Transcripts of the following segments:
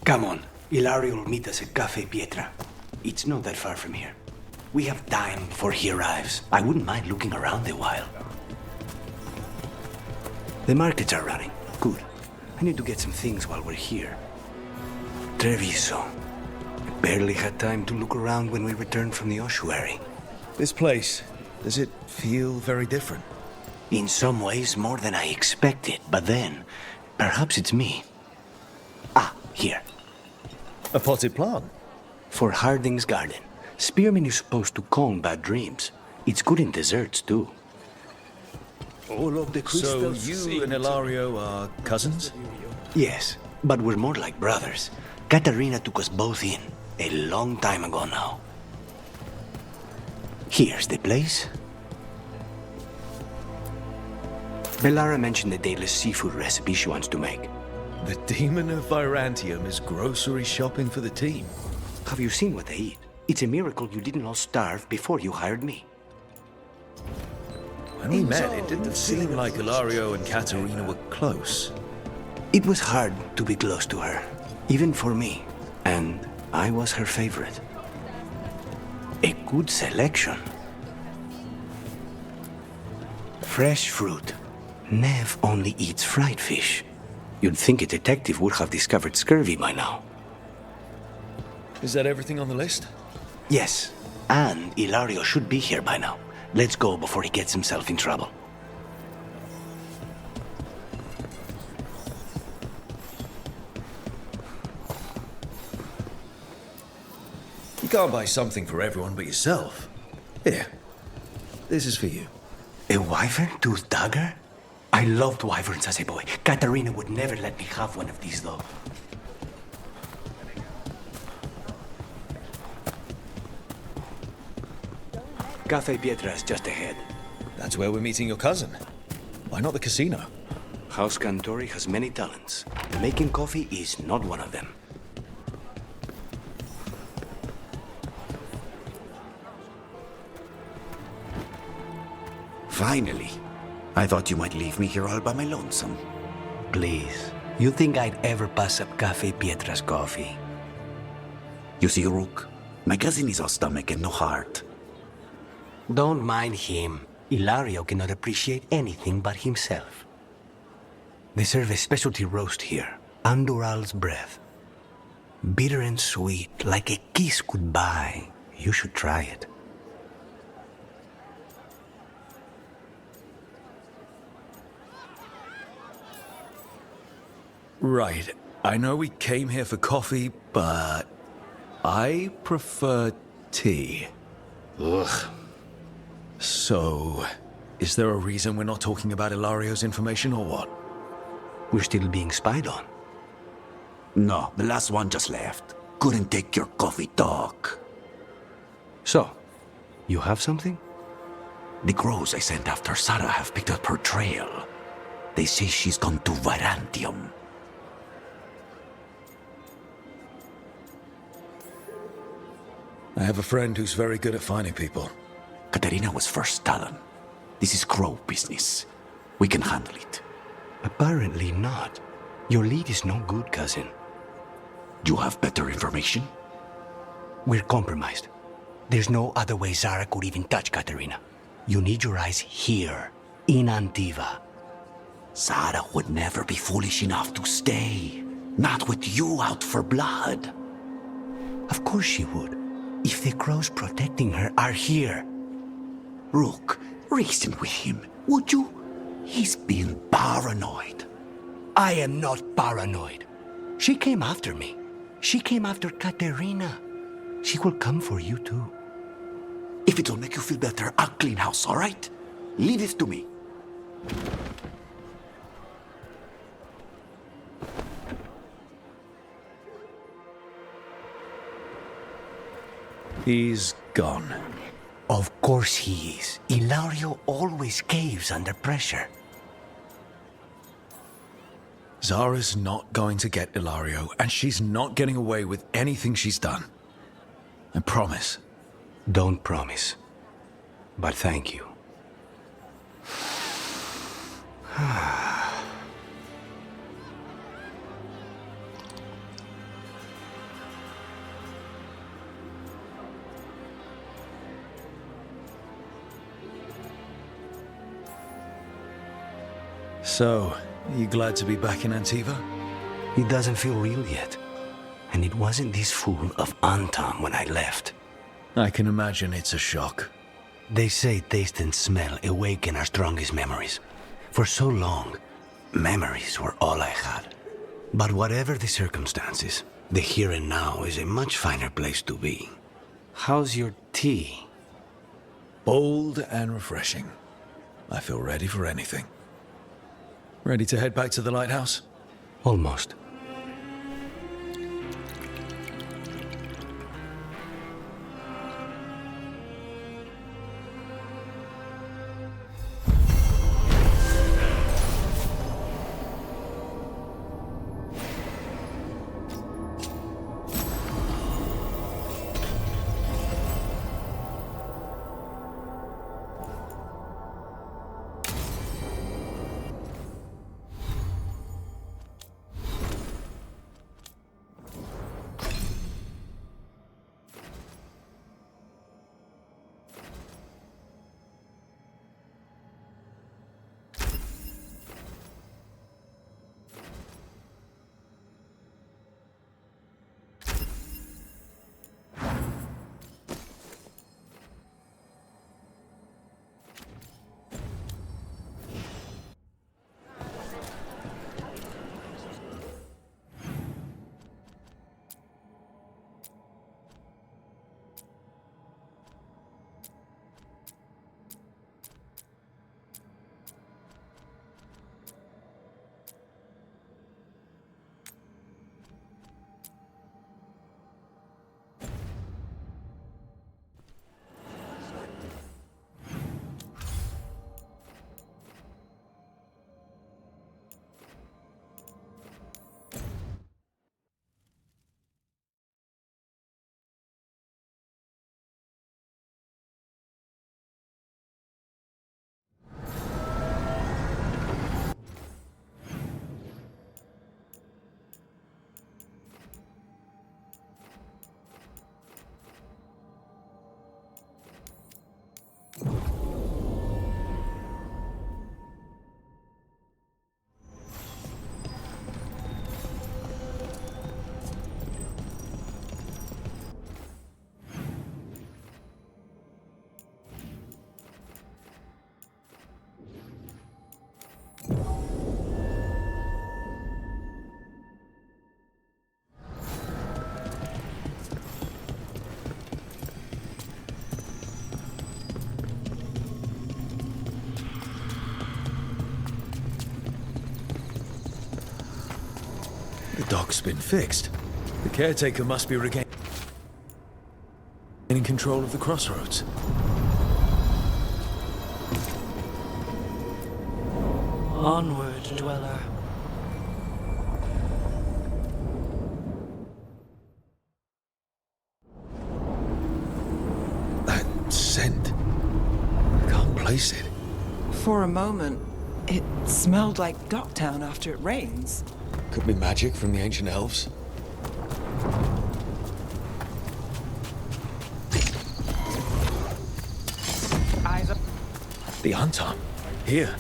Come on. Ilario will meet us at Cafe Pietra. It's not that far from here. We have time before he arrives. I wouldn't mind looking around a while. The markets are running. Good. I need to get some things while we're here. Treviso. I barely had time to look around when we returned from the ossuary. This place, does it feel very different? In some ways, more than I expected. But then, perhaps it's me. Ah, here. A potted plant? For Harding's garden. Spearmint is supposed to calm bad dreams. It's good in desserts, too. All of the crystals. So you and Ilario are cousins? Yes, but we're more like brothers. Katarina took us both in, a long time ago now. Here's the place. Bellara mentioned the Dalish seafood recipe she wants to make. The Demon of Virantium is grocery shopping for the team. Have you seen what they eat? It's a miracle you didn't all starve before you hired me. When we met, it didn't seem like Ilario and Katarina were close. It was hard to be close to her, even for me, and I was her favorite. A good selection. Fresh fruit. Nev only eats fried fish. You'd think a detective would have discovered scurvy by now. Is that everything on the list? Yes, and Ilario should be here by now. Let's go before he gets himself in trouble. You can't buy something for everyone but yourself. Here, this is for you. A wyvern-toothed dagger? I loved wyverns as a boy. Katarina would never let me have one of these, though. Cafe Pietra is just ahead. That's where we're meeting your cousin. Why not the casino? House Cantori has many talents. Making coffee is not one of them. Finally. I thought you might leave me here all by my lonesome. Please. You think I'd ever pass up Cafe Pietra's coffee? You see, Rook, my cousin is all stomach and no heart. Don't mind him. Ilario cannot appreciate anything but himself. They serve a specialty roast here, Andoral's breath. Bitter and sweet, like a kiss goodbye. You should try it. Right. I know we came here for coffee, but I prefer tea. Ugh. So, is there a reason we're not talking about Ilario's information or what? We're still being spied on. No, the last one just left. Couldn't take your coffee talk. So, you have something? The crows I sent after Sarah have picked up her trail. They say she's gone to Virantium. I have a friend who's very good at finding people. Katarina was first Talon. This is crow business. We can handle it. Apparently not. Your lead is no good, cousin. You have better information? We're compromised. There's no other way Zara could even touch Katarina. You need your eyes here, in Antiva. Sarah would never be foolish enough to stay. Not with you out for blood. Of course she would. If the crows protecting her are here. Rook, reason with him, would you? He's being paranoid. I am not paranoid. She came after me. She came after Katerina. She will come for you too. If it'll make you feel better, I'll clean house, all right? Leave it to me. He's gone. Of course he is. Ilario always caves under pressure. Zara's not going to get Ilario, and she's not getting away with anything she's done. I promise. Don't promise. But thank you. So, you glad to be back in Antiva? It doesn't feel real yet. And it wasn't this fool of Anton when I left. I can imagine it's a shock. They say taste and smell awaken our strongest memories. For so long, memories were all I had. But whatever the circumstances, the here and now is a much finer place to be. How's your tea? Bold and refreshing. I feel ready for anything. Ready to head back to the lighthouse? Almost. The dock's been fixed. The caretaker must be regaining control of the crossroads. Onward, dweller. That scent. I can't place it. For a moment, it smelled like Docktown after it rains. Could be magic from the ancient elves. Eyes up. The Anton. Here.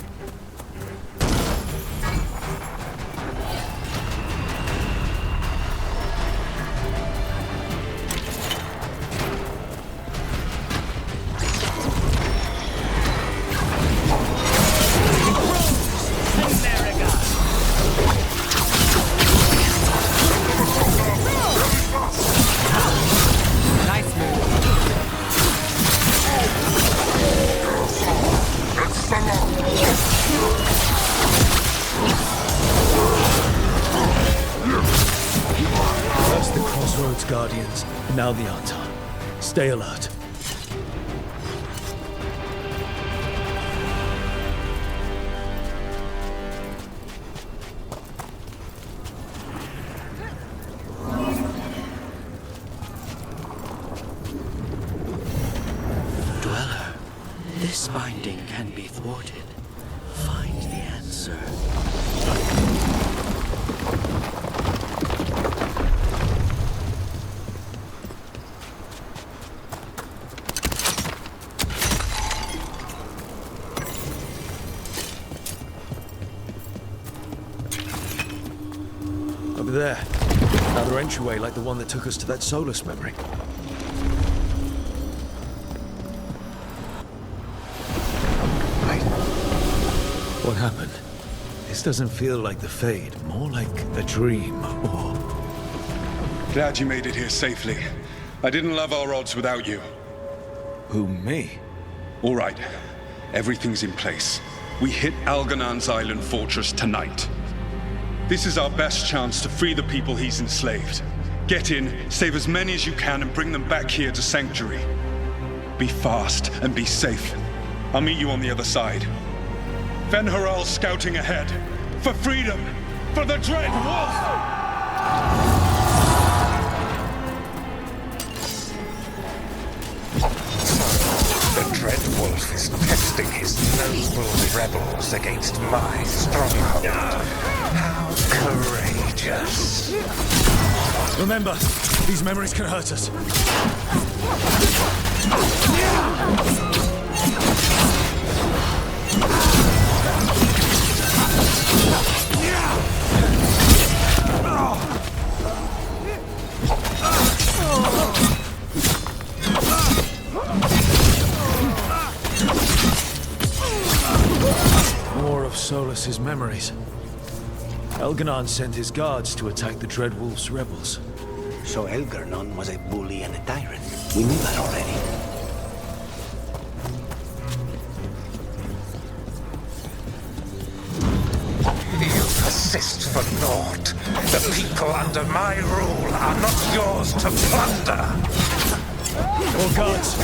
First the Crossroads Guardians, now the Anton. Stay alert. Dweller, this binding can be thwarted. Find the answer. there. Another entryway like the one that took us to that Solus memory. Wait. What happened? This doesn't feel like the Fade, more like a dream, or... Glad you made it here safely. I didn't love our odds without you. Who, me? All right. Everything's in place. We hit Algernon's island fortress tonight. This is our best chance to free the people he's enslaved. Get in, save as many as you can, and bring them back here to Sanctuary. Be fast and be safe. I'll meet you on the other side. Fen Haral's scouting ahead. For freedom! For the Dread Wolf! The Dread Wolf is testing his noble rebels against my stronghold. How courageous. Remember, these memories can hurt us. More of Solus's memories. Elganon sent his guards to attack the Dreadwolf's rebels. So Elgarnon was a bully and a tyrant. We knew that already. You persist for naught. The people under my rule are not yours to plunder. More guards!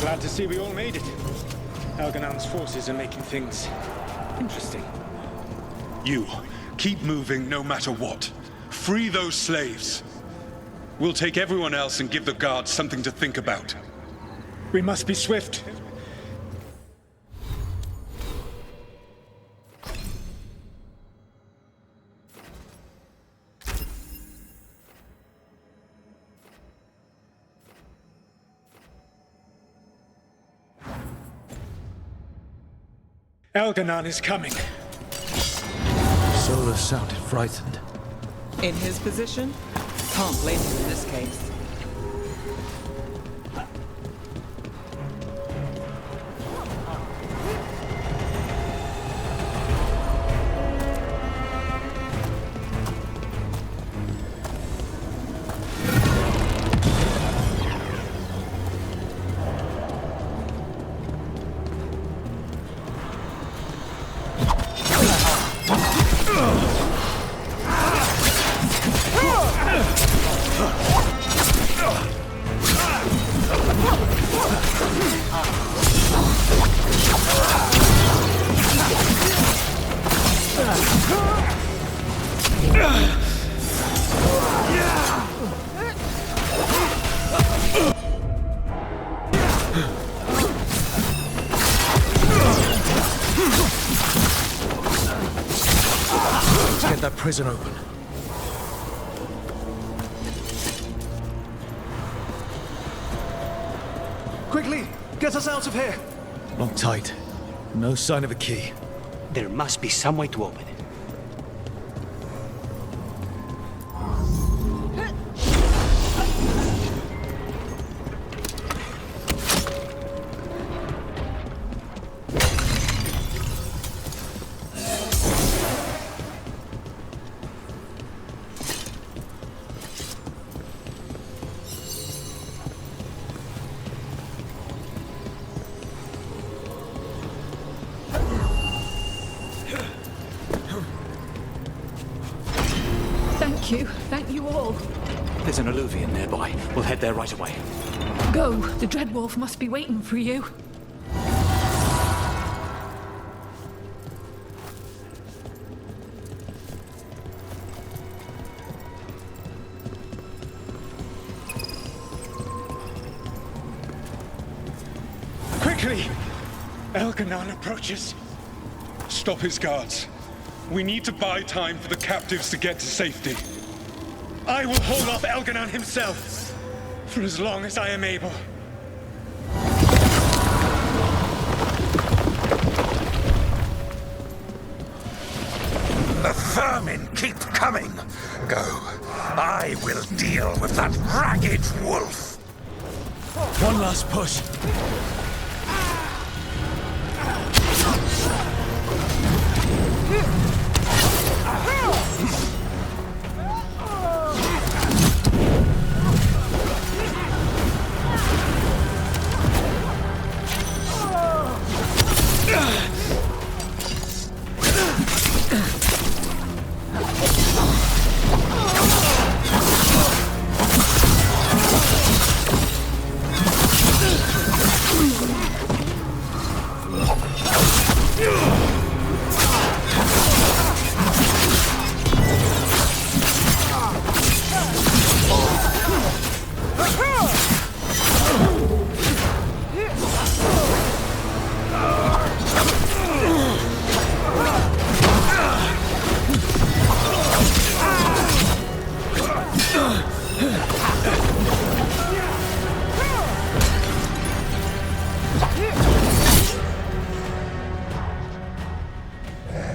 Glad to see we all made it. Elganon's forces are making things interesting. You, keep moving no matter what. Free those slaves. We'll take everyone else and give the guards something to think about. We must be swift. Elganon is coming. Solus sounded frightened. In his position, can't blame him in this case. Get that prison open. Quickly, get us out of here! Locked tight. No sign of a key. There must be some way to open it. Thank you all. There's an alluvion nearby. We'll head there right away. Go. The Dreadwolf must be waiting for you. Quickly! Elganon approaches. Stop his guards. We need to buy time for the captives to get to safety. I will hold off Elganon himself for as long as I am able. The vermin keep coming. Go. I will deal with that ragged wolf. One last push.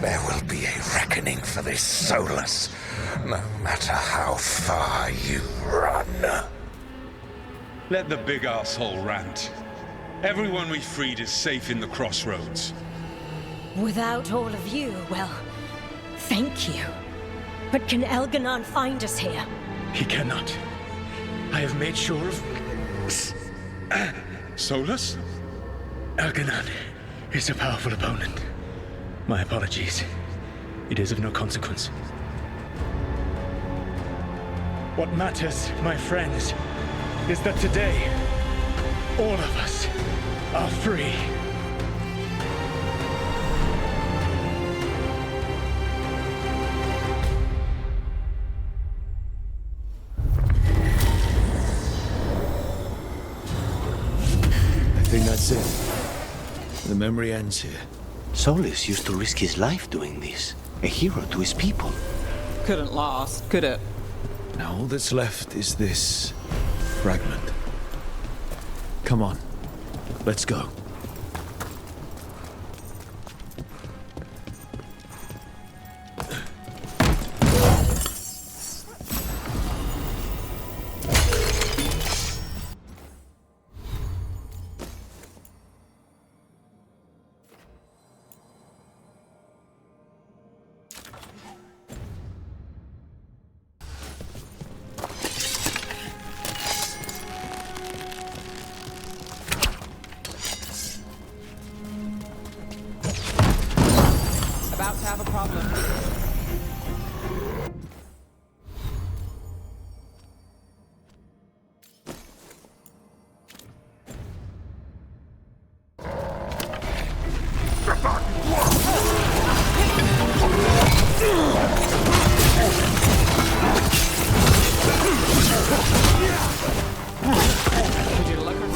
There will be a reckoning for this Solus, no matter how far you run. Let the big asshole rant. Everyone we freed is safe in the crossroads. Without all of you, well, thank you. But can Elganon find us here? He cannot. I have made sure of... Solus? Elganon is a powerful opponent. My apologies. It is of no consequence. What matters, my friends, is that today, all of us are free. I think that's it. The memory ends here. Solus used to risk his life doing this. A hero to his people. Couldn't last, could it? Now all that's left is this fragment. Come on, let's go. About to have a problem. Would you look around?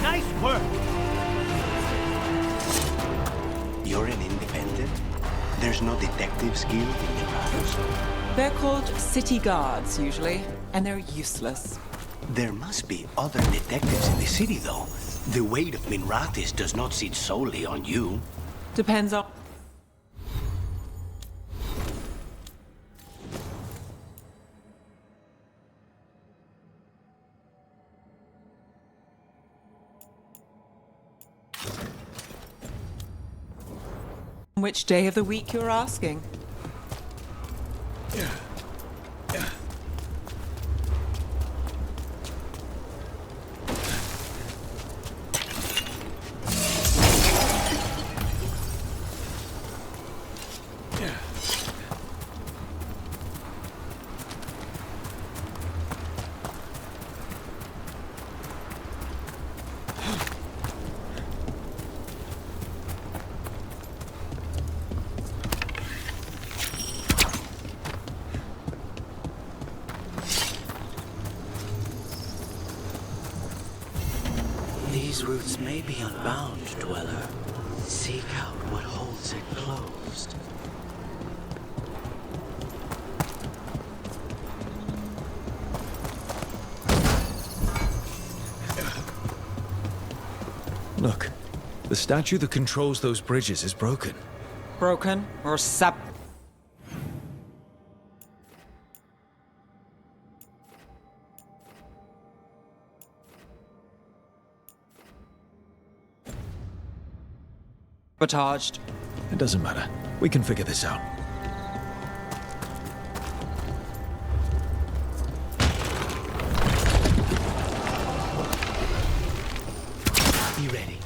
Nice work! You're an independent? There's no detectives guild in Minrathous? They're called city guards, usually, and they're useless. There must be other detectives in the city, though. The weight of Minrathous does not sit solely on you. Depends on... which day of the week you're asking. These roots may be unbound, Dweller. Seek out what holds it closed. Look, the statue that controls those bridges is broken. Broken or sabotaged? It doesn't matter. We can figure this out. Be ready.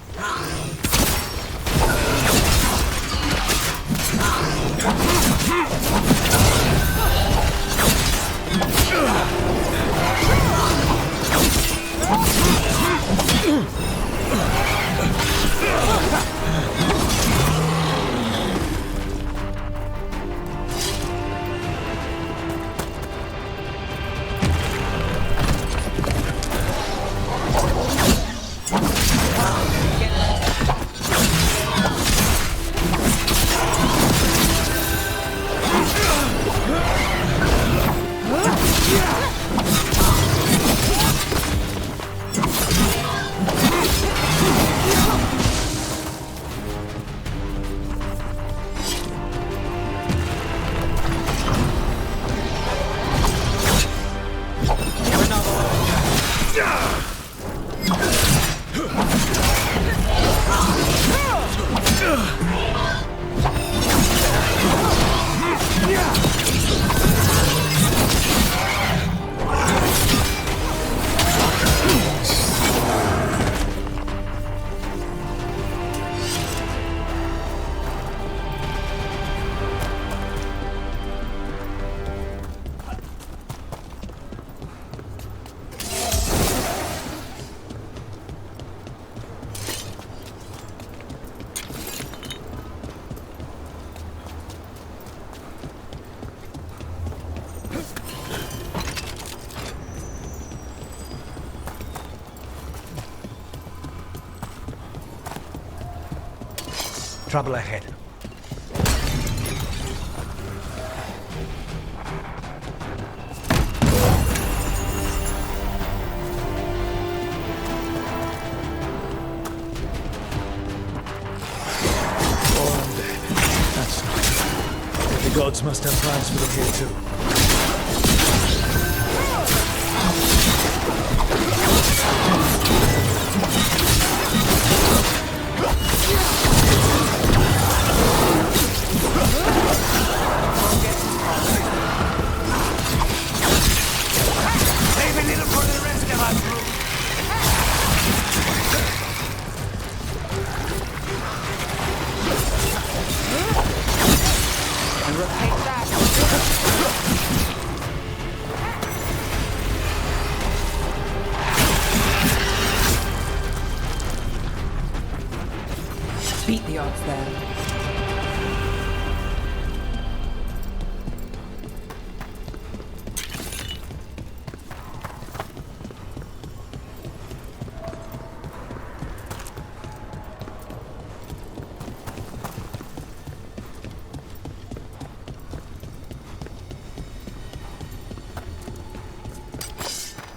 Trouble ahead. That's not good. The gods must have plans for them here too. Beat the odds there.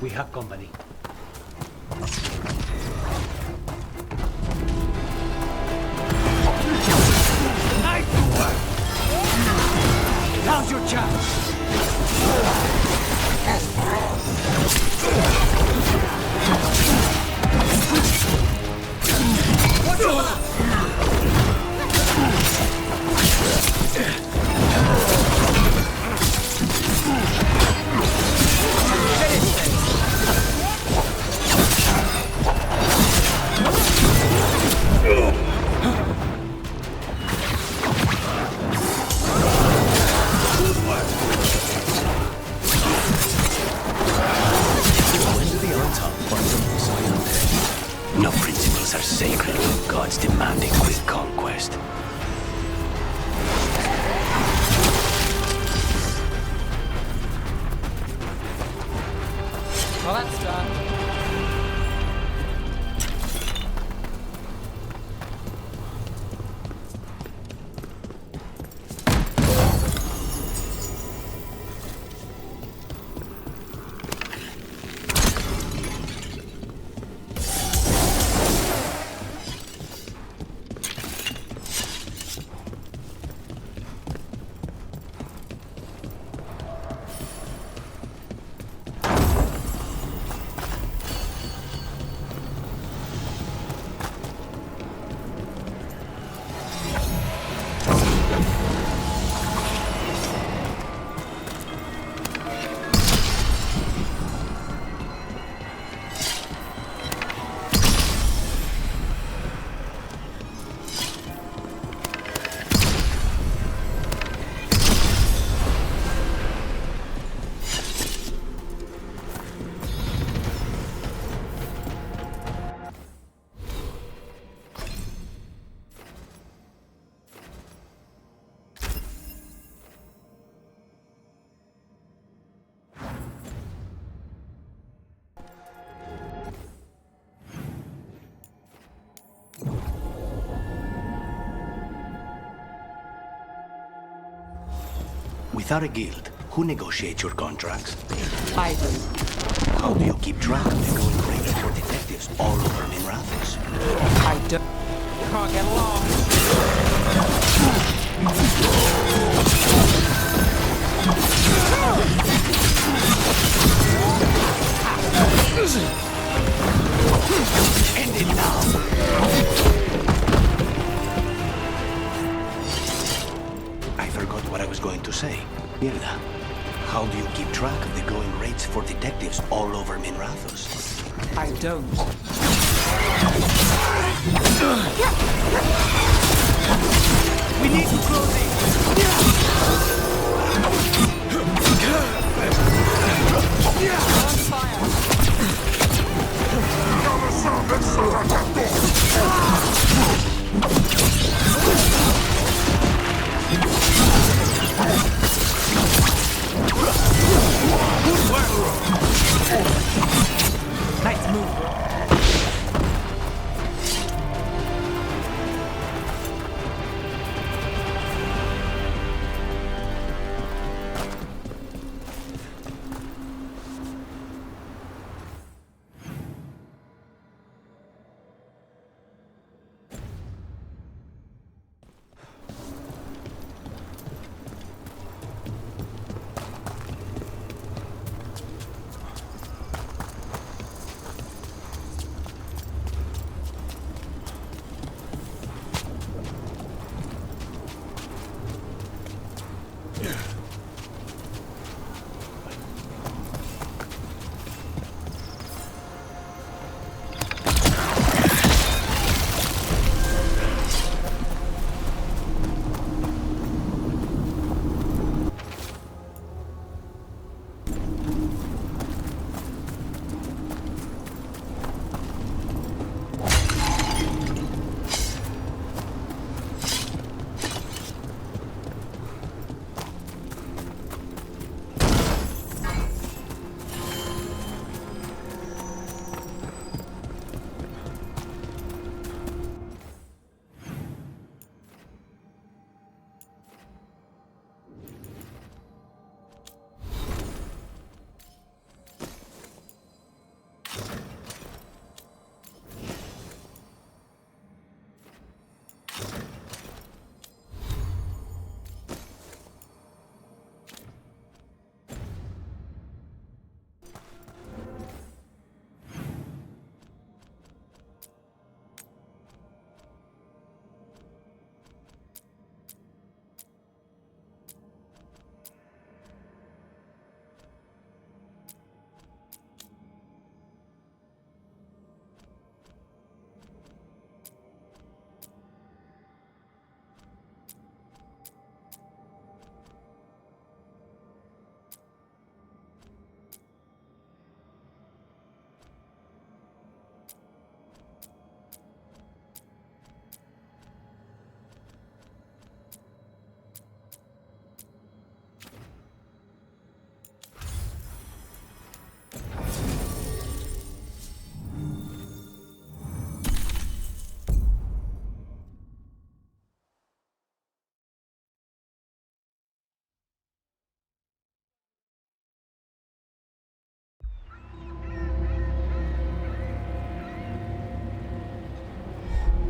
We have company. Now's your chance! No principles are sacred when gods demanding quick conquest. Well, that's done. Without a guild, who negotiates your contracts? I do. How do you keep track of the going rates for detectives all over Minrathous? I don't. Can't get along. End it now! I forgot what I was going to say. Mirna, how do you keep track of the going rates for detectives all over Minrathous? I don't. We need to close it! On fire! Nice move, bro.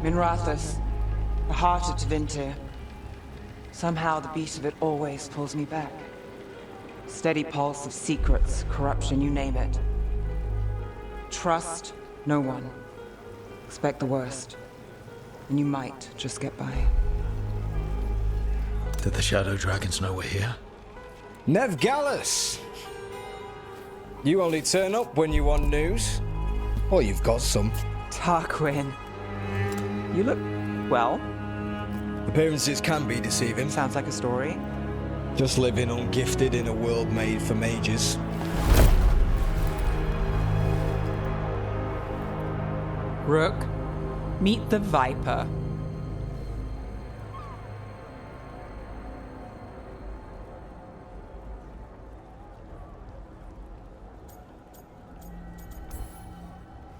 Minrathous, the heart of Tevinter. Somehow the beat of it always pulls me back. Steady pulse of secrets, corruption, you name it. Trust no one. Expect the worst. And you might just get by. Did the Shadow Dragons know we're here? Nev Gallus! You only turn up when you want news. Or you've got some. Tarquin. You look, well. Appearances can be deceiving. Sounds like a story. Just living ungifted in a world made for mages. Rook, meet the Viper.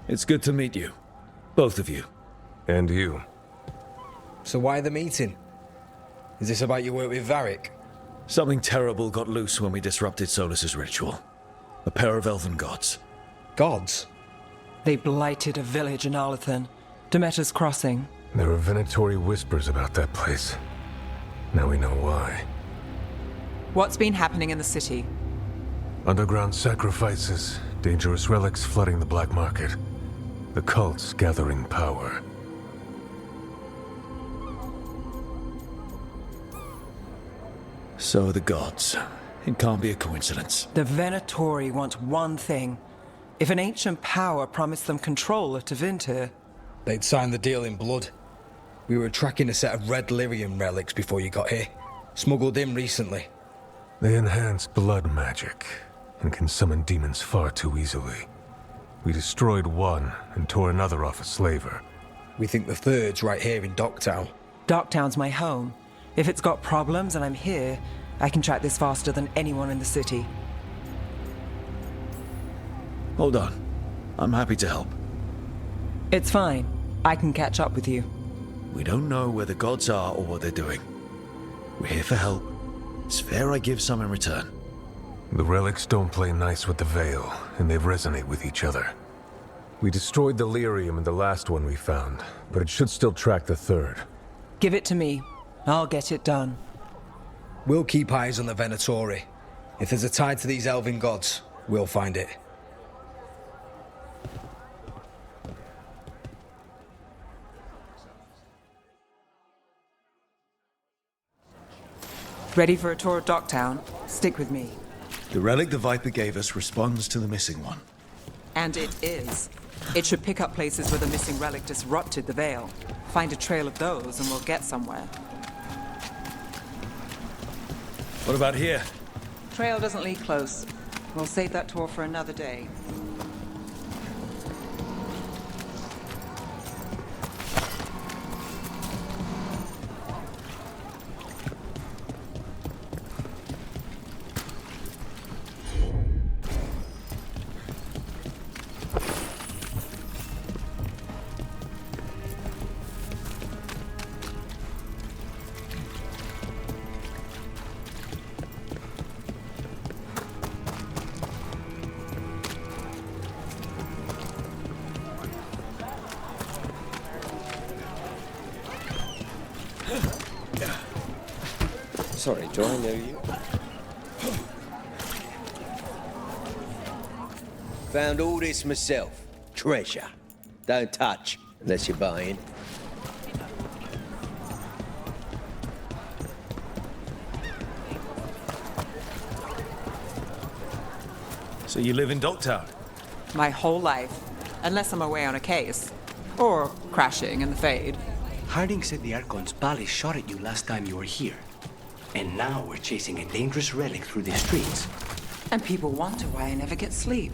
It's good to meet you. Both of you. And you. So why the meeting? Is this about your work with Varric? Something terrible got loose when we disrupted Solus's ritual. A pair of elven gods. Gods? They blighted a village in Arlathan, Demeter's Crossing. There were venatory whispers about that place. Now we know why. What's been happening in the city? Underground sacrifices, dangerous relics flooding the black market. The cults gathering power. So the gods. It can't be a coincidence. The Venatori want one thing. If an ancient power promised them control of Tevinter, They'd signed the deal in blood. We were tracking a set of red lyrium relics before you got here. Smuggled in recently. They enhance blood magic and can summon demons far too easily. We destroyed one and tore another off a slaver. We think the third's right here in Docktown. Docktown's my home. If it's got problems and I'm here, I can track this faster than anyone in the city. Hold on. I'm happy to help. It's fine. I can catch up with you. We don't know where the gods are or what they're doing. We're here for help. It's fair I give some in return. The relics don't play nice with the Veil, and they resonate with each other. We destroyed the lyrium in the last one we found, but it should still track the third. Give it to me. I'll get it done. We'll keep eyes on the Venatori. If there's a tie to these elven gods, we'll find it. Ready for a tour of Docktown? Stick with me. The relic the Viper gave us responds to the missing one. And it is. It should pick up places where the missing relic disrupted the Veil. Find a trail of those and we'll get somewhere. What about here? Trail doesn't lead close. We'll save that tour for another day. Sorry, do I know you? Found all this myself. Treasure. Don't touch, unless you're buying. So you live in Docktown? My whole life. Unless I'm away on a case. Or crashing in the Fade. Harding said the Archon's palace shot at you last time you were here. And now we're chasing a dangerous relic through the streets. And people wonder why I never get sleep.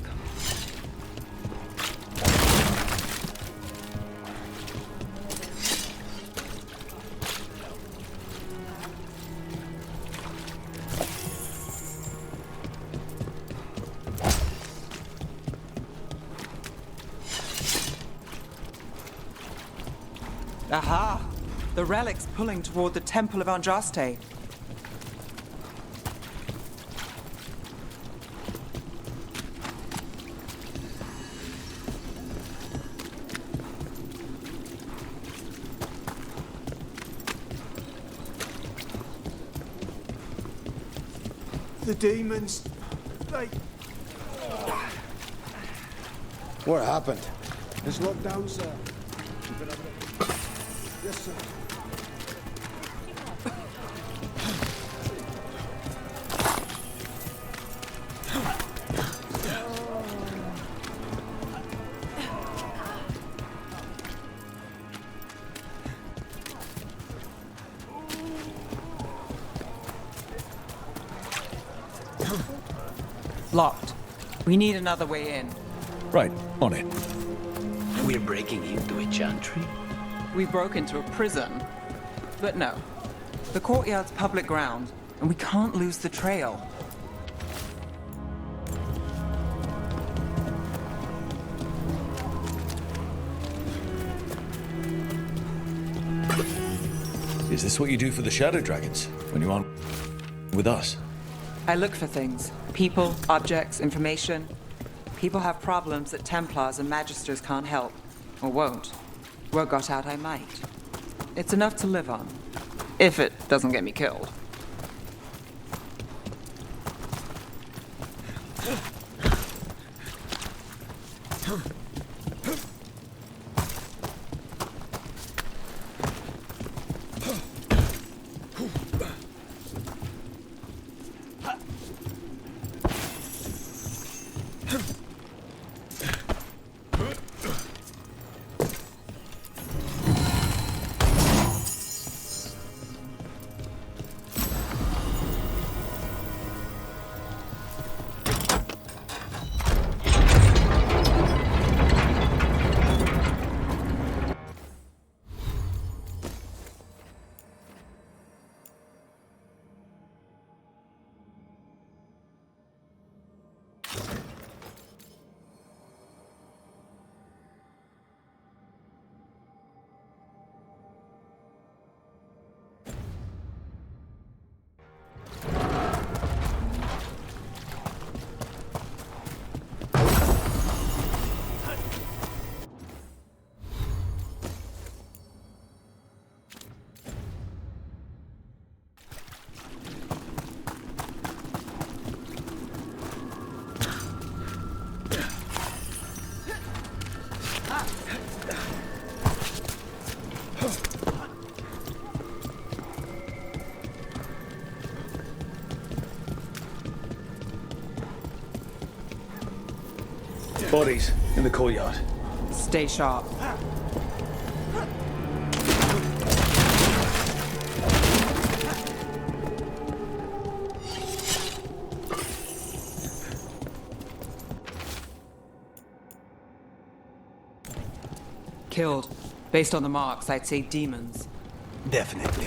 Aha! The relic's pulling toward the Temple of Andraste. The demons, they... What happened? It's locked down, sir. Yes, sir. Locked. We need another way in. Right, on it. We're breaking into a chantry? We broke into a prison. But no. The courtyard's public ground, and we can't lose the trail. Is this what you do for the Shadow Dragons? When you aren't with us? I look for things. People, objects, information. People have problems that Templars and Magisters can't help. Or won't. Word got out I might. It's enough to live on. If it doesn't get me killed. Bodies in the courtyard. Stay sharp. Killed. Based on the marks, I'd say demons. Definitely.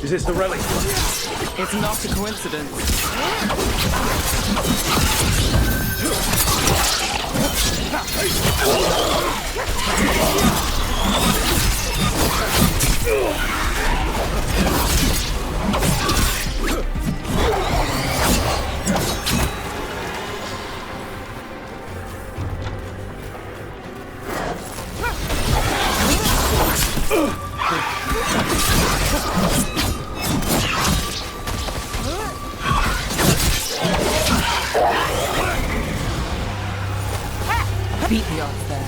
Is this the relic? It's not a coincidence. Beat the odds there.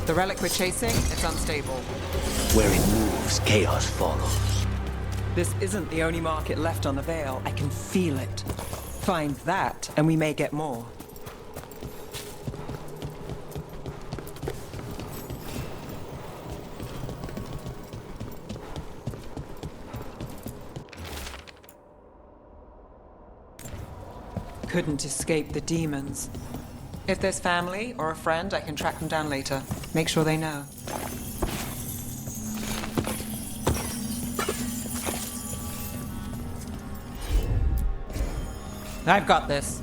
The relic we're chasing, it's unstable. Where it moves, chaos follows. This isn't the only market left on the Veil. I can feel it. Find that, and we may get more. Couldn't escape the demons. If there's family or a friend, I can track them down later. Make sure they know. I've got this.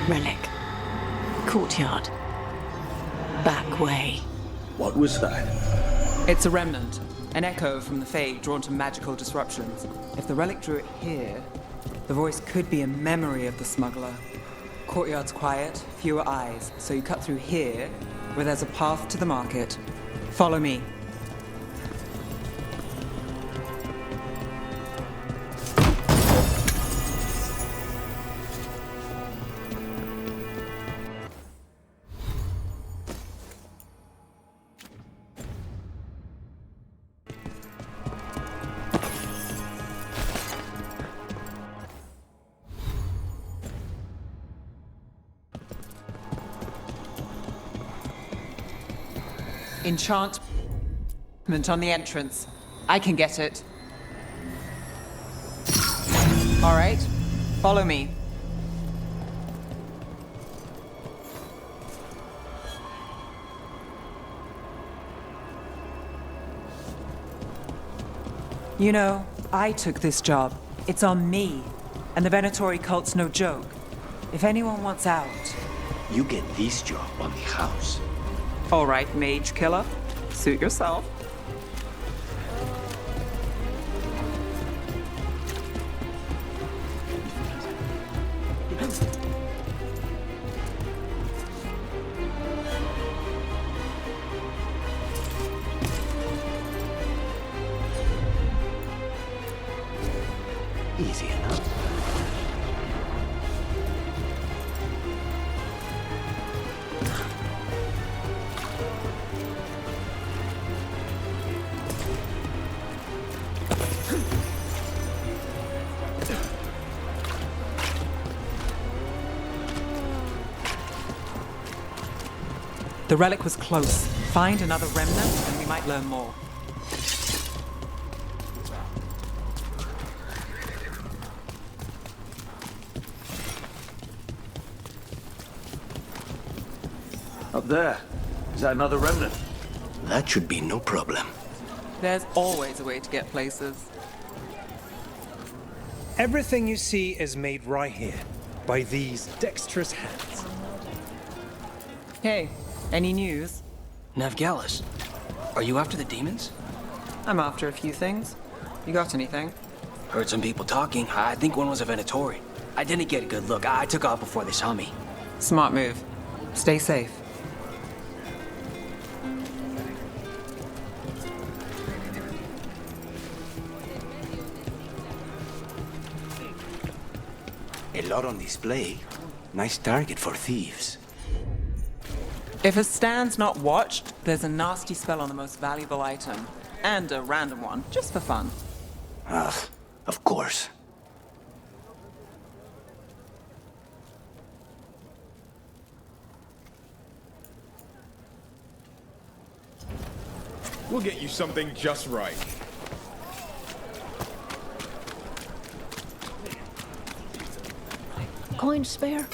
Relic. Courtyard. Back way. What was that? It's a remnant. An echo from the Fade drawn to magical disruptions. If the relic drew it here, the voice could be a memory of the smuggler. Courtyard's quiet, fewer eyes, so you cut through here, where there's a path to the market. Follow me. enchantment on the entrance. I can get it. All right, follow me. You know, I took this job. It's on me. And the Venatori cult's no joke. If anyone wants out... You get this job on the house. All right, mage killer. Suit yourself. Easy enough. The relic was close. Find another remnant and we might learn more. Up there. Is that another remnant? That should be no problem. There's always a way to get places. Everything you see is made right here, by these dexterous hands. Hey, any news? Navgalis, are you after the demons? I'm after a few things. You got anything? Heard some people talking. I think one was a Venatori. I didn't get a good look. I took off before they saw me. Smart move. Stay safe. A lot on display. Nice target for thieves. If a stand's not watched, there's a nasty spell on the most valuable item. And a random one, just for fun. Ugh, of course. We'll get you something just right. Coin spare?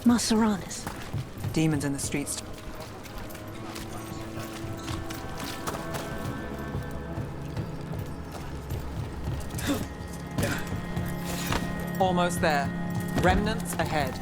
Maseranis. Demons in the streets. Almost there. Remnants ahead.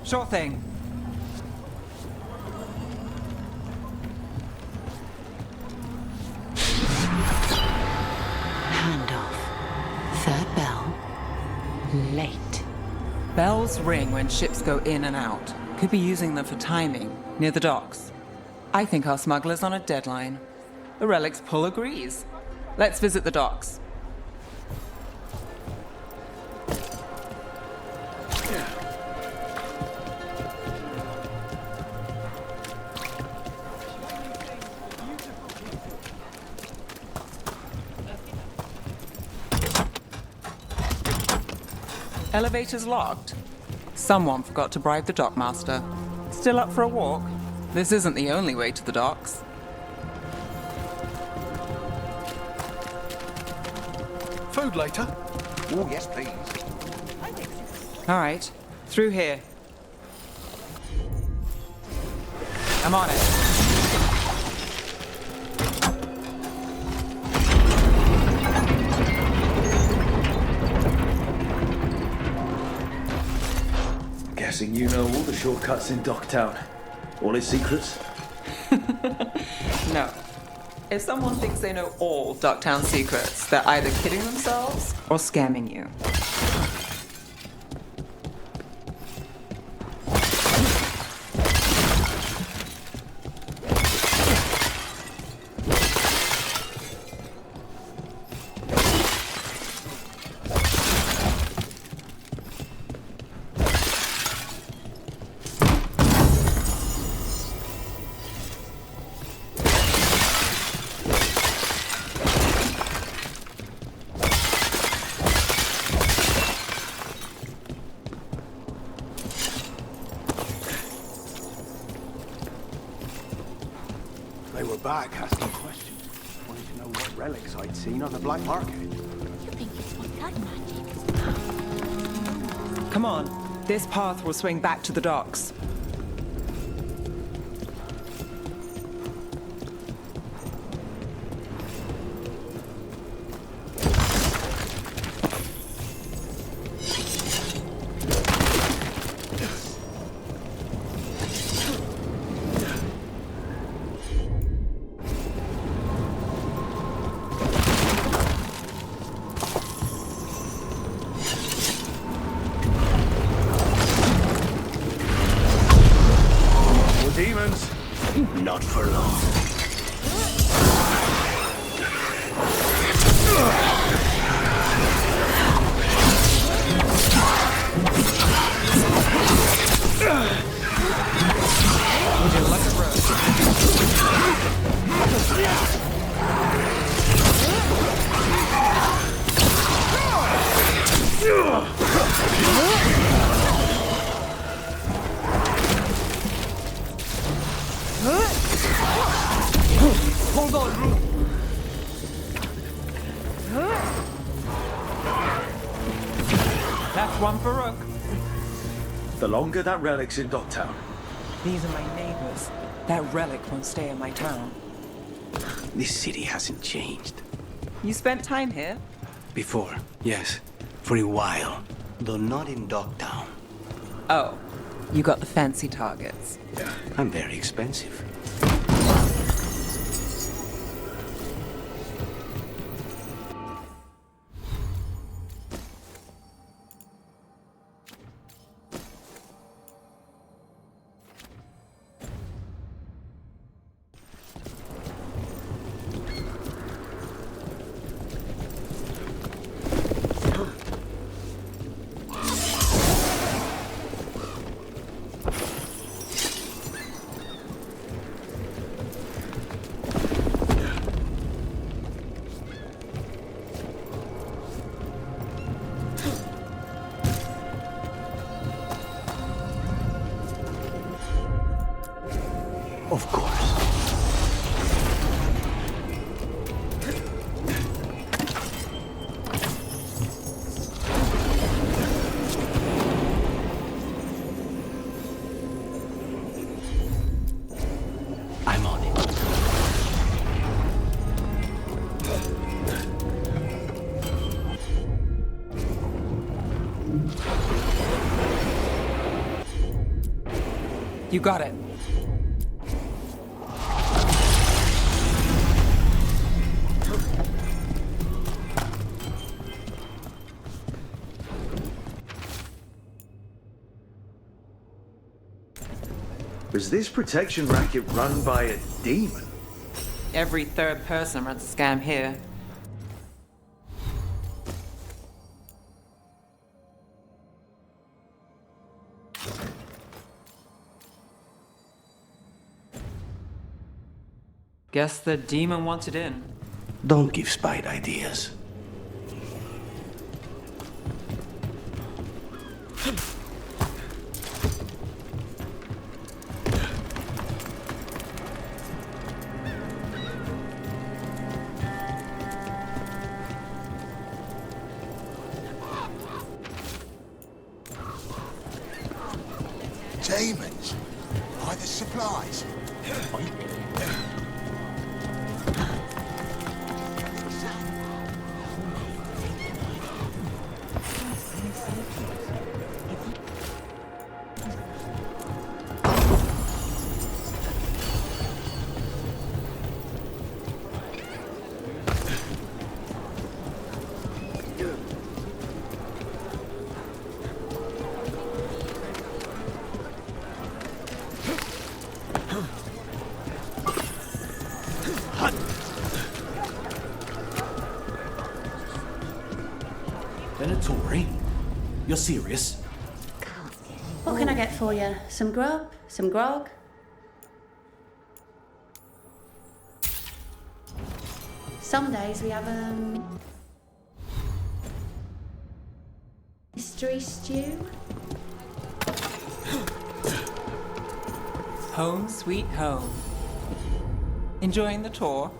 Sure thing. Handoff. Third bell. Late. Bells ring when ships go in and out. Could be using them for timing, near the docks. I think our smuggler's on a deadline. The relic's pull agrees. Let's visit the docks. Elevator's locked. Someone forgot to bribe the dockmaster. Still up for a walk? This isn't the only way to the docks. Food later? Oh, yes, please. All right, through here. I'm on it. Guessing you know all the shortcuts in Docktown. All its secrets? No. If someone thinks they know all Docktown secrets, they're either kidding themselves or scamming you. They were back asking questions. Wanted to know what relics I'd seen on the black market. You think it's for blood magic? Come on. This path will swing back to the docks. Demons? Not for long. Would you like a roast? Hold on, Rook. That's one for Rook. The longer that relic's in Docktown. These are my neighbors. That relic won't stay in my town. This city hasn't changed. You spent time here? Before, yes. For a while. Though not in Dogtown. Oh, you got the fancy targets. I'm very expensive. Of course. I'm on it. You got it. Was this protection racket run by a demon? Every third person runs a scam here. Guess the demon wanted in. Don't give Spite ideas. Demons? By the supplies? Venatori? You're serious? What can I get for you? Some grub? Some grog? Some days we have mystery stew. Home sweet home. Enjoying the tour?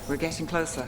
We're getting closer.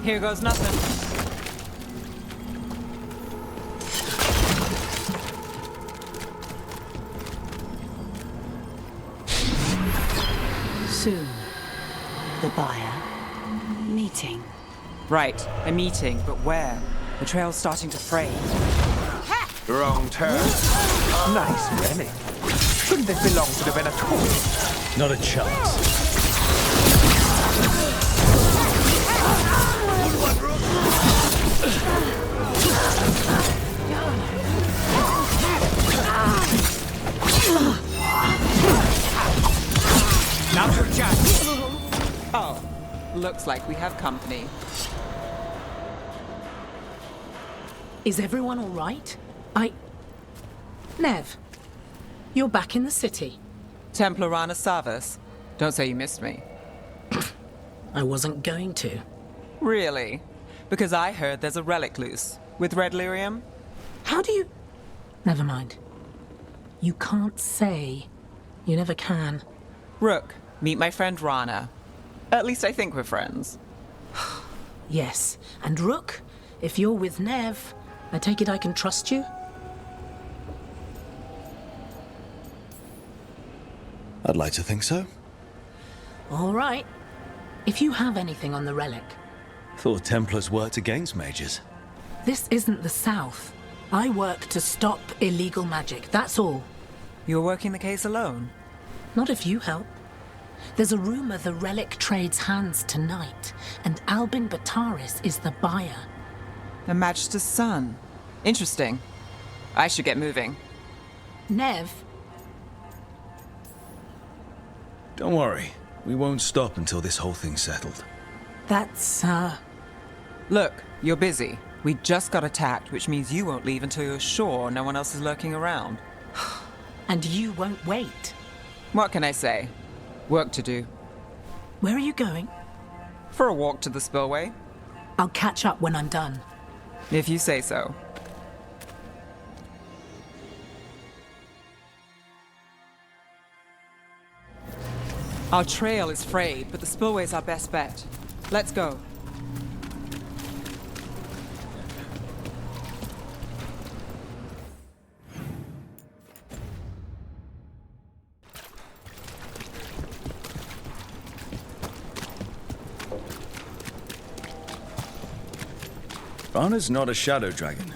Here goes nothing. Soon, the buyer meeting. Right, a meeting, but where? The trail's starting to fray. Wrong turn. Nice relic. Shouldn't this belong to the Veilguard? Not a chance. Now's your chance. Oh, looks like we have company. Is everyone all right? Nev, you're back in the city. Templar Rana Savas. Don't say you missed me. I wasn't going to. Really? Because I heard there's a relic loose. With red lyrium? How do you... Never mind. You can't say. You never can. Rook, meet my friend Rana. At least I think we're friends. Yes, and Rook, if you're with Nev, I take it I can trust you? I'd like to think so. All right. If you have anything on the relic... Thought Templars worked against mages. This isn't the South. I work to stop illegal magic, that's all. You're working the case alone? Not if you help. There's a rumor the relic trades hands tonight, and Albin Bataris is the buyer. A Magister's son. Interesting. I should get moving. Nev? Don't worry. We won't stop until this whole thing's settled. That's, Look, you're busy. We just got attacked, which means you won't leave until you're sure no one else is lurking around. And you won't wait. What can I say? Work to do. Where are you going? For a walk to the spillway. I'll catch up when I'm done. If you say so. Our trail is frayed, but the spillway's our best bet. Let's go. Rana's not a shadow dragon,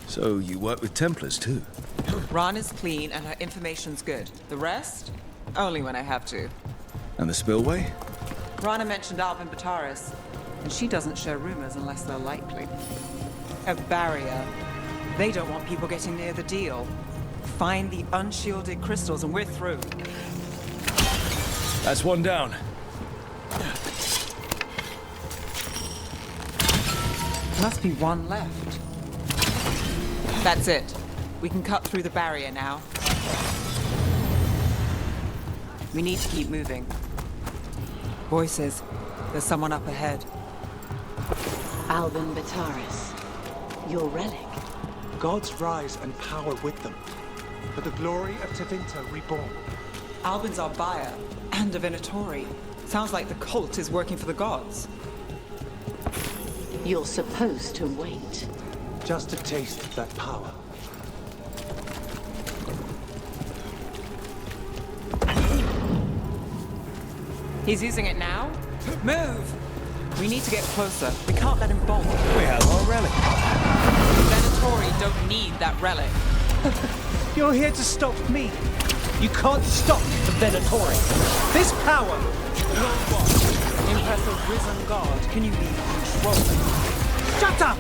so you work with Templars too. Rana's clean and her information's good. The rest? Only when I have to. And the spillway? Rana mentioned Albin Bataris, and she doesn't share rumors unless they're likely. A barrier. They don't want people getting near the deal. Find the unshielded crystals and we're through. That's one down. Must be one left. That's it. We can cut through the barrier now. We need to keep moving. Voices. There's someone up ahead. Albin Bataris. Your relic. Gods rise and power with them. For the glory of Tevinter reborn. Albin's our buyer, and a Venatori. Sounds like the cult is working for the gods. You're supposed to wait. Just to taste that power. He's using it now? Move! We need to get closer. We can't let him bolt. We have our relic. The Venatori don't need that relic. You're here to stop me. You can't stop the Venatori. This power! Your what? Impress a risen god. Can you be controlled? Shut up!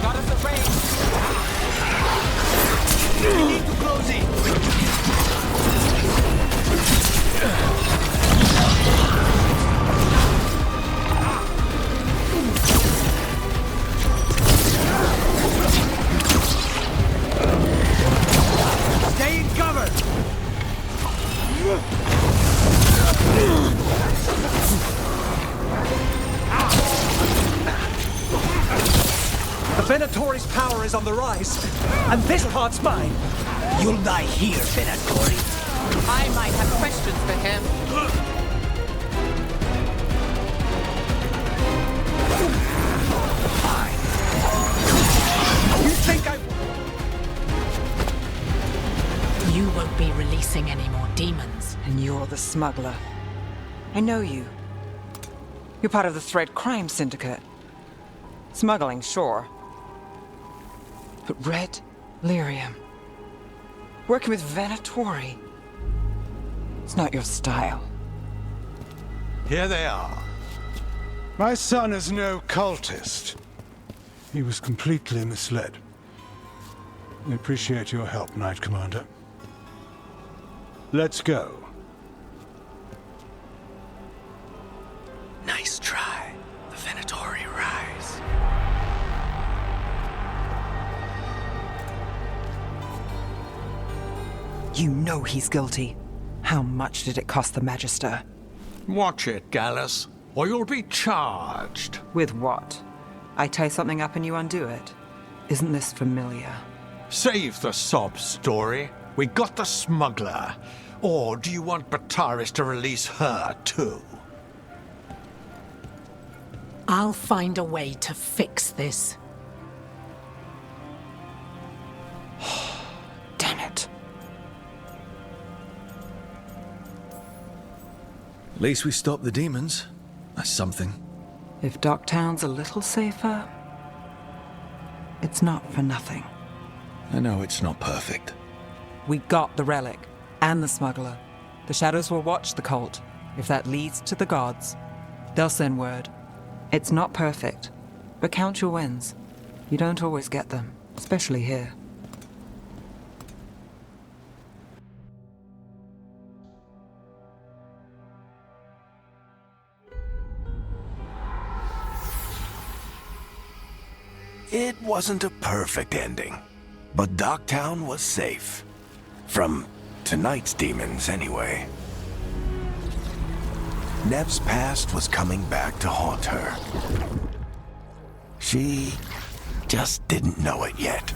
Got us at range. We need to close in. Stay in cover! The Venatori's power is on the rise, and this part's mine. You'll die here, Venatori. I might have questions for him. You think You won't be releasing any more demons. And you're the smuggler. I know you. You're part of the Thread Crime Syndicate. Smuggling, sure. But red lyrium. Working with Venatori. It's not your style. Here they are. My son is no cultist. He was completely misled. I appreciate your help, Knight Commander. Let's go. Nice try. The Venatori rise. You know he's guilty. How much did it cost the Magister? Watch it, Gallus, or you'll be charged. With what? I tie something up and you undo it. Isn't this familiar? Save the sob story. We got the smuggler. Or do you want Bataris to release her, too? I'll find a way to fix this. Damn it. At least we stopped the demons. That's something. If Docktown's a little safer, it's not for nothing. I know it's not perfect. We got the relic and the smuggler. The shadows will watch the cult. If that leads to the gods, they'll send word. It's not perfect, but count your wins. You don't always get them, especially here. It wasn't a perfect ending, but Docktown was safe. From tonight's demons, anyway. Nev's past was coming back to haunt her. She just didn't know it yet.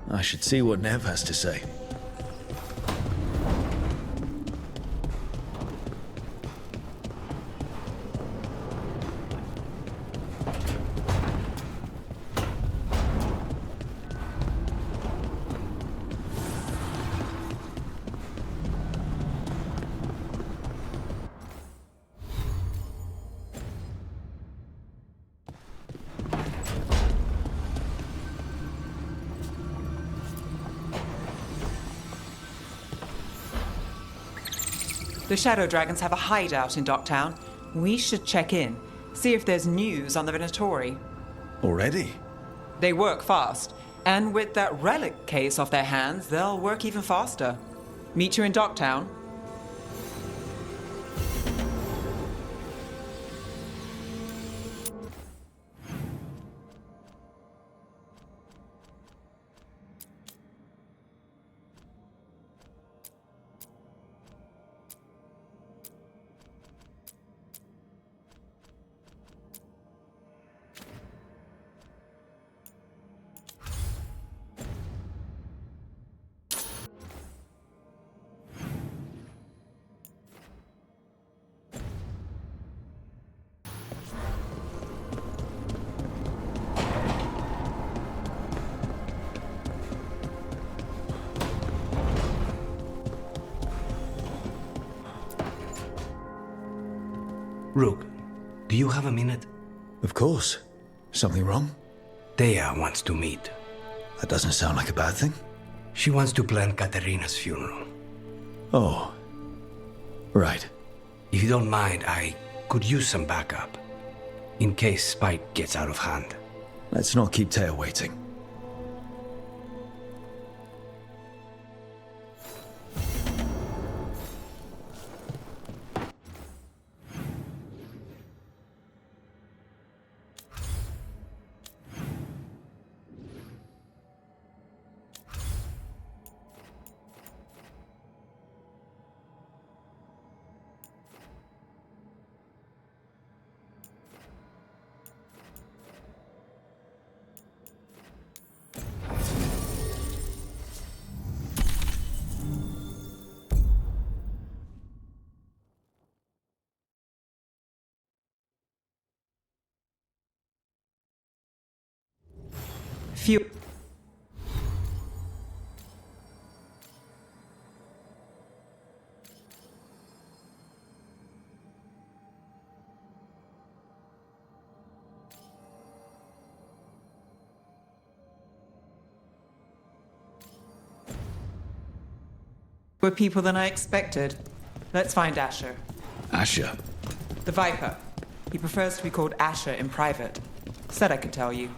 I should see what Nev has to say. The Shadow Dragons have a hideout in Docktown. We should check in, see if there's news on the Venatori. Already? They work fast, and with that relic case off their hands, they'll work even faster. Meet you in Docktown. Rook, do you have a minute? Of course. Something wrong? Thea wants to meet. That doesn't sound like a bad thing. She wants to plan Katerina's funeral. Oh. Right. If you don't mind, I could use some backup. in case Spite gets out of hand. Let's not keep Teo waiting. Few. More people than I expected. Let's find Asher. Asher? The Viper. He prefers to be called Asher in private. Said I could tell you.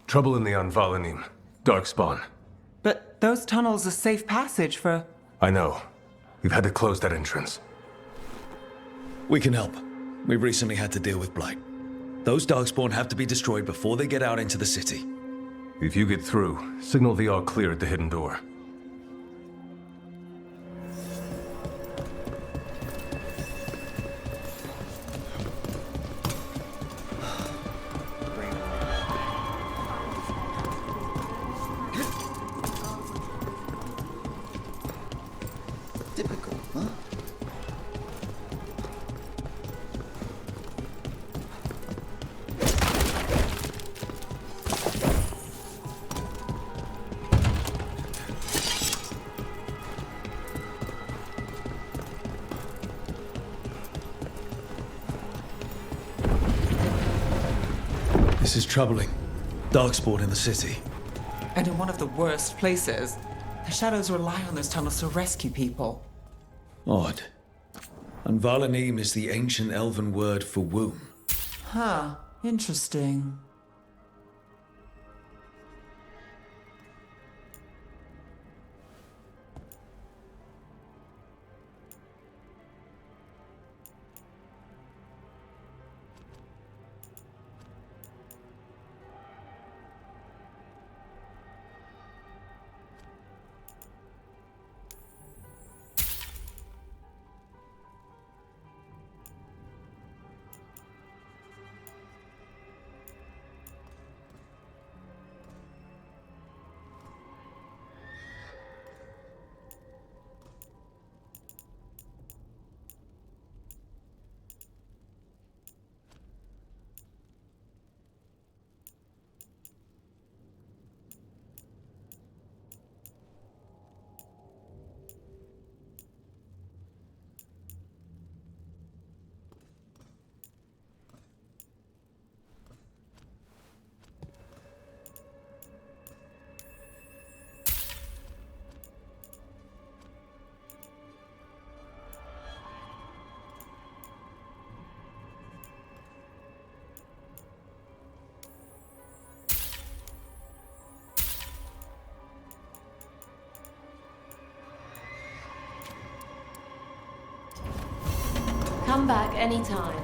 Trouble in the Anvalanim. Darkspawn. But those tunnels are safe passage for... I know. We've had to close that entrance. We can help. We recently had to deal with Blight. Those Darkspawn have to be destroyed before they get out into the city. If you get through, signal the all clear at the hidden door. Typical, huh? This is troubling. Darkspawn in the city. And in one of the worst places. The shadows rely on those tunnels to rescue people. Odd. Anvalanim is the ancient elven word for womb. Huh. Interesting. Come back anytime.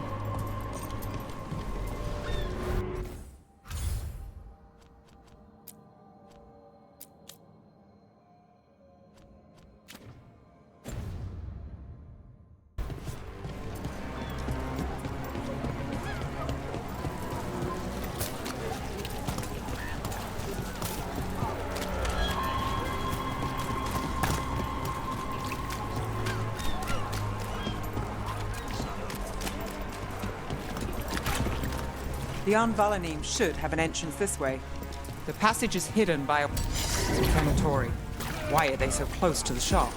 The Anvalanim should have an entrance this way. The passage is hidden by a crematory. Why are they so close to the shop?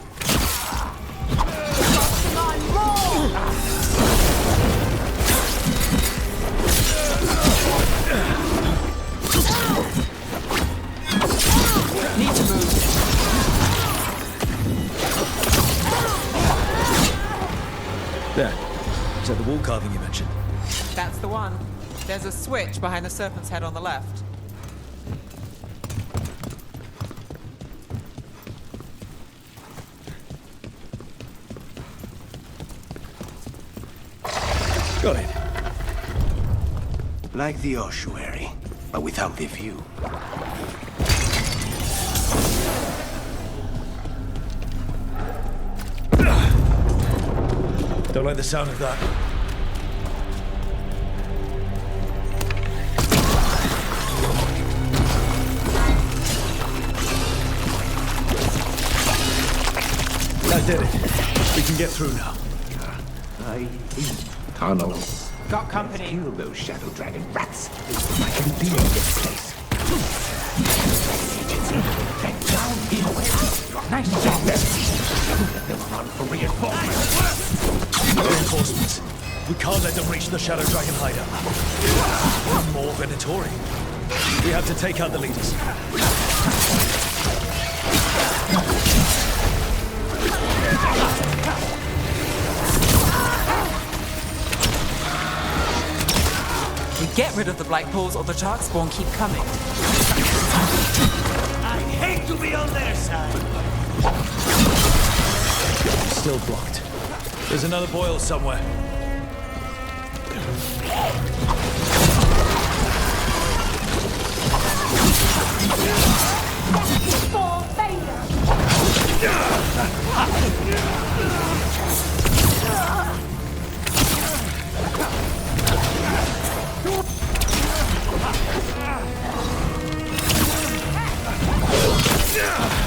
There. Is that the wall carving you mentioned? That's the one. There's a switch behind the serpent's head on the left. Got it. Like the ossuary, but without the view. Don't like the sound of that. That did it. We can get through now. I hate tunnels. Got company. Kill those shadow dragon rats. I can leave this place. Then down here. Nice job. Let them run for reinforcements. Reinforcements. We can't let them reach the Shadow Dragon hideout. One more Venatori. We have to take out the leaders. We get rid of the Blight Pools or the Darkspawn keep coming. I hate to be on their side. Still blocked. There's another boil somewhere.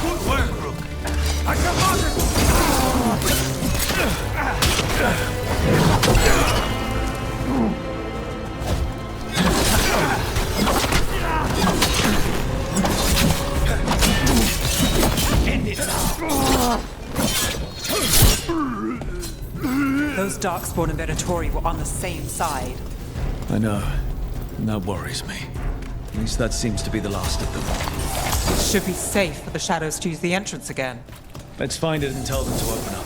Good work, Rook. I command it. Those Darkspawn and Venatori were on the same side. I know. And that worries me. At least that seems to be the last of them. It should be safe for the shadows to use the entrance again. Let's find it and tell them to open up.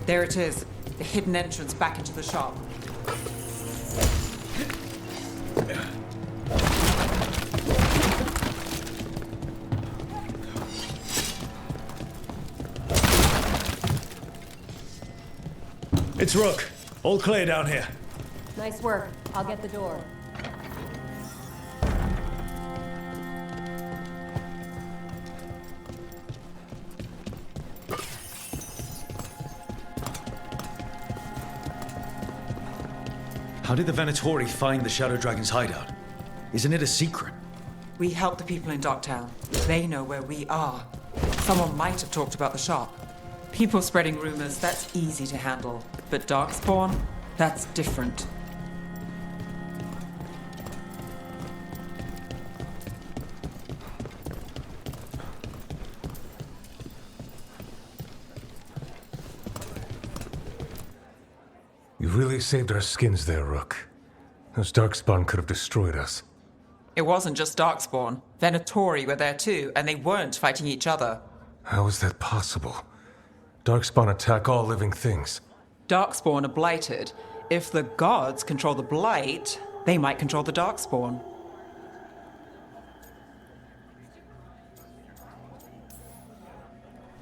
There it is, the hidden entrance back into the shop. It's Rook. All clear down here. Nice work. I'll get the door. How did the Venatori find the Shadow Dragon's hideout? Isn't it a secret? We help the people in Docktown. They know where we are. Someone might have talked about the shop. People spreading rumors, that's easy to handle. But Darkspawn, that's different. You really saved our skins there, Rook. Those Darkspawn could have destroyed us. It wasn't just Darkspawn. Venatori were there too, and they weren't fighting each other. How is that possible? Darkspawn attack all living things. Darkspawn are blighted. If the gods control the blight, they might control the Darkspawn.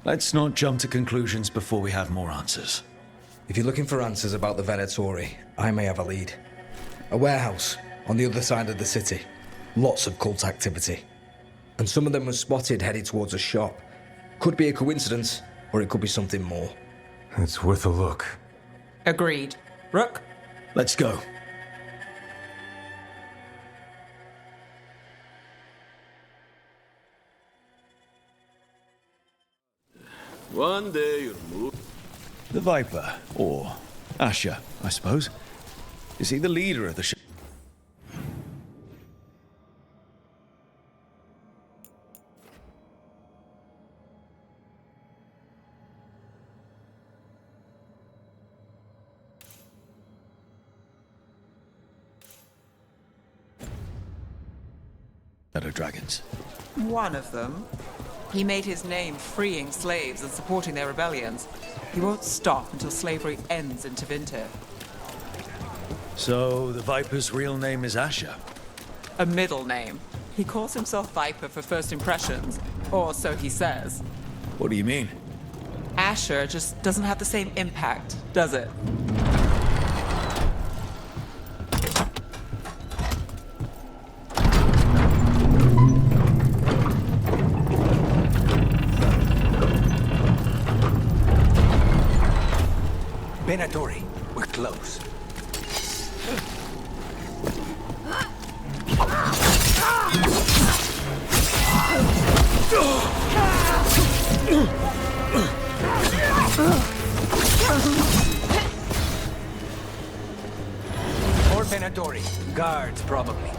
Let's not jump to conclusions before we have more answers. If you're looking for answers about the Venatori, I may have a lead. A warehouse on the other side of the city. Lots of cult activity. And some of them were spotted headed towards a shop. Could be a coincidence, or it could be something more. It's worth a look. Agreed. Rook? Let's go. One day you'll move. The Viper, or Asher, I suppose. Is he the leader of the ship? Dragons. One of them. He made his name freeing slaves and supporting their rebellions. He won't stop until slavery ends in Tevinter. So, the Viper's real name is Asher? A middle name. He calls himself Viper for first impressions, or so he says. What do you mean? Asher just doesn't have the same impact, does it? Venatori, we're close. Or Venatori. Guards, probably.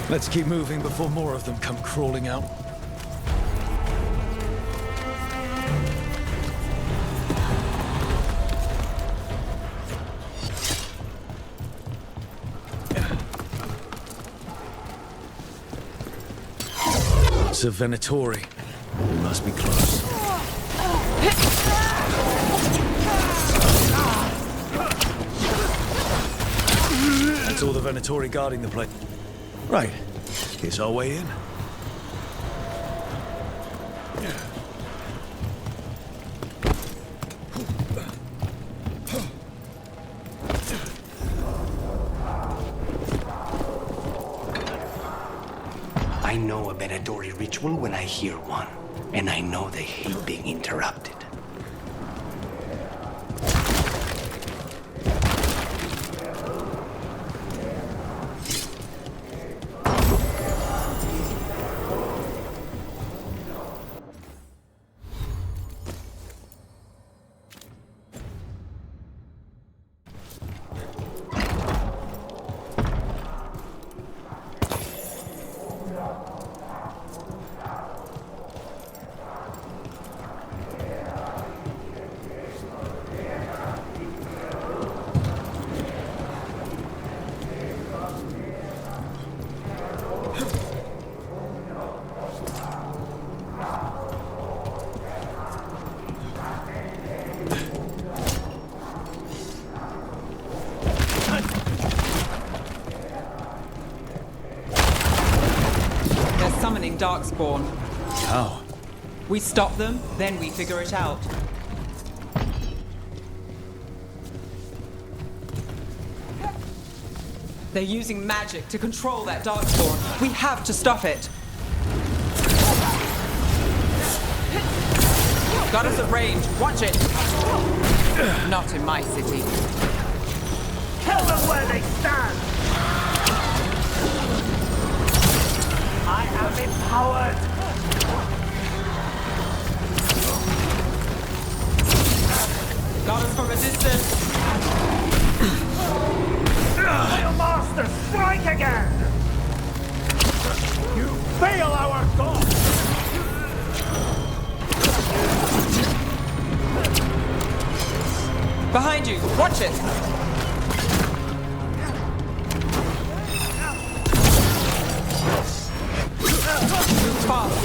Let's keep moving before more of them come crawling out. It's a Venatori. We must be close. That's all the Venatori guarding the place. Right. Here's our way in. I know a Venatori ritual when I hear one, and I know they hate being interrupted. Darkspawn. How? We stop them, then we figure it out. They're using magic to control that Darkspawn. We have to stop it. Got us at range. Watch it. Not in my city. Tell them where they stand! I am empowered! Got us from a distance. Little master, strike again! You fail our god! Behind you. Watch it. Move fast.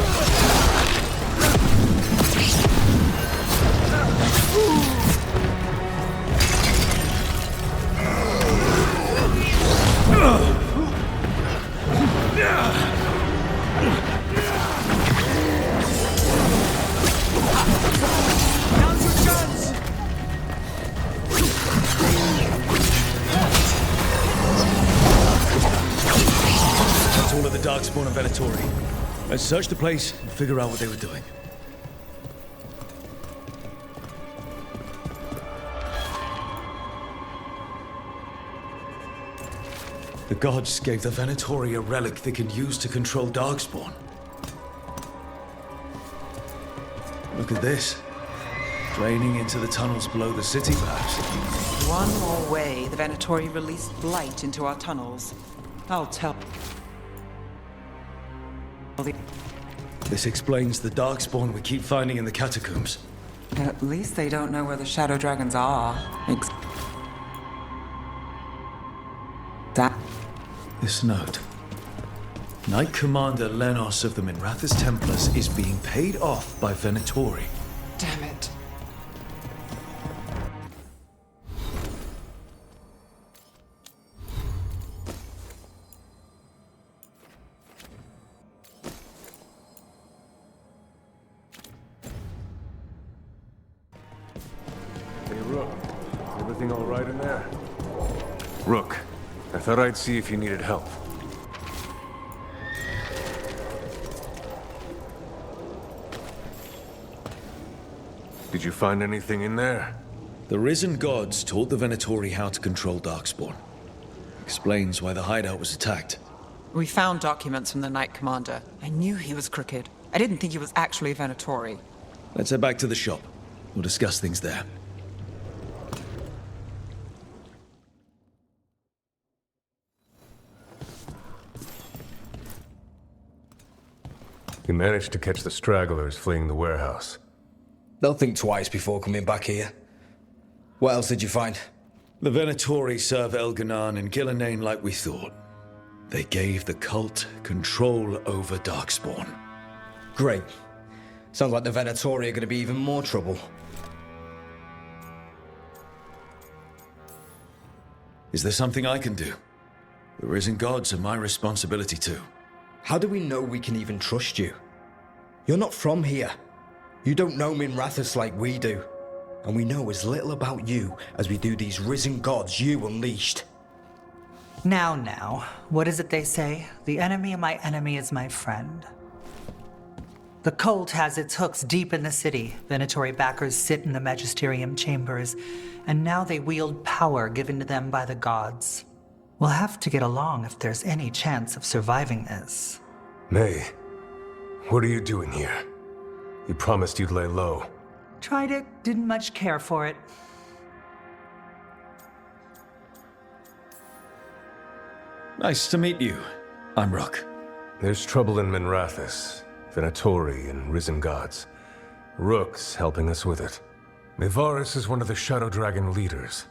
That's all of the Darkspawn and Veilguard. Let's search the place and figure out what they were doing. The gods gave the Veilguard a relic they can use to control Darkspawn. Look at this. Draining into the tunnels below the city, perhaps. One more way the Veilguard released Blight into our tunnels. I'll tell. This explains the Darkspawn we keep finding in the catacombs. At least they don't know where the Shadow Dragons are. This note. Knight Commander Lenos of the Minrathous Templars is being paid off by Veilguard. Damn it. Hey, Rook. Everything all right in there? Rook, I thought I'd see if you needed help. Did you find anything in there? The risen gods taught the Veilguard how to control Darkspawn. Explains why the hideout was attacked. We found documents from the Knight Commander. I knew he was crooked. I didn't think he was actually Veilguard. Let's head back to the shop. We'll discuss things there. You managed to catch the stragglers fleeing the warehouse. They'll think twice before coming back here. What else did you find? The Veilguard serve Elganan and Gillenane like we thought. They gave the cult control over Darkspawn. Great. Sounds like the Veilguard are going to be even more trouble. Is there something I can do? The risen gods are my responsibility too. How do we know we can even trust you? You're not from here. You don't know Minrathous like we do. And we know as little about you as we do these risen gods you unleashed. Now, what is it they say? The enemy of my enemy is my friend. The cult has its hooks deep in the city. Veilguard backers sit in the magisterium chambers, and now they wield power given to them by the gods. We'll have to get along if there's any chance of surviving this. May, what are you doing here? You promised you'd lay low. Tried it, didn't much care for it. Nice to meet you. I'm Rook. There's trouble in Minrathous, Veilguard and risen gods. Rook's helping us with it. Mayvarus is one of the Shadow Dragon leaders.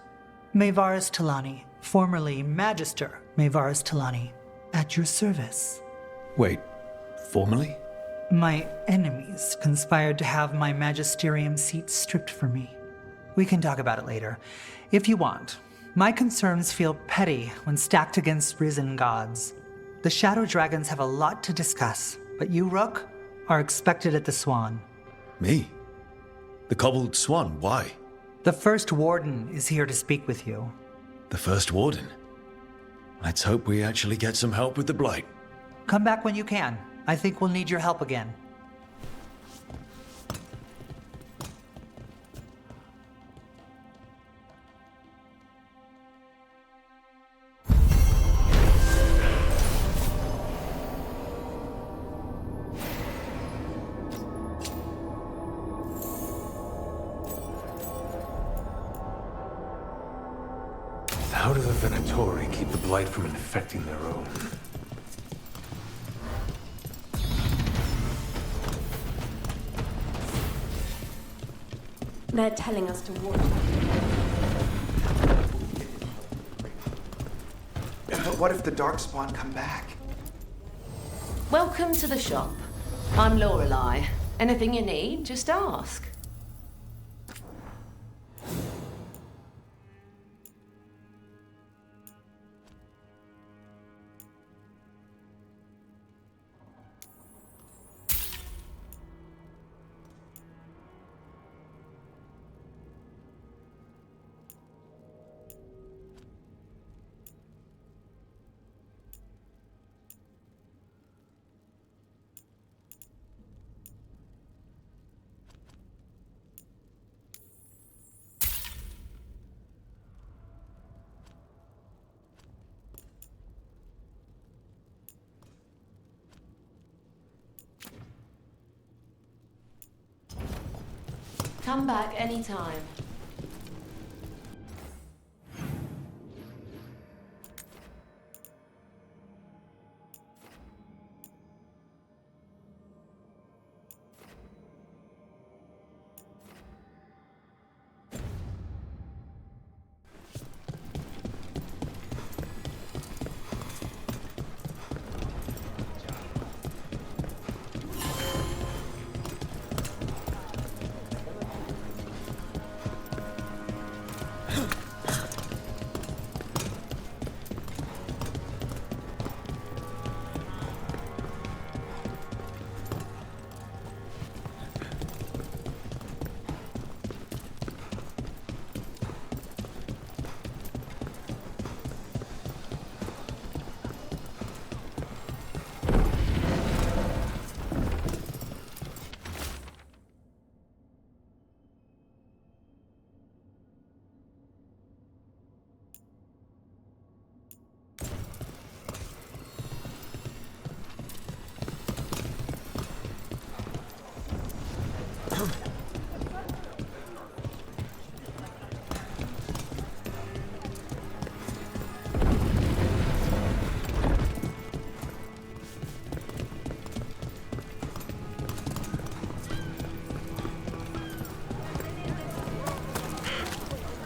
Mayvarus Talani, formerly Magister Mayvarus Talani, at your service. Wait, formally? My enemies conspired to have my magisterium seat stripped from me. We can talk about it later, if you want. My concerns feel petty when stacked against risen gods. The Shadow Dragons have a lot to discuss, But you, Rook, are expected at the Swan. Me? The cobbled swan, why? The first Warden is here to speak with you. The first Warden? Let's hope we actually get some help with the Blight. Come back when you can. I think we'll need your help again. How do the Venatori keep the Blight from infecting their own? They're telling us to watch. But what if the Darkspawn come back? Welcome to the shop. I'm Lorelei. Anything you need, just ask. Come back anytime.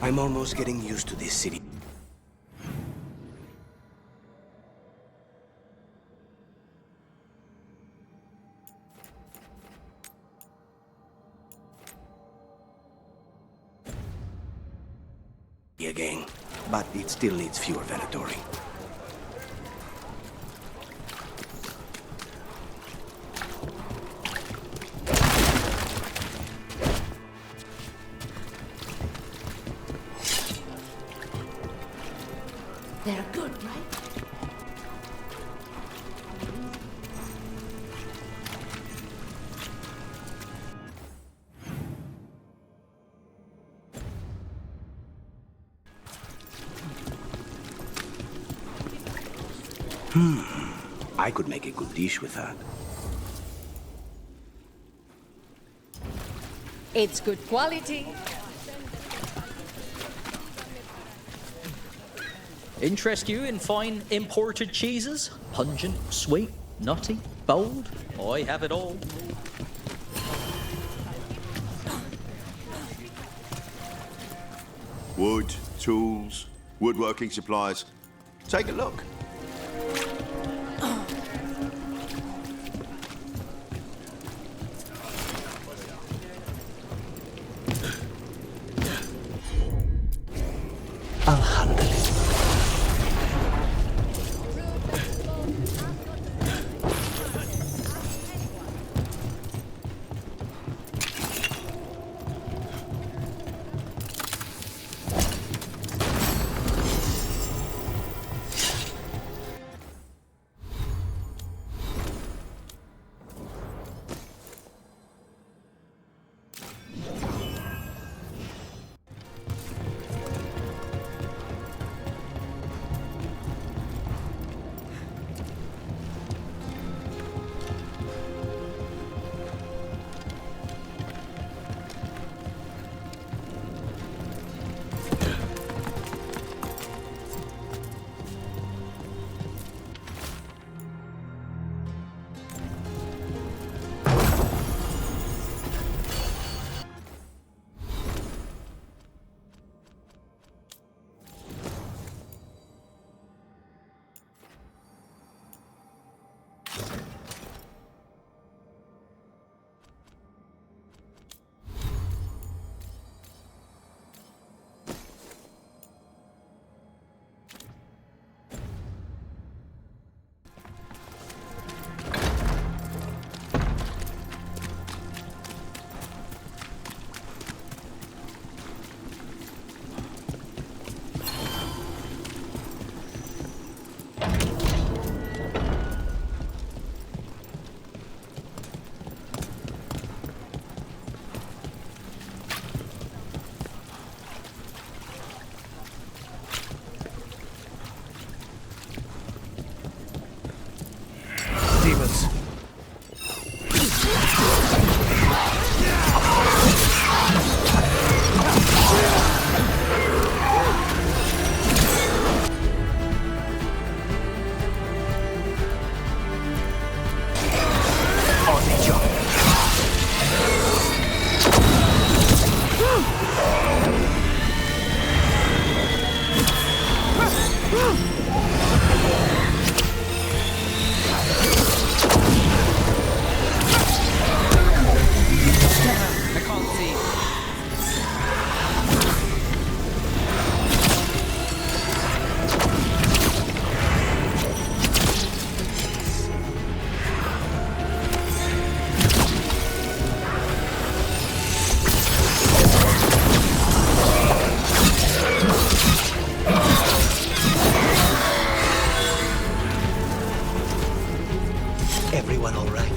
I'm almost getting used to this city. Again, but it still needs fewer Venatori. They're good, right? I could make a good dish with that. It's good quality. Interest you in fine imported cheeses? Pungent, sweet, nutty, bold? I have it all. Wood, tools, woodworking supplies. Take a look. I'll handle it. demons. On the job. I can't see. Everyone all right?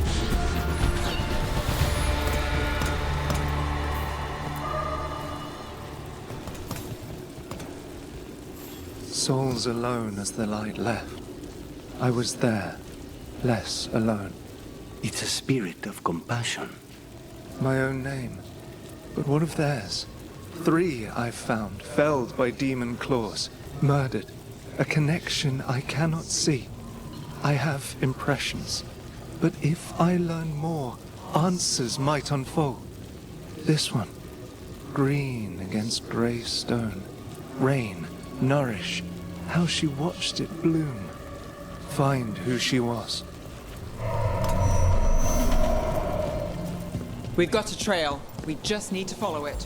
Souls alone as the light left. I was there, less alone. It's a spirit of compassion. My own name. But what of theirs? 3 I've found, felled by demon claws, murdered. A connection I cannot see. I have impressions. But if I learn more, answers might unfold. This one. Green against grey stone. Rain, nourish. How she watched it bloom. Find who she was. We've got a trail. We just need to follow it.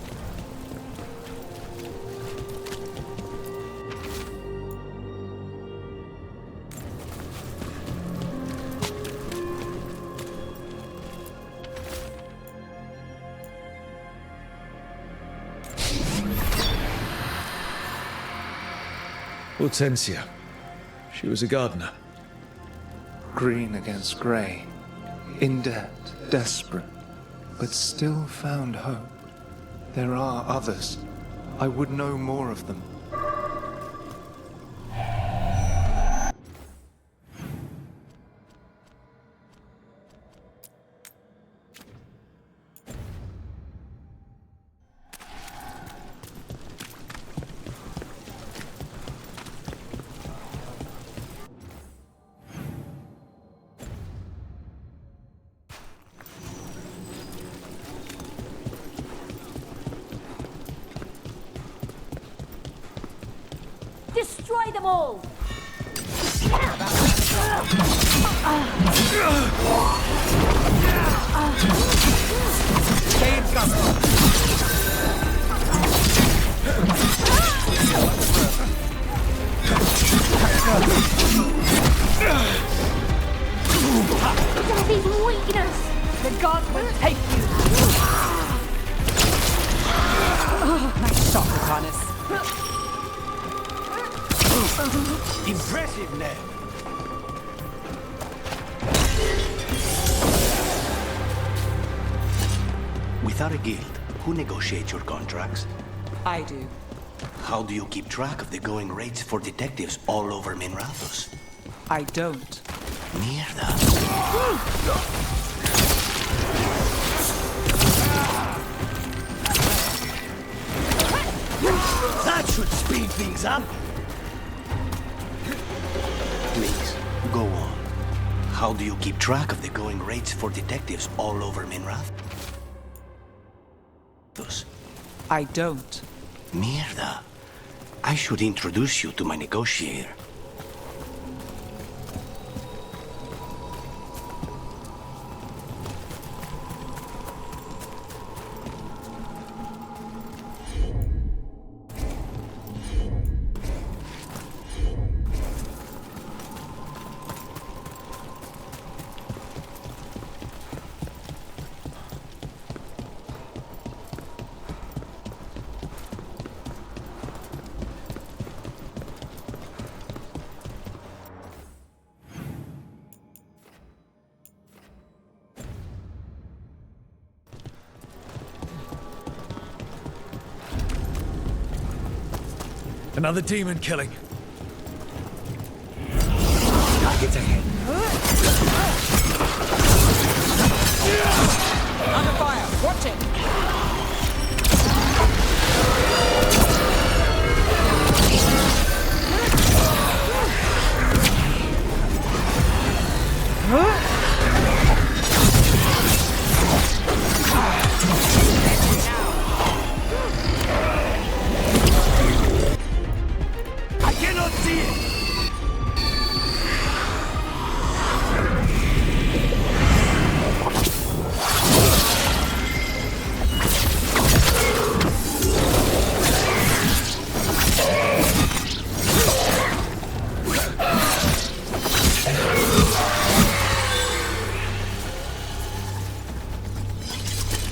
Hortensia. She was a gardener. Green against grey. In debt, desperate. But still found hope. There are others. I would know more of them. Destroy them all! Stay in cover! Daddy's weakness! The gods will take you! Nice shot, Harness. Impressive, Ned. Without a guild, who negotiates your contracts? I do. How do you keep track of the going rates for detectives all over Minrathous? I don't. Mierda. That should speed things up. Please, go on. How do you keep track of the going rates for detectives all over Minrathous? I don't. Mierda. I should introduce you to my negotiator. Another demon killing. Targets ahead. Under fire! Watch it! I cannot see it!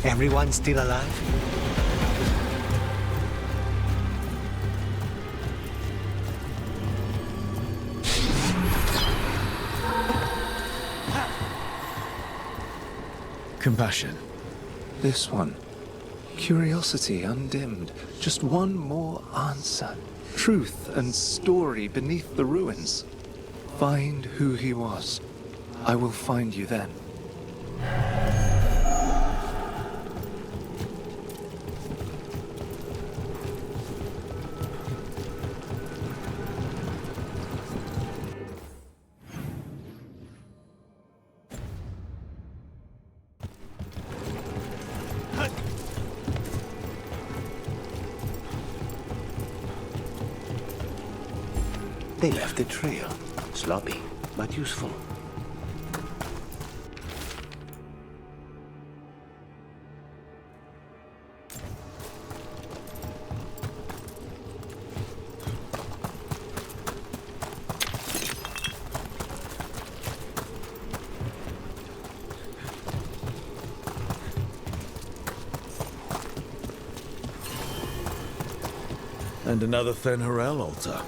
Everyone still alive? Compassion. This one. Curiosity undimmed. Just one more answer. Truth and story beneath the ruins. Find who he was. I will find you then. They left a trail. Sloppy, but useful. And another Fen'Harel altar.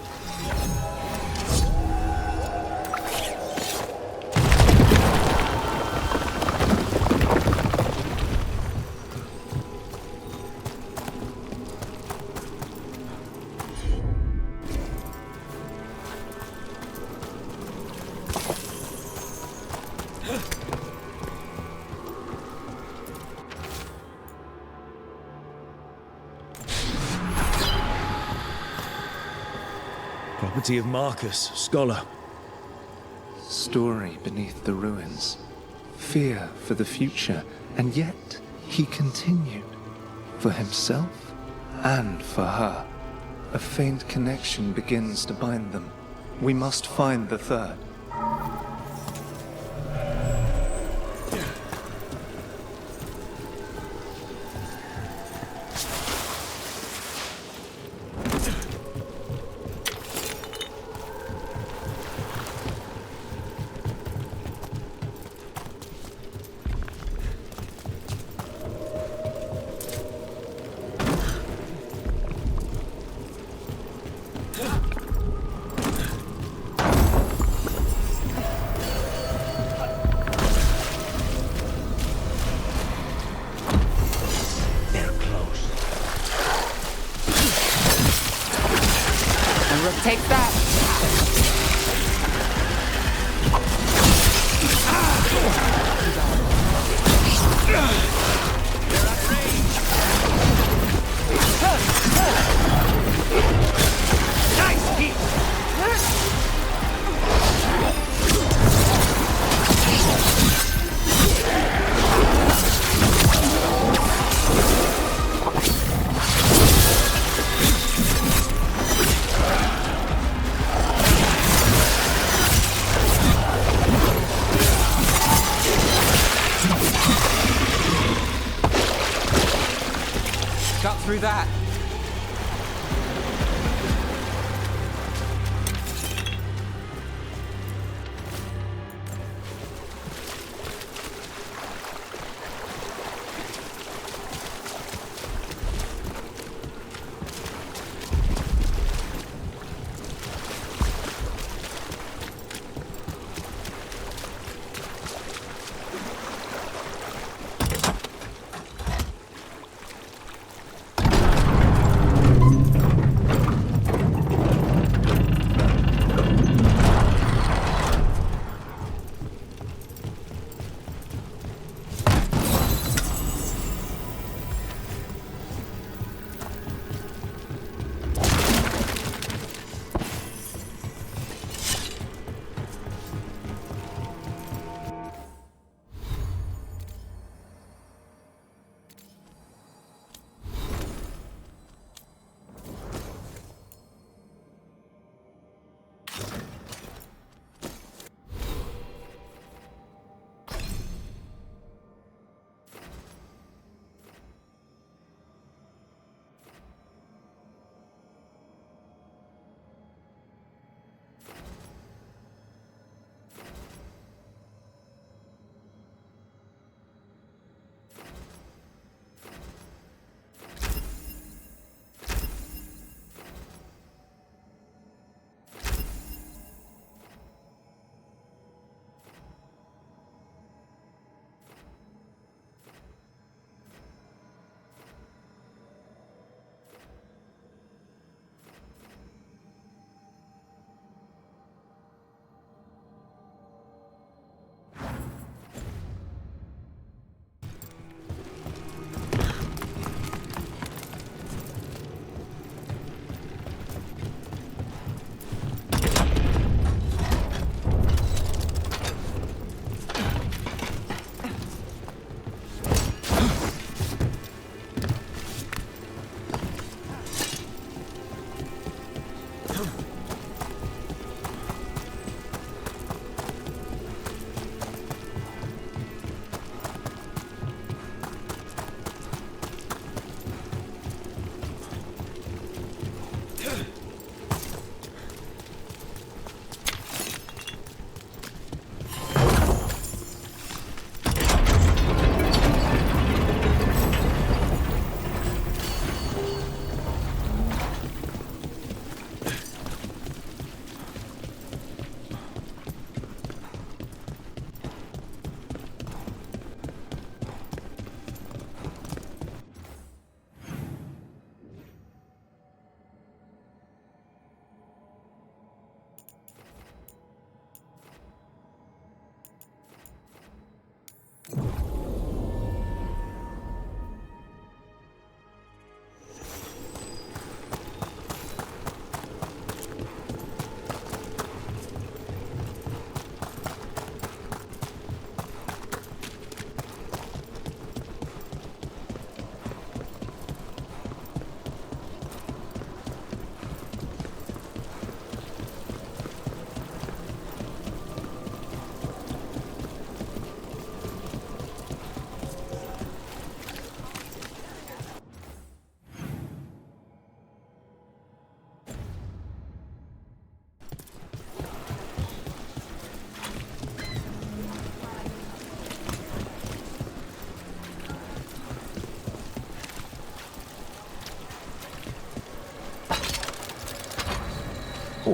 Property of Marcus, scholar. Story beneath the ruins. Fear for the future, and yet he continued. For himself and for her. A faint connection begins to bind them. We must find the third. Take that! Nice hit! Got through that.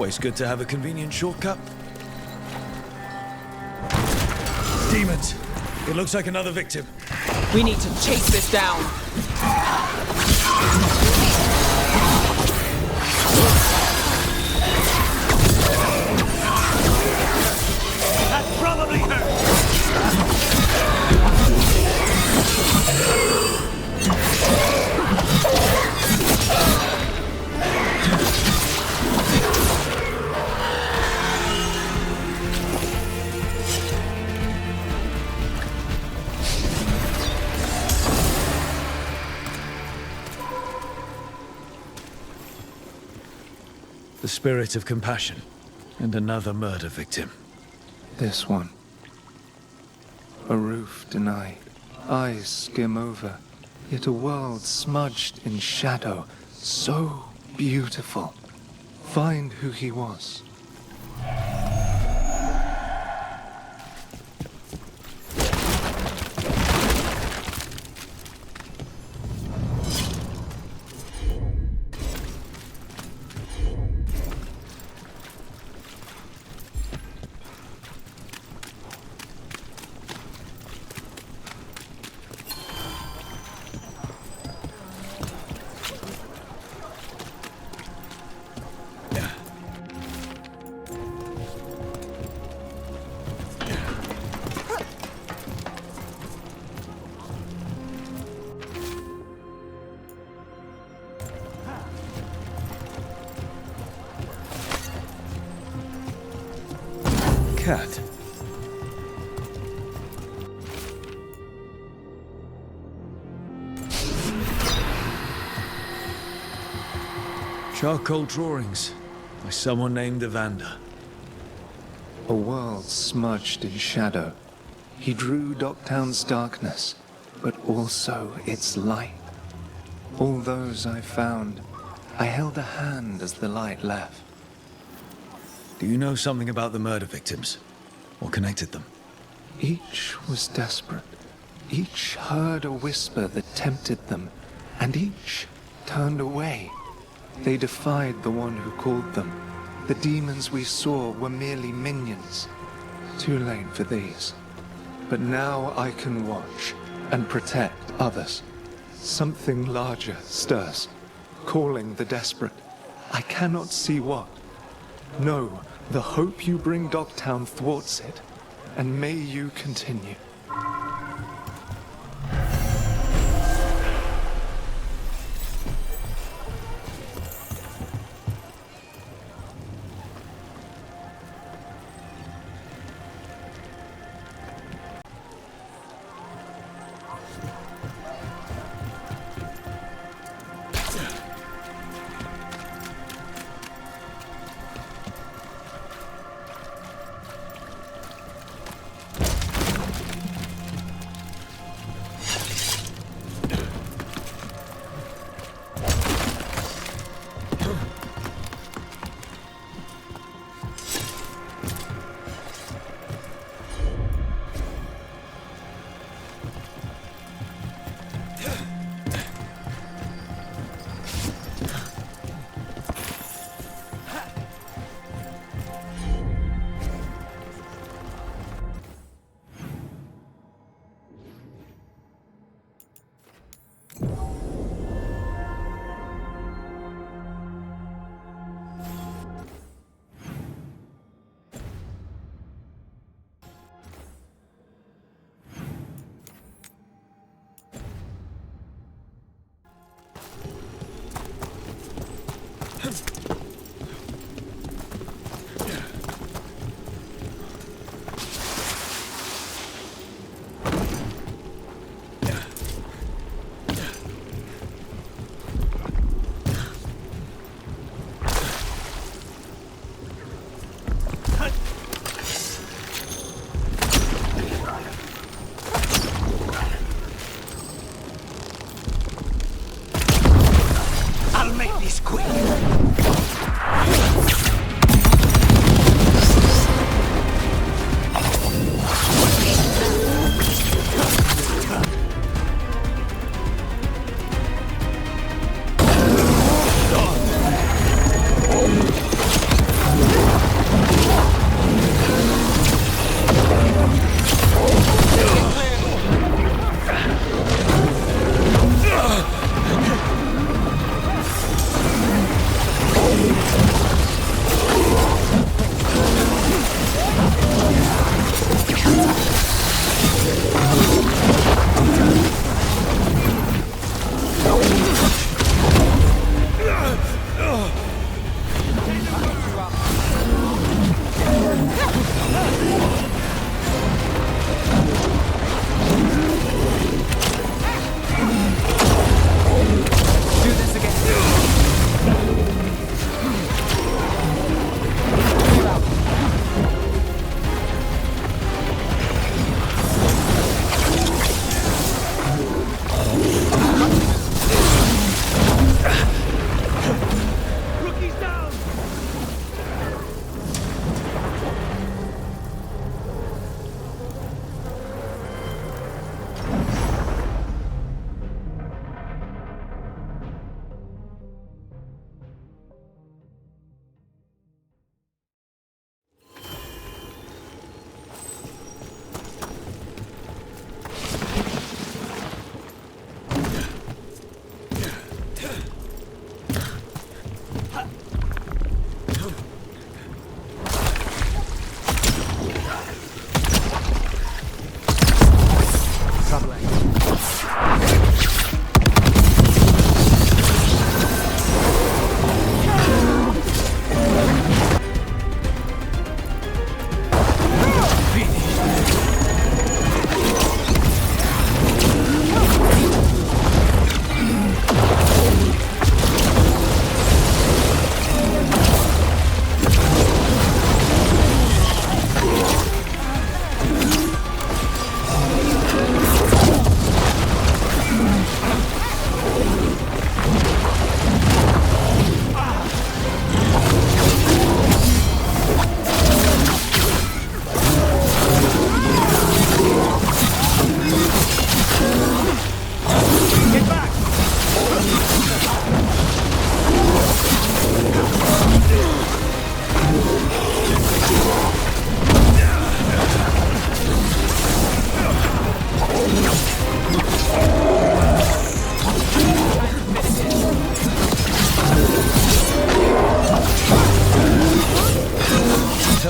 Always good to have a convenient shortcut. Demons! It looks like another victim. We need to chase this down. That probably hurt! The spirit of compassion, and another murder victim. This one. A roof denied, eyes skim over, yet a world smudged in shadow, so beautiful. Find who he was. Cat. Charcoal drawings by someone named Evander. A world smudged in shadow. He drew Docktown's darkness, but also its light. All those I found, I held a hand as the light left. Do you know something about the murder victims? What connected them? Each was desperate. Each heard a whisper that tempted them, and each turned away. They defied the one who called them. The demons we saw were merely minions. Too late for these. But now I can watch and protect others. Something larger stirs, calling the desperate. I cannot see what. No, the hope you bring Docktown thwarts it, and may you continue.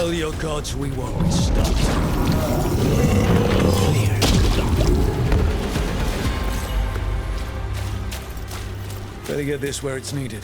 Tell your gods we won't be stopped. Clear. Better get this where it's needed.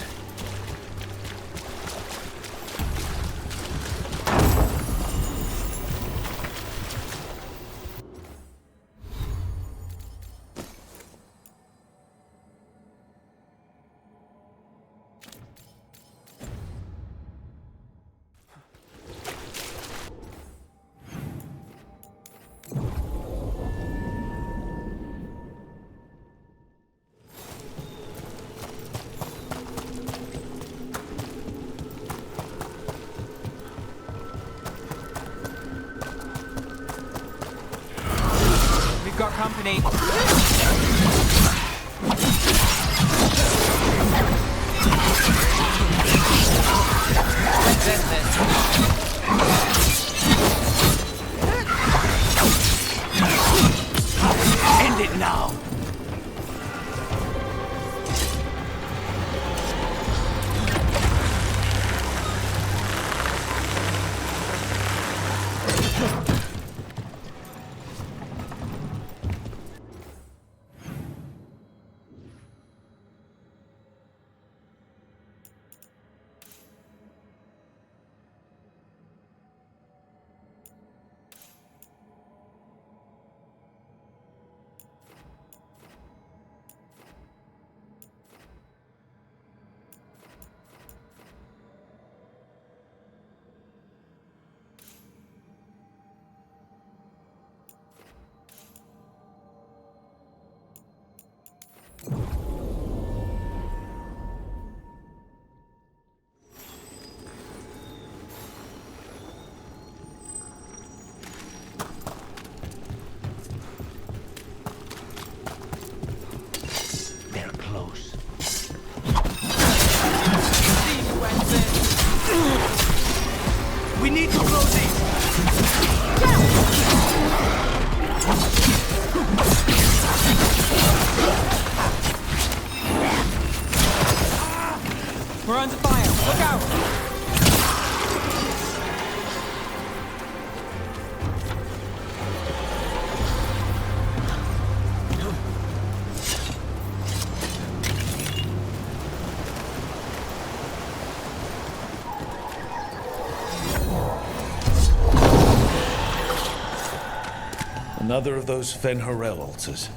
Got company. Let's end this. End it now. We need to close it! We're under fire. Look out! Another of those Fen'Harel altars.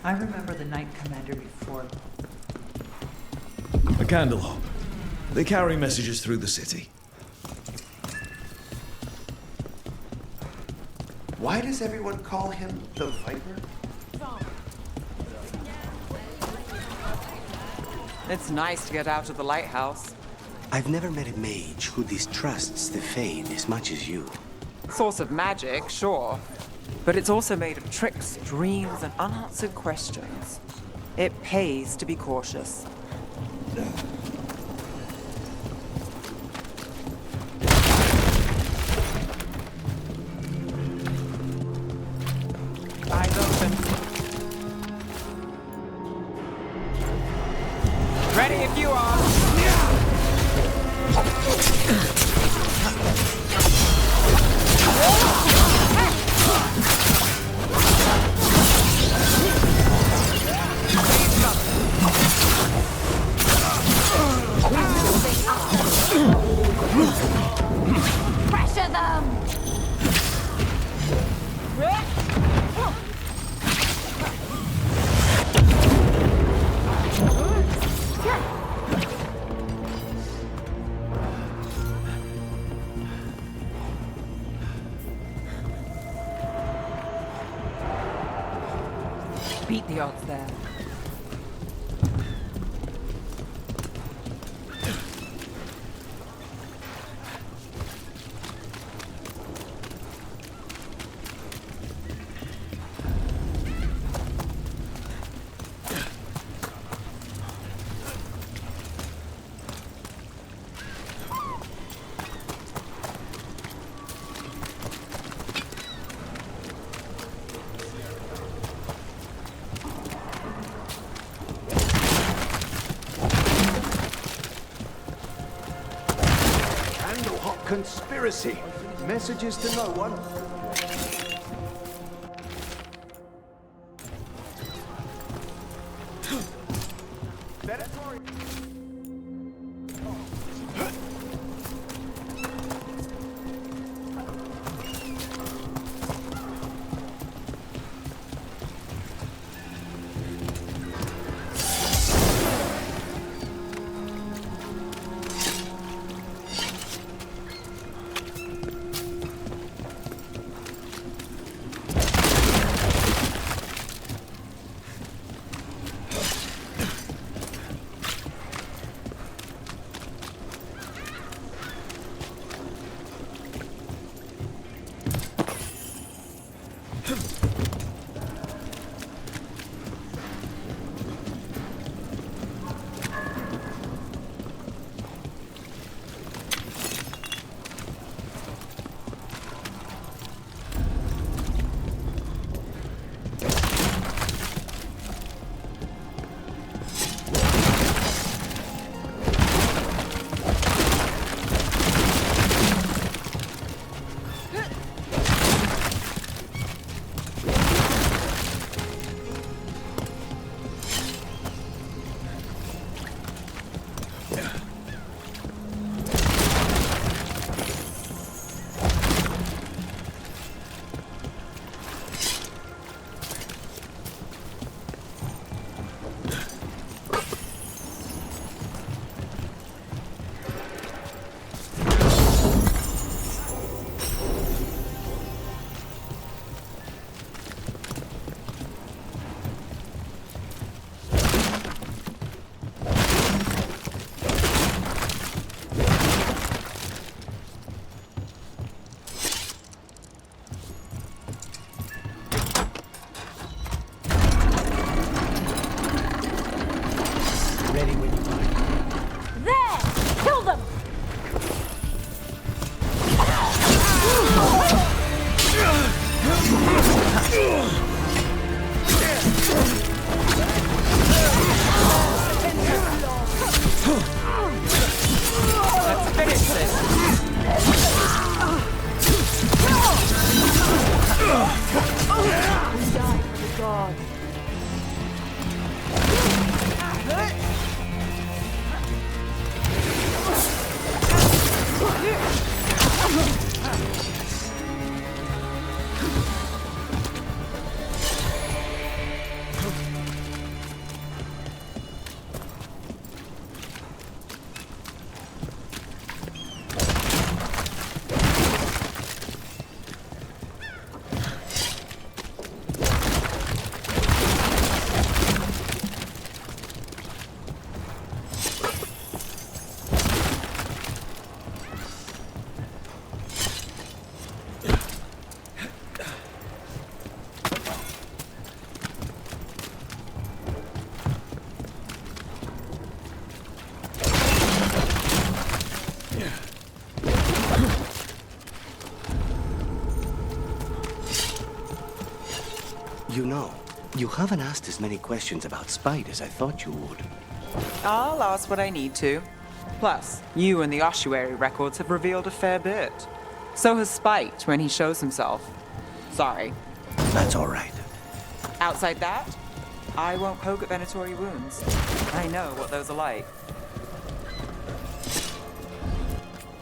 I remember the Knight Commander before. A candle. They carry messages through the city. Why does everyone call him the Viper? It's nice to get out of the lighthouse. I've never met a mage who distrusts the Fade as much as you. Source of magic, sure. But it's also made of tricks, dreams, and unanswered questions. It pays to be cautious. Ready if you are. Pressure them! Beat the odds there. Conspiracy. Messages to no one. You know, you haven't asked as many questions about Spite as I thought you would. I'll ask what I need to. Plus, you and the ossuary records have revealed a fair bit. So has Spite when he shows himself. Sorry. That's all right. Outside that, I won't poke at Venatori wounds. I know what those are like.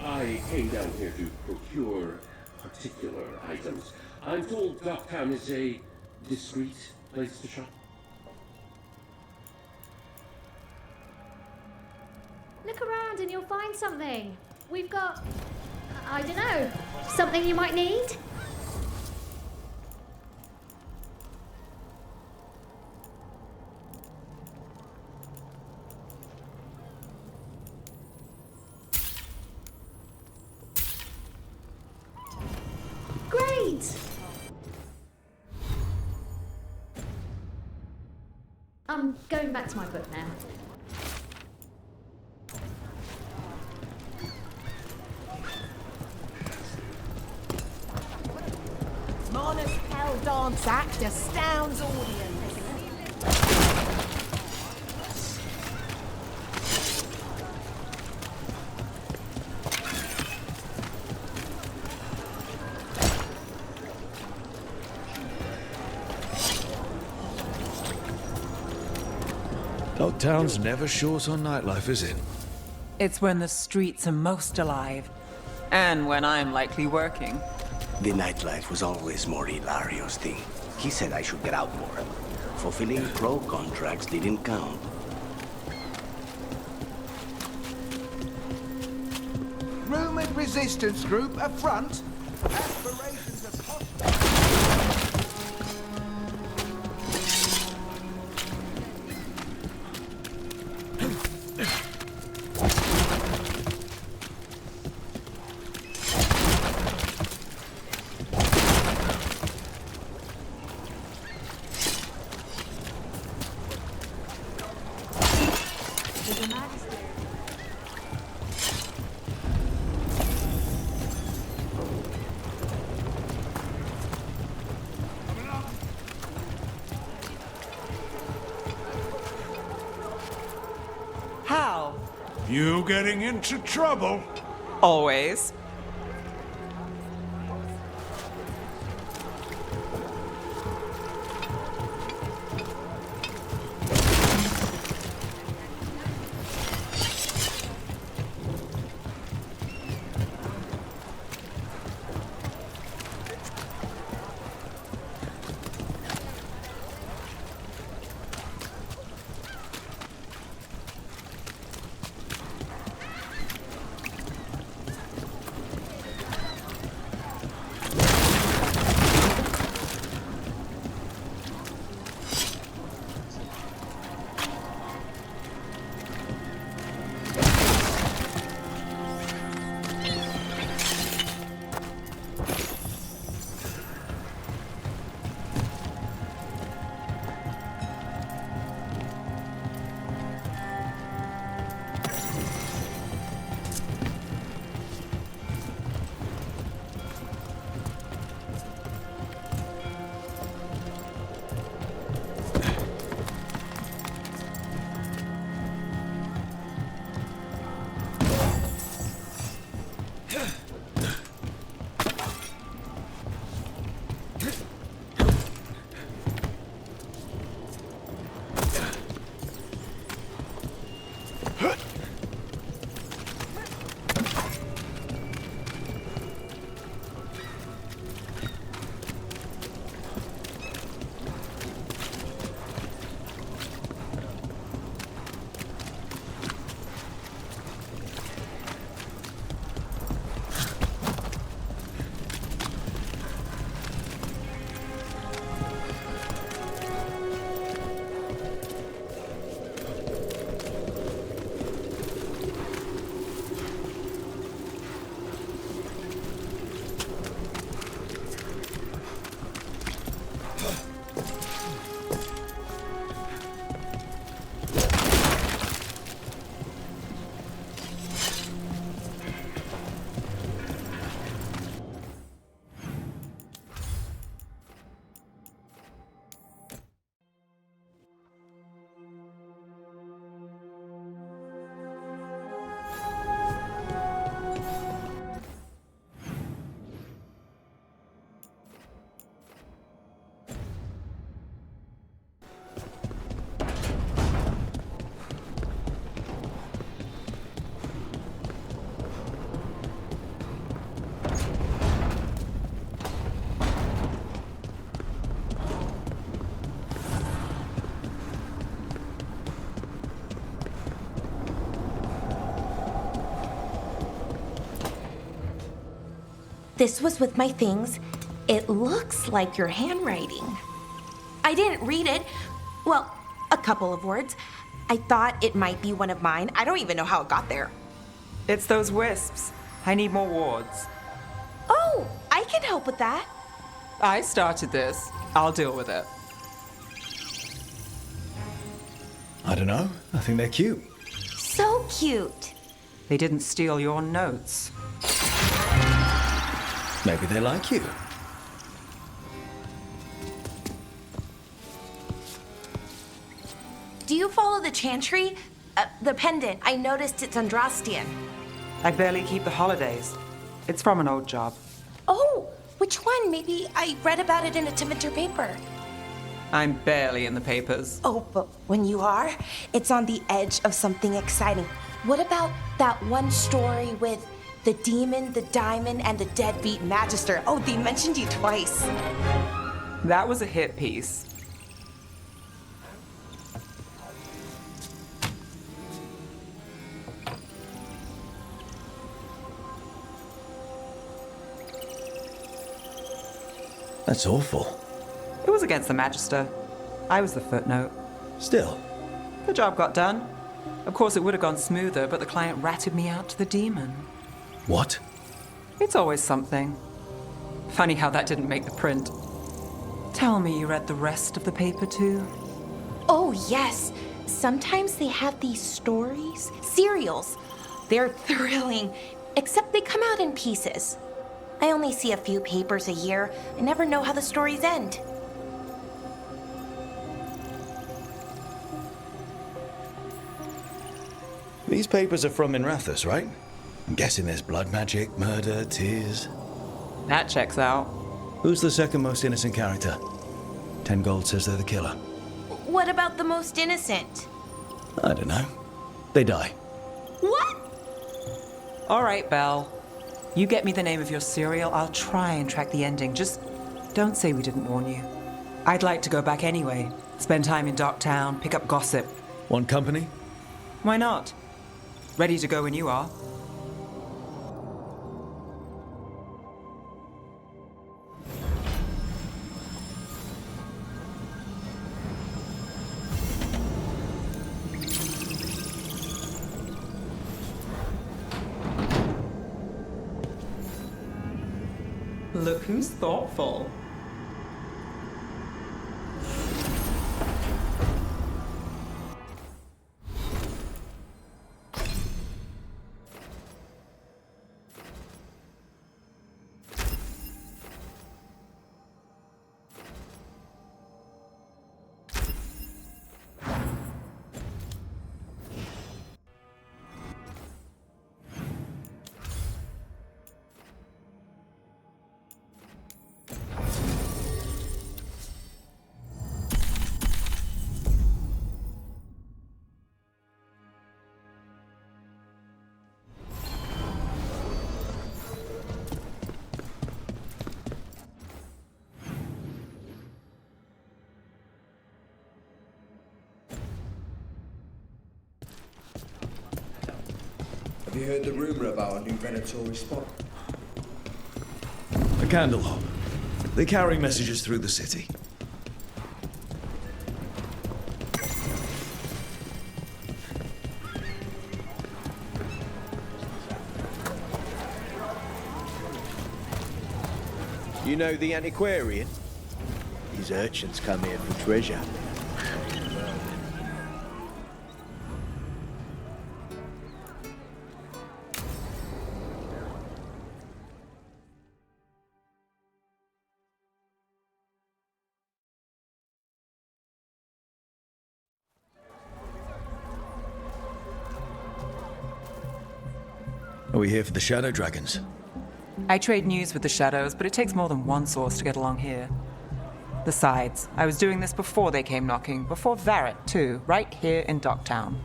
I came down here to procure particular items. I'm told Docktown is a discreet place to shop. Look around and you'll find something. We've got, I don't know, something you might need? Great! I'm going back to my book now. Mona's Hell Dance Act astounds audience. Dogtown's never short on nightlife, is it? It's when the streets are most alive. And when I'm likely working. The nightlife was always more Hilario's thing. He said I should get out more. Fulfilling pro contracts didn't count. Rumored resistance group up front. Aspirations of How? You getting into trouble? Always. This was with my things. It looks like your handwriting. I didn't read it. Well, a couple of words. I thought it might be one of mine. I don't even know how it got there. It's those wisps. I need more wards. Oh, I can help with that. I started this. I'll deal with it. I don't know. I think they're cute. So cute. They didn't steal your notes. Maybe they like you. Do you follow the chantry? The pendant. I noticed it's Andrastian. I barely keep the holidays. It's from an old job. Oh, which one? Maybe I read about it in a Timidor paper. I'm barely in the papers. Oh, but when you are, it's on the edge of something exciting. What about that one story with the demon, the diamond, and the deadbeat magister? Oh, they mentioned you twice. That was a hit piece. That's awful. It was against the Magister. I was the footnote. Still. The job got done. Of course, it would have gone smoother, but the client ratted me out to the demon. What? It's always something. Funny how that didn't make the print. Tell me you read the rest of the paper too? Oh, yes. Sometimes they have these stories, serials. They're thrilling, except they come out in pieces. I only see a few papers a year. I never know how the stories end. These papers are from Minrathous, right? I'm guessing there's blood magic, murder, tears. That checks out. Who's the second most innocent character? 10 gold says they're the killer. What about the most innocent? I don't know. They die. What? All right, Belle. You get me the name of your serial, I'll try and track the ending. Just don't say we didn't warn you. I'd like to go back anyway. Spend time in Docktown, pick up gossip. Want company? Why not? Ready to go when you are. Look who's thoughtful. Have you heard the rumour about a new Venatori spot? A candle hop. They carry messages through the city. You know the antiquarian? These urchins come here for treasure. Are we here for the Shadow Dragons? I trade news with the Shadows, but it takes more than one source to get along here. Besides, I was doing this before they came knocking, before Varret, too, right here in Docktown.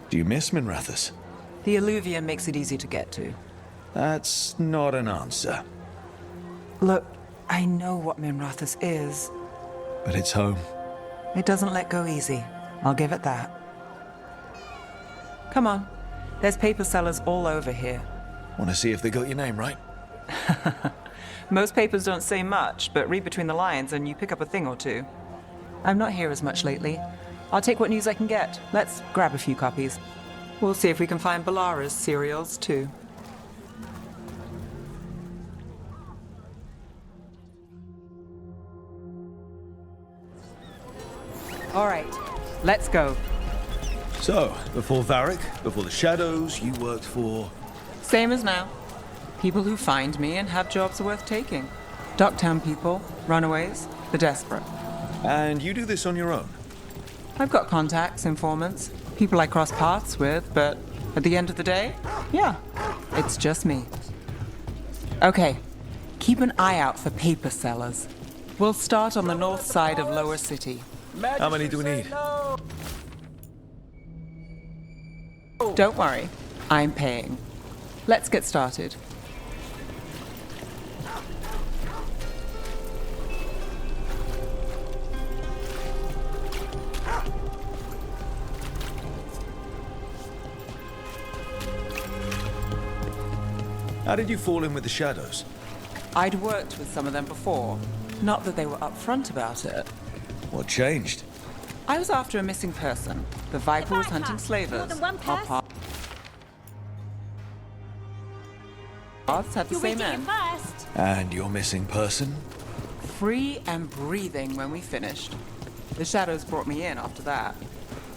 Do you miss Minrathous? The Alluvium makes it easy to get to. That's not an answer. Look, I know what Minrathous is. But it's home. It doesn't let go easy. I'll give it that. Come on. There's paper sellers all over here. Want to see if they got your name right? Most papers don't say much, but read between the lines and you pick up a thing or two. I'm not here as much lately. I'll take what news I can get. Let's grab a few copies. We'll see if we can find Balara's serials, too. All right, let's go. So, before Varric, before the Shadows, you worked for... Same as now. People who find me and have jobs worth taking. Docktown people, runaways, the desperate. And you do this on your own? I've got contacts, informants, people I cross paths with, but at the end of the day, yeah, it's just me. Okay, keep an eye out for paper sellers. We'll start on the north side of Lower City. How many do we need? Don't worry, I'm paying. Let's get started. How did you fall in with the Shadows? I'd worked with some of them before. Not that they were upfront about it. What changed? I was after a missing person. The Viper was hunting slavers. More than one Our person. paths had the You're same reading end. it first. And your missing person? Free and breathing when we finished. The Shadows brought me in after that.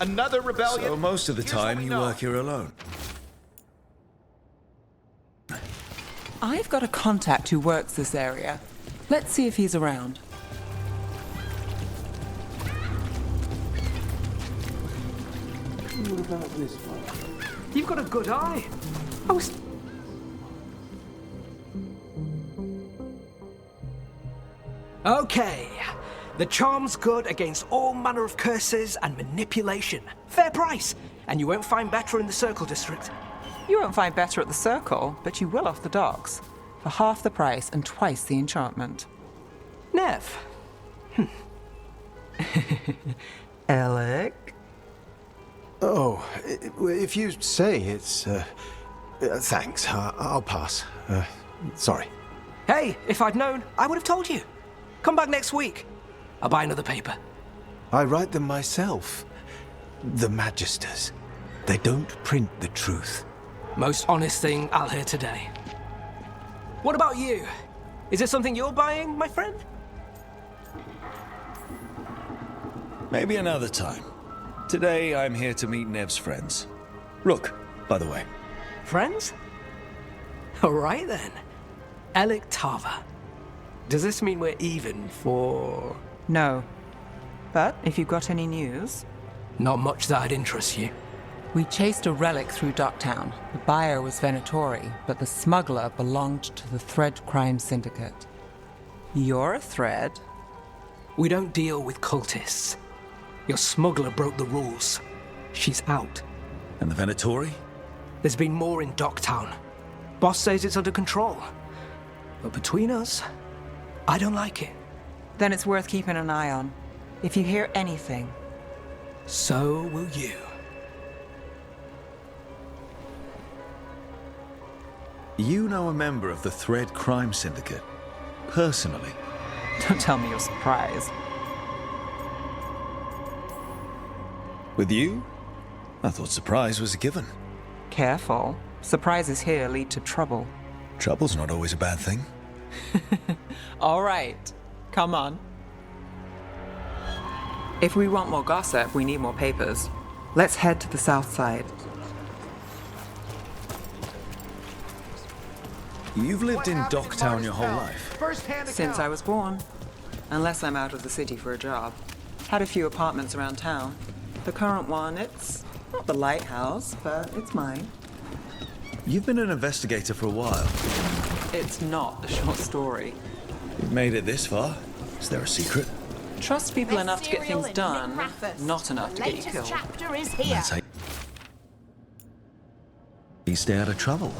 Another rebellion? So most of the time you work here alone? I've got a contact who works this area. Let's see if he's around. What about this one? You've got a good eye. I was... Okay. The charm's good against all manner of curses and manipulation. Fair price. And you won't find better in the Circle District. You won't find better at the Circle, but you will off the docks. For half the price and twice the enchantment. Nev. Alec? Oh, if you say it's... thanks. I'll pass. Sorry. Hey, if I'd known, I would have told you. Come back next week. I'll buy another paper. I write them myself. The Magisters. They don't print the truth. Most honest thing I'll hear today. What about you? Is it something you're buying, my friend? Maybe another time. Today I'm here to meet Nev's friends. Rook, by the way. Friends? All right then. Alec Tava. Does this mean we're even for... No. But if you've got any news... Not much that'd interest you. We chased a relic through Docktown. The buyer was Venatori, but the smuggler belonged to the Thread Crime Syndicate. You're a Thread? We don't deal with cultists. Your smuggler broke the rules. She's out. And the Venatori? There's been more in Docktown. Boss says it's under control. But between us, I don't like it. Then it's worth keeping an eye on. If you hear anything... So will you. You know a member of the Thread Crime Syndicate? Personally? Don't tell me you're surprised. With you? I thought surprise was a given. Careful. Surprises here lead to trouble. Trouble's not always a bad thing. All right. Come on. If we want more gossip, we need more papers. Let's head to the south side. You've lived in Docktown your whole life? Since I was born. Unless I'm out of the city for a job. Had a few apartments around town. The current one, it's not the lighthouse, but it's mine. You've been an investigator for a while. It's not a short story. You've made it this far. Is there a secret? Trust people enough to get things done, not enough to get you killed. Chapter is here. That's how you stay out of trouble.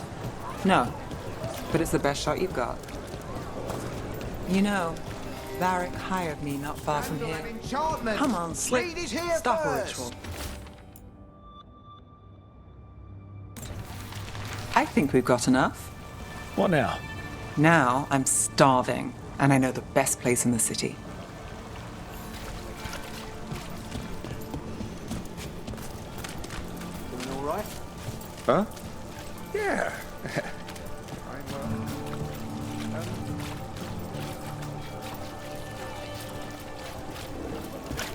No, but it's the best shot you've got. You know, Varric hired me not far from here. Come on, Slick. Stop a ritual. think we've got enough. What now? Now I'm starving, and I know the best place in the city. Doing all right? Huh? Yeah.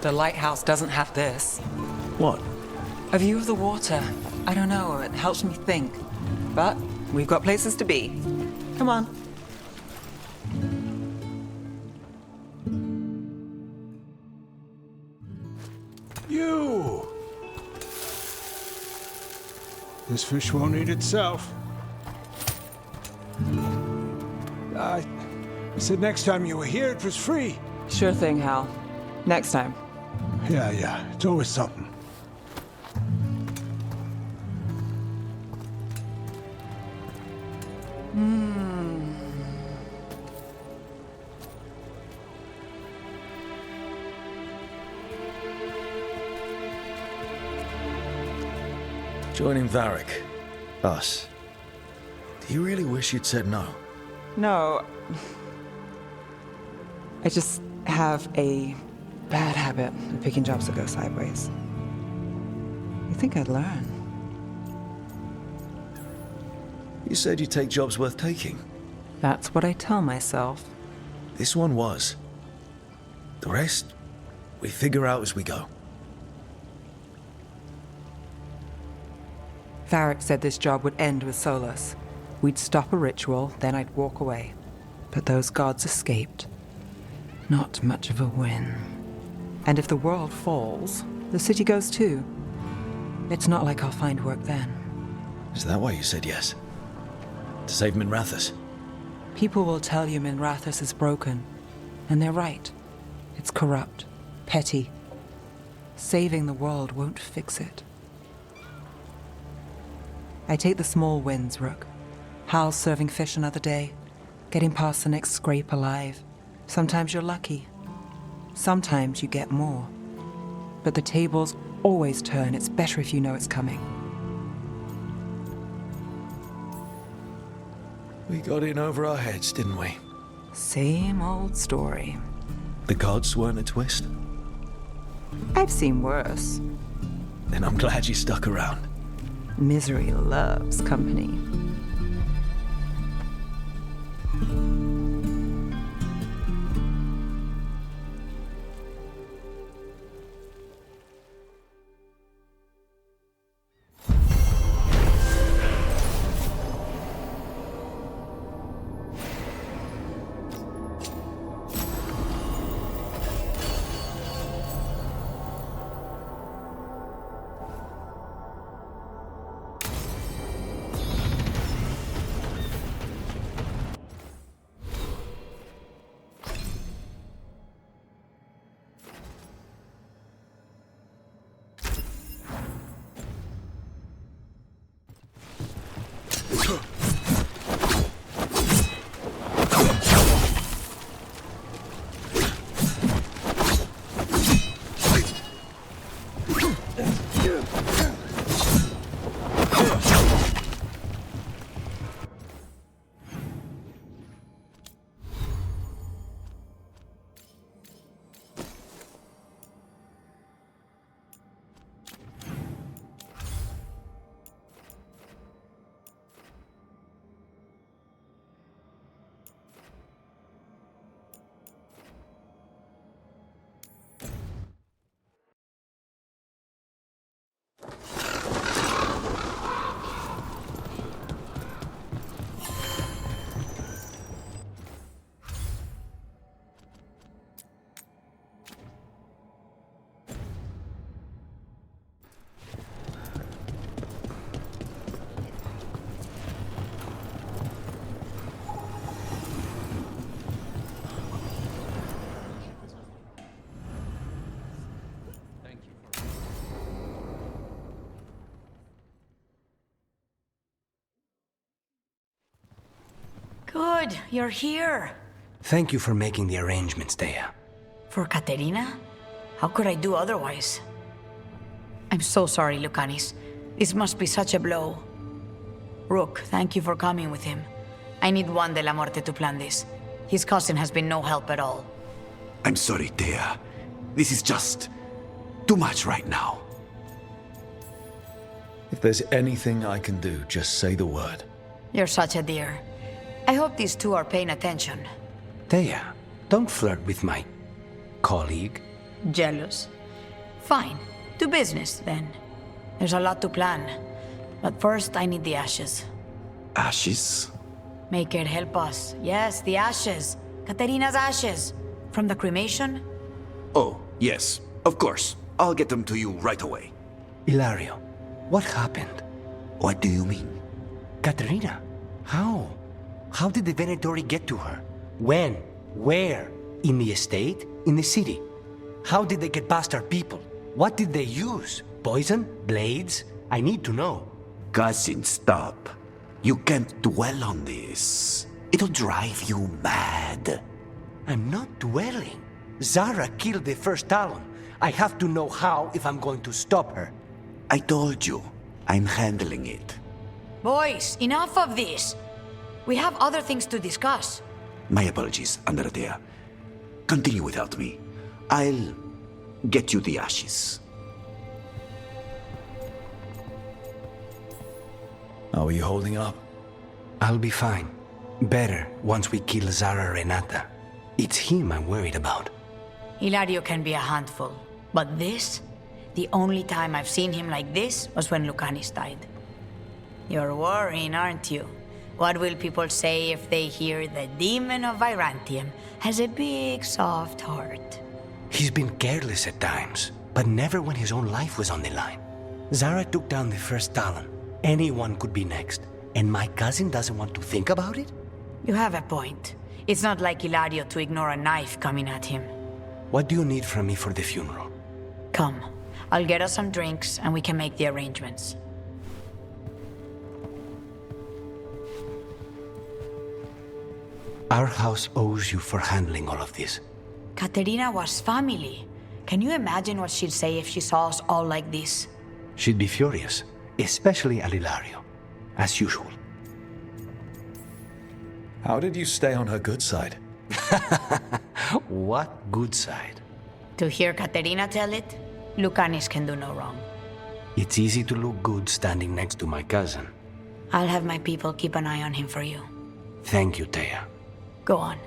The lighthouse doesn't have this. What? A view of the water. I don't know, it helps me think. But we've got places to be. Come on. You! This fish won't eat itself. I said next time you were here it was free. Sure thing, Hal. Next time. Yeah, it's always something. Joining Varric. Us. Do you really wish you'd said no? No. I just have a bad habit of picking jobs that go sideways. You think I'd learn? You said you'd take jobs worth taking. That's what I tell myself. This one was. The rest, we figure out as we go. Varric said this job would end with Solus. We'd stop a ritual, then I'd walk away. But those gods escaped. Not much of a win. And if the world falls, the city goes too. It's not like I'll find work then. Is that why you said yes? To save Minrathous? People will tell you Minrathous is broken. And they're right. It's corrupt, petty. Saving the world won't fix it. I take the small wins, Rook. Hal's serving fish another day, getting past the next scrape alive. Sometimes you're lucky. Sometimes you get more. But the tables always turn. It's better if you know it's coming. We got in over our heads, didn't we? Same old story. The gods weren't a twist? I've seen worse. Then I'm glad you stuck around. Misery loves company. Good, you're here. Thank you for making the arrangements, Dea. For Katerina? How could I do otherwise? I'm so sorry, Lucanis. This must be such a blow. Rook, thank you for coming with him. I need Juan de la Muerte to plan this. His cousin has been no help at all. I'm sorry, Thea. This is just too much right now. If there's anything I can do, just say the word. You're such a dear. I hope these two are paying attention. Thea, don't flirt with my colleague. Jealous? Fine. To business, then. There's a lot to plan. But first, I need the ashes. Ashes? Make it help us. Yes, the ashes. Katerina's ashes. From the cremation? Oh, yes, of course. I'll get them to you right away. Ilario, what happened? What do you mean? Katerina, how? How did the Venatori get to her? When? Where? In the estate? In the city? How did they get past our people? What did they use? Poison? Blades? I need to know. Cousin, stop. You can't dwell on this. It'll drive you mad. I'm not dwelling. Zara killed the first Talon. I have to know how if I'm going to stop her. I told you, I'm handling it. Boys, enough of this. We have other things to discuss. My apologies, Andrea. Continue without me. I'll get you the ashes. How are you holding up? I'll be fine. Better once we kill Zara Renata. It's him I'm worried about. Hilario can be a handful, but this? The only time I've seen him like this was when Lucanis died. You're worrying, aren't you? What will people say if they hear the demon of Virantium has a big, soft heart? He's been careless at times, but never when his own life was on the line. Zara took down the first Talon. Anyone could be next, and my cousin doesn't want to think about it? You have a point. It's not like Hilario to ignore a knife coming at him. What do you need from me for the funeral? Come. I'll get us some drinks, and we can make the arrangements. Our house owes you for handling all of this. Katerina was family. Can you imagine what she'd say if she saw us all like this? She'd be furious, especially at Hilario, as usual. How did you stay on her good side? What good side? To hear Katerina tell it, Lucanis can do no wrong. It's easy to look good standing next to my cousin. I'll have my people keep an eye on him for you. Thank you, Thea. Go on.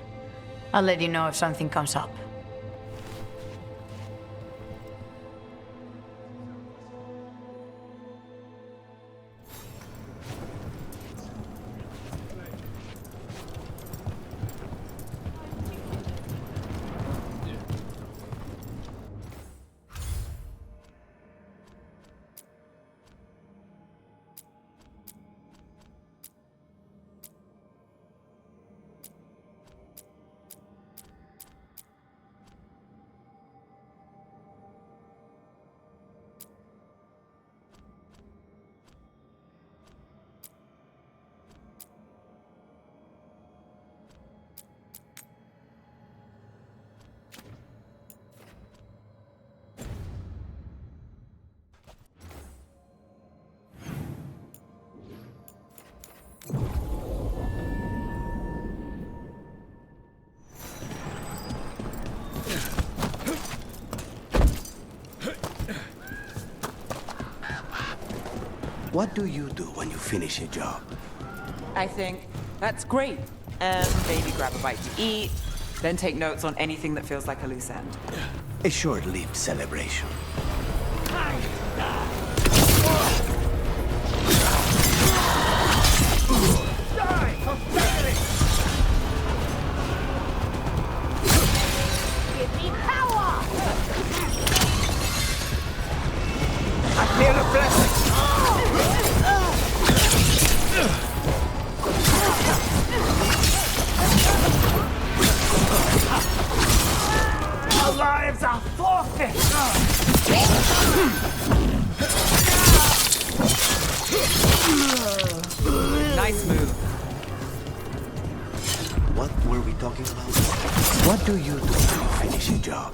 I'll let you know if something comes up. What do you do when you finish a job? I think that's great. Maybe grab a bite to eat, then take notes on anything that feels like a loose end. A short-lived celebration. Give me power! I feel a blessing. Our lives are forfeit! Nice move. What were we talking about? What do you do when you finish a job?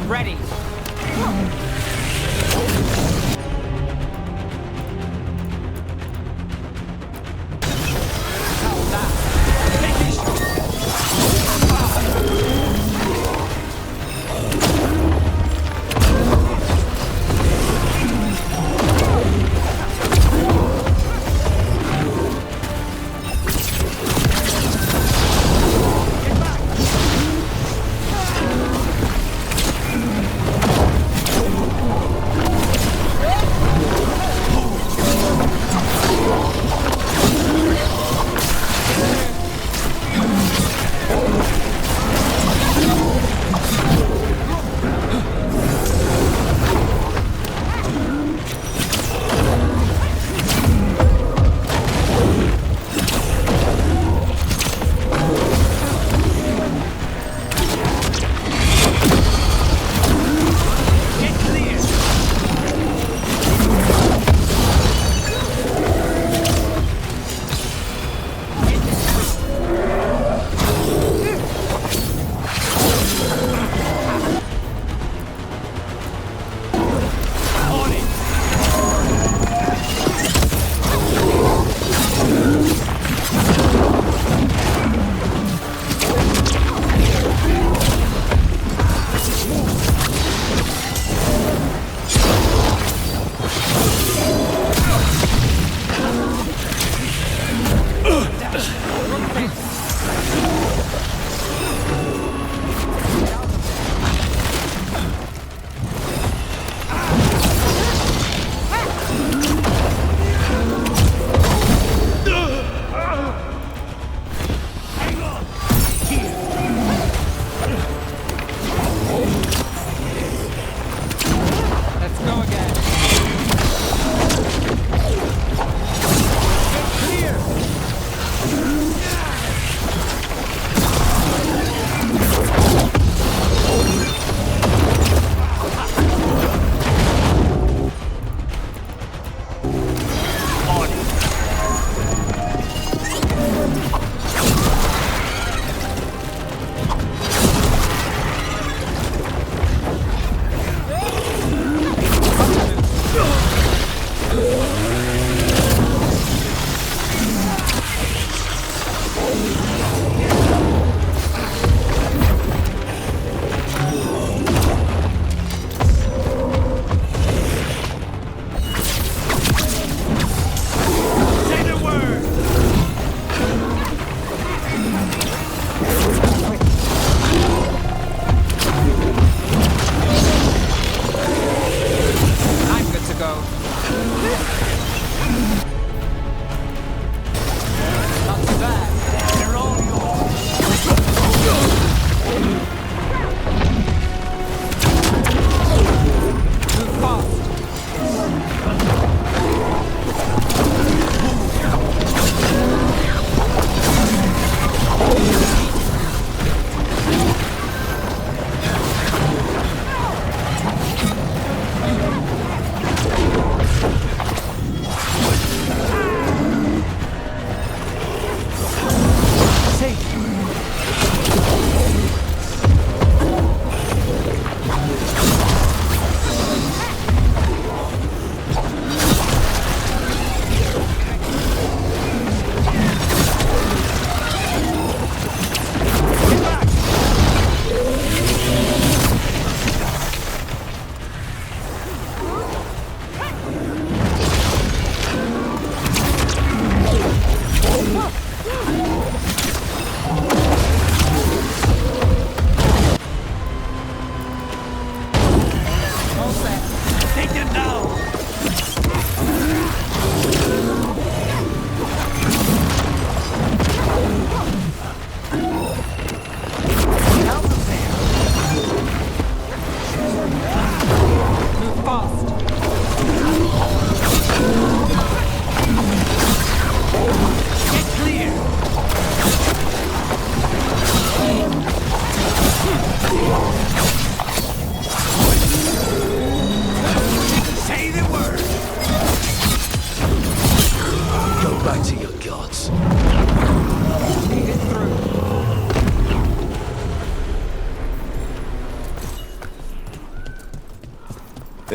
I'm ready.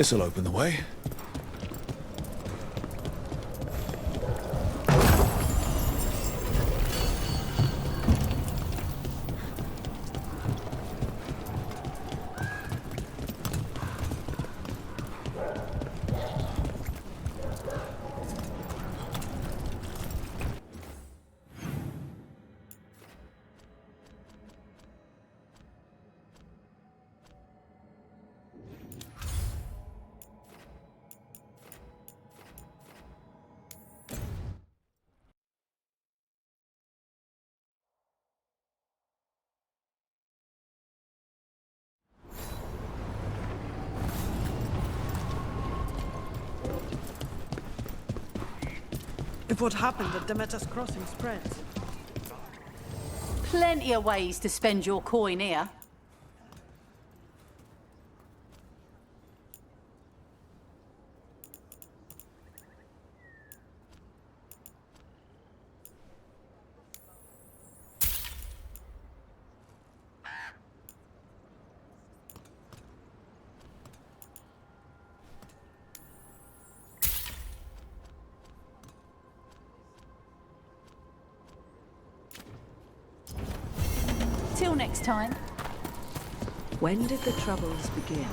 This'll open the way. If what happened at Demeter's Crossing spreads. Plenty of ways to spend your coin here. Till next time. When did the Troubles begin?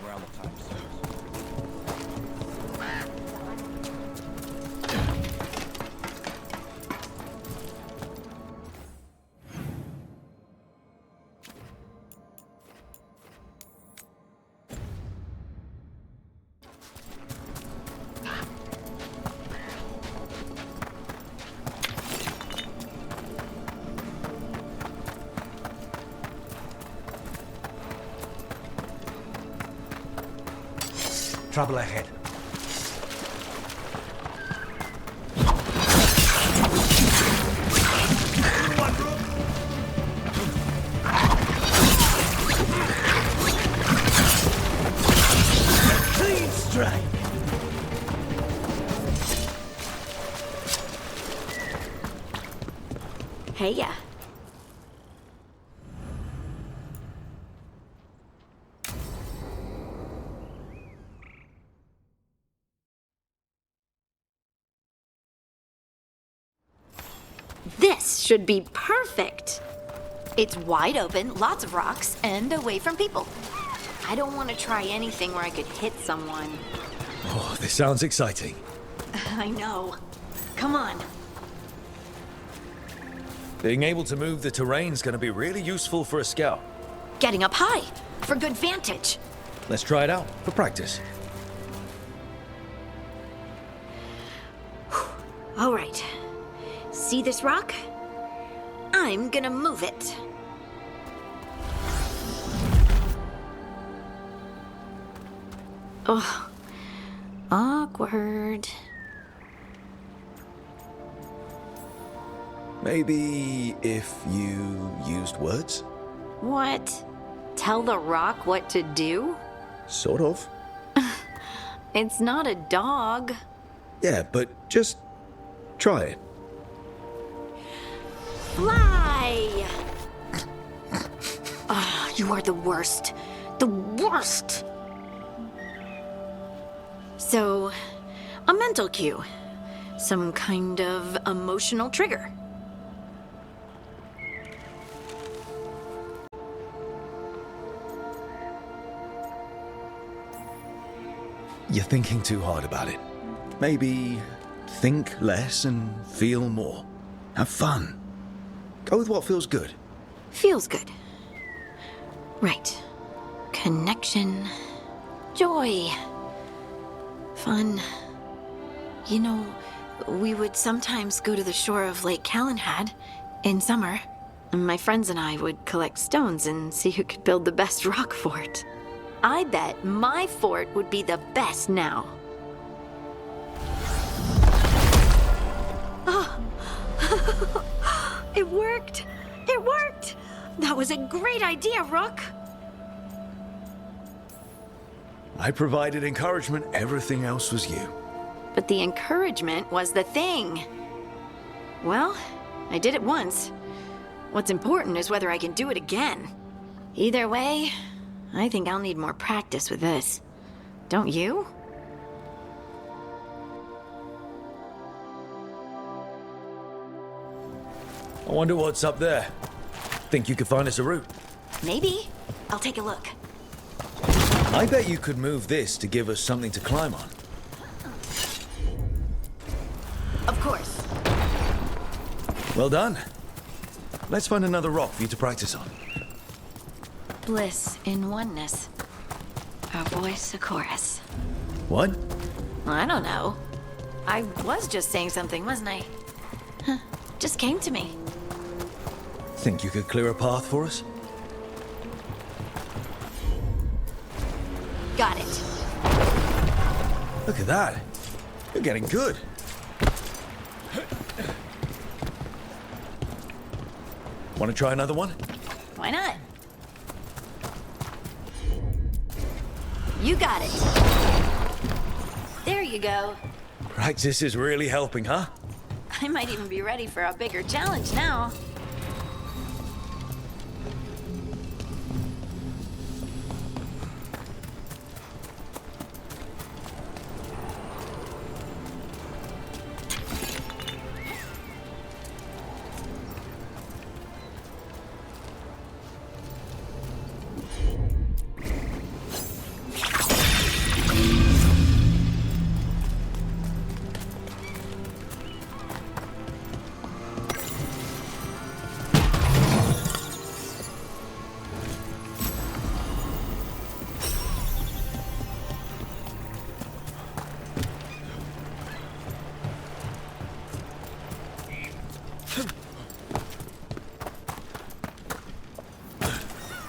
Around the time. Trouble ahead. Clean strike. Heya. This should be perfect. It's wide open, lots of rocks, and away from people. I don't want to try anything where I could hit someone. Oh, this sounds exciting. I know. Come on. Being able to move the terrain's gonna be really useful for a scout. Getting up high for good vantage. Let's try it out for practice. All right. See this rock? I'm gonna move it. Oh, awkward. Maybe if you used words? What? Tell the rock what to do? Sort of. It's not a dog. Yeah, but just try it. Fly! Ah, you are the worst. The worst! So, a mental cue. Some kind of emotional trigger. You're thinking too hard about it. Maybe think less and feel more. Have fun. Go with what feels good. Feels good. Right. Connection. Joy. Fun. You know, we would sometimes go to the shore of Lake Calenhad in summer. My friends and I would collect stones and see who could build the best rock fort. I bet my fort would be the best now. Oh. It worked. That was a great idea, Rook. I provided encouragement, everything else was you. But the encouragement was the thing. Well, I did it once. What's important is whether I can do it again. Either way, I think I'll need more practice with this. Don't you? I wonder what's up there. Think you could find us a route? Maybe. I'll take a look. I bet you could move this to give us something to climb on. Of course. Well done. Let's find another rock for you to practice on. Bliss in oneness. A voice, a chorus. What? I don't know. I was just saying something, wasn't I? Huh. Just came to me. Think you could clear a path for us? Got it. Look at that. You're getting good. Want to try another one? Why not? You got it. There you go. Practice is really helping, huh? I might even be ready for a bigger challenge now.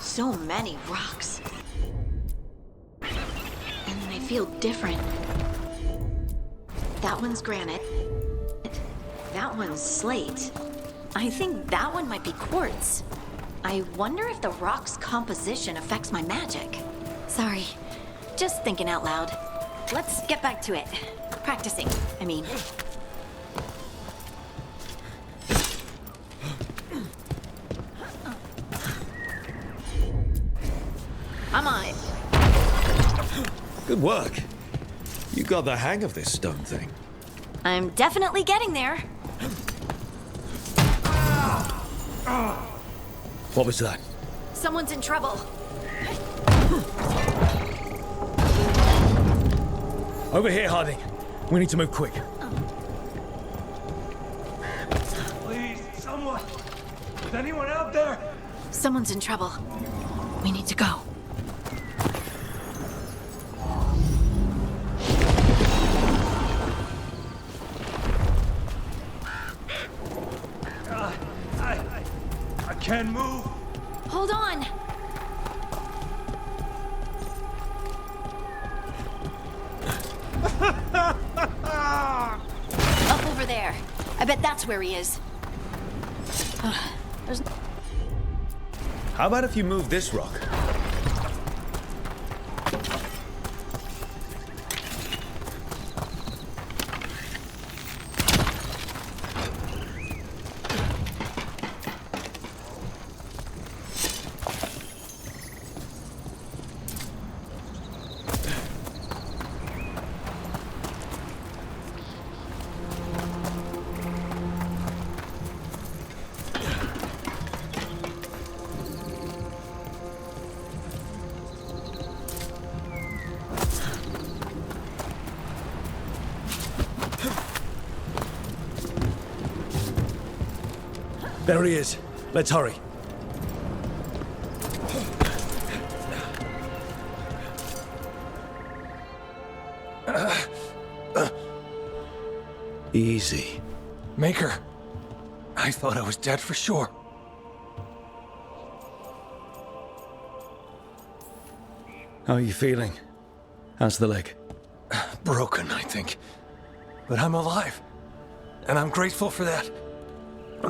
So many rocks. And they feel different. That one's granite. That one's slate. I think that one might be quartz. I wonder if the rock's composition affects my magic. Sorry, just thinking out loud. Let's get back to it. Practicing, I mean. I'm on it. Good work. You got the hang of this stone thing. I'm definitely getting there. What was that? Someone's in trouble. Over here, Harding. We need to move quick. Please, someone! Is anyone out there? Someone's in trouble. We need to go. I can't move. Hold on. Up over there. I bet that's where he is. There's... How about if you move this rock? There he is. Let's hurry. Easy. Maker, I thought I was dead for sure. How are you feeling? How's the leg? Broken, I think. But I'm alive. And I'm grateful for that.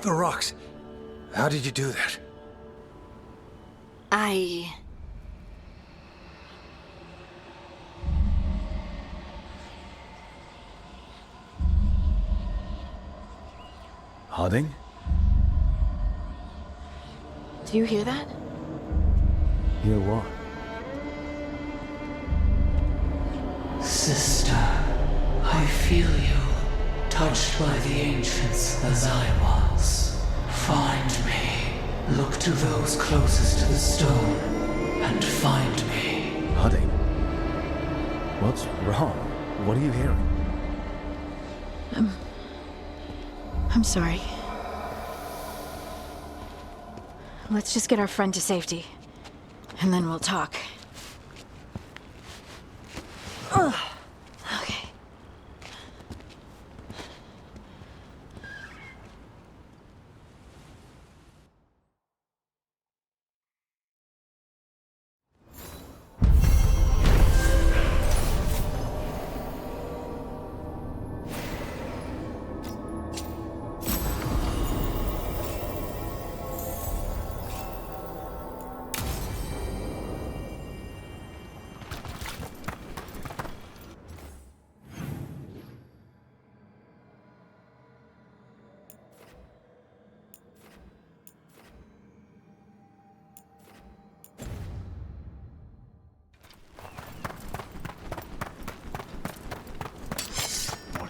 The rocks. How did you do that? Harding? Do you hear that? Hear what? Sister, I feel you, touched by the ancients as I was. Find me. Look to those closest to the stone, and find me. Harding? What's wrong? What are you hearing? I'm sorry. Let's just get our friend to safety, and then we'll talk. Ugh. Okay.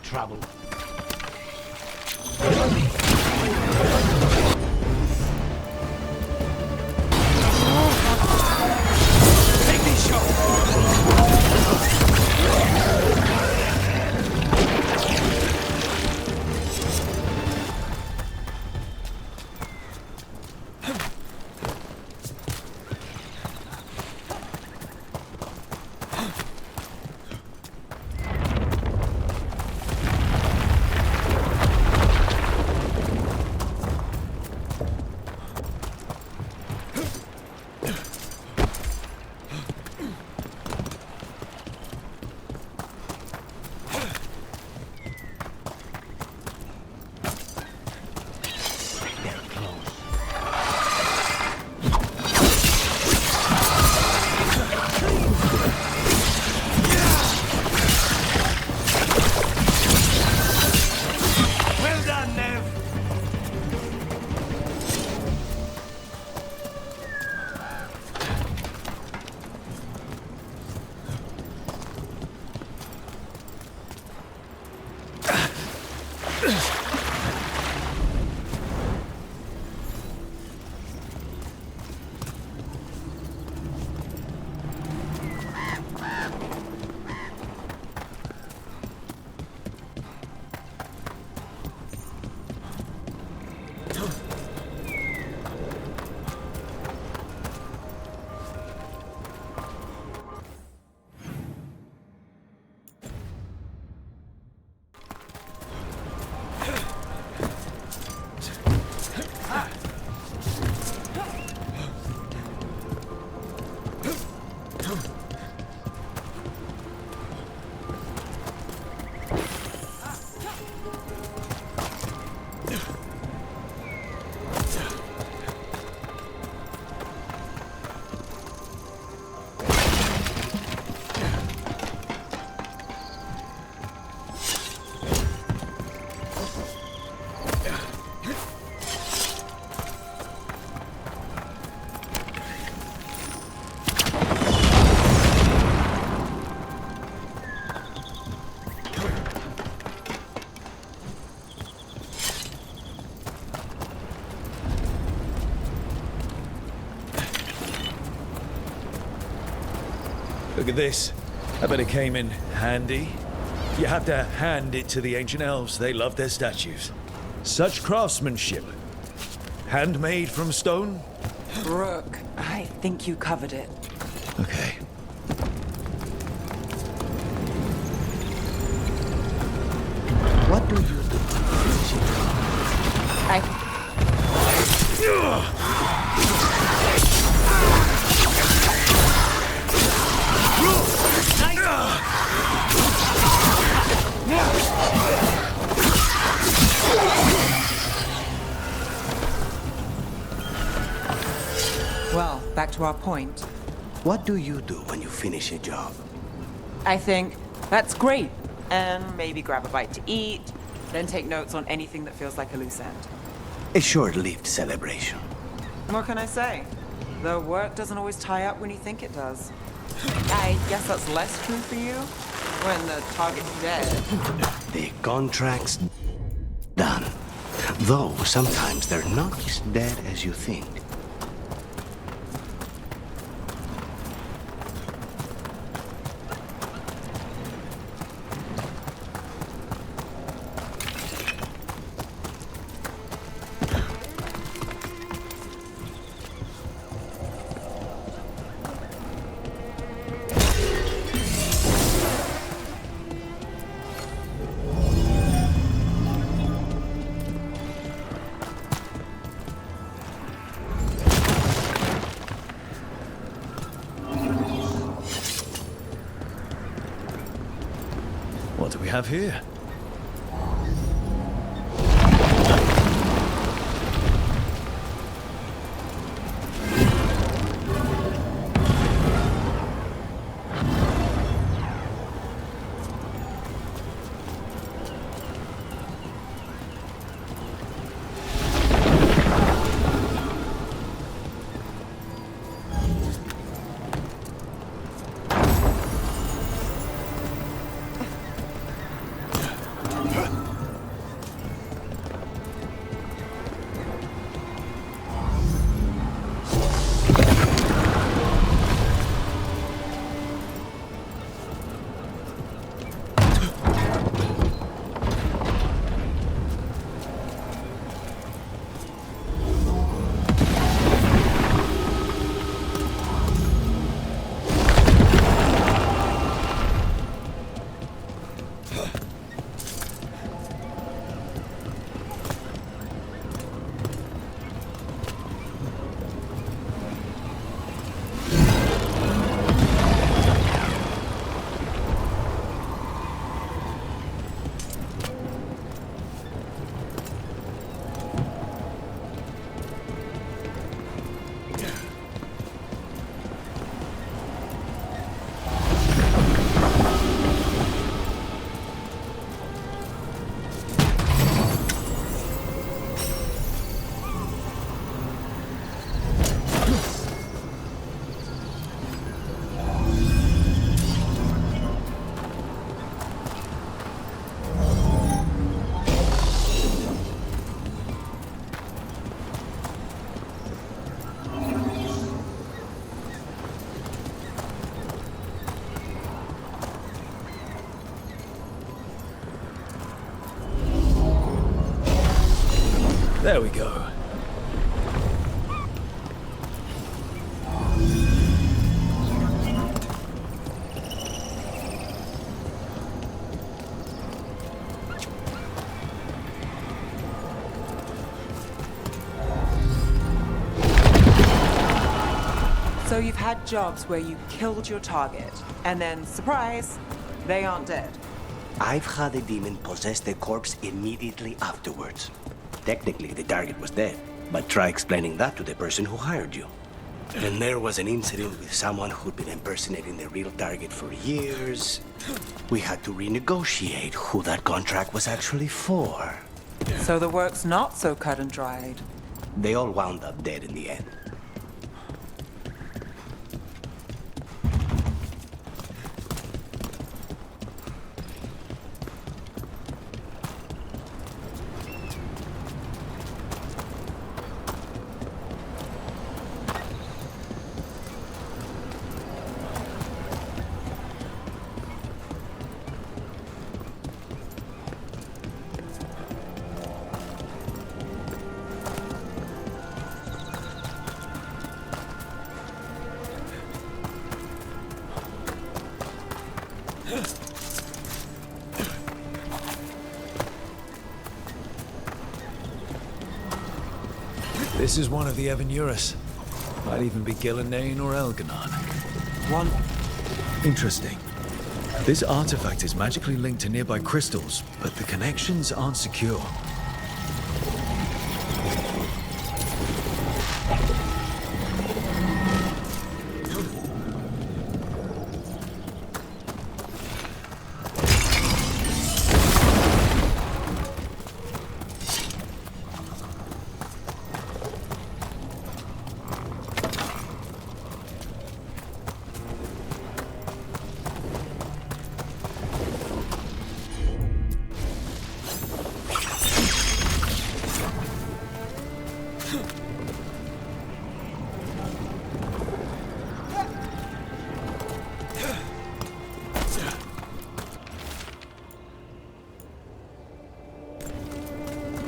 Trouble. Take these Look at this. I bet it came in handy. You have to hand it to the ancient elves. They love their statues. Such craftsmanship. Handmade from stone? Rook, I think you covered it. Okay. What do you do? Well, back to our point. What do you do when you finish a job? I think, that's great. And maybe grab a bite to eat, then take notes on anything that feels like a loose end. A short-lived celebration. What can I say? The work doesn't always tie up when you think it does. I guess that's less true for you when the target's dead. The contract's done. Though sometimes they're not as dead as you think. What do we have here? There we go. So you've had jobs where you killed your target, and then, surprise, they aren't dead. I've had a demon possess the corpse immediately afterwards. Technically, the target was dead, but try explaining that to the person who hired you. Then there was an incident with someone who'd been impersonating the real target for years. We had to renegotiate who that contract was actually for. So the work's not so cut and dried. They all wound up dead in the end. This is one of the Evanurus. Might even be Gillenane or Elganon. One. Interesting. This artifact is magically linked to nearby crystals, but the connections aren't secure.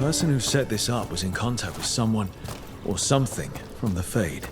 person who set this up was in contact with someone or something from the Fade.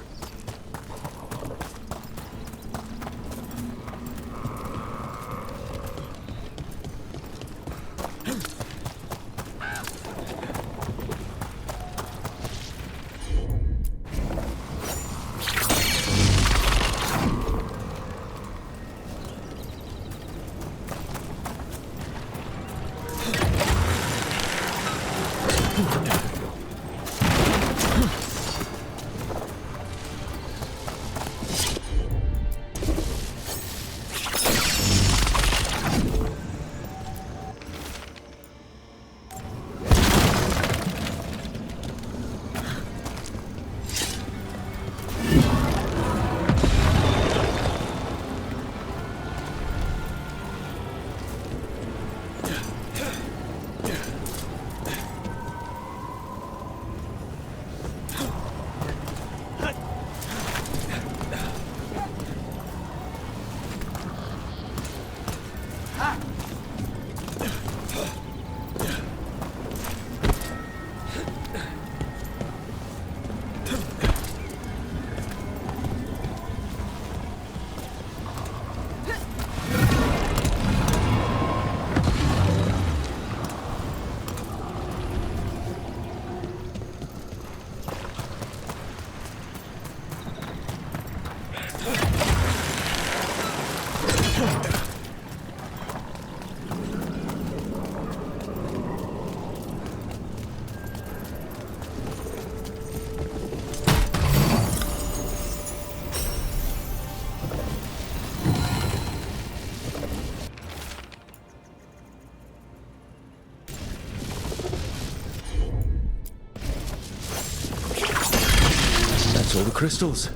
All the crystals.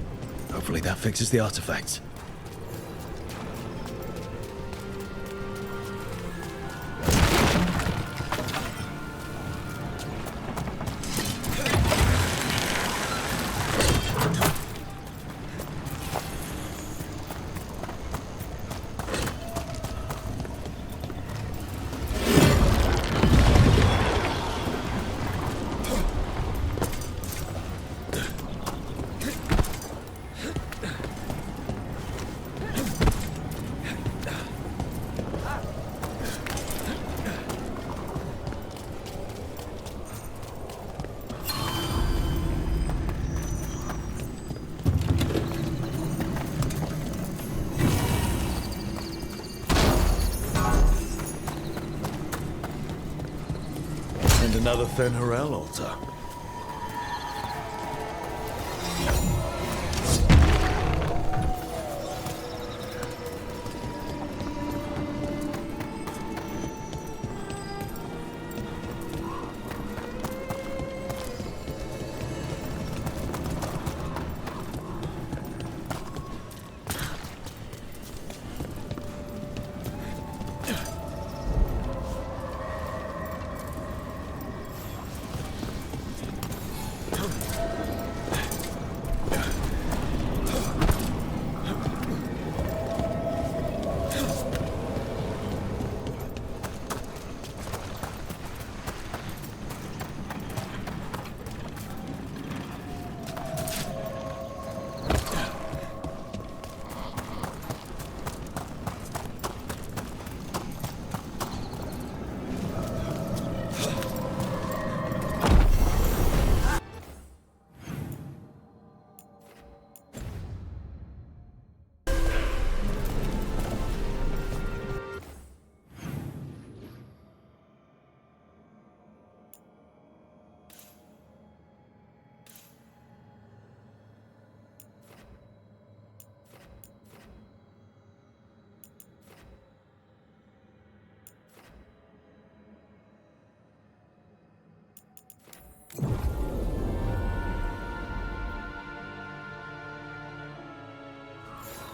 Hopefully that fixes the artifacts. Another Fen'Harel altar.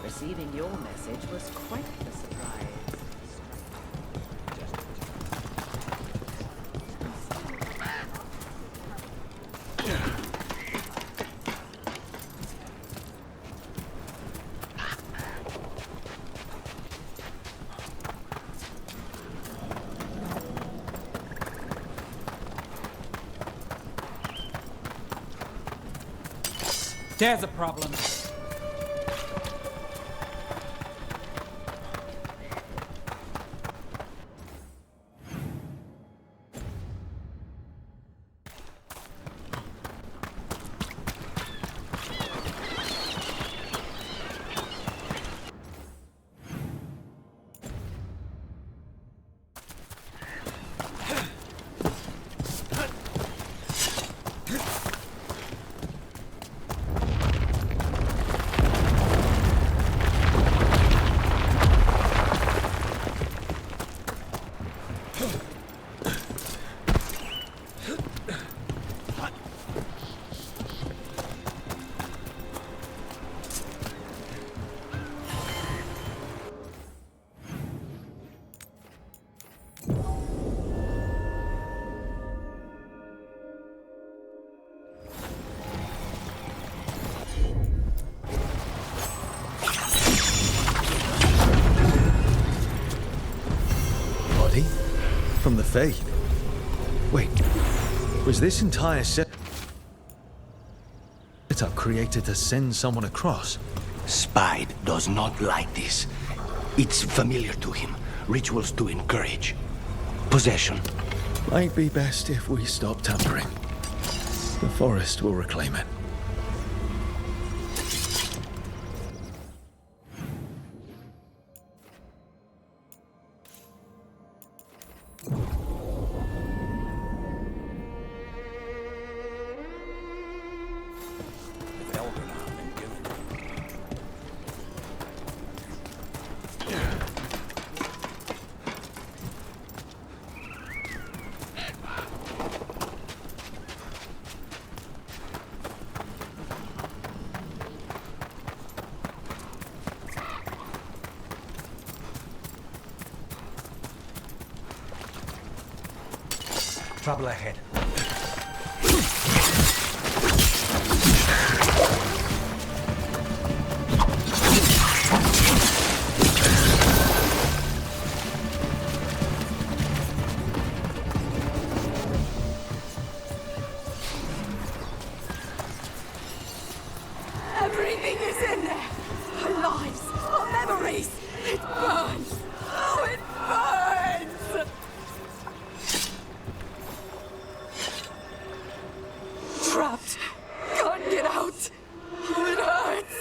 Receiving your message was quite the surprise. There's a problem. From the Fade. Wait, was this entire setup created to send someone across? Spide does not like this. It's familiar to him. Rituals to encourage. Possession. Might be best if we stop tampering. The forest will reclaim it. Trouble ahead. Everything is in there. Our lives, our memories. It burns. Oh, it burns. Trapped. Can't get out. Oh, it hurts.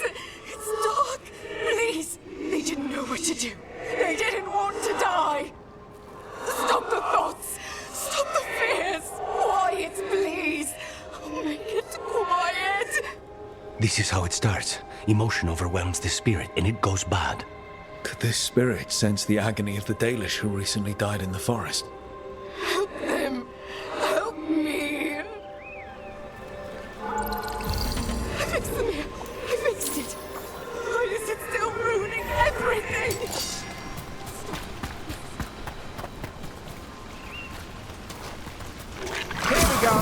It's dark. Please. They didn't know what to do. They didn't want to die. Stop the thoughts. Stop the fears. Quiet, please. Make it quiet. This is how it starts. Emotion overwhelms the spirit, and it goes bad. Could this spirit sense the agony of the Dalish who recently died in the forest? Help them. Help me. I fixed the mirror. I fixed it. Why is it still ruining everything? Here we go.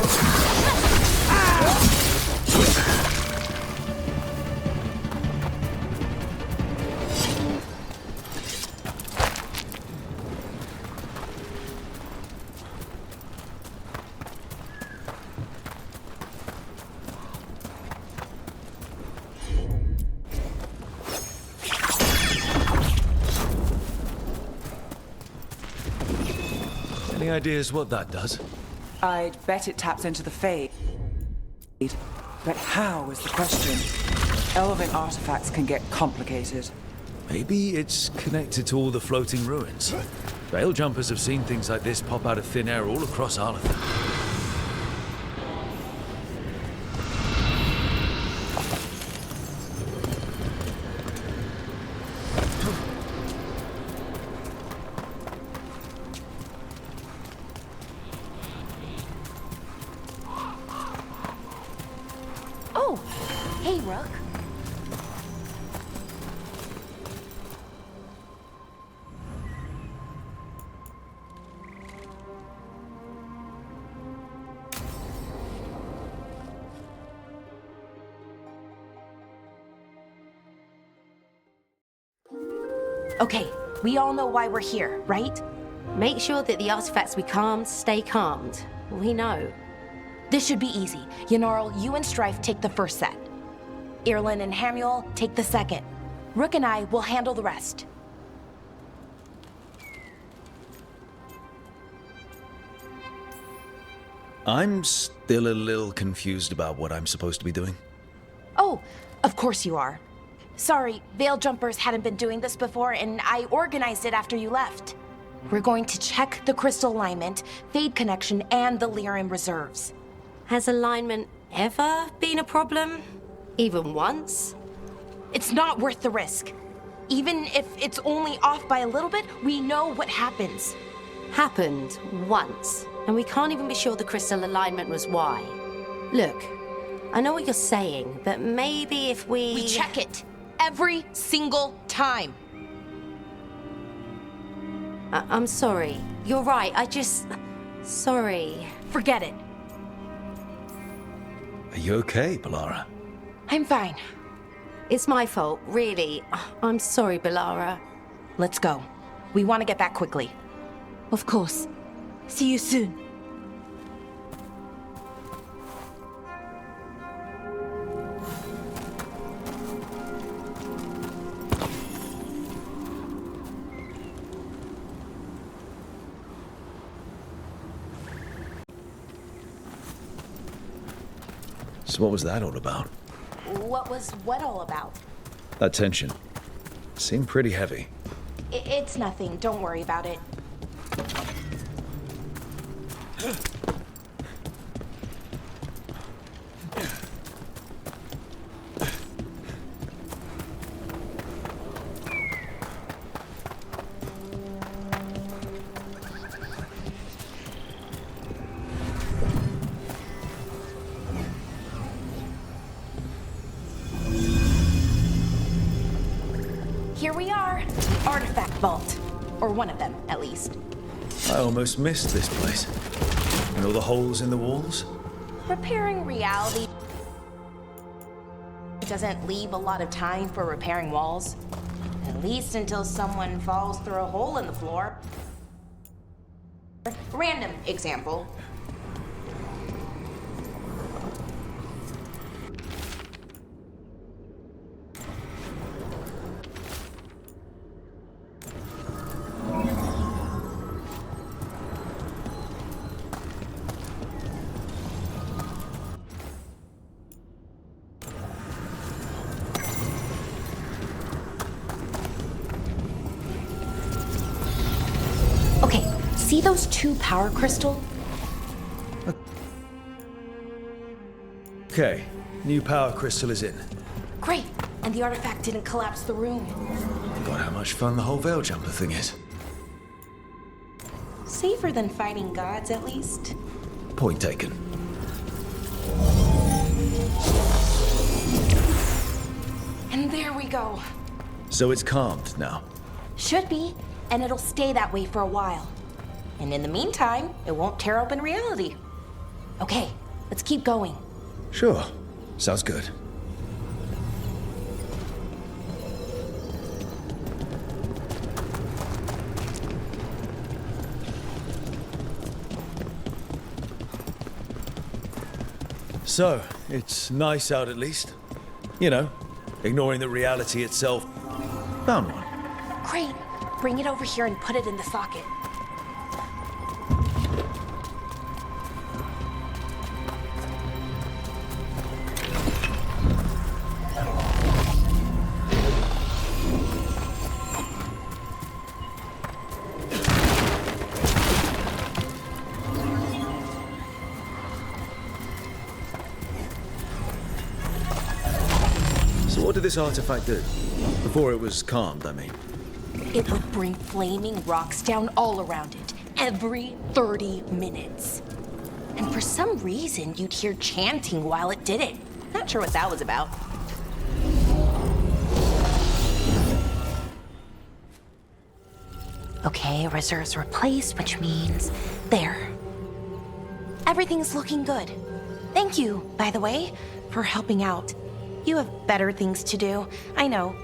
Any ideas what that does? I'd bet it taps into the Fade. But how is the question? Elven artifacts can get complicated. Maybe it's connected to all the floating ruins. Veil jumpers have seen things like this pop out of thin air all across Arlathan. Oh, hey, Rook. Okay, we all know why we're here, right? Make sure that the artifacts we calmed stay calmed. We know. This should be easy. Yanarl, you and Strife take the first set. Irlin and Hamuel take the second. Rook and I will handle the rest. I'm still a little confused about what I'm supposed to be doing. Oh, of course you are. Sorry, Veil Jumpers hadn't been doing this before, and I organized it after you left. We're going to check the crystal alignment, Fade connection, and the lyrium reserves. Has alignment ever been a problem? Even once? It's not worth the risk. Even if it's only off by a little bit, we know what happens. Happened once, and we can't even be sure the crystal alignment was why. Look, I know what you're saying, but maybe if we... We check it every single time. I'm sorry. You're right, Sorry. Forget it. Are you okay, Balara? I'm fine. It's my fault, really. I'm sorry, Balara. Let's go. We want to get back quickly. Of course. See you soon. So what was that all about? What was what all about? That tension. Seemed pretty heavy. It's nothing. Don't worry about it. Here we are. Artifact vault. Or one of them, at least. I almost missed this place. And all the holes in the walls? Repairing reality doesn't leave a lot of time for repairing walls. At least until someone falls through a hole in the floor. Random example. See those two power crystals? Okay, new power crystal is in. Great, and the artifact didn't collapse the room. Forgot how much fun the whole Veil Jumper thing is. Safer than fighting gods, at least. Point taken. And there we go. So it's calmed now. Should be, and it'll stay that way for a while. And in the meantime, it won't tear open reality. Okay, let's keep going. Sure. Sounds good. So, it's nice out at least. You know, ignoring the reality itself. Found one. Great. Bring it over here and put it in the socket. What did this artifact do? Before it was calmed, I mean. It would bring flaming rocks down all around it, every 30 minutes. And for some reason, you'd hear chanting while it did it. Not sure what that was about. Okay, reserves replaced, which means there. Everything's looking good. Thank you, by the way, for helping out. You have better things to do, I know.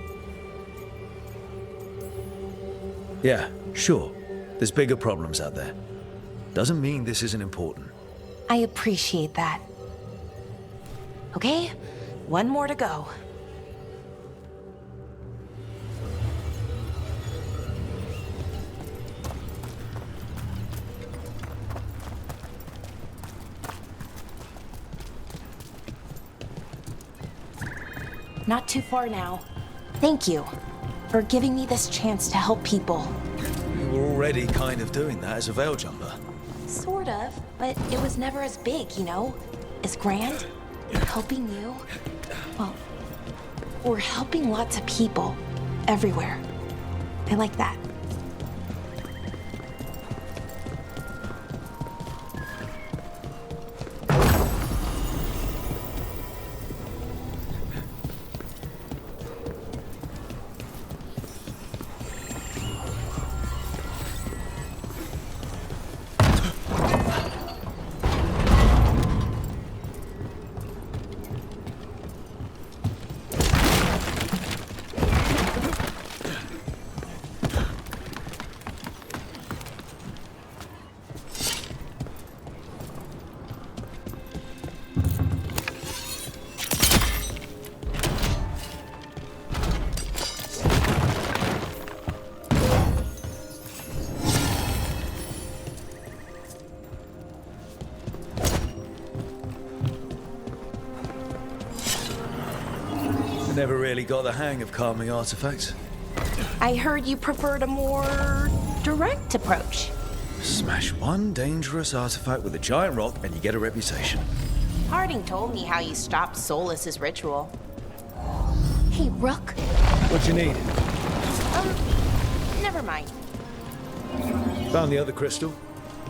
Yeah, sure. There's bigger problems out there. Doesn't mean this isn't important. I appreciate that. Okay, one more to go. not too far now. Thank you for giving me this chance to help people. You were already kind of doing that as a veil jumper. Sort of, but it was never as big, you know? As grand. Helping you. Well, we're helping lots of people. Everywhere. I like that. Never really got the hang of calming artifacts. I heard you preferred a more direct approach. Smash one dangerous artifact with a giant rock and you get a reputation. Harding told me how you stopped Solus's ritual. Hey, Rook. What you need? Never mind. Found the other crystal.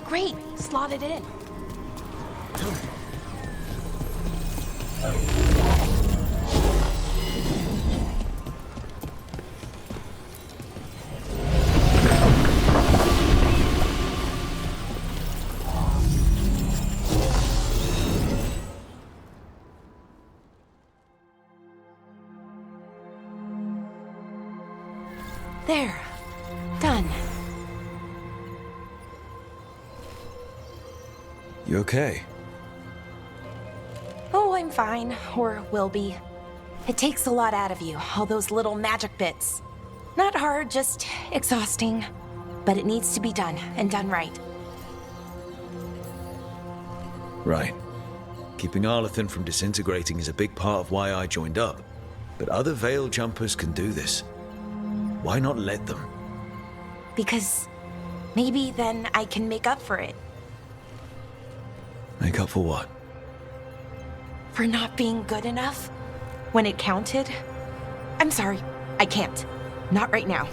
Great, slot it in. There. Done. You okay? Oh, I'm fine. Or will be. It takes a lot out of you, all those little magic bits. Not hard, just exhausting. But it needs to be done, and done right. Right. Keeping Arlathan from disintegrating is a big part of why I joined up. But other veil jumpers can do this. Why not let them? Because maybe then I can make up for it. Make up for what? For not being good enough when it counted. I'm sorry, I can't. Not right now.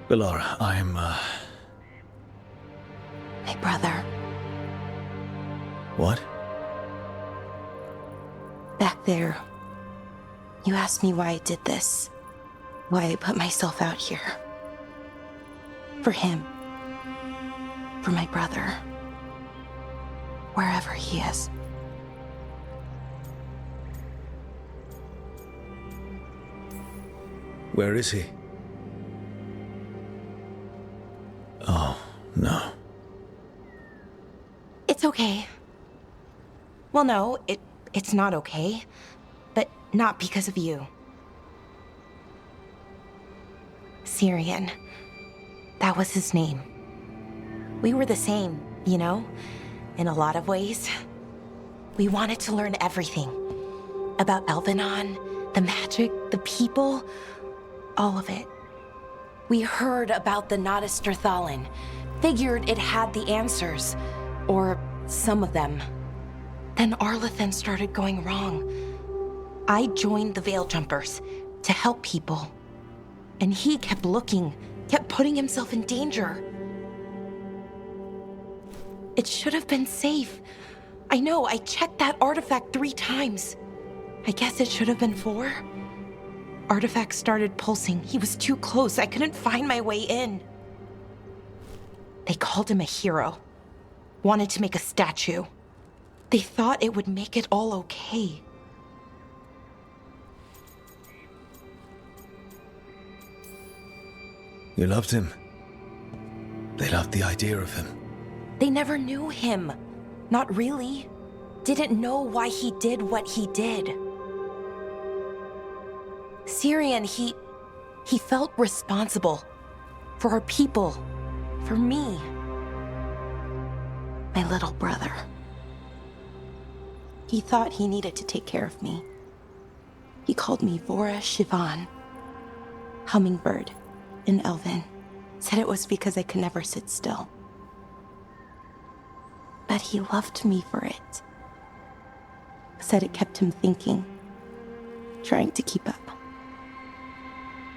Bellara, I'm, My brother. What? Back there. You asked me why I did this. Why I put myself out here. For him. For my brother. Wherever he is. Where is he? Oh, no. It's okay. Well, no, it's not okay. But not because of you. Syrian. That was his name. We were the same, you know? In a lot of ways. We wanted to learn everything. About Elvenon, the magic, the people, all of it. We heard about the Nodistrathalin, figured it had the answers, or some of them. Then Arlathan started going wrong. I joined the Veil Jumpers to help people. And he kept looking, kept putting himself in danger. It should have been safe. I know, I checked that artifact 3 times. I guess it should have been 4. Artifact started pulsing. He was too close. I couldn't find my way in. They called him a hero. Wanted to make a statue. They thought it would make it all okay. You loved him? They loved the idea of him. They never knew him. Not really. Didn't know why he did what he did. Syrian, he felt responsible. For our people. For me. My little brother. He thought he needed to take care of me. He called me Vora Shivan. Hummingbird in Elven. Said it was because I could never sit still. But he loved me for it. Said it kept him thinking. Trying to keep up.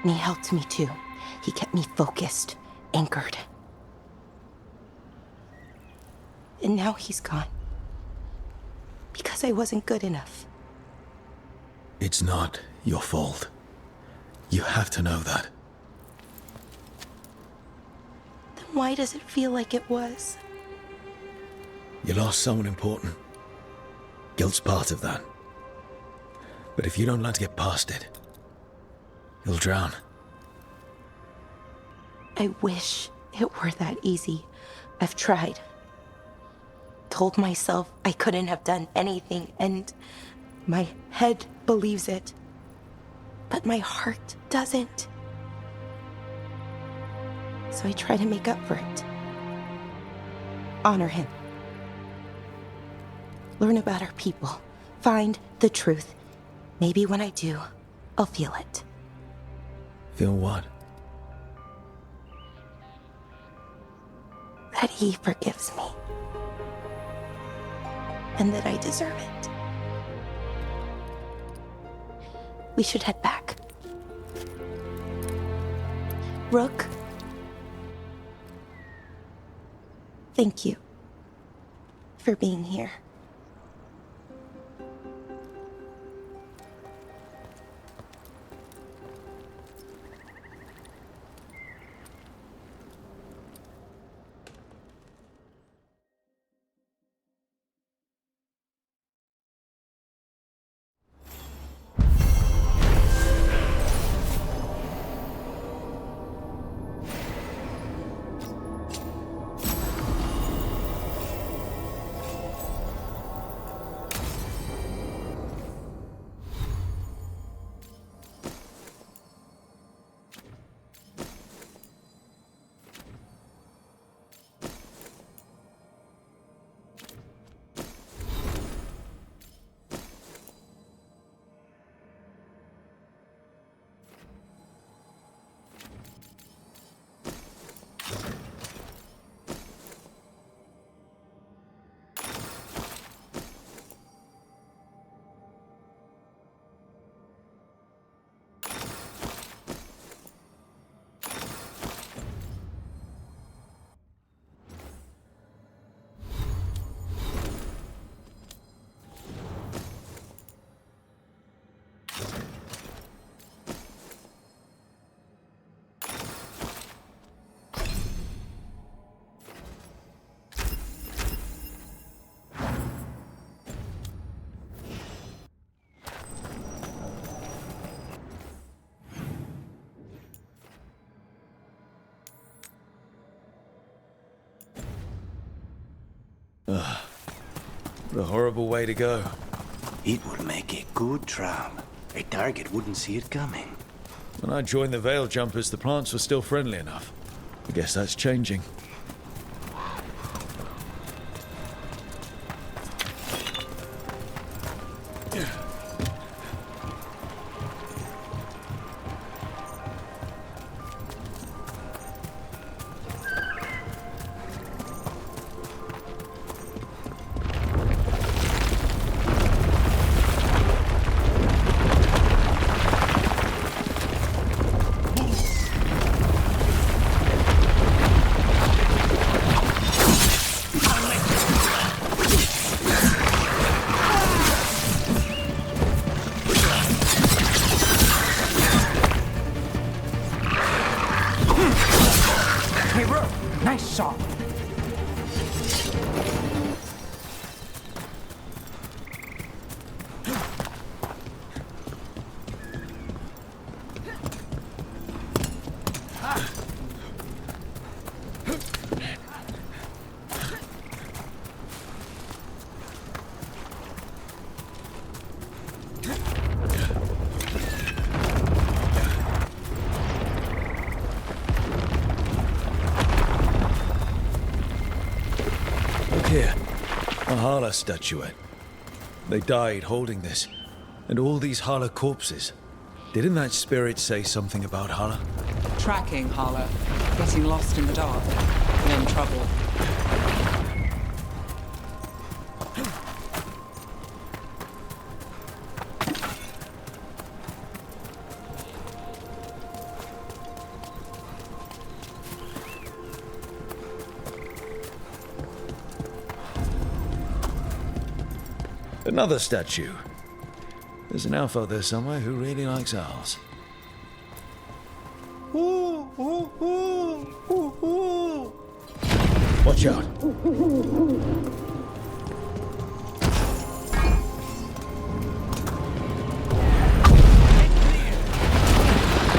And he helped me too. He kept me focused, anchored. And now he's gone. Because I wasn't good enough. It's not your fault. You have to know that. Then why does it feel like it was? You lost someone important. Guilt's part of that. But if you don't learn to get past it, you'll drown. I wish it were that easy. I've tried. Told myself I couldn't have done anything, and my head believes it. But my heart doesn't. So I try to make up for it. Honor him. Learn about our people. Find the truth. Maybe when I do, I'll feel it. Feel what? That he forgives me. And that I deserve it. We should head back. Rook. Thank you for being here. What a horrible way to go. It would make a good trap. A target wouldn't see it coming. When I joined the Veil Jumpers, the plants were still friendly enough. I guess that's changing. Nice shot. Here, a Hala statuette. They died holding this. And all these Hala corpses. Didn't that spirit say something about Hala? Tracking Hala. Getting lost in the dark. You're in trouble. Another statue. There's an elf out there somewhere who really likes owls. Watch out.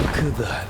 Look at that.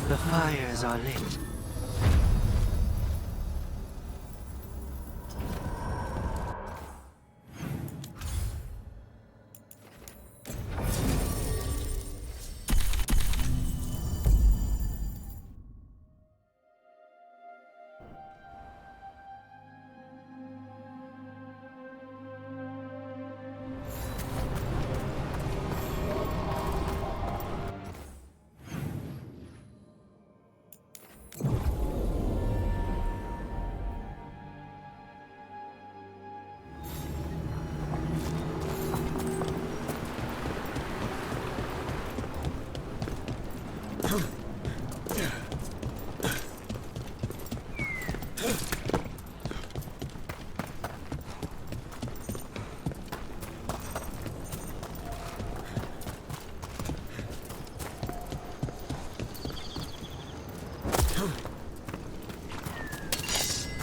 The fires are lit.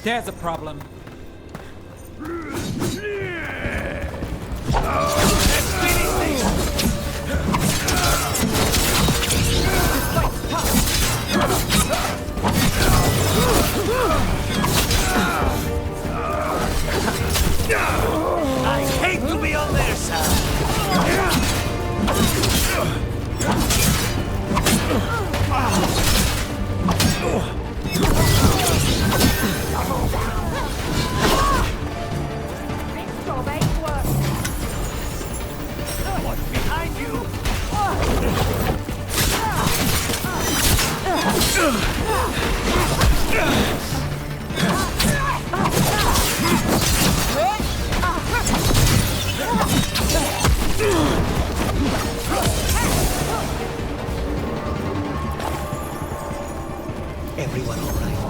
There's a problem. I hate to be on their side. What's behind you? Everyone all right?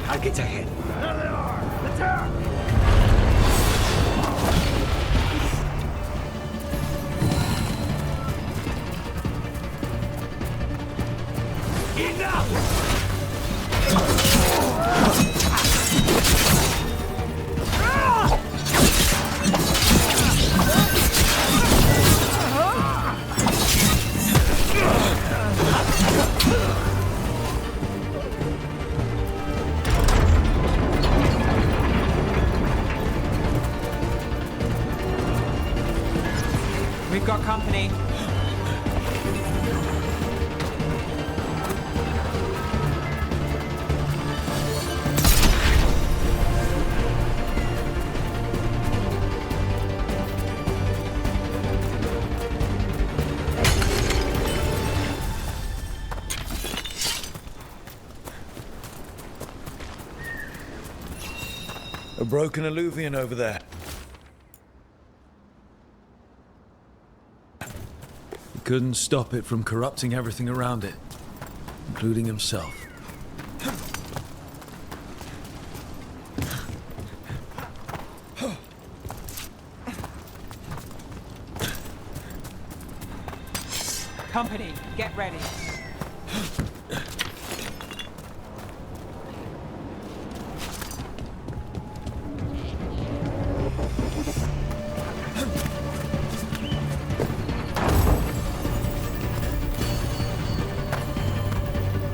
Targets ahead. There they are! Attack! Enough! got company. A broken alluvian over there. He couldn't stop it from corrupting everything around it, including himself. Company, get ready.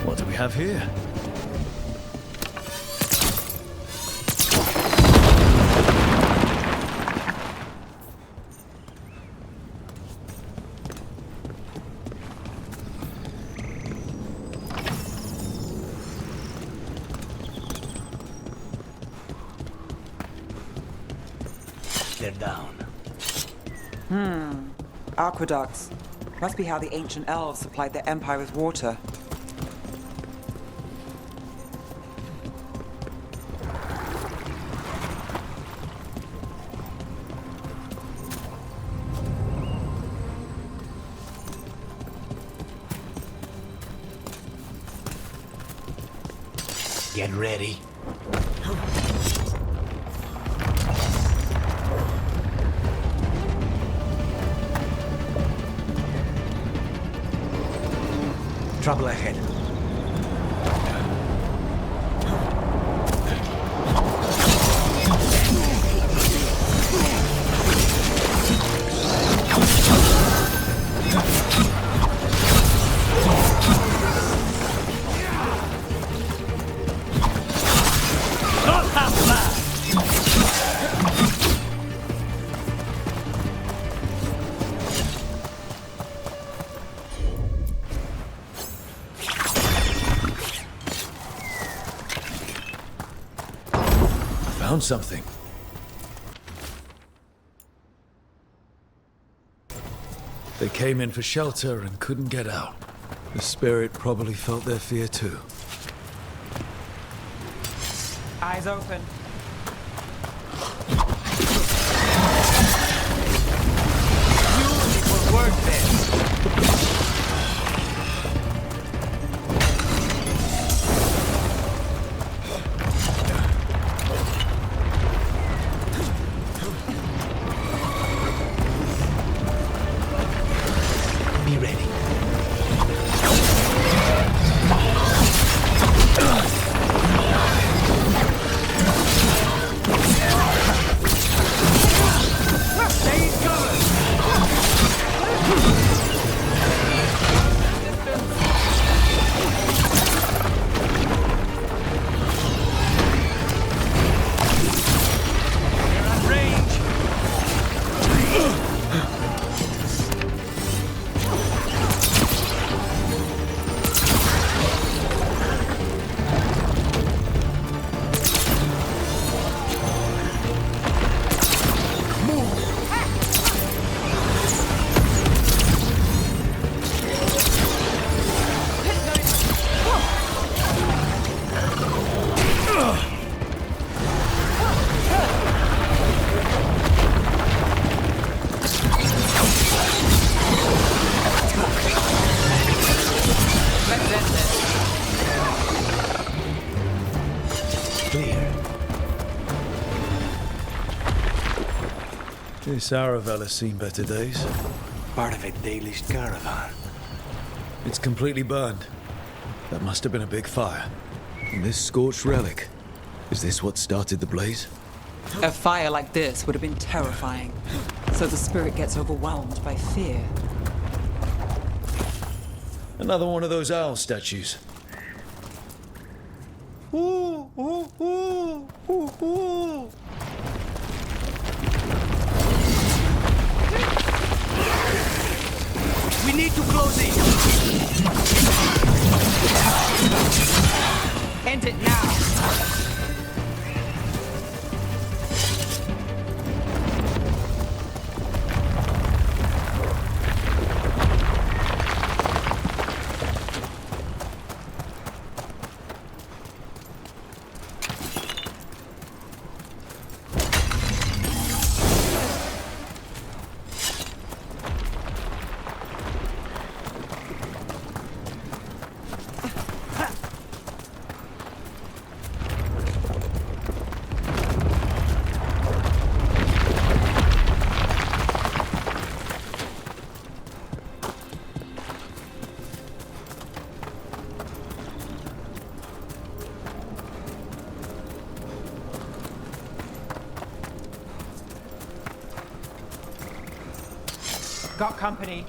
What do we have here? They're down. Aqueducts. Must be how the ancient elves supplied their empire with water. Get ready. Trouble ahead. Found something. They came in for shelter and couldn't get out. The spirit probably felt their fear too. Eyes open. It will work this. Be ready. This Aravel has seen better days. Part of a Dalish caravan. It's completely burned. That must have been a big fire. And this scorched relic, is this what started the blaze? A fire like this would have been terrifying. So the spirit gets overwhelmed by fear. Another one of those owl statues. Ooh, ooh, ooh, ooh, ooh. End it now! Got company.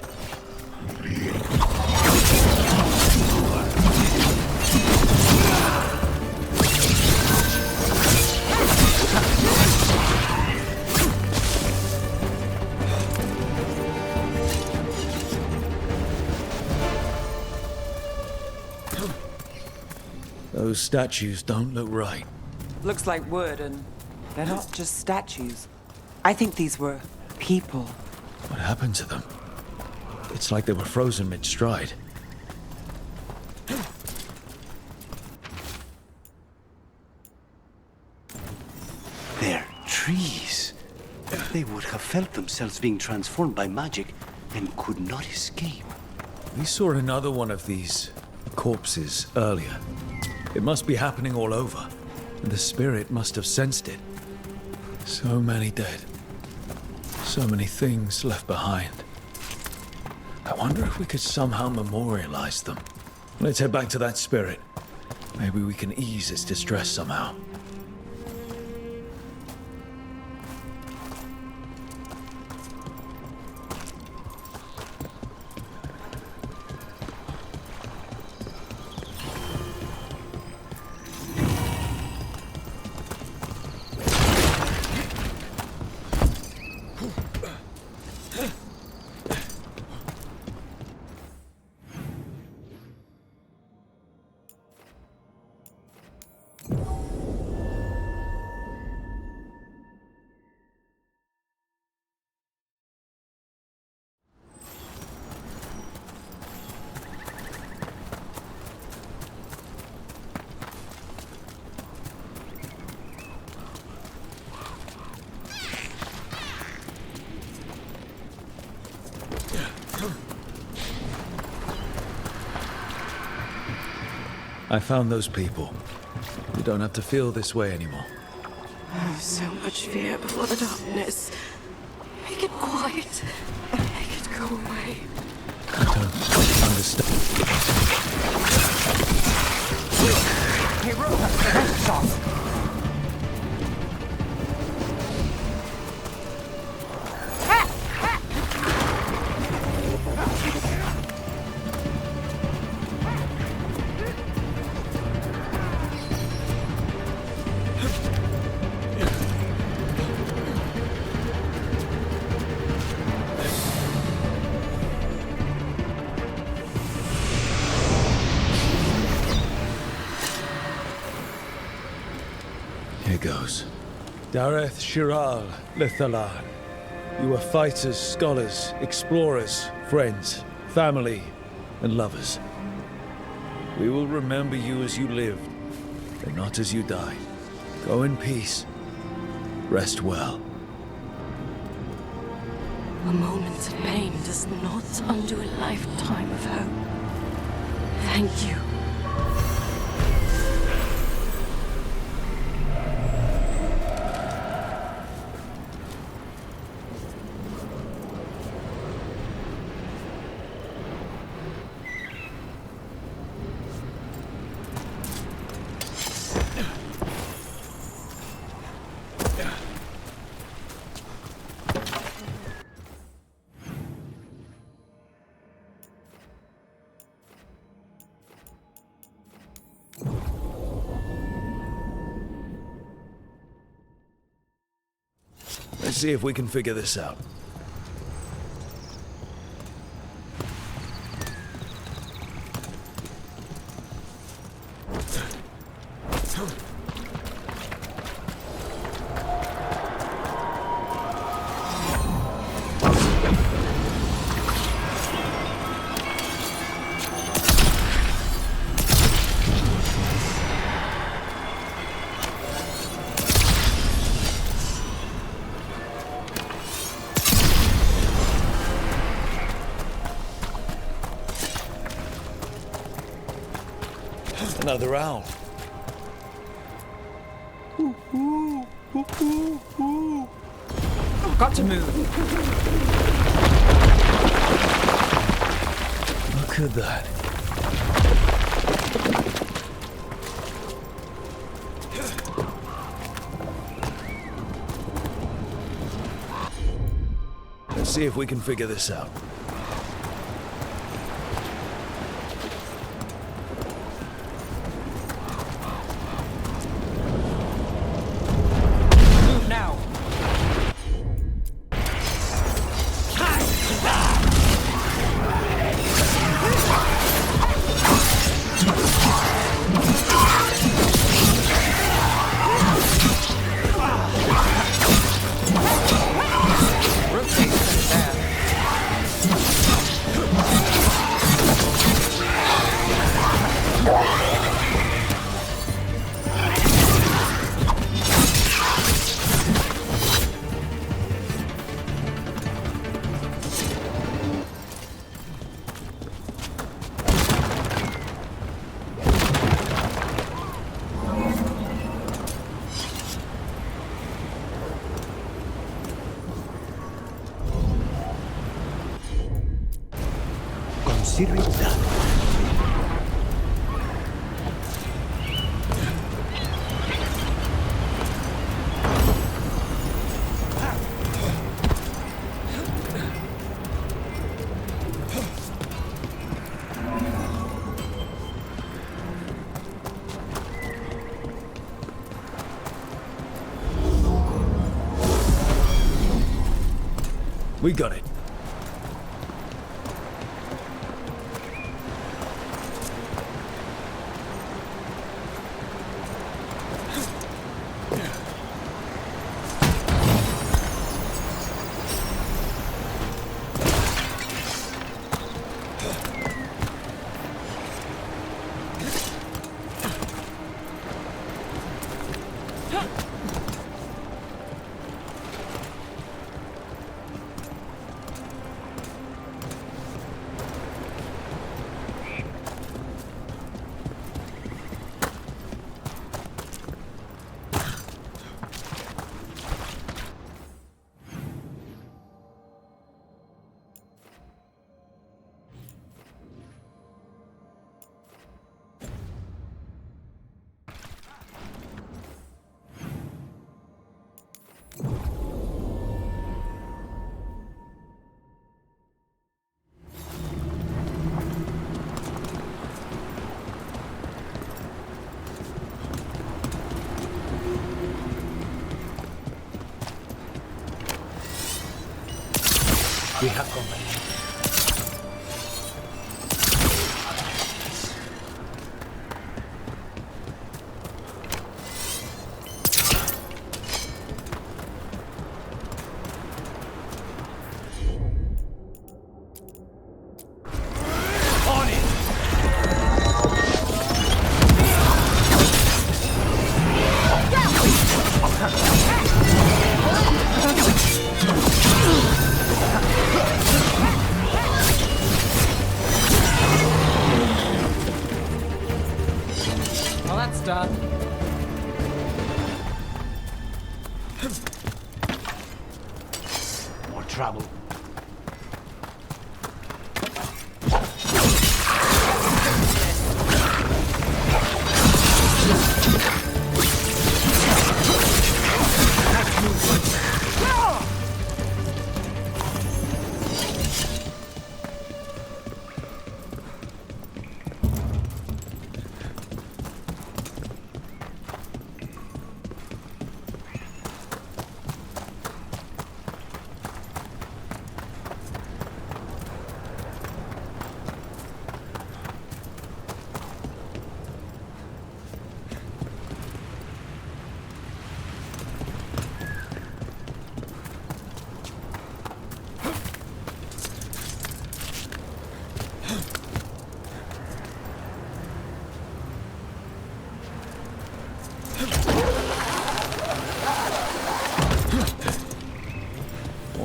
Those statues don't look right. Looks like wood, and they're not just statues. I think these were people. What happened to them? It's like they were frozen mid-stride. They're trees. They would have felt themselves being transformed by magic and could not escape. We saw another one of these corpses earlier. It must be happening all over, and the spirit must have sensed it. So many dead. So many things left behind. I wonder if we could somehow memorialize them. Let's head back to that spirit. Maybe we can ease its distress somehow. I found those people. You don't have to feel this way anymore. Oh, so much fear before the darkness. Make it quiet. Make it go away. I don't understand. Hey, Rosa, shot. Here goes. Dareth Shiral Lethalan. You are fighters, scholars, explorers, friends, family, and lovers. We will remember you as you lived, and not as you died. Go in peace. Rest well. A moment of pain does not undo a lifetime of hope. Thank you. Let's see if we can figure this out. Another owl. Got to move. Look at that. Let's see if we can figure this out. Move now. Consider it done. We got it. We have company. Done. More trouble.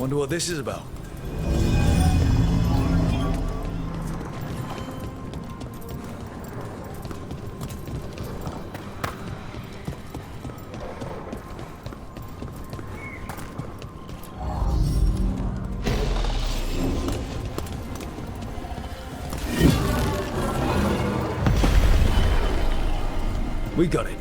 Wonder what this is about. We got it.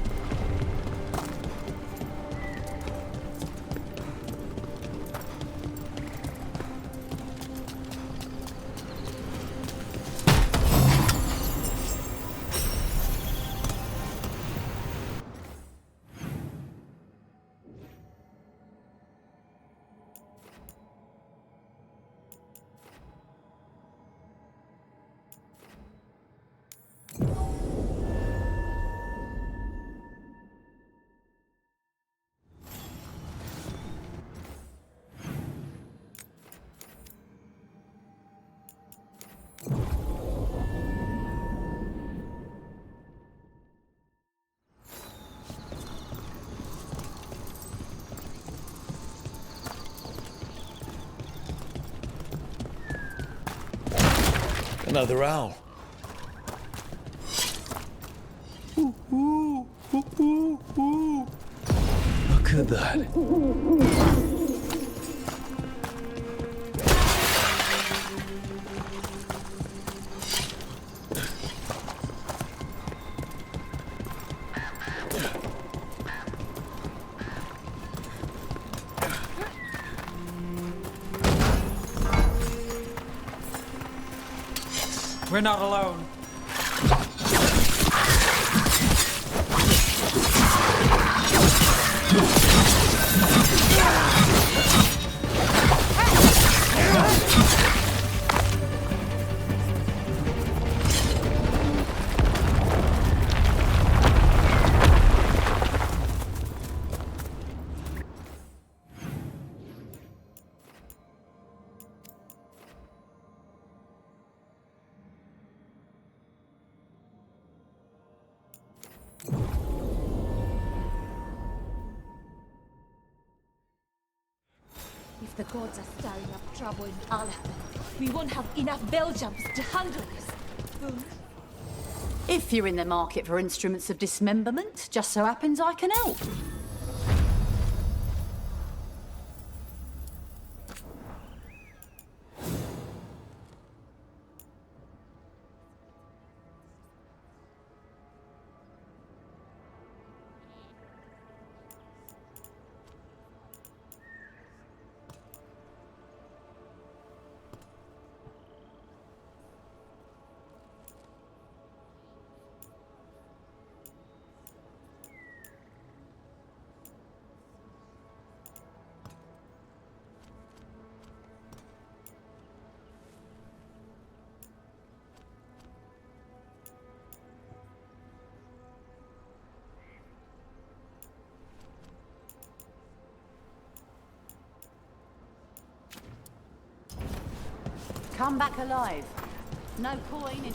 Another owl. Look at that. We're not alone. If the gods are stirring up trouble in Alhaven, we won't have enough bell jumps to handle this. If you're in the market for instruments of dismemberment, just so happens I can help. Come back alive. No coin in...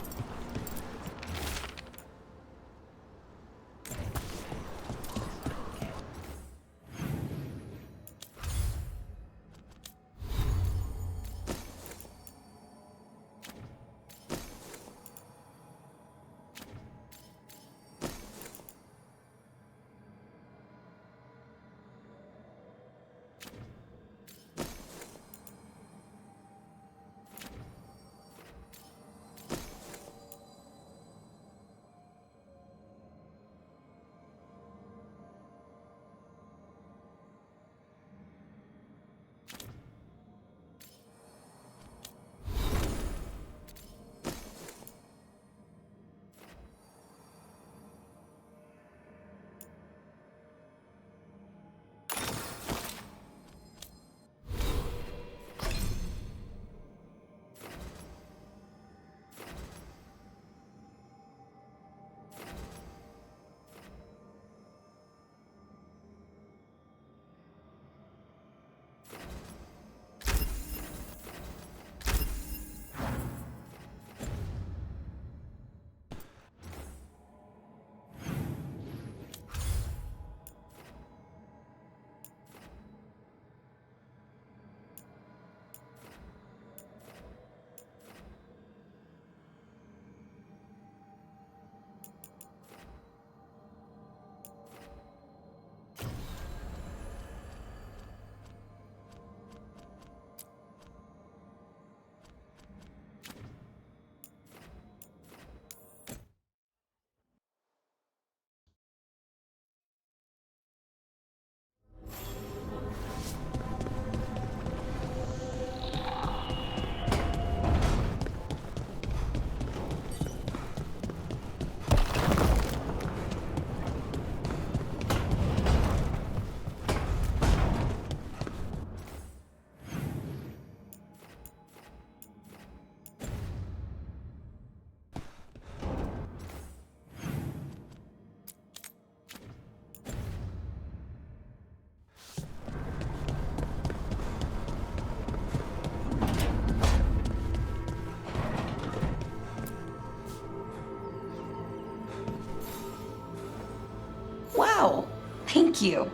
Wow, thank you.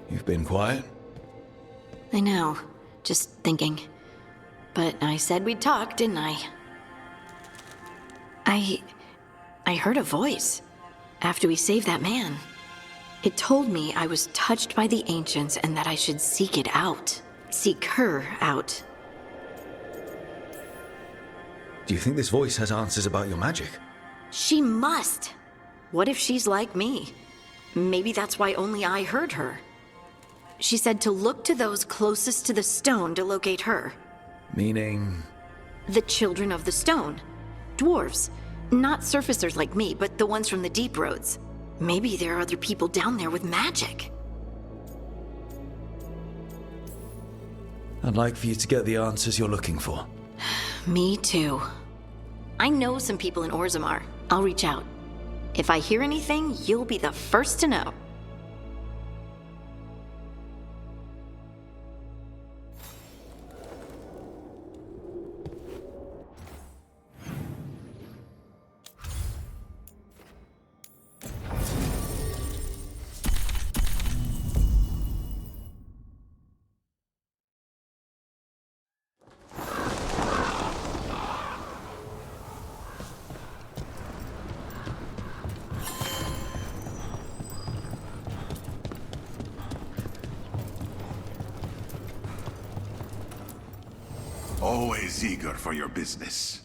You've been quiet? I know. Just thinking. But I said we'd talk, didn't I? I heard a voice after we saved that man. It told me I was touched by the ancients and that I should seek it out. Seek her out. Do you think this voice has answers about your magic? She must! What if she's like me? Maybe that's why only I heard her. She said to look to those closest to the stone to locate her. Meaning? The children of the stone. Dwarves. Not surfacers like me, but the ones from the deep roads. Maybe there are other people down there with magic. I'd like for you to get the answers you're looking for. Me too. I know some people in Orzammar. I'll reach out. If I hear anything, you'll be the first to know. Always eager for your business.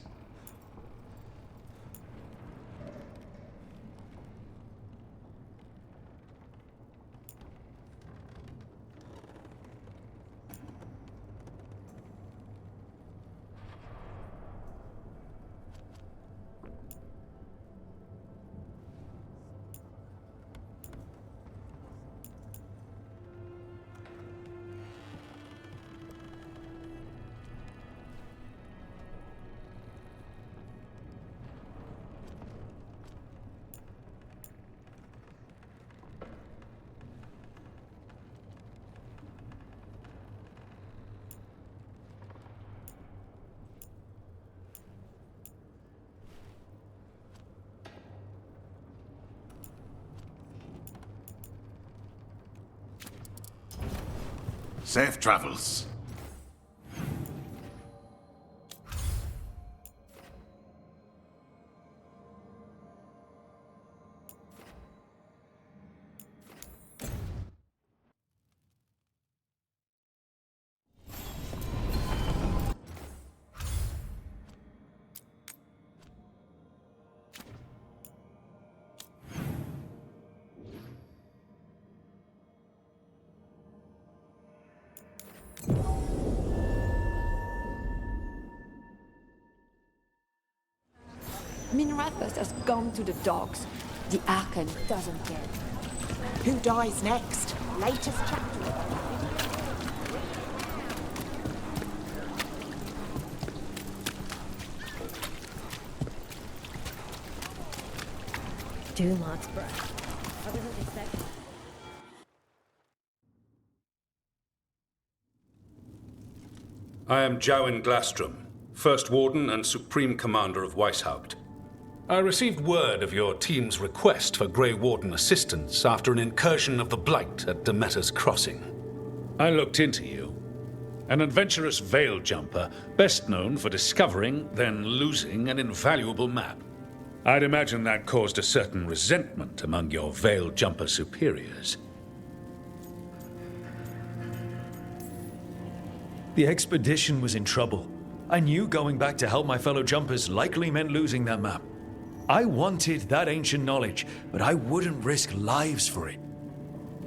Safe travels. Minrathous has gone to the dogs. The Archon doesn't care. Who dies next? Latest chapter. Dumont, bruh. I wasn't expecting. I am Jowin Glastrom, First Warden and Supreme Commander of Weishaupt. I received word of your team's request for Grey Warden assistance after an incursion of the Blight at Demeter's Crossing. I looked into you. An adventurous veil jumper, best known for discovering, then losing an invaluable map. I'd imagine that caused a certain resentment among your veil jumper superiors. The expedition was in trouble. I knew going back to help my fellow jumpers likely meant losing that map. I wanted that ancient knowledge, but I wouldn't risk lives for it.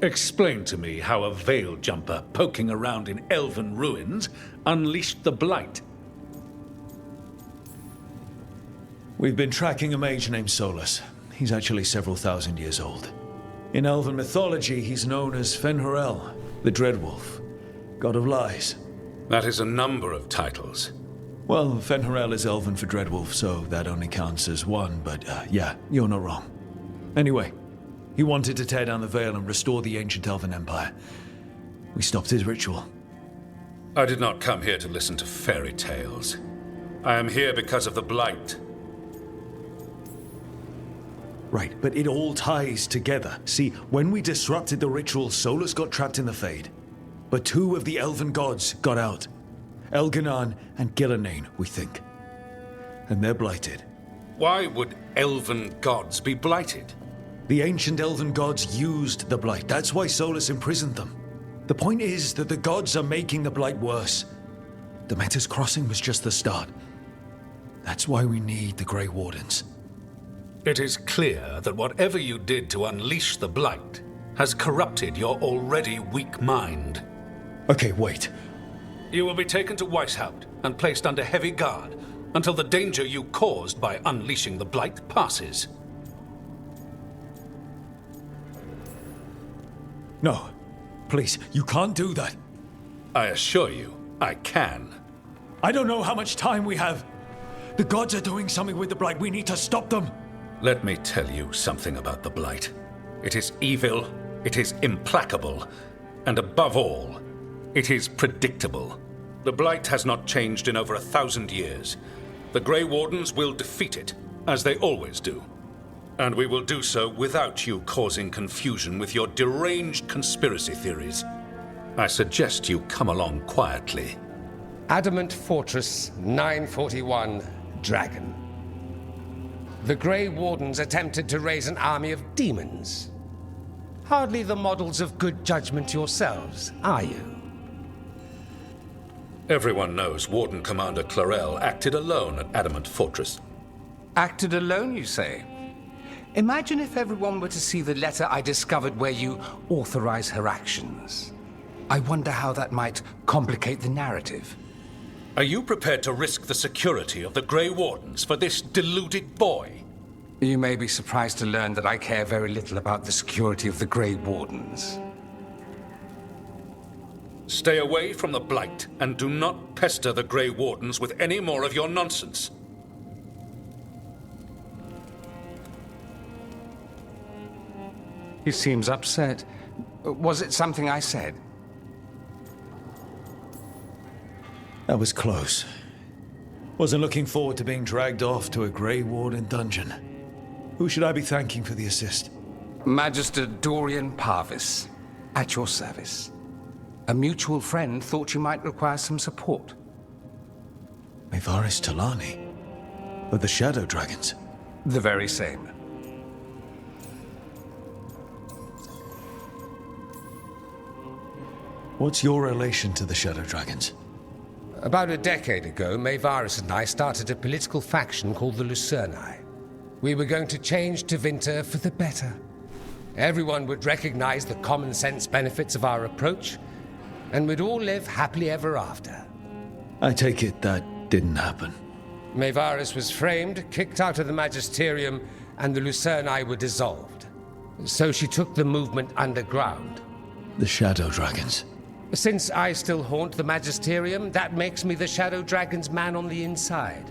Explain to me how a veil jumper poking around in elven ruins unleashed the Blight. We've been tracking a mage named Solus. He's actually several thousand years old. In elven mythology, he's known as Fen'Harel, the Dreadwolf, god of lies. That is a number of titles. Well, Fen'Harel is elven for Dreadwolf, so that only counts as one, but yeah, you're not wrong. Anyway, he wanted to tear down the Veil and restore the ancient elven empire. We stopped his ritual. I did not come here to listen to fairy tales. I am here because of the Blight. Right, but it all ties together. See, when we disrupted the ritual, Solus got trapped in the Fade. But 2 of the elven gods got out. Elganan and Gillanane, we think. And they're blighted. Why would elven gods be blighted? The ancient elven gods used the Blight. That's why Solus imprisoned them. The point is that the gods are making the Blight worse. The Metas Crossing was just the start. That's why we need the Grey Wardens. It is clear that whatever you did to unleash the Blight has corrupted your already weak mind. Okay, wait. You will be taken to Weishaupt and placed under heavy guard until the danger you caused by unleashing the Blight passes. No. Please, you can't do that. I assure you, I can. I don't know how much time we have. The gods are doing something with the Blight. We need to stop them. Let me tell you something about the Blight. It is evil, it is implacable, and above all, it is predictable. The Blight has not changed in over 1,000 years. The Grey Wardens will defeat it, as they always do. And we will do so without you causing confusion with your deranged conspiracy theories. I suggest you come along quietly. Adamant Fortress 941, Dragon. The Grey Wardens attempted to raise an army of demons. Hardly the models of good judgment yourselves, are you? Everyone knows Warden Commander Clarel acted alone at Adamant Fortress. Acted alone, you say? Imagine if everyone were to see the letter I discovered where you authorize her actions. I wonder how that might complicate the narrative. Are you prepared to risk the security of the Grey Wardens for this deluded boy? You may be surprised to learn that I care very little about the security of the Grey Wardens. Stay away from the Blight, and do not pester the Grey Wardens with any more of your nonsense. He seems upset. Was it something I said? That was close. Wasn't looking forward to being dragged off to a Grey Warden dungeon. Who should I be thanking for the assist? Magister Dorian Parvis, at your service. A mutual friend thought you might require some support. Mevaris Talani? Of the Shadow Dragons? The very same. What's your relation to the Shadow Dragons? About a decade ago, Mevaris and I started a political faction called the Lucerni. We were going to change Tevinter for the better. Everyone would recognize the common sense benefits of our approach, and we'd all live happily ever after. I take it that didn't happen. Mevaris was framed, kicked out of the Magisterium, and the Lucerni were dissolved. So she took the movement underground. The Shadow Dragons. Since I still haunt the Magisterium, that makes me the Shadow Dragon's man on the inside.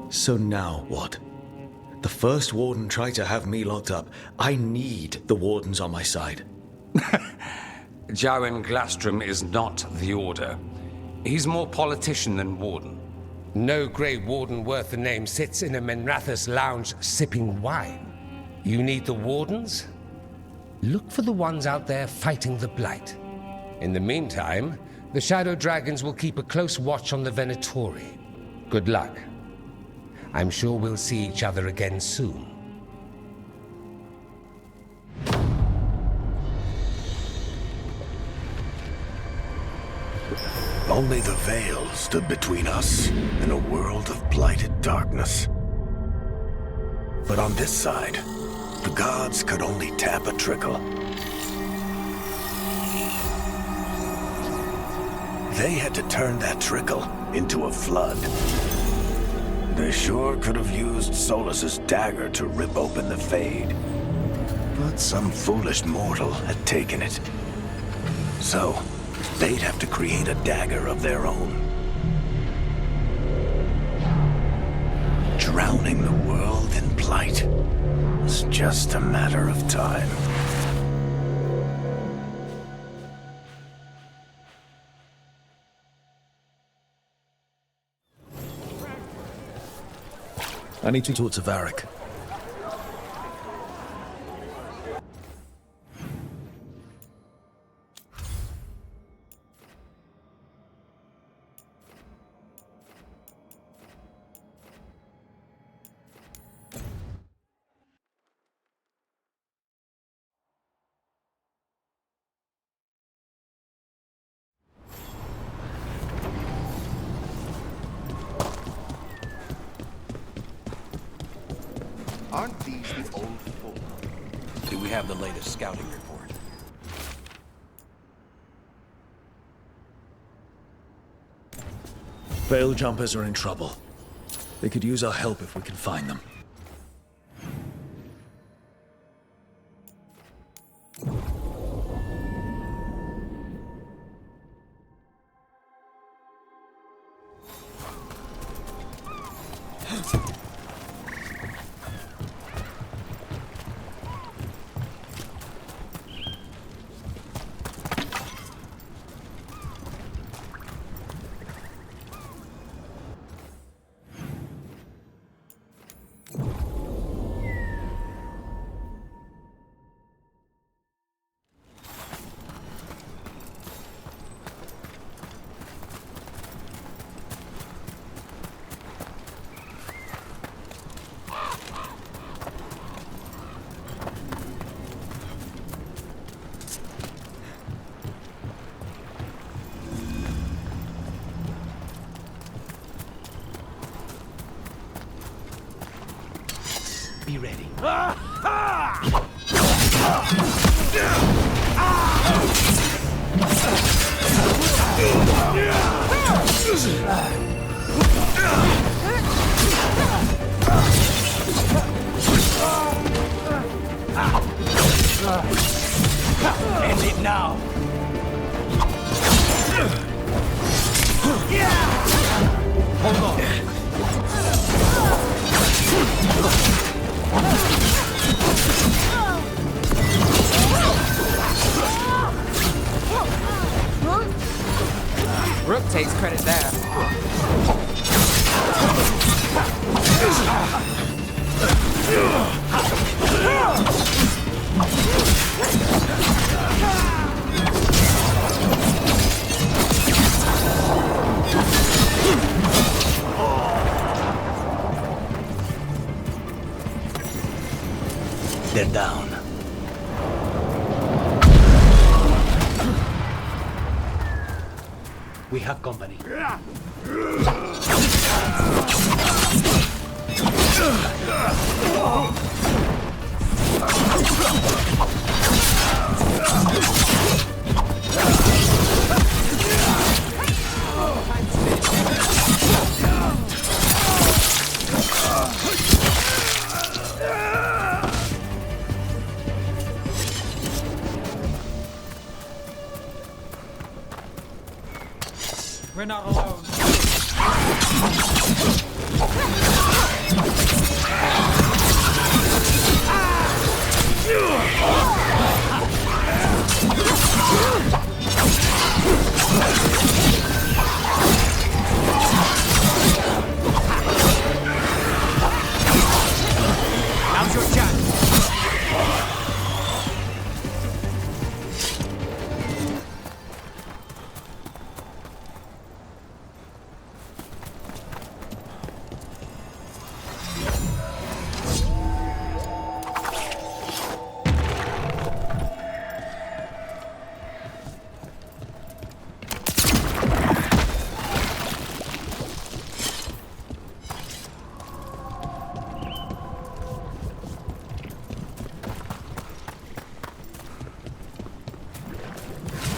So now what? The first Warden tried to have me locked up. I need the Wardens on my side. Jowen Glastrom is not the Order. He's more politician than Warden. No Grey Warden worth the name sits in a Minrathous lounge sipping wine. You need the Wardens? Look for the ones out there fighting the Blight. In the meantime, the Shadow Dragons will keep a close watch on the Venatori. Good luck. I'm sure we'll see each other again soon. Only the Veil stood between us and a world of blighted darkness. But on this side, the gods could only tap a trickle. They had to turn that trickle into a flood. They sure could have used Solus's dagger to rip open the Fade. But some foolish mortal had taken it. So, they'd have to create a dagger of their own. Drowning the world in plight was just a matter of time. I need to talk to Varric. Aren't these the old folk? Do we have the latest scouting report? Veil jumpers are in trouble. They could use our help if we can find them. Be ready. End it now. Hold on. Rook takes credit there. They're down. We have company. We're not alone. Now's your chance.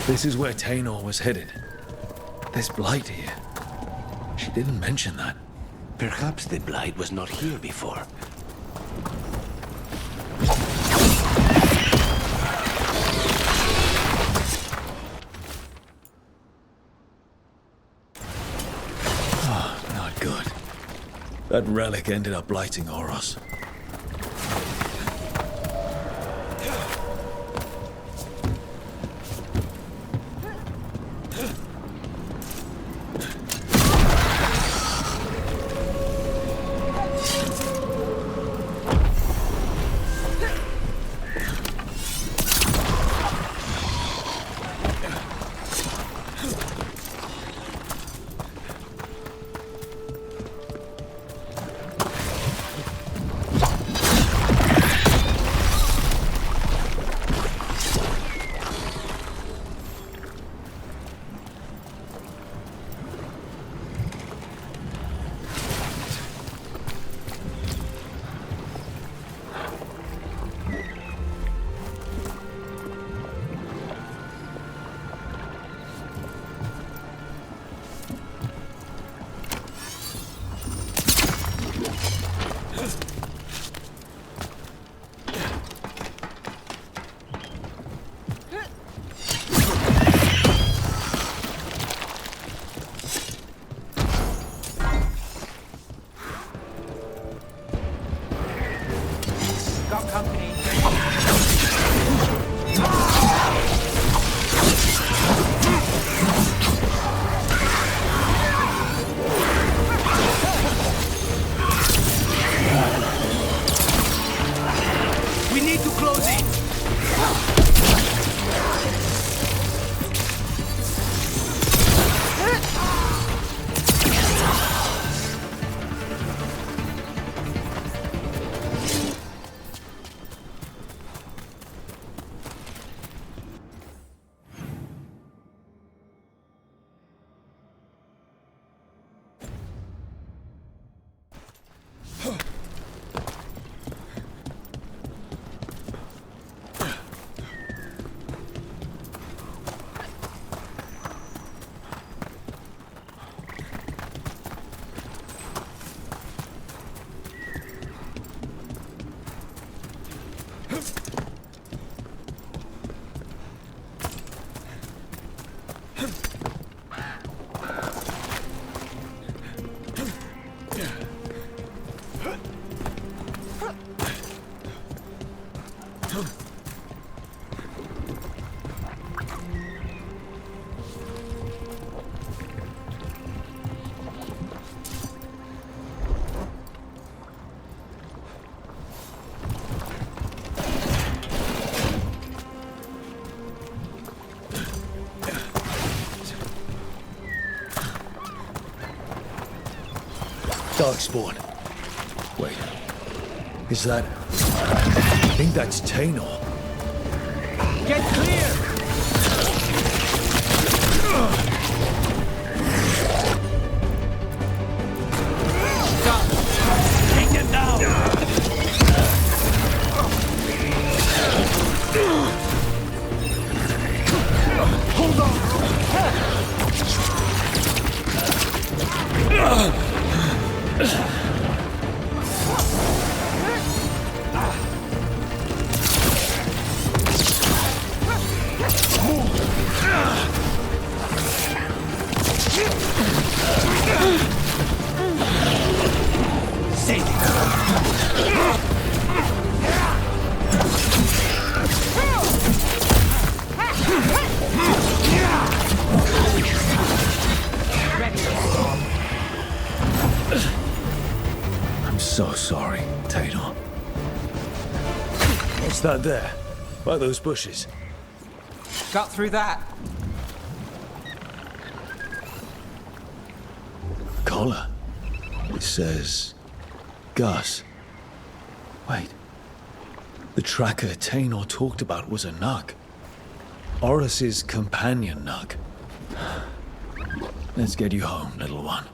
This is where Tainor was headed. There's Blight here. She didn't mention that. Perhaps the Blight was not here before. Not good. That relic ended up blighting Oros. Darkspawn. Wait. Is that... I think that's Tainor. Get clear! Stop! Take them down! Hold on! I'm so sorry, Tainor. What's that there? By those bushes? Got through that. Collar. It says... Gus. Wait. The tracker Tainor talked about was a Nug. Oros's companion Nug. Let's get you home, little one.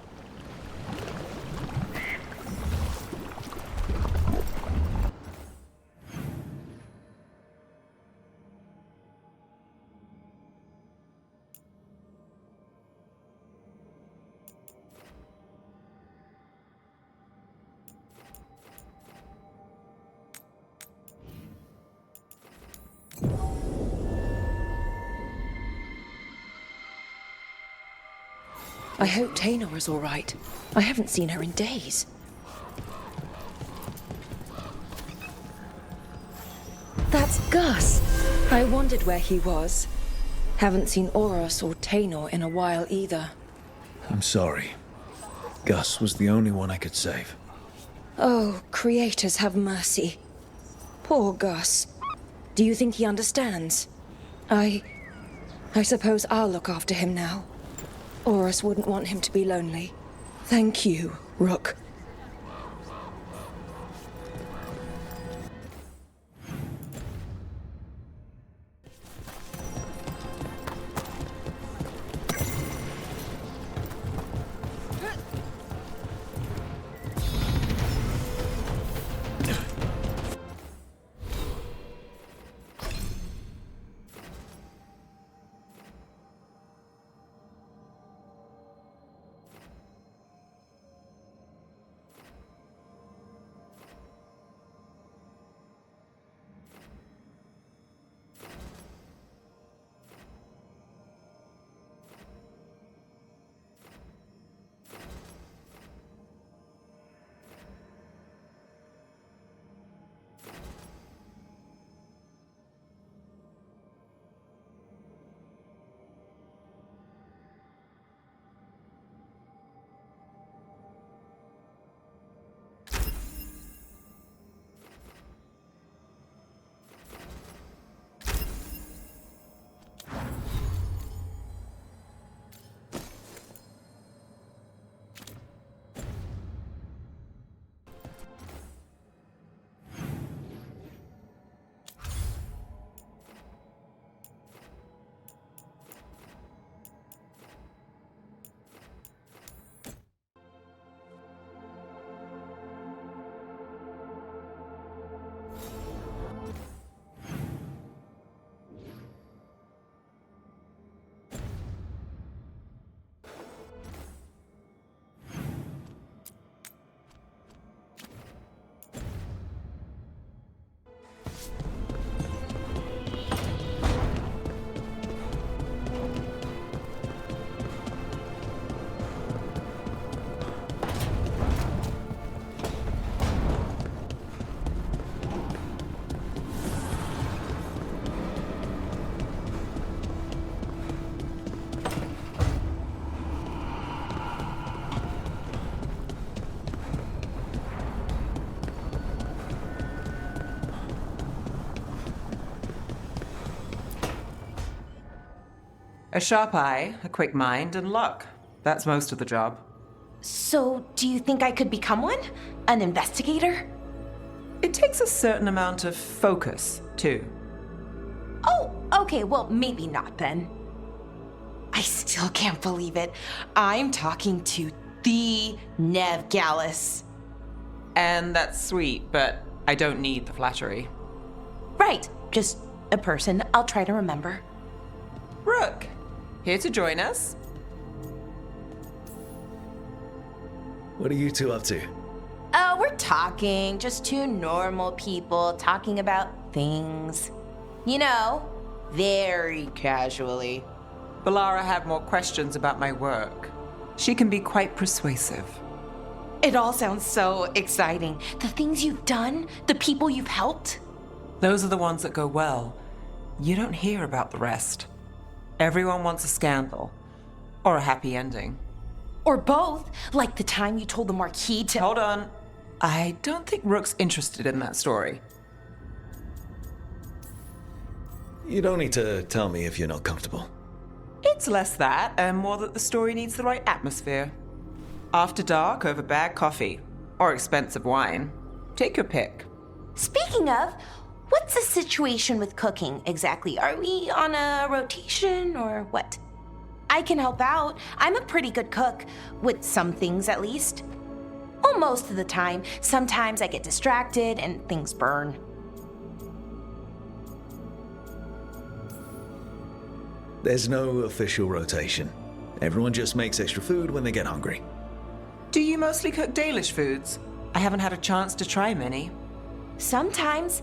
I hope Taynor is all right. I haven't seen her in days. That's Gus. I wondered where he was. Haven't seen Oros or Taynor in a while either. I'm sorry. Gus was the only one I could save. Oh, creators have mercy. Poor Gus. Do you think he understands? I suppose I'll look after him now. Oros wouldn't want him to be lonely. Thank you, Rook. A sharp eye, a quick mind, and luck. That's most of the job. So, do you think I could become one? An investigator? It takes a certain amount of focus, too. Oh, okay, well, maybe not then. I still can't believe it. I'm talking to the Nev Gallus. And that's sweet, but I don't need the flattery. Right, just a person I'll try to remember. Rook, here to join us. What are you two up to? We're talking, just two normal people talking about things. You know, very casually. Balara had more questions about my work. She can be quite persuasive. It all sounds so exciting. The things you've done, the people you've helped. Those are the ones that go well. You don't hear about the rest. Everyone wants a scandal. Or a happy ending. Or both, like the time you told the Marquis to— Hold on. I don't think Rook's interested in that story. You don't need to tell me if you're not comfortable. It's less that, and more that the story needs the right atmosphere. After dark over bad coffee. Or expensive wine. Take your pick. Speaking of, what's the situation with cooking exactly? Are we on a rotation or what? I can help out. I'm a pretty good cook, with some things at least. Well, most of the time. Sometimes I get distracted and things burn. There's no official rotation. Everyone just makes extra food when they get hungry. Do you mostly cook Dalish foods? I haven't had a chance to try many. Sometimes.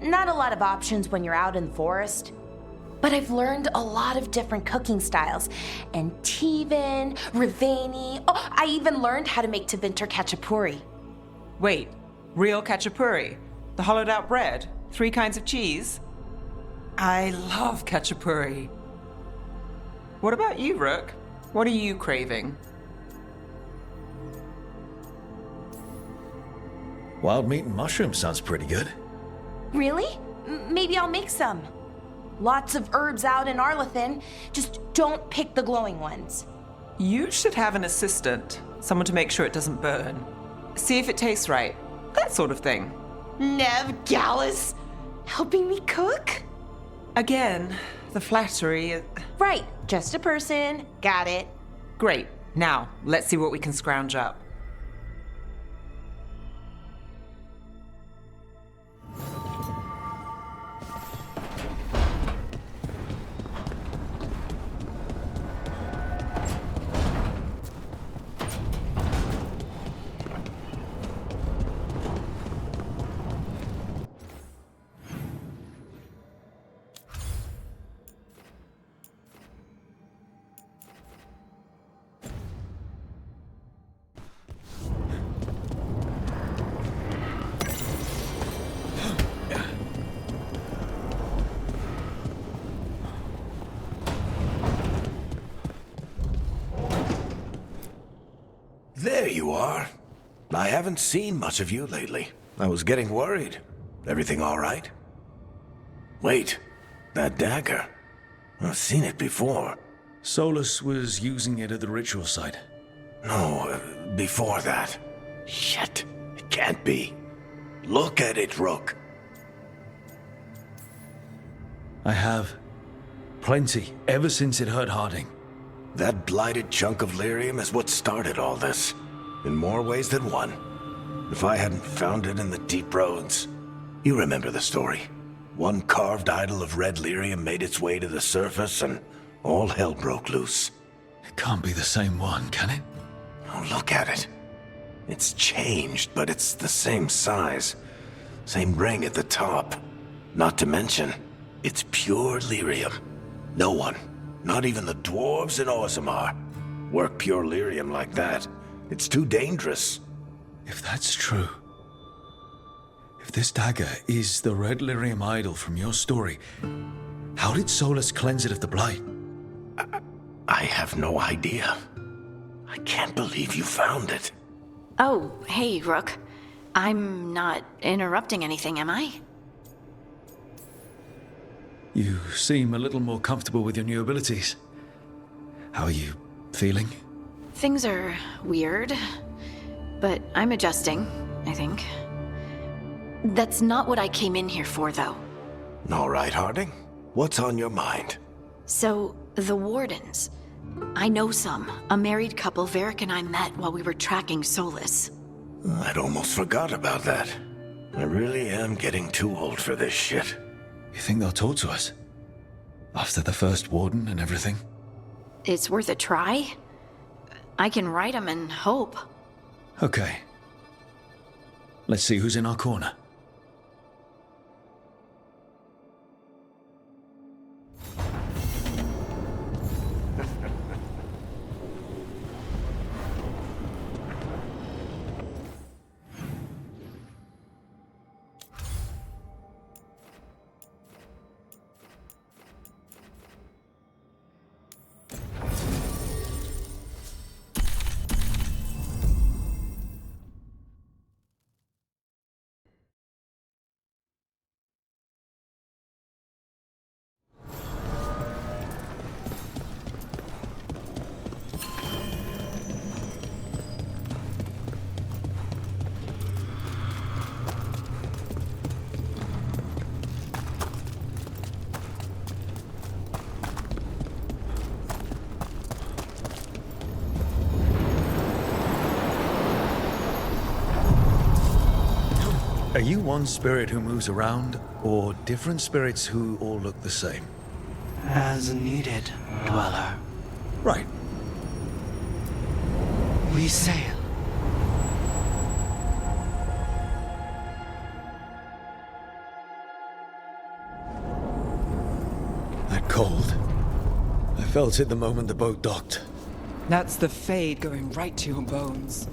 Not a lot of options when you're out in the forest. but I've learned a lot of different cooking styles. Antivan, Rivani. Oh, I even learned how to make Tevinter Khachapuri. Wait, real Khachapuri? The hollowed out bread? 3 kinds of cheese? I love Khachapuri. What about you, Rook? What are you craving? Wild meat and mushrooms sounds pretty good. Really? Maybe I'll make some. Lots of herbs out in Arlathan. Just don't pick the glowing ones. You should have an assistant. Someone to make sure it doesn't burn. See if it tastes right. That sort of thing. Nev Gallus, helping me cook? Again, the flattery. Right, just a person. Got it. Great. Now, let's see what we can scrounge up. There you are. I haven't seen much of you lately. I was getting worried. Everything all right? Wait, that dagger. I've seen it before. Solus was using it at the ritual site. No, before that. Shit, it can't be. Look at it, Rook. I have. Plenty, ever since it hurt Harding. That blighted chunk of lyrium is what started all this. In more ways than one. If I hadn't found it in the deep roads. You remember the story. One carved idol of red lyrium made its way to the surface and all hell broke loose. It can't be the same one, can it? Oh, look at it. It's changed, but it's the same size. Same ring at the top. Not to mention, it's pure lyrium. No one, not even the dwarves in Orzammar, work pure lyrium like that. It's too dangerous. If that's true, if this dagger is the red lyrium idol from your story, how did Solus cleanse it of the blight? I have no idea. I can't believe you found it. Oh, hey, Rook. I'm not interrupting anything, am I? You seem a little more comfortable with your new abilities. How are you feeling? Things are weird, but I'm adjusting, I think. That's not what I came in here for, though. All right, Harding. What's on your mind? So, the Wardens. I know some. A married couple Varric and I met while we were tracking Solus. I'd almost forgot about that. I really am getting too old for this shit. You think they'll talk to us? After the first Warden and everything? It's worth a try. I can write them and hope. Okay. Let's see who's in our corner. Are you one spirit who moves around, or different spirits who all look the same? As needed, Dweller. Right. We sail. That Cold. I felt it the moment the boat docked. That's the Fade going right to your bones.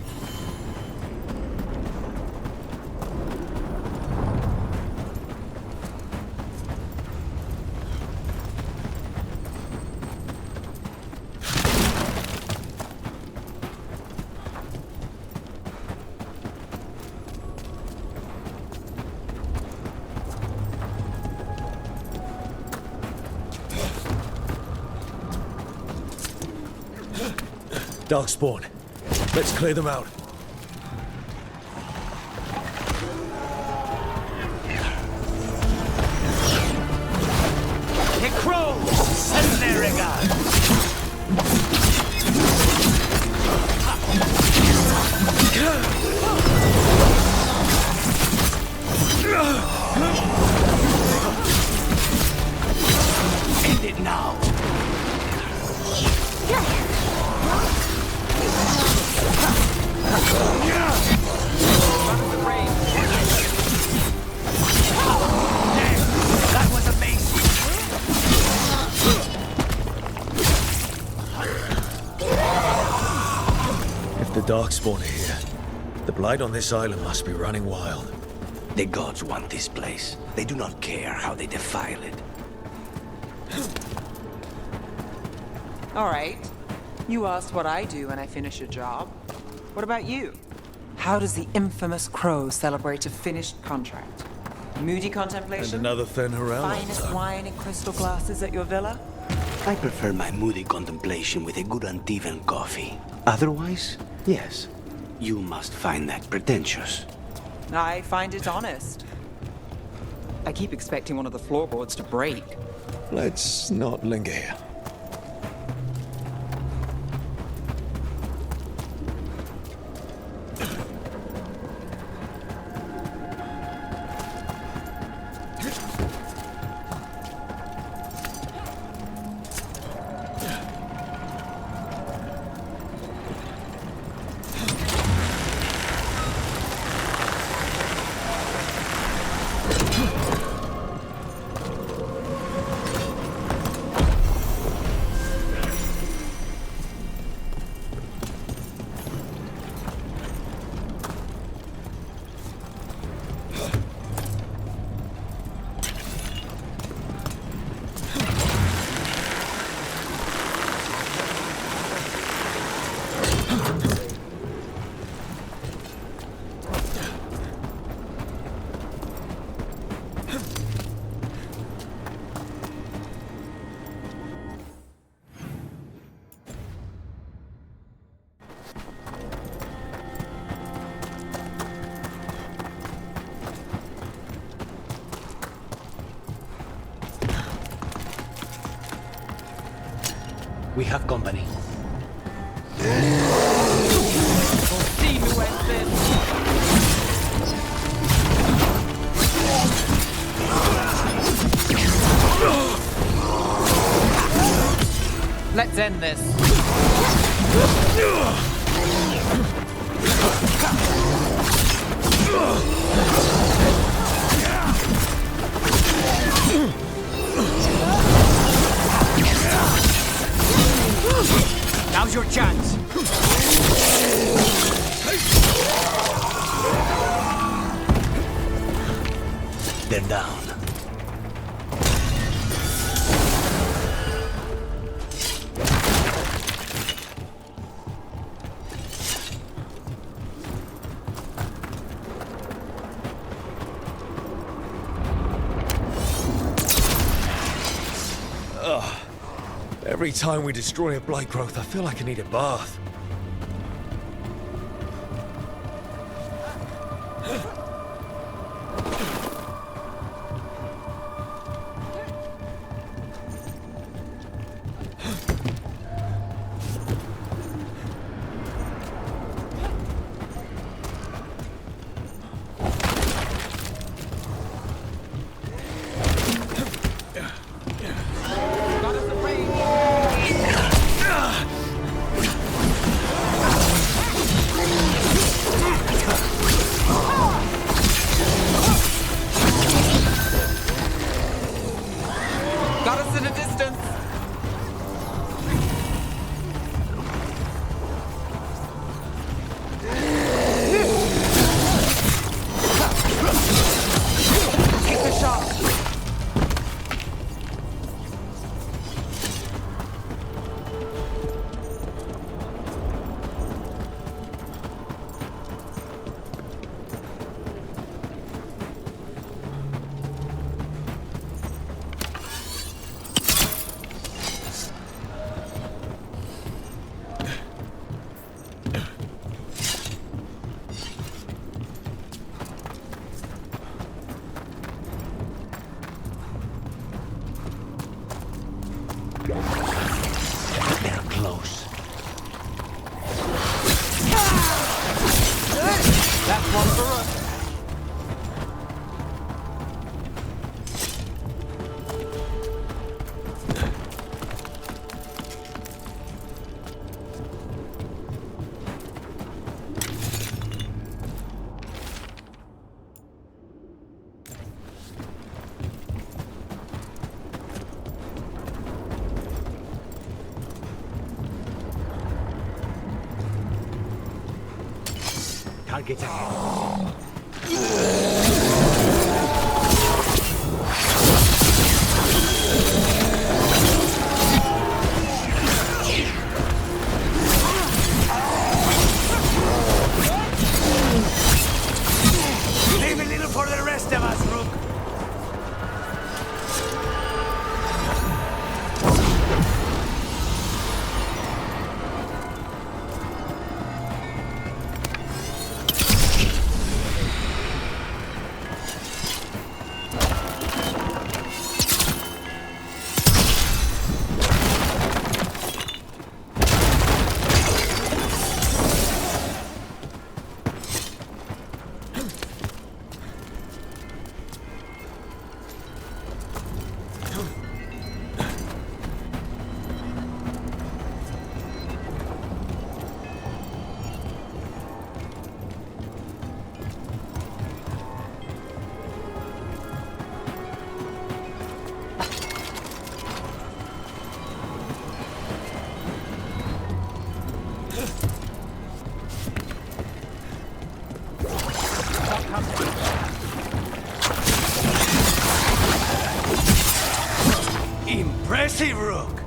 Darkspawn. Let's clear them out. The crows! And there we go! End it now! That was amazing! If the Darkspawn are here, the Blight on this island must be running wild. The gods want this place. They do not care how they defile it. All right. You asked what I do when I finish a job. What about you? How does the infamous crow celebrate a finished contract? Moody contemplation? And another Fenrirel. Finest wine in crystal glasses at your villa? I prefer my moody contemplation with a good Antivan coffee. Otherwise, yes, you must find that pretentious. I find it honest. I keep expecting one of the floorboards to break. Let's not linger here. We have company. See who ends this. Let's end this. Now's your chance. They're down. Every time we destroy a blight growth, I feel like I need a bath. plunderer? Targets ahead. Leave a little for the rest of us, Rook. Impressive, Rook.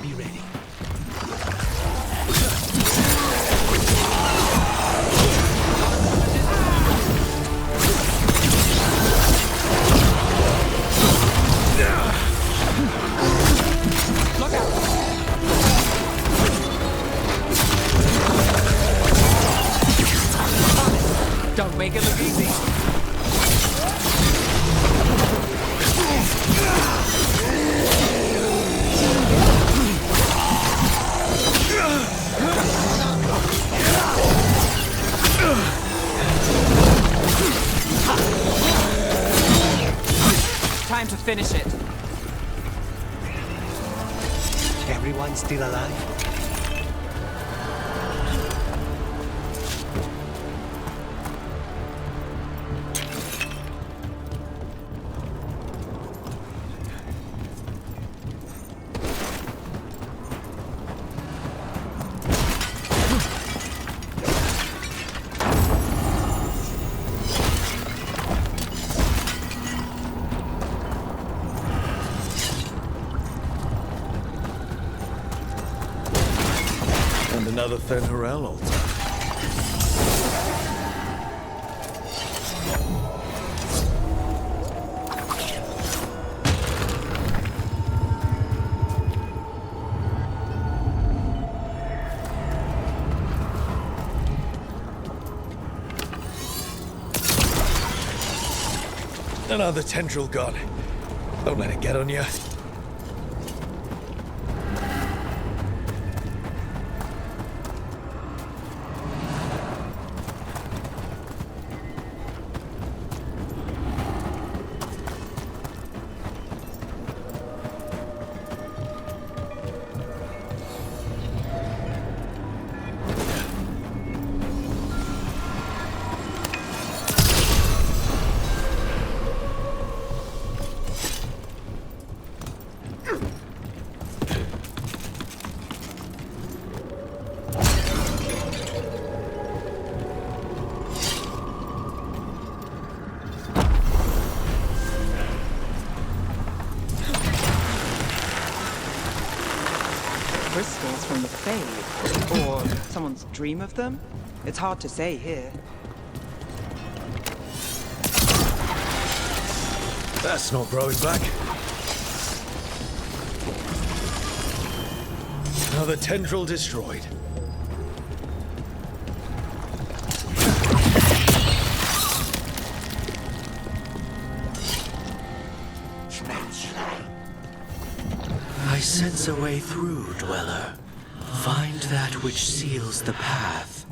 Be ready. Don't make it look easy. Time to finish it. Everyone still alive? And another Fen'Harel altar. Another tendril gone. Don't let it get on you. Crystals from the Fade. Or someone's dream of them? It's hard to say here. That's not growing back. Another tendril destroyed. sense a way through, Dweller. Find that which seals the path.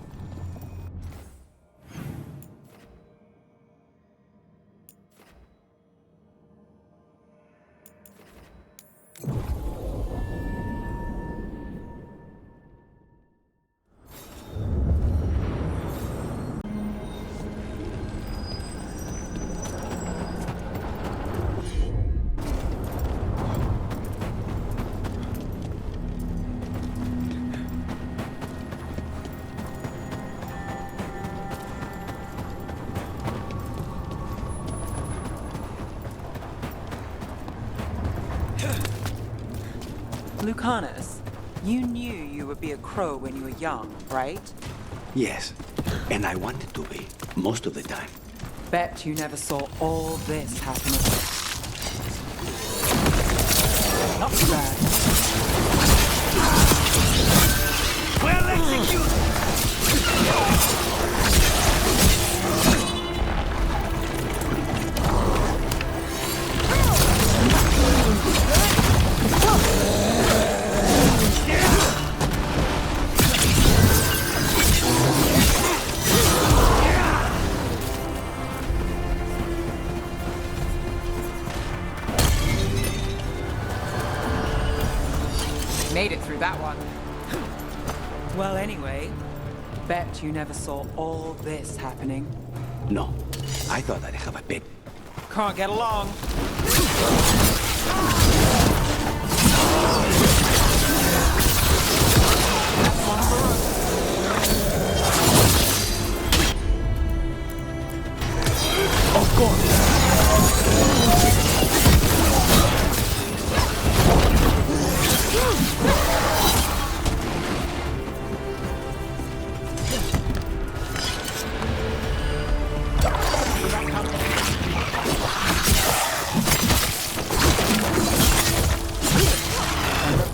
Lucanus, you knew you would be a crow when you were young, right? Yes, and I wanted to be, most of the time. Bet you never saw all this happening. Not too bad. Well executed! Made it through that one. Well, anyway, bet you never saw all this happening. No, I thought I'd have a bit. Can't get along. Of course.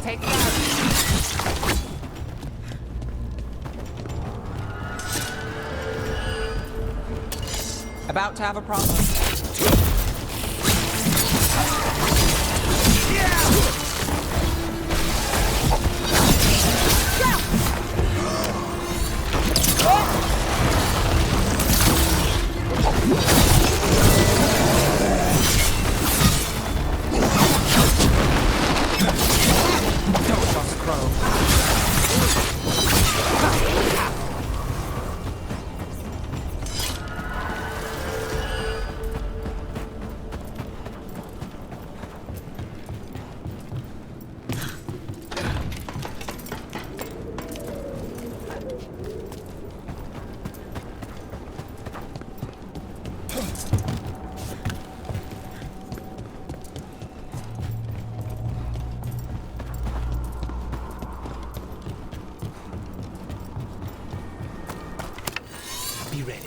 Take that. About to have a problem. Be ready.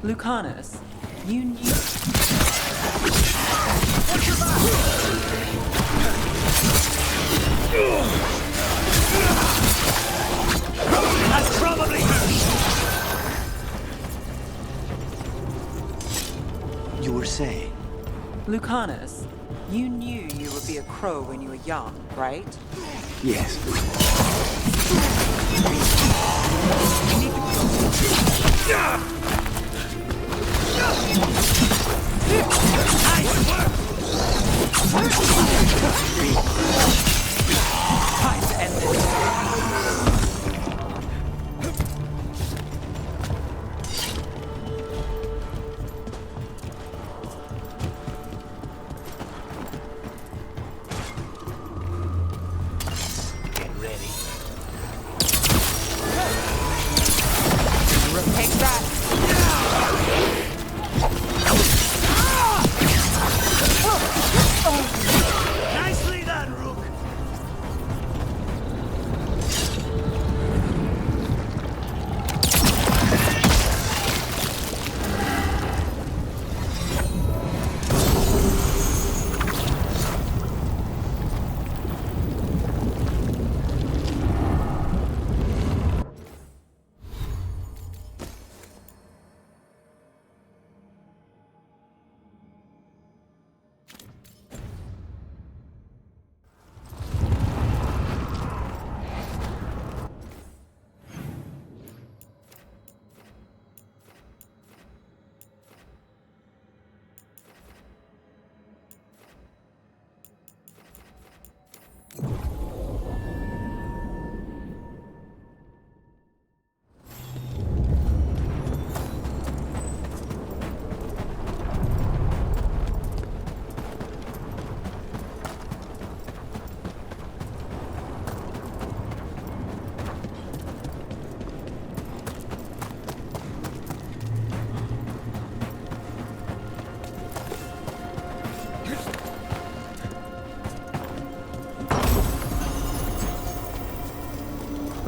Lucanus, you knew... That's probably You were saying? Lucanus, you knew you would be a crow when you were young, right? Yes. Time to end this. Get ready. Take that. nicely done, Rook.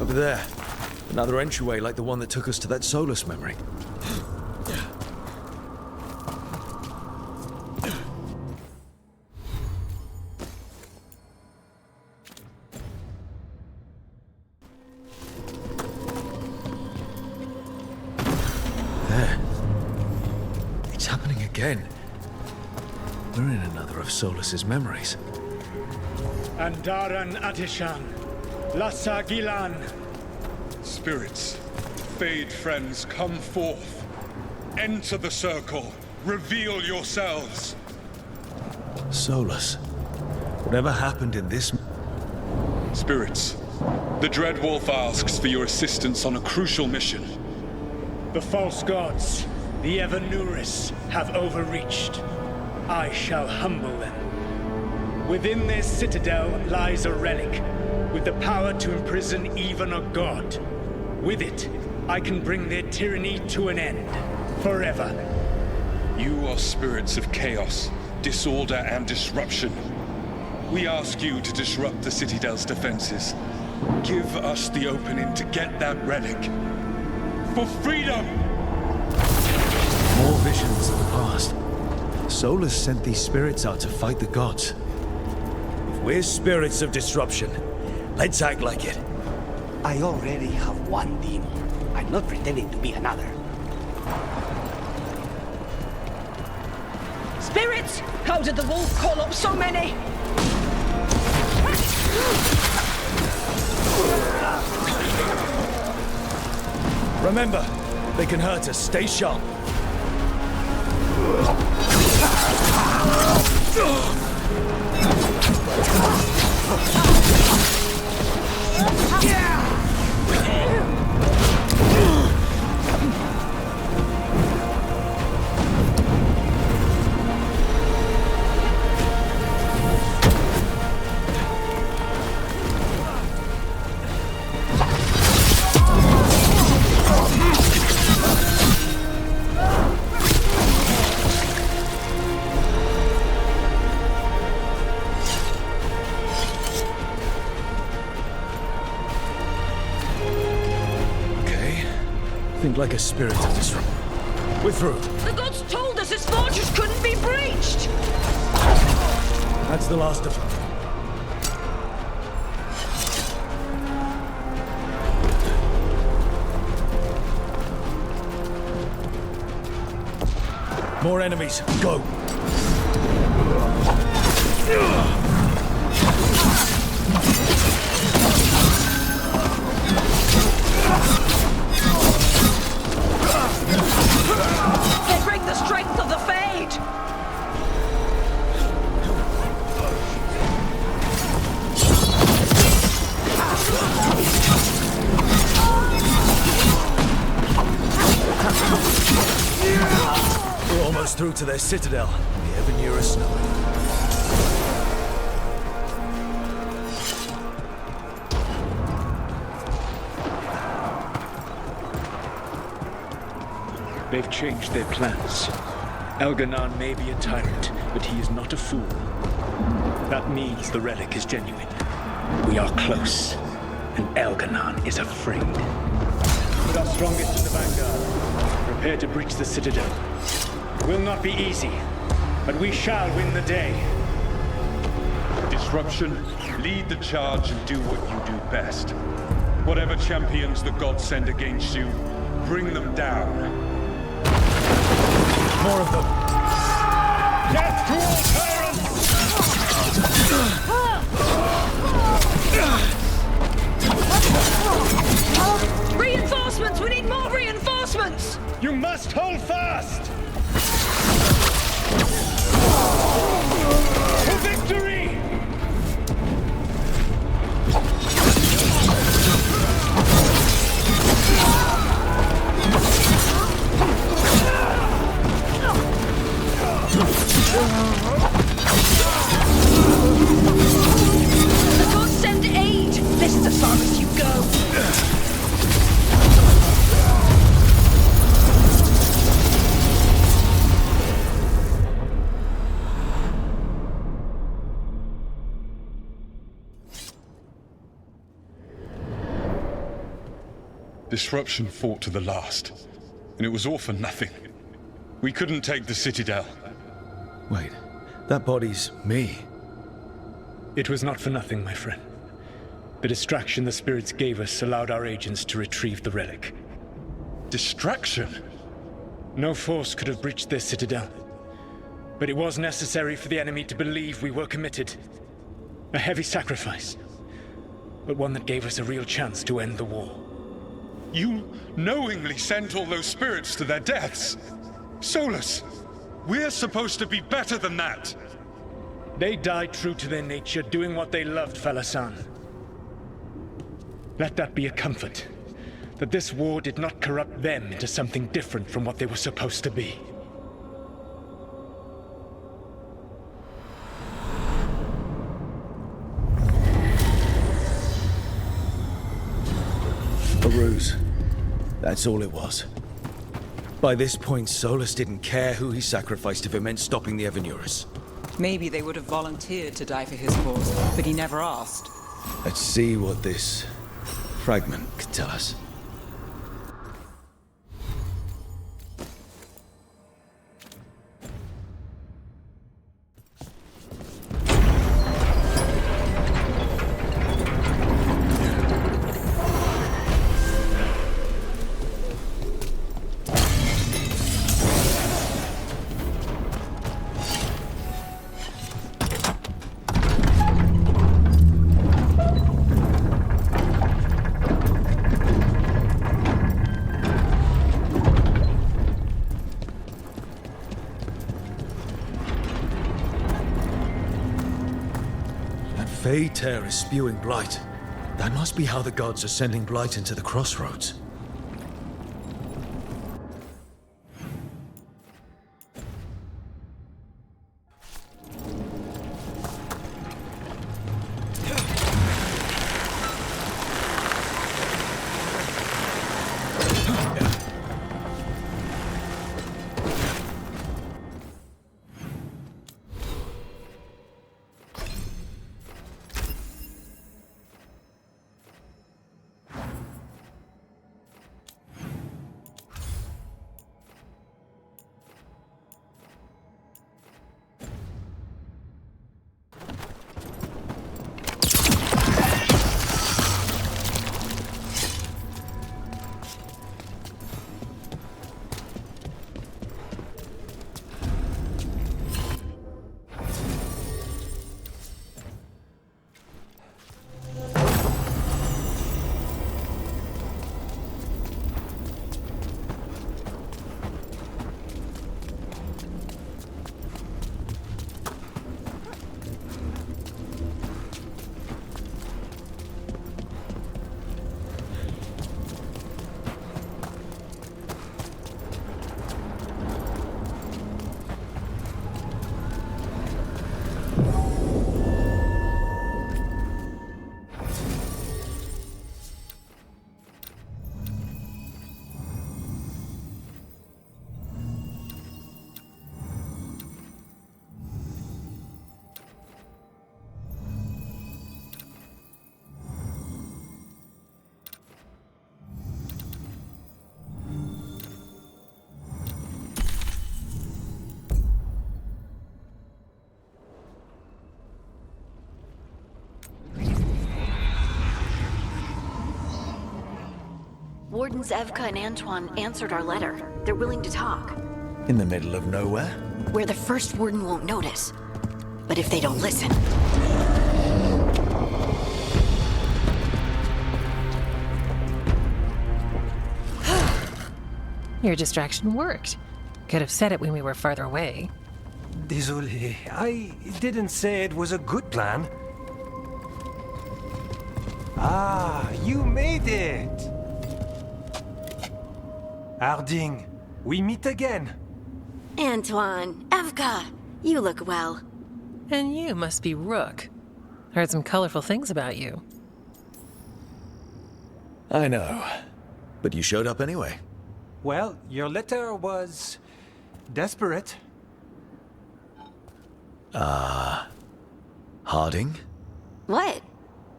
Over there. Another entryway like the one that took us to that Solus memory. There. It's happening again. We're in another of Solus's memories. Andaran Atishan, Lassa Gilan. Spirits, Fade friends, come forth. Enter the circle. Reveal yourselves. Solus. Whatever happened in this... Spirits, the Dread Wolf asks for your assistance on a crucial mission. The false gods, the Evanuris, have overreached. I shall humble them. Within their citadel lies a relic, with the power to imprison even a god. With it, I can bring their tyranny to an end, forever. You are spirits of chaos, disorder, and disruption. We ask you to disrupt the Citadel's defenses. Give us the opening to get that relic. For freedom! More visions of the past. Solus sent these spirits out to fight the gods. If we're spirits of disruption, let's act like it. I already have one demon. I'm not pretending to be another. Spirits! How did the wolf call up so many? Remember, they can hurt us. Stay sharp. Think like a spirit of disruption. We're through. The gods told us this fortress couldn't be breached! That's the last of them. More enemies. Go! They break the strength of the Fade! We're almost through to their citadel. The Evanurus know it. They've changed their plans. Elganon may be a tyrant, but he is not a fool. That means the relic is genuine. We are close, and Elganon is afraid. Put our strongest in the vanguard. Prepare to breach the citadel. It will not be easy, but we shall win the day. Disruption, lead the charge and do what you do best. Whatever champions the gods send against you, bring them down. More of them. Death to all tyrants! Reinforcements! We need more reinforcements! You must hold fast! For victory! The gods send aid! This is as far as you go! Disruption fought to the last, and it was all for nothing. We couldn't take the Citadel. Wait, that body's me. It was not for nothing, my friend. The distraction the spirits gave us allowed our agents to retrieve the relic. Distraction? No force could have breached this Citadel. But it was necessary for the enemy to believe we were committed. A heavy sacrifice, but one that gave us a real chance to end the war. You knowingly sent all those spirits to their deaths. Solus, we're supposed to be better than that. They died true to their nature, doing what they loved, Falasan. Let that be a comfort, that this war did not corrupt them into something different from what they were supposed to be. A ruse. That's all it was. By this point, Solus didn't care who he sacrificed if it meant stopping the Evanurus. Maybe they would have volunteered to die for his cause, but he never asked. Let's see what this fragment could tell us. Tear is spewing blight. That must be how the gods are sending blight into the crossroads. Wardens Evka and Antoine answered our letter. They're willing to talk. In the middle of nowhere? Where the first Warden won't notice. But if they don't listen... Your distraction worked. Could have said it when we were farther away. Désolé, I didn't say it was a good plan. Ah, you made it! Harding, we meet again. Antoine, Evka, you look well. And you must be Rook. Heard some colorful things about you. I know. But you showed up anyway. Well, your letter was... desperate. Harding? What?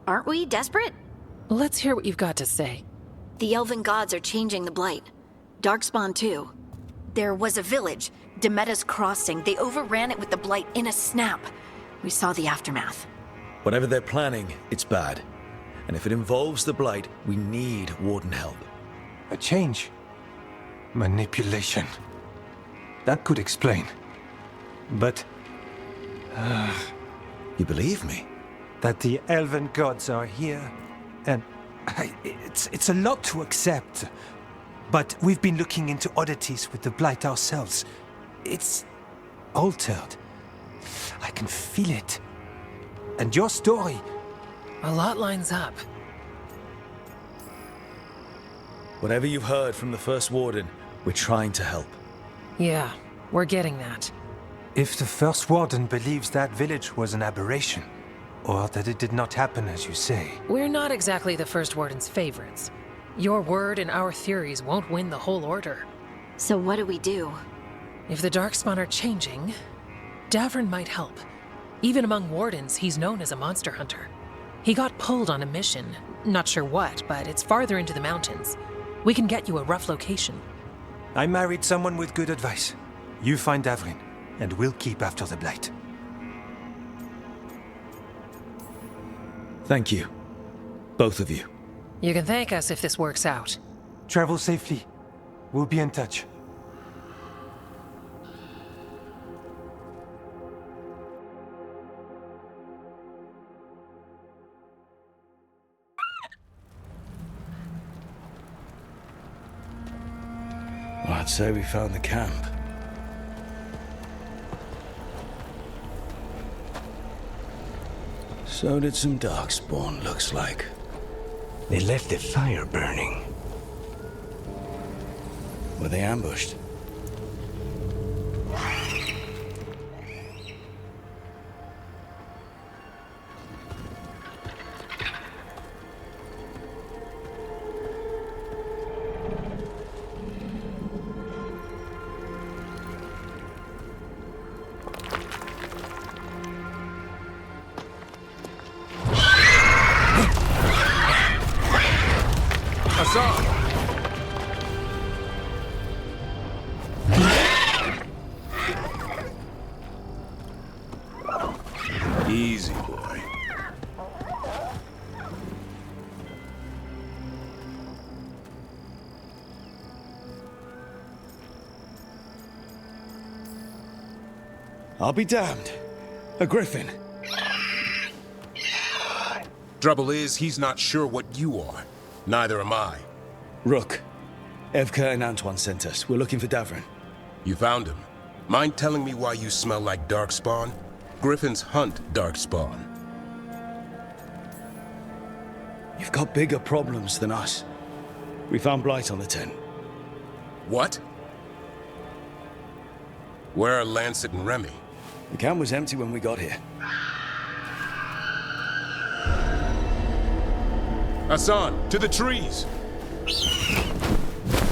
Aren't we desperate? Let's hear what you've got to say. The elven gods are changing the Blight. Darkspawn too. There was a village, Demeta's Crossing. They overran it with the Blight in a snap. We saw the aftermath. Whatever they're planning, it's bad. And if it involves the Blight, we need Warden help. A change. Manipulation. That could explain. But... you believe me? That the elven gods are here, and... it's a lot to accept. But we've been looking into oddities with the Blight ourselves. It's... altered. I can feel it. And your story... A lot lines up. Whatever you've heard from the First Warden, we're trying to help. Yeah, we're getting that. If the First Warden believes that village was an aberration, or that it did not happen as you say... We're not exactly the First Warden's favorites. Your word and our theories won't win the whole order. So what do we do? If the Darkspawn are changing, Davrin might help. Even among Wardens, he's known as a monster hunter. He got pulled on a mission. Not sure what, but it's farther into the mountains. We can get you a rough location. I married someone with good advice. You find Davrin, and we'll keep after the Blight. Thank you. Both of you. You can thank us if this works out. Travel safely. We'll be in touch. Well, I'd say we found the camp. So did some Darkspawn, looks like. They left the fire burning. Were they ambushed? Easy, boy. I'll be damned. A griffin. Trouble is, he's not sure what you are. Neither am I. Rook. Evka and Antoine sent us. We're looking for Davrin. You found him. Mind telling me why you smell like Darkspawn? Griffins hunt Darkspawn. You've got bigger problems than us. We found Blight on the tent. What? Where are Lancet and Remy? The camp was empty when we got here. Hassan, to the trees!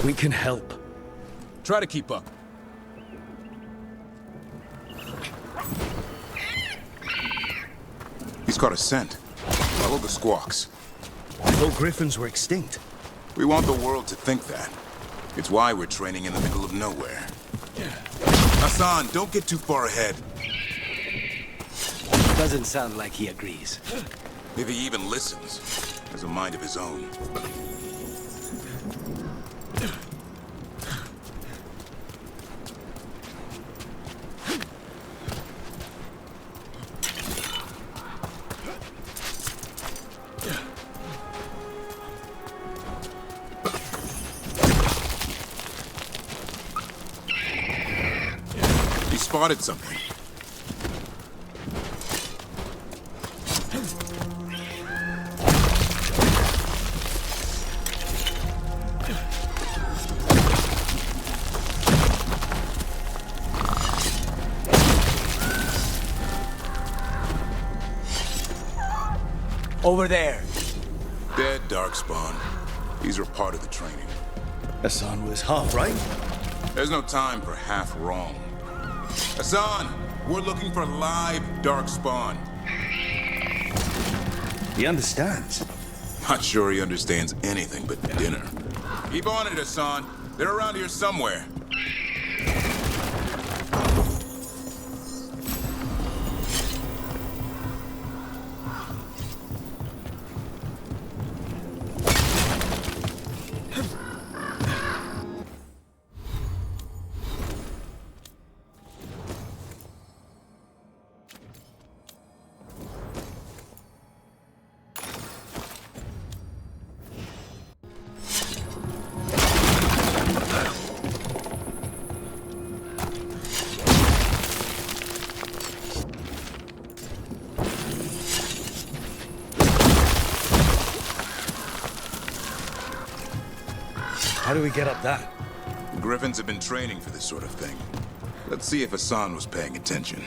We can help. Try to keep up. He's got a scent. Follow the squawks. I thought griffins were extinct. We want the world to think that. It's why we're training in the middle of nowhere. Hassan, don't get too far ahead. Doesn't sound like he agrees. If he even listens, has a mind of his own. spotted something. Over there. Dead Darkspawn. These are part of the training. Hassan was half right. There's no time for half wrong. Hassan, we're looking for live Darkspawn. He understands. Not sure he understands anything but dinner. Keep on it, Hassan. They're around here somewhere. How do we get up that? Griffins have been training for this sort of thing. Let's see if Hassan was paying attention.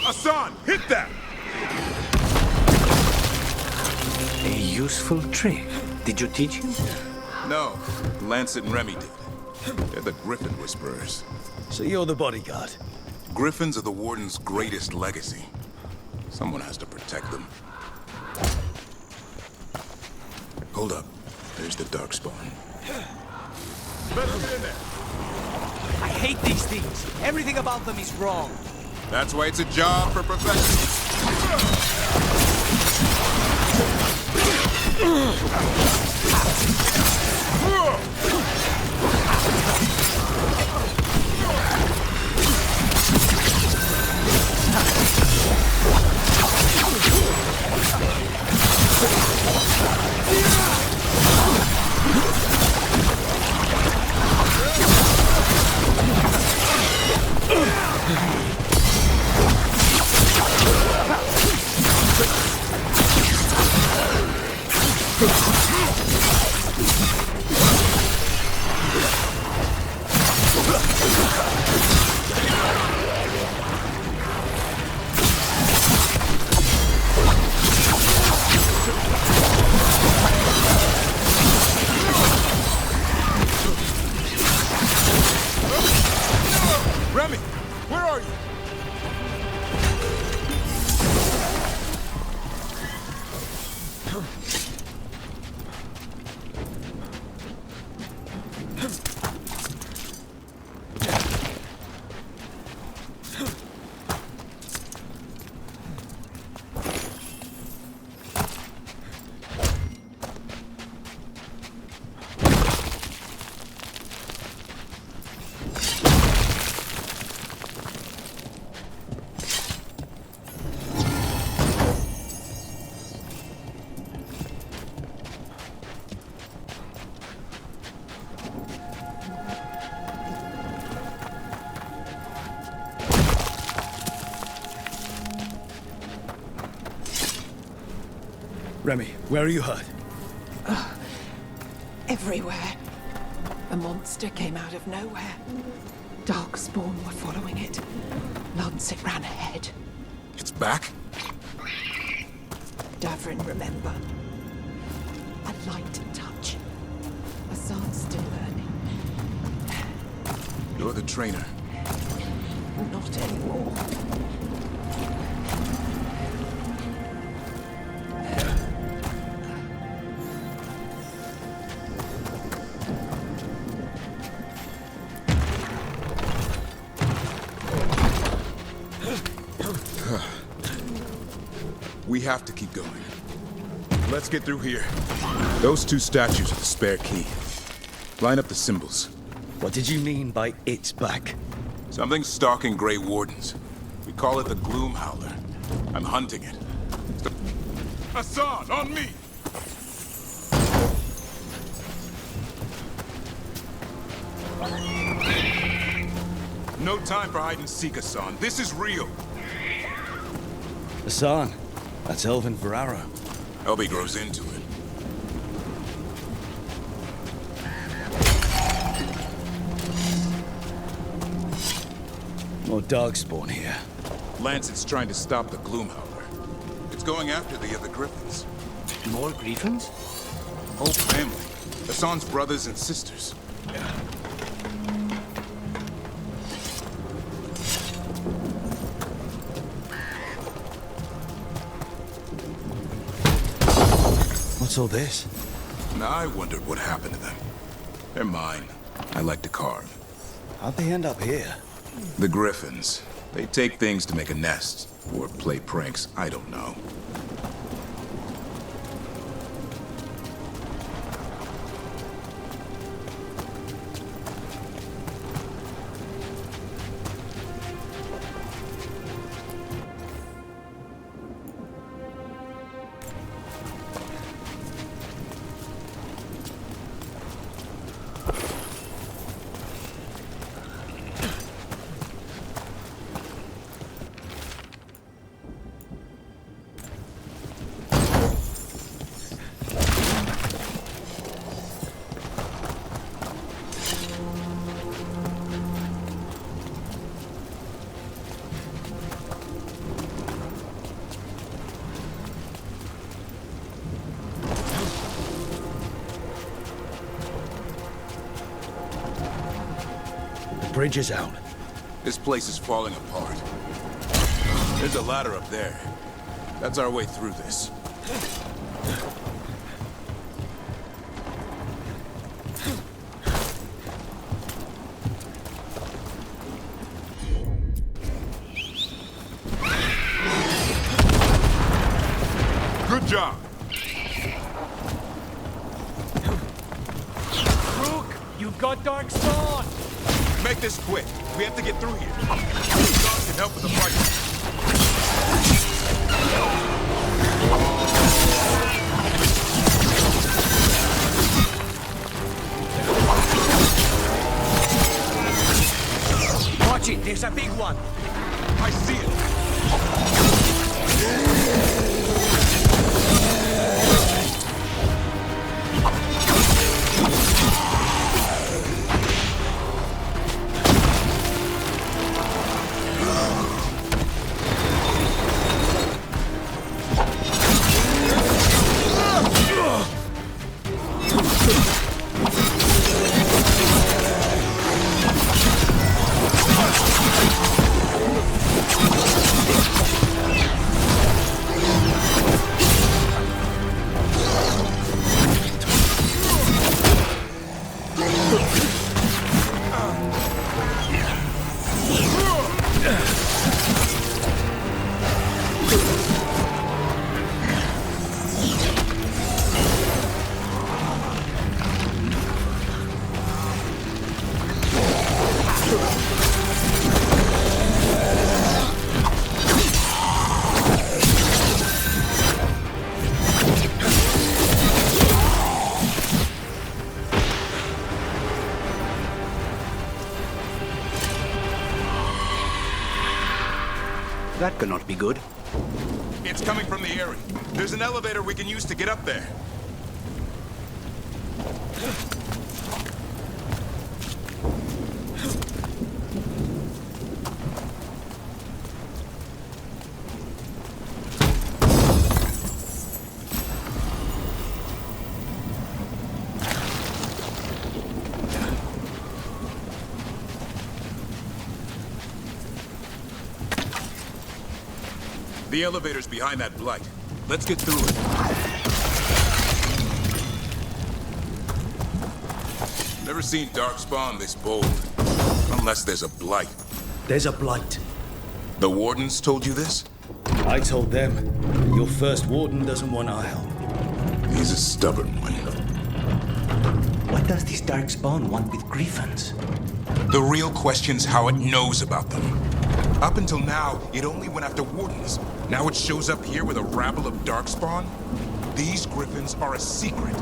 Hassan, hit that! A useful trick. Did you teach him? No, Lancet and Remy did. They're the Griffin Whisperers. So you're the bodyguard? Griffins are the Warden's greatest legacy. Someone has to protect them. Hold up. There's the Darkspawn. Better get in there. I hate these things. Everything about them is wrong. That's why it's a job for professionals. Remy, where are you? Remy, where are you hurt? Everywhere. A monster came out of nowhere. Darkspawn were following it. Lancet ran ahead. It's back? Davrin, remember. A light touch. Hassan's still learning. You're the trainer. Not anymore. We have to keep going. Let's get through here. Those two statues are the spare key. Line up the symbols. What did you mean by it's back? Something's stalking Grey Wardens. We call it the Gloom Howler. I'm hunting it. Hassan, on me! No time for hide and seek, Hassan. This is real. Hassan, that's Elvin Ferrara. Elby grows into it. More Darkspawn here. Lancet's trying to stop the Gloom Howler. It's going after the other griffins. More griffins? Whole family. Hassan's brothers and sisters. What's all this? Now I wondered what happened to them. They're mine. I like to carve. How'd they end up here? The griffins. They take things to make a nest. Or play pranks, I don't know. Bridge is out. This place is falling apart. There's a ladder up there. That's our way through this. Good job. Rook, you've got Darkspawn! Make this quick. We have to get through here. God can help with the fight. Watch it, there's a big one. I see it. That cannot be good. It's coming from the area. There's an elevator we can use to get up there. The elevator's behind that blight. Let's get through it. Never seen Darkspawn this bold. Unless there's a blight. There's a blight. The Wardens told you this? I told them. Your first Warden doesn't want our help. He's a stubborn one. What does this Darkspawn want with griffons? The real question's how it knows about them. Up until now, it only went after Wardens. Now it shows up here with a rabble of Darkspawn? These griffins are a secret.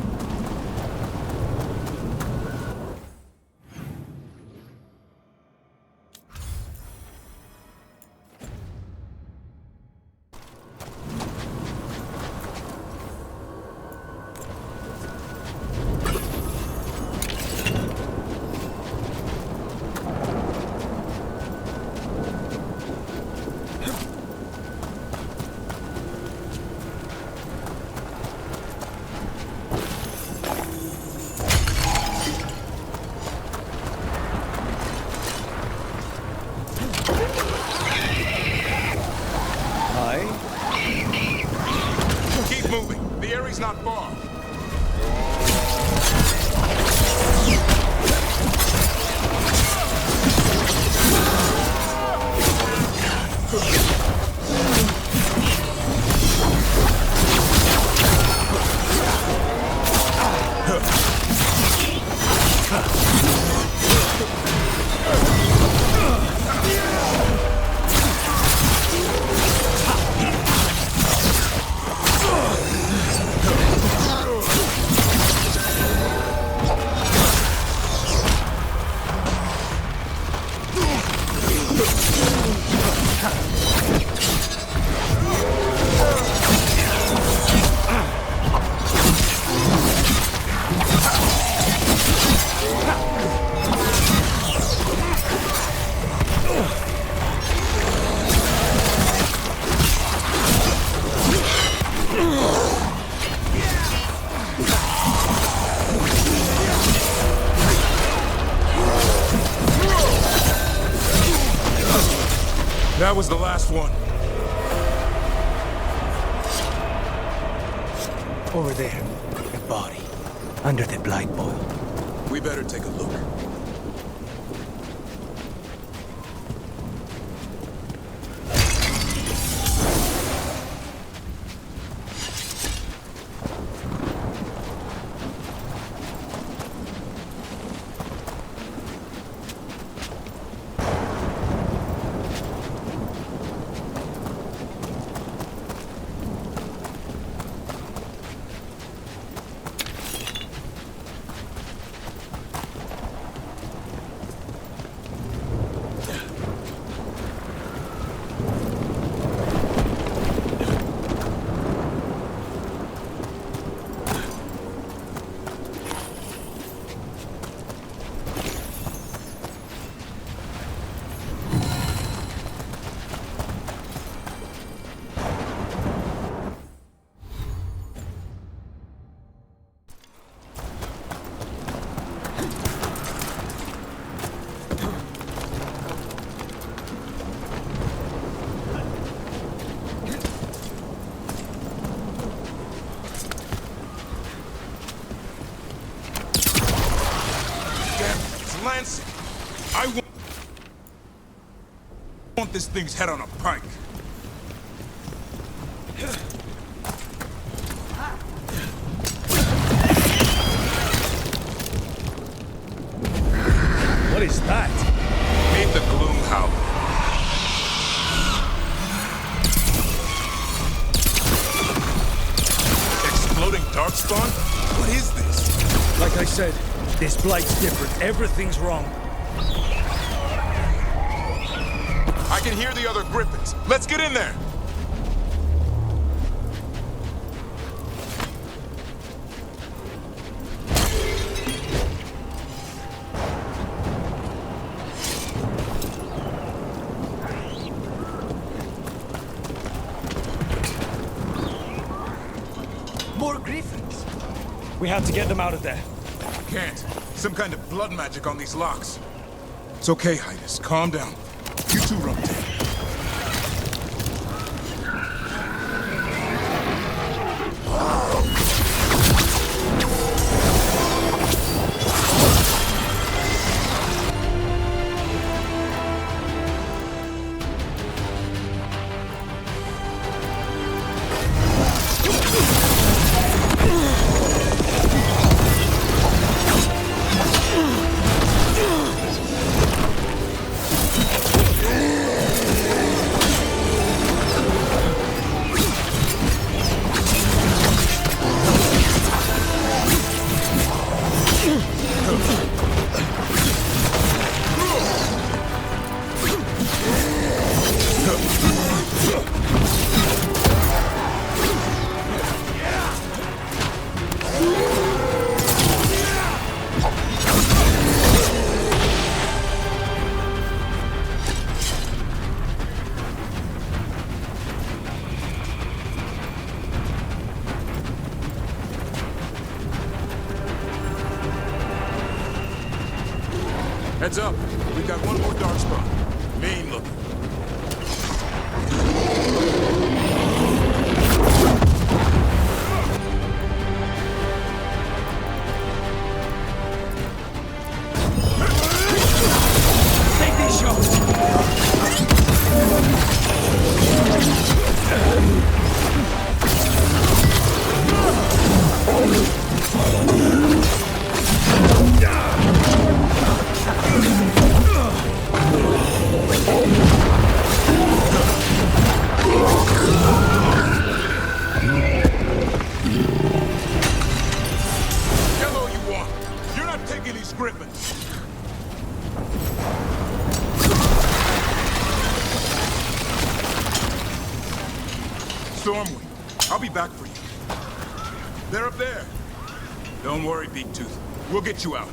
Keep moving. The area's not far. That was the last one. Over there, a body, under the blight boil. We better take a look. I want this thing's head on a pike. What is that? Meet the Gloom Howl. Exploding Darkspawn? What is this? Like I said, this blight's different. Everything's wrong. I can hear the other griffins. Let's get in there. More griffins. We have to get them out of there. Can't. Some kind of blood magic on these locks. It's okay, Highness. Calm down. You two rotate. Heads up. We've got one more Darkspawn. Mean looking. Take these shots! Yellow you want. You're not taking these griffins. Stormwind, I'll be back for you. They're up there. Don't worry, Big Tooth. We'll get you out.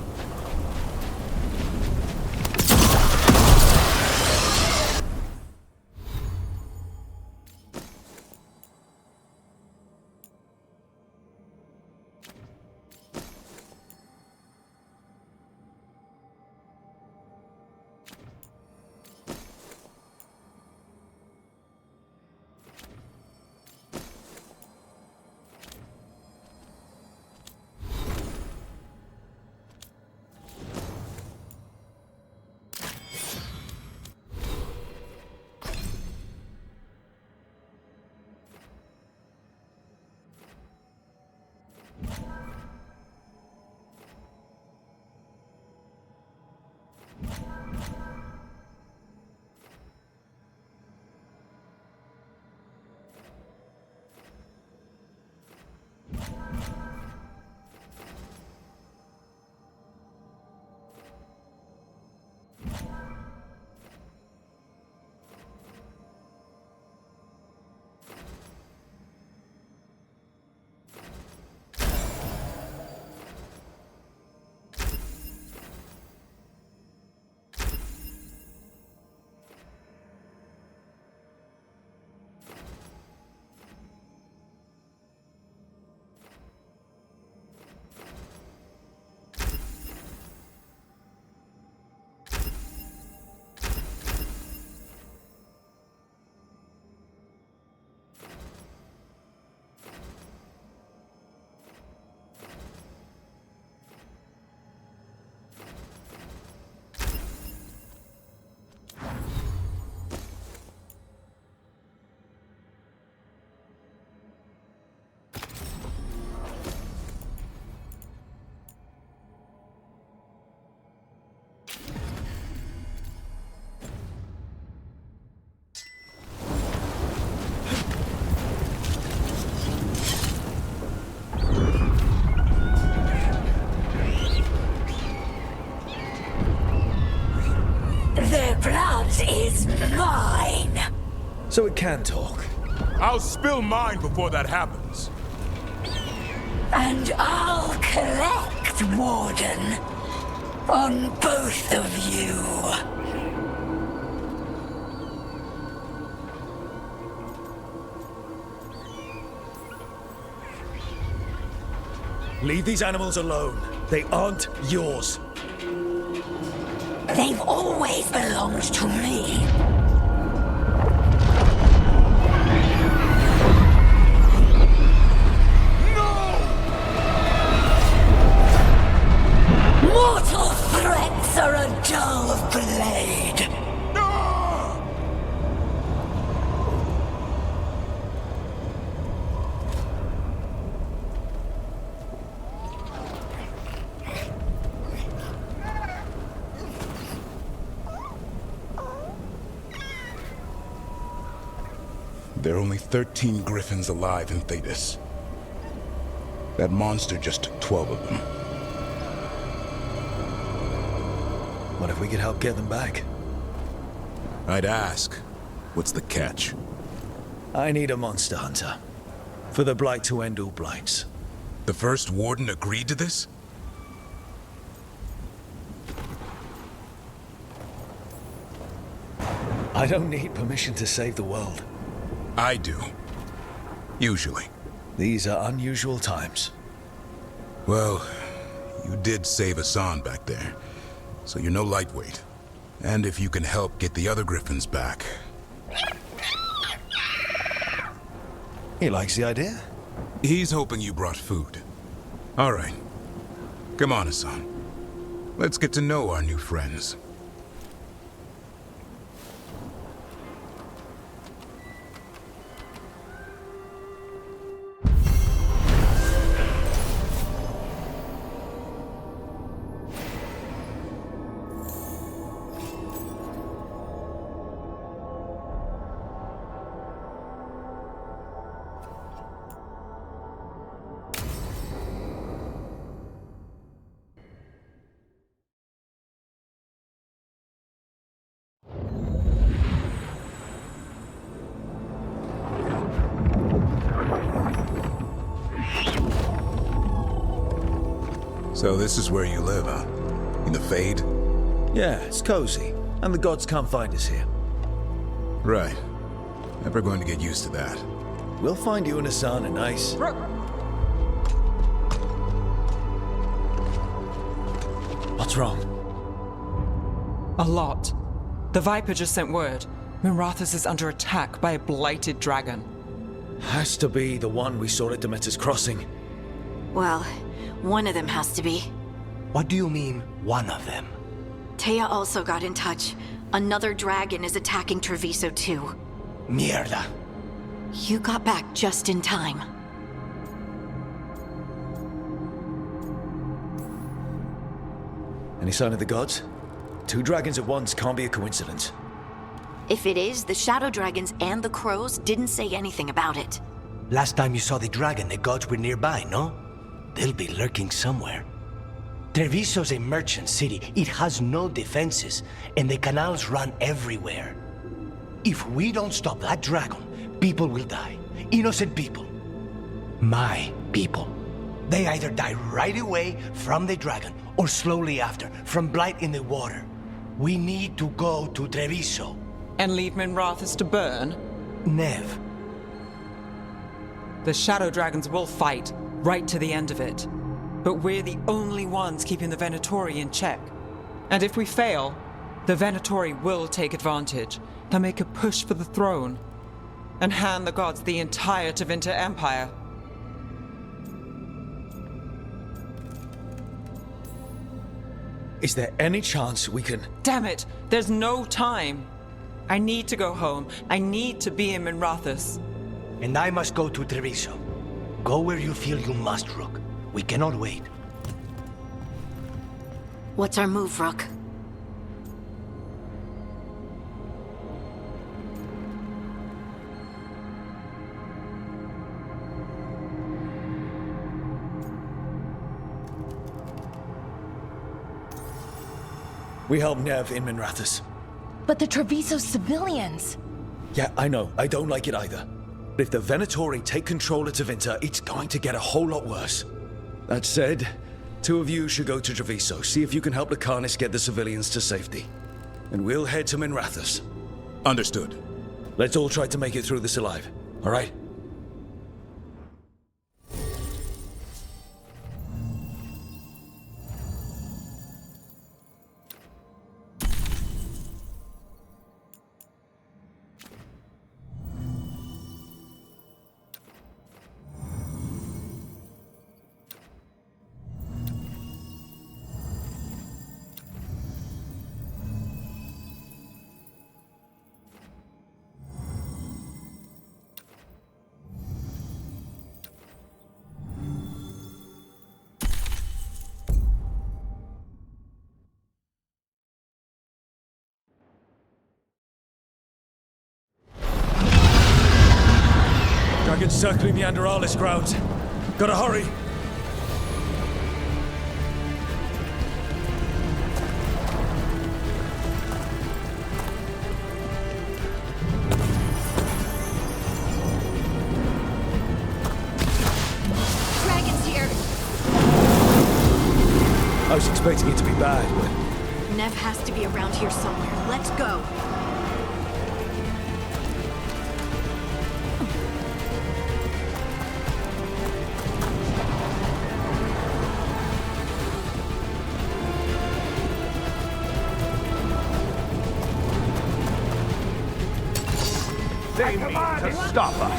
Their blood is mine! So it can talk. I'll spill mine before that happens. And I'll collect, Warden, on both of you. Leave these animals alone. They aren't yours. They've always belonged to me. Mortal threats are a dull blade. There are only 13 griffins alive in Thetis. That monster just took 12 of them. What if we could help get them back? I'd ask. What's the catch? I need a monster hunter. For the Blight to end all blights. The first Warden agreed to this? I don't need permission to save the world. I do. Usually. These are unusual times. Well, you did save Hassan back there. so you're no lightweight. And if you can help get the other griffins back. He likes the idea. He's hoping you brought food. All right. Come on, Hassan. Let's get to know our new friends. So this is where you live, huh? In the Fade? Yeah, it's cozy. And the gods can't find us here. Right. Never going to get used to that. We'll find you and Hassan a nice... What's wrong? A lot. The Viper just sent word. Minrathous is under attack by a blighted dragon. Has to be the one we saw at Demeter's Crossing. Well, one of them has to be. What do you mean, one of them? Taya also got in touch. Another dragon is attacking Treviso too. Mierda. You got back just in time. Any sign of the gods? 2 dragons at once can't be a coincidence. If it is, the Shadow Dragons and the Crows didn't say anything about it. Last time you saw the dragon, the gods were nearby, no? They'll be lurking somewhere. Treviso's a merchant city. It has no defenses, and the canals run everywhere. If we don't stop that dragon, people will die. Innocent people. My people. They either die right away from the dragon, or slowly after, from blight in the water. We need to go to Treviso. And leave Minrathous to burn? Nev. The Shadow Dragons will fight, right to the end of it. But we're the only ones keeping the Venatori in check. And if we fail, the Venatori will take advantage. They'll make a push for the throne. And hand the gods the entire Tevinter Empire. Is there any chance we can... Damn it! There's no time! I need to go home. I need to be in Minrathous. And I must go to Treviso. Go where you feel you must, Rook. We cannot wait. What's our move, Rook? We help Nev in Minrathous. But the Treviso civilians... Yeah, I know. I don't like it either. But if the Venatori take control of Tevinter, it's going to get a whole lot worse. That said, 2 of you should go to Treviso, see if you can help the Carnis get the civilians to safety. And we'll head to Minrathous. Understood. Let's all try to make it through this alive, all right? Dragons circling the Anderalis grounds. Gotta hurry! Dragons here! I was expecting it to be bad, but... Nev has to be around here somewhere. Let's go! They mean to stop us.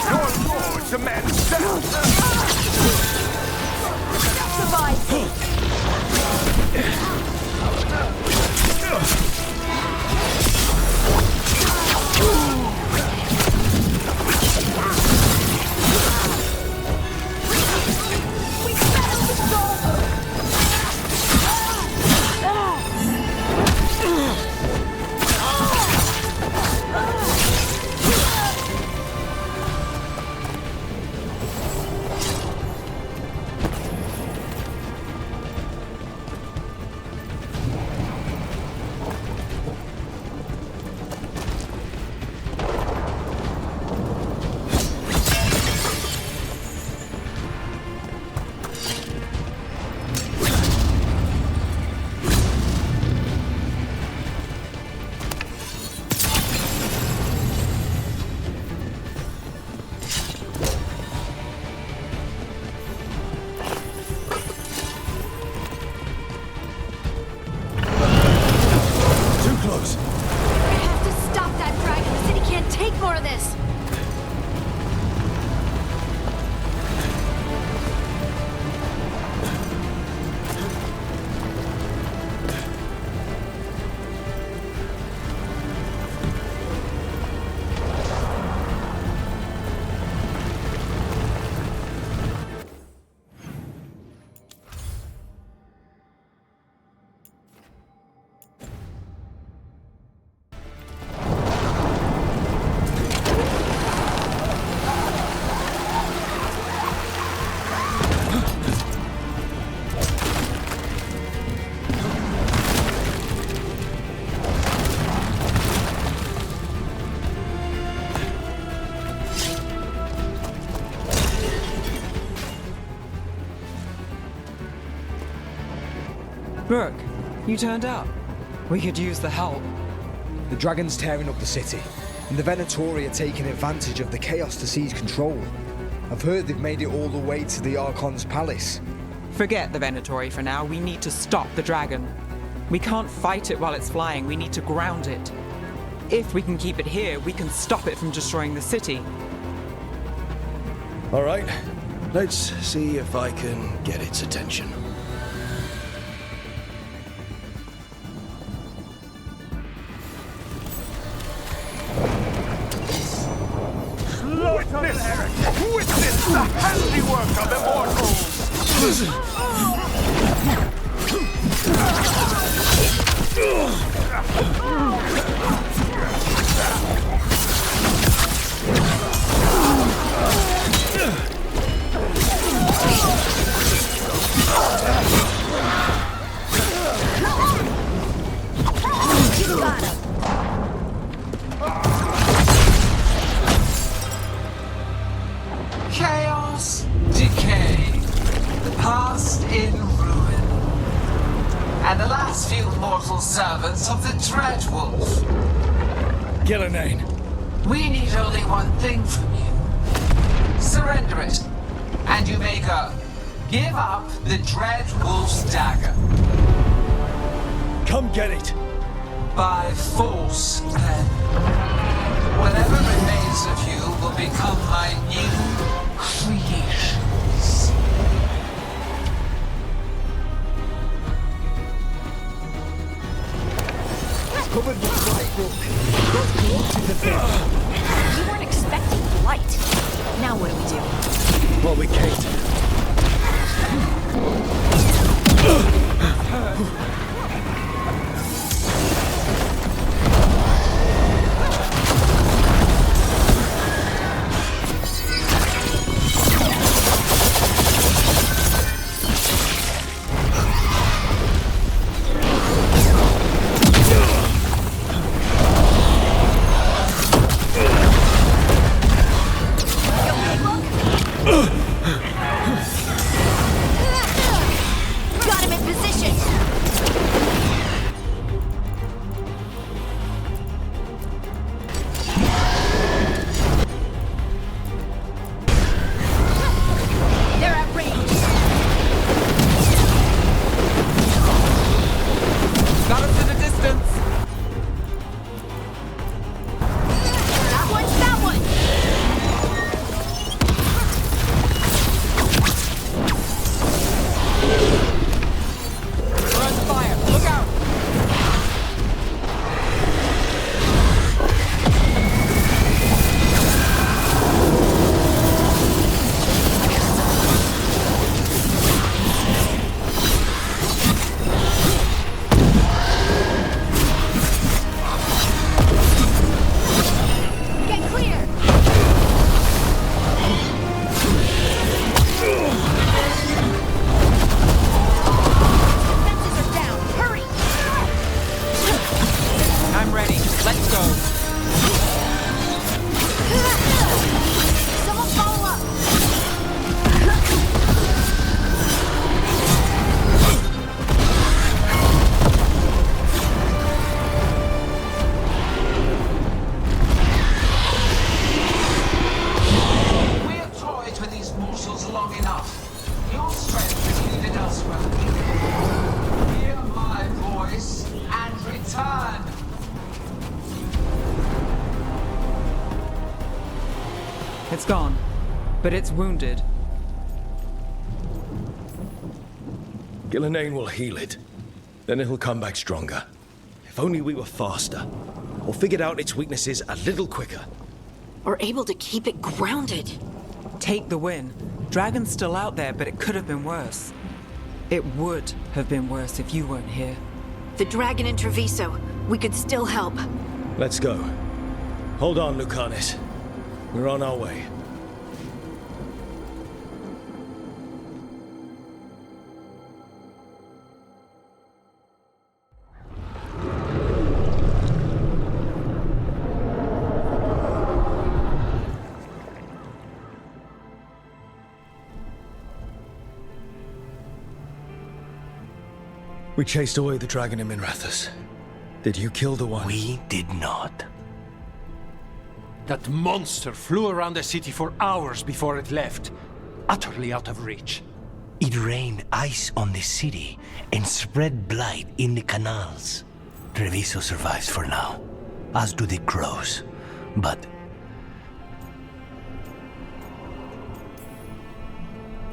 Your lord demands death. Survive. Look, you turned up. We could use the help. The dragon's tearing up the city, and the Venatori are taking advantage of the chaos to seize control. I've heard they've made it all the way to the Archon's palace. Forget the Venatori for now. We need to stop the dragon. We can't fight it while it's flying. We need to ground it. If we can keep it here, we can stop it from destroying the city. All right, let's see if I can get its attention. Witness the handiwork of immortals! Chaos, decay, the past in ruin, and the last few mortal servants of the Dreadwolf. Gillenane. We need only one thing from you. Surrender it, and you may go. Give up the Dreadwolf's dagger. Come get it. By force, then. Whatever remains of you will become my new creations. Covered with blight, look. We weren't expecting blight. Now what do we do? Well, we can't. Got him in position. gone, but it's wounded. Gillenane will heal it. Then it'll come back stronger. If only we were faster. Or figured out its weaknesses a little quicker. Or able to keep it grounded. Take the win. Dragon's still out there, but it could have been worse. It would have been worse if you weren't here. The dragon in Treviso. We could still help. Let's go. Hold on, Lucanus. We're on our way. We chased away the dragon in Minrathous. Did you kill the one? We did not. That monster flew around the city for hours before it left, utterly out of reach. It rained ice on the city and spread blight in the canals. Treviso survives for now, as do the crows. But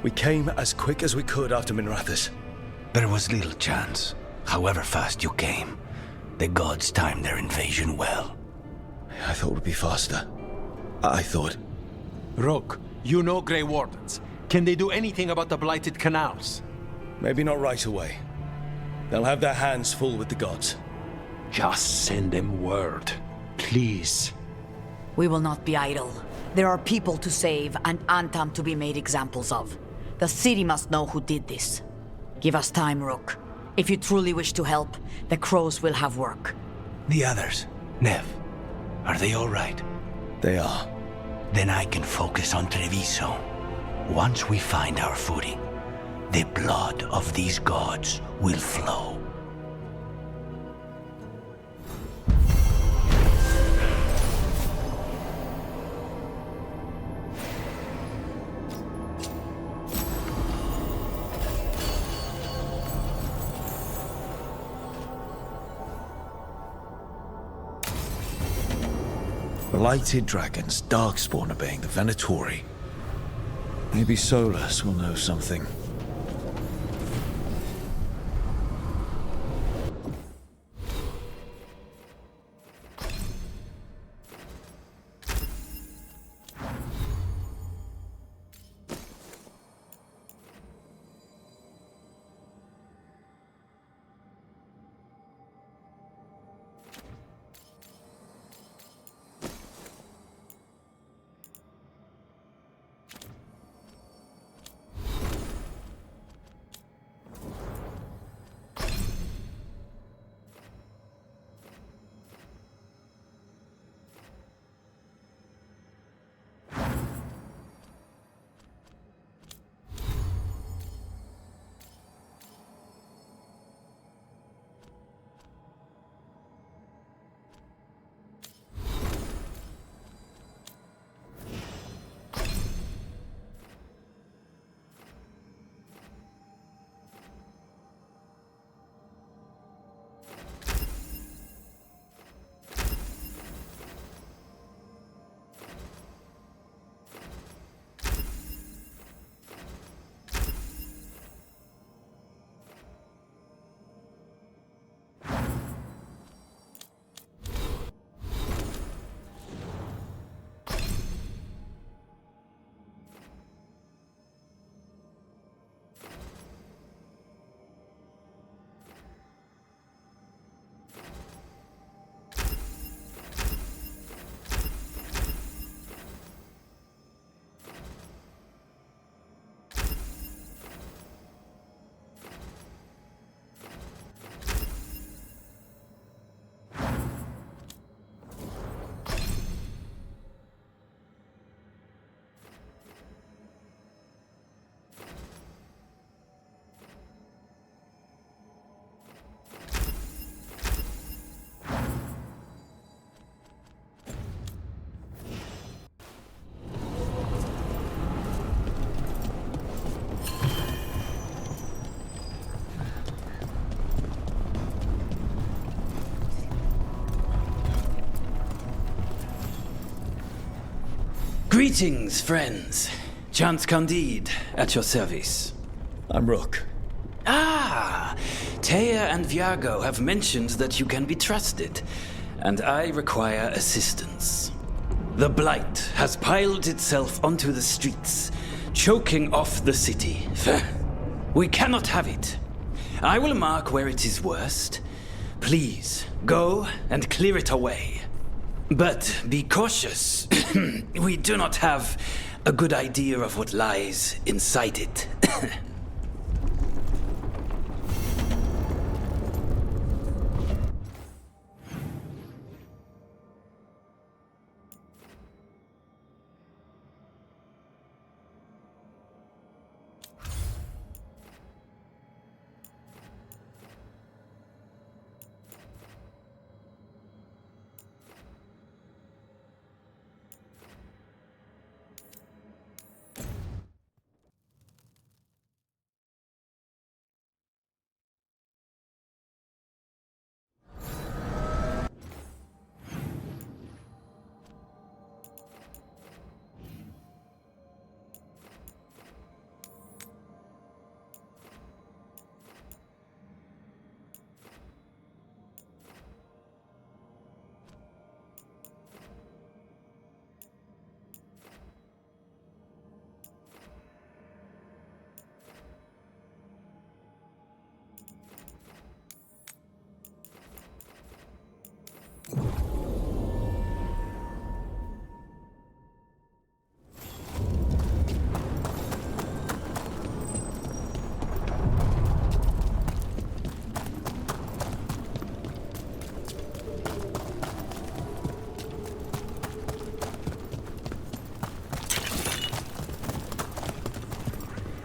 we came as quick as we could after Minrathous. there was little chance. However fast you came, the gods timed their invasion well. I thought we'd be faster. I thought. Rook, you know Grey Wardens. Can they do anything about the blighted canals? Maybe not right away. They'll have their hands full with the gods. Just send them word, please. We will not be idle. There are people to save and Antam to be made examples of. The city must know who did this. Give us time, Rook. If you truly wish to help, the crows will have work. The others, Nev, are they all right? They are. Then I can focus on Treviso. Once we find our footing, the blood of these gods will flow. Blighted dragons, Darkspawn obeying the Venatori. Maybe Solus will know something. Greetings, friends. Chance Candide, at your service. I'm Rook. Ah! Taya and Viago have mentioned that you can be trusted, and I require assistance. The Blight has piled itself onto the streets, choking off the city. We cannot have it. I will mark where it is worst. Please, go and clear it away. But be cautious. We do not have a good idea of what lies inside it.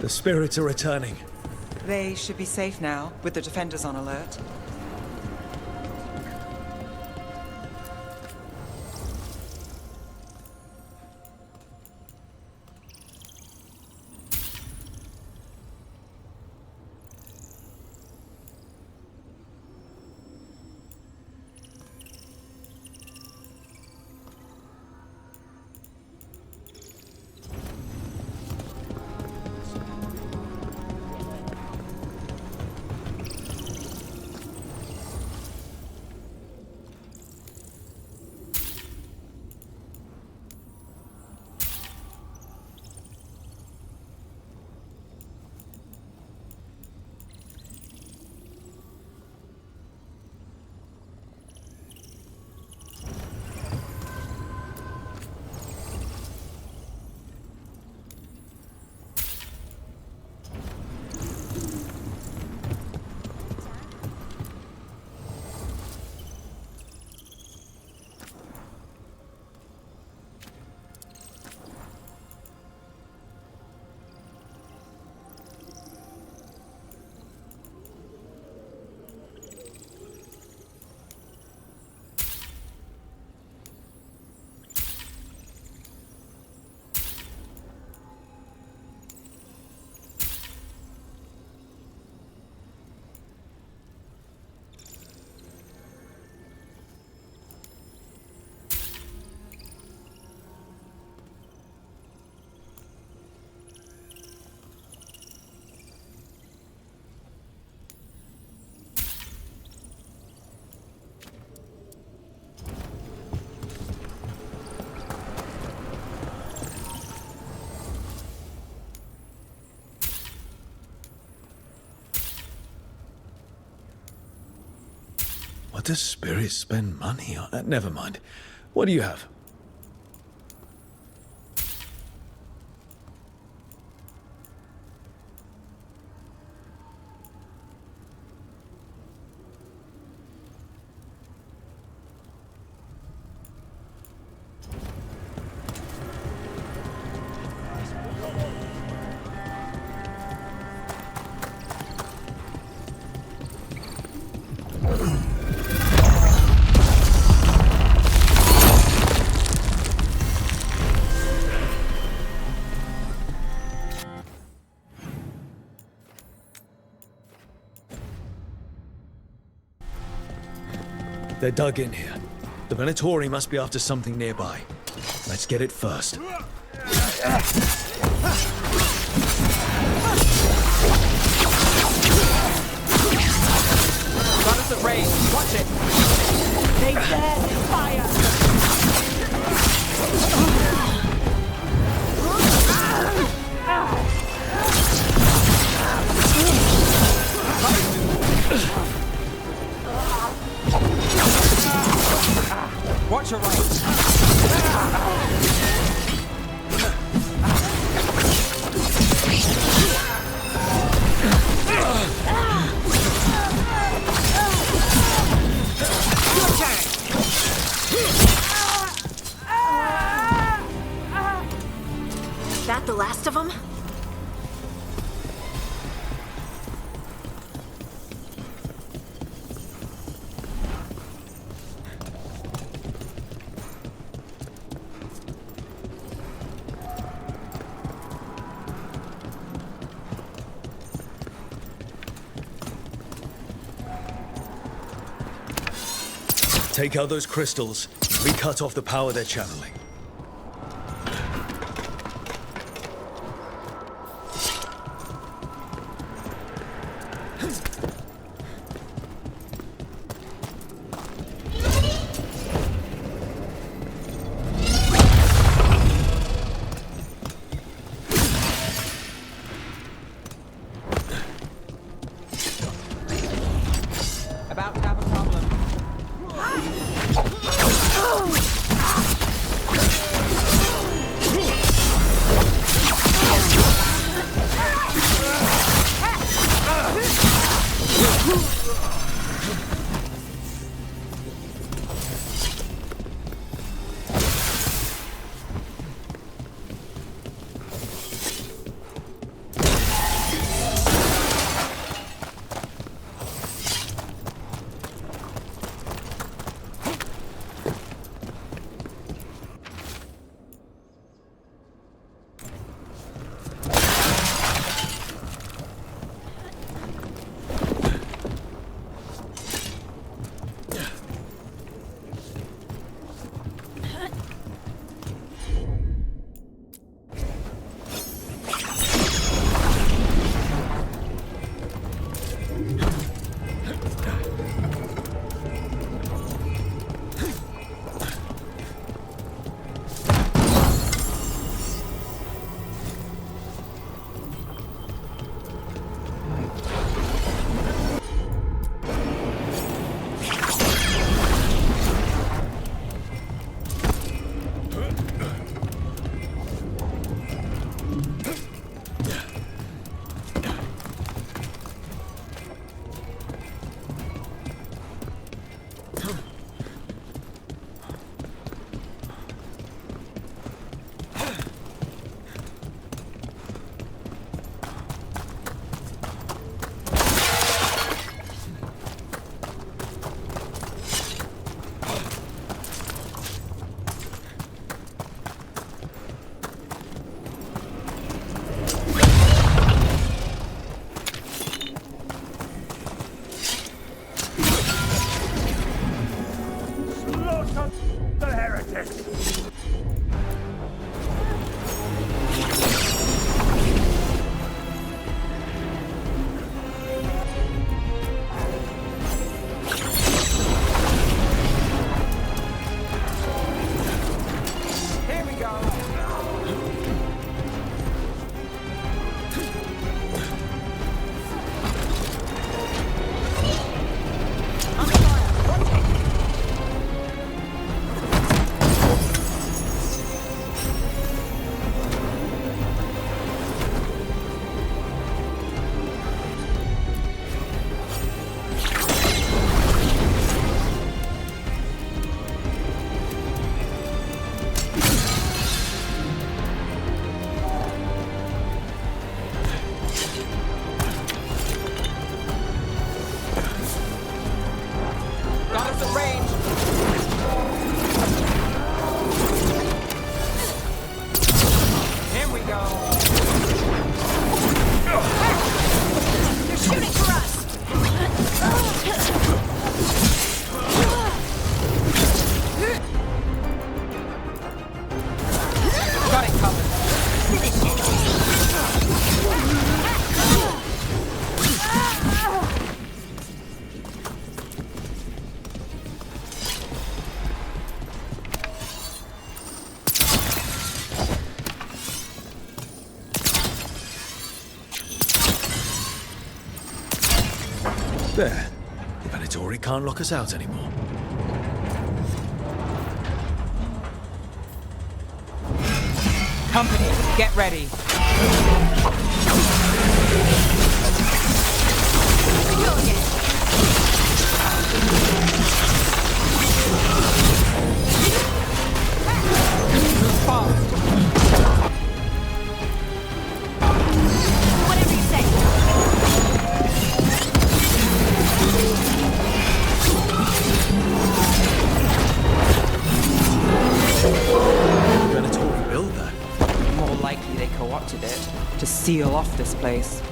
The spirits are returning. They should be safe now, with the defenders on alert. What does spirits spend money on? Never mind. What do you have? They're dug in here. The Venatori must be after something nearby. Let's get it first. Goddess of Rain, watch it! They said fire! Watch your right! That the last of them? Take out those crystals. We cut off the power they're channeling. About to have a problem. There. The Venatori can't lock us out anymore. Company, get ready. Whatever you say. Venatori build that? More likely they co-opted it to seal off this place.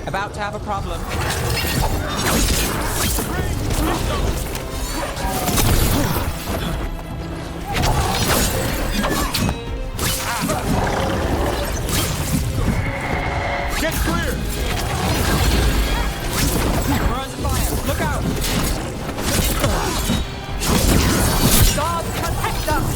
About to have a problem. Get clear! We're under fire. Look out! God, protect us!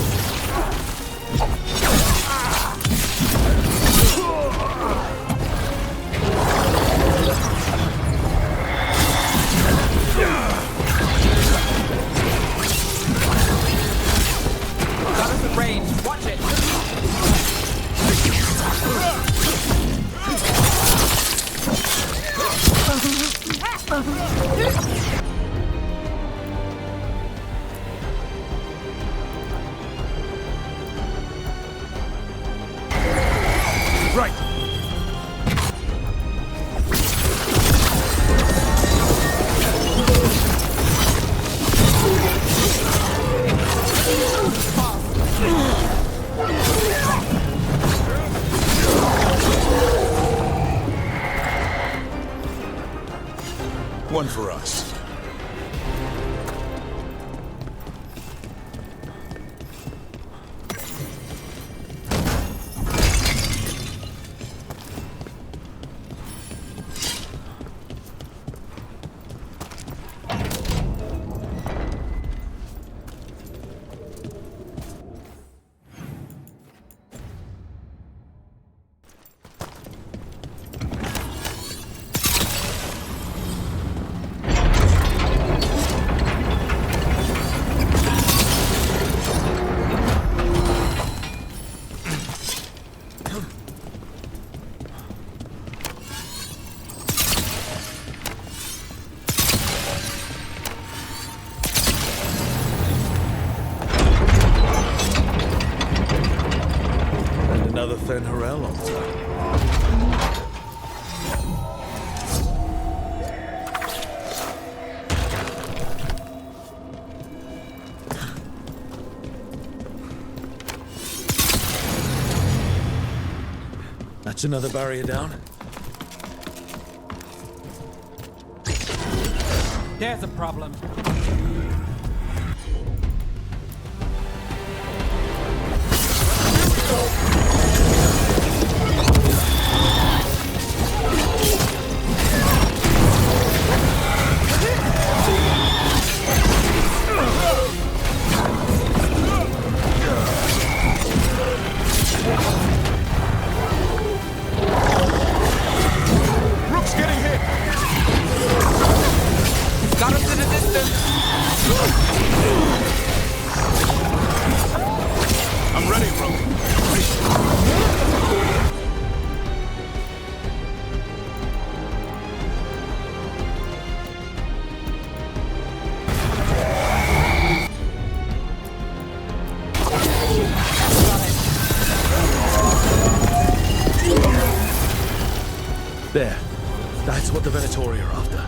Got us at range. Watch it. Right. one for us. Another Fen'Harel altar. That's another barrier down. There's a problem. Got us in the distance! I'm ready, Rook. There. That's what the Venatori are after.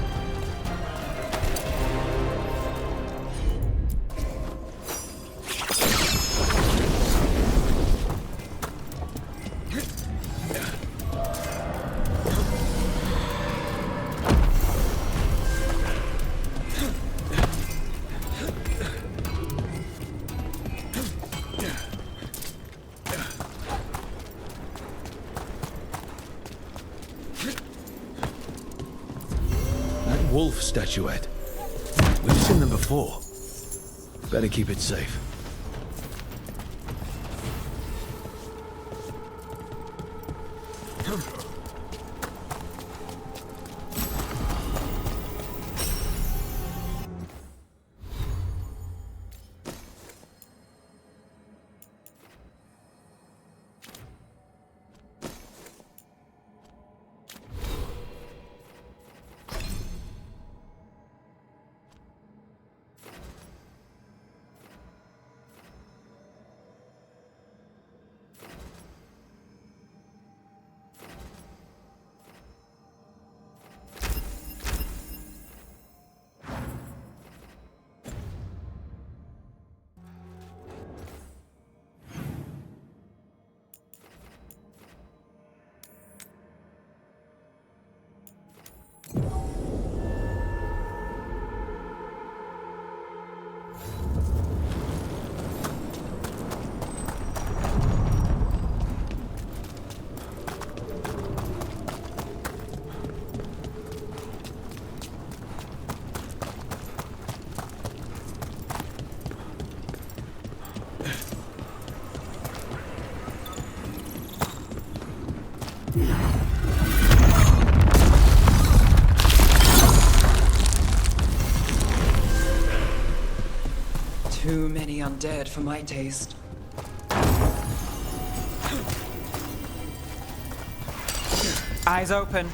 Wolf statuette. We've seen them before. Better keep it safe. Too many undead for my taste. Eyes open.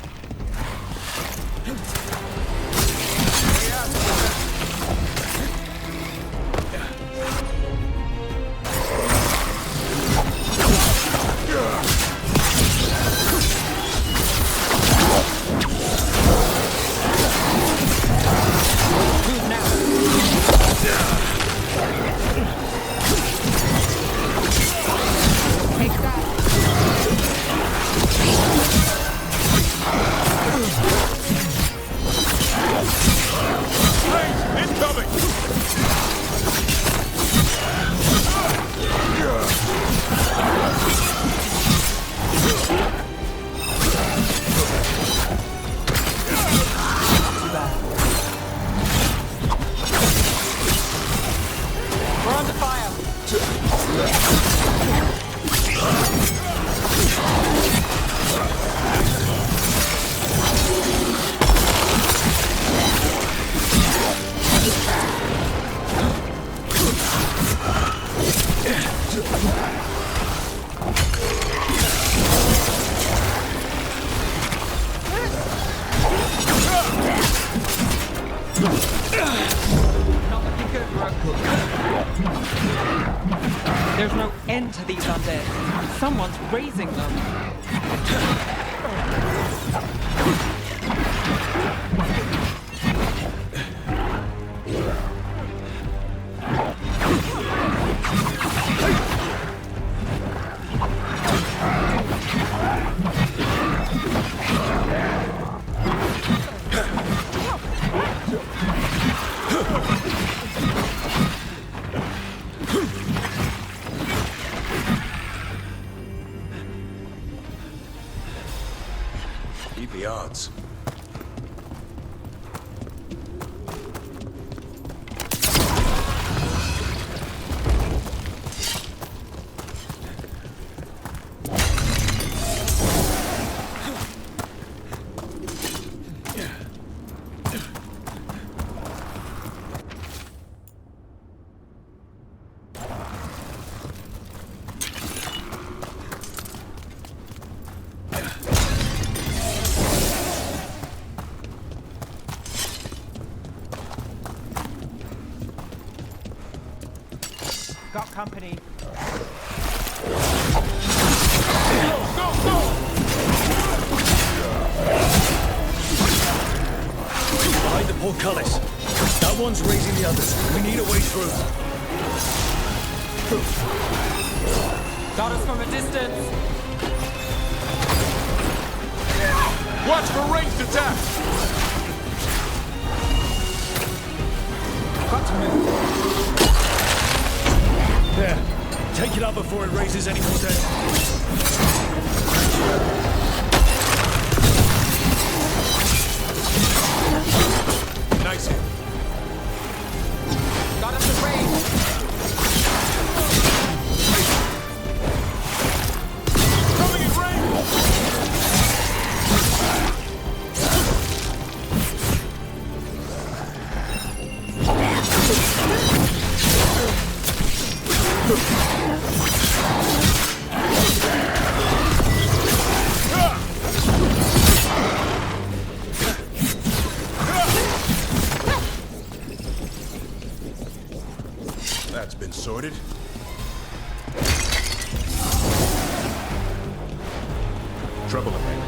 undead. Someone's raising them. Beat the odds. Got company. Behind the portcullis. That one's raising the others. We need a way through. Got us from a distance. Watch for ranged attack! Got to move. There. Take it up before it raises any more dead. Nice hit. Got us a range. Coming in range! That's been sorted. Trouble ahead.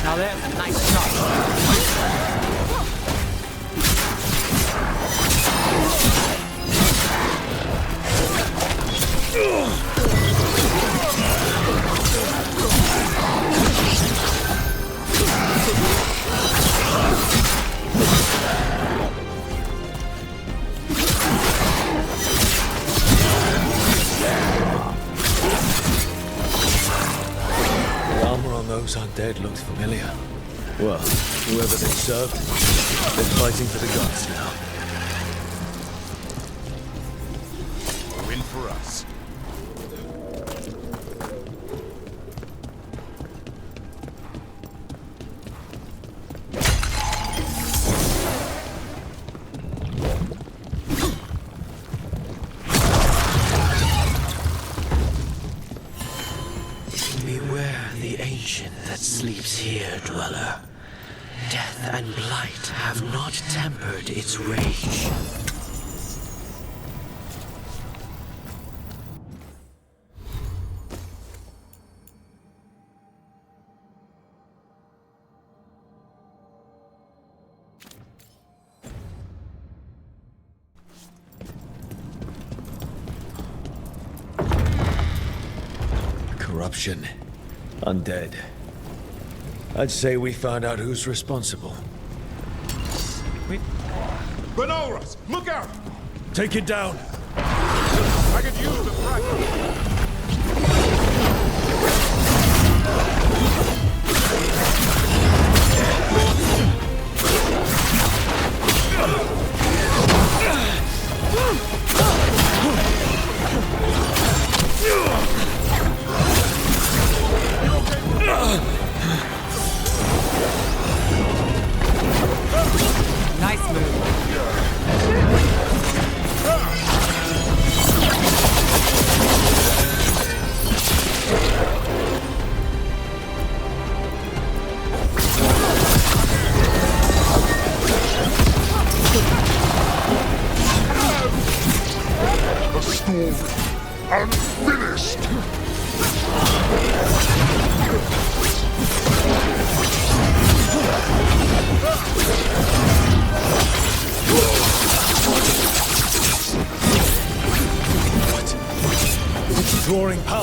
Now there's a nice shot. The armor on those undead looked familiar. Well, whoever they served, they're fighting for the gods now. Win for us. Beware the ancient that sleeps here, dweller. Death and blight have not tempered its rage. Corruption. Undead. I'd say we found out who's responsible. Benoras, look out! Take it down! I could use the practice. Nice move.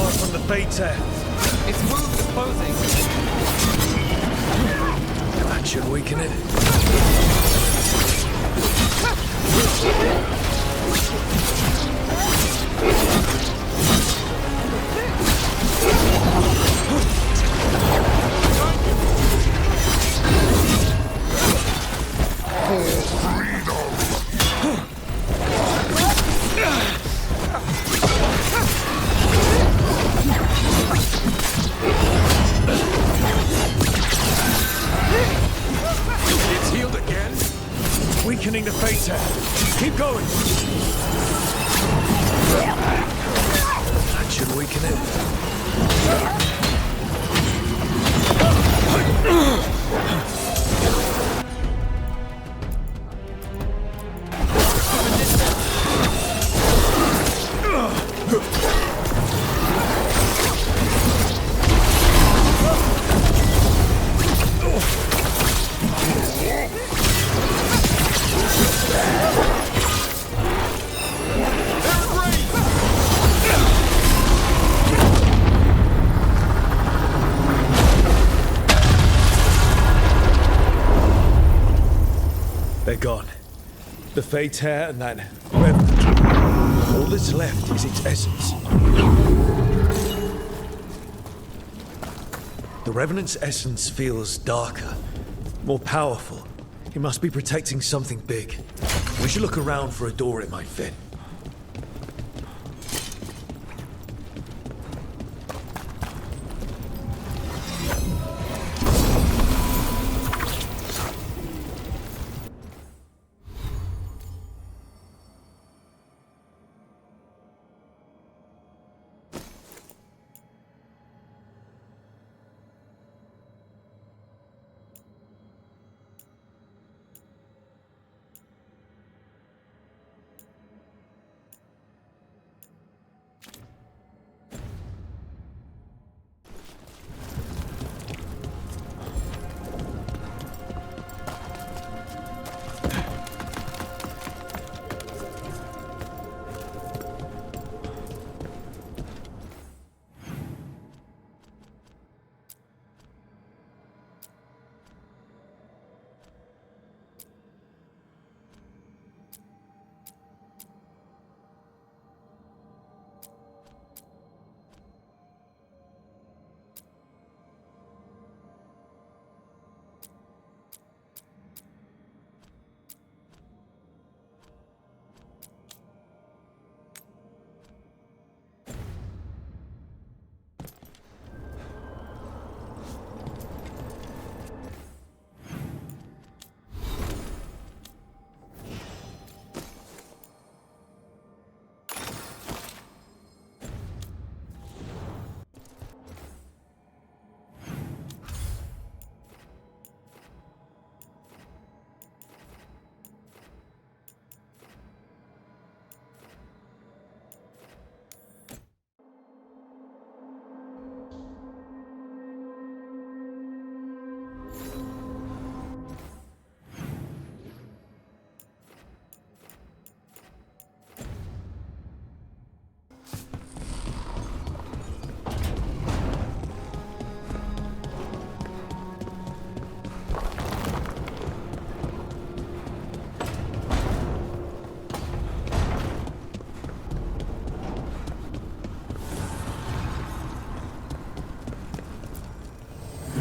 power from the Fate Tear. Its wound is closing. That should weaken it. It's healed again? Weakening the Fate Tear. Keep going. That should weaken it. They're gone. The Fate Tear and that revenant. All that's left is its essence. The Revenant's essence feels darker, more powerful. It must be protecting something big. We should look around for a door it might fit.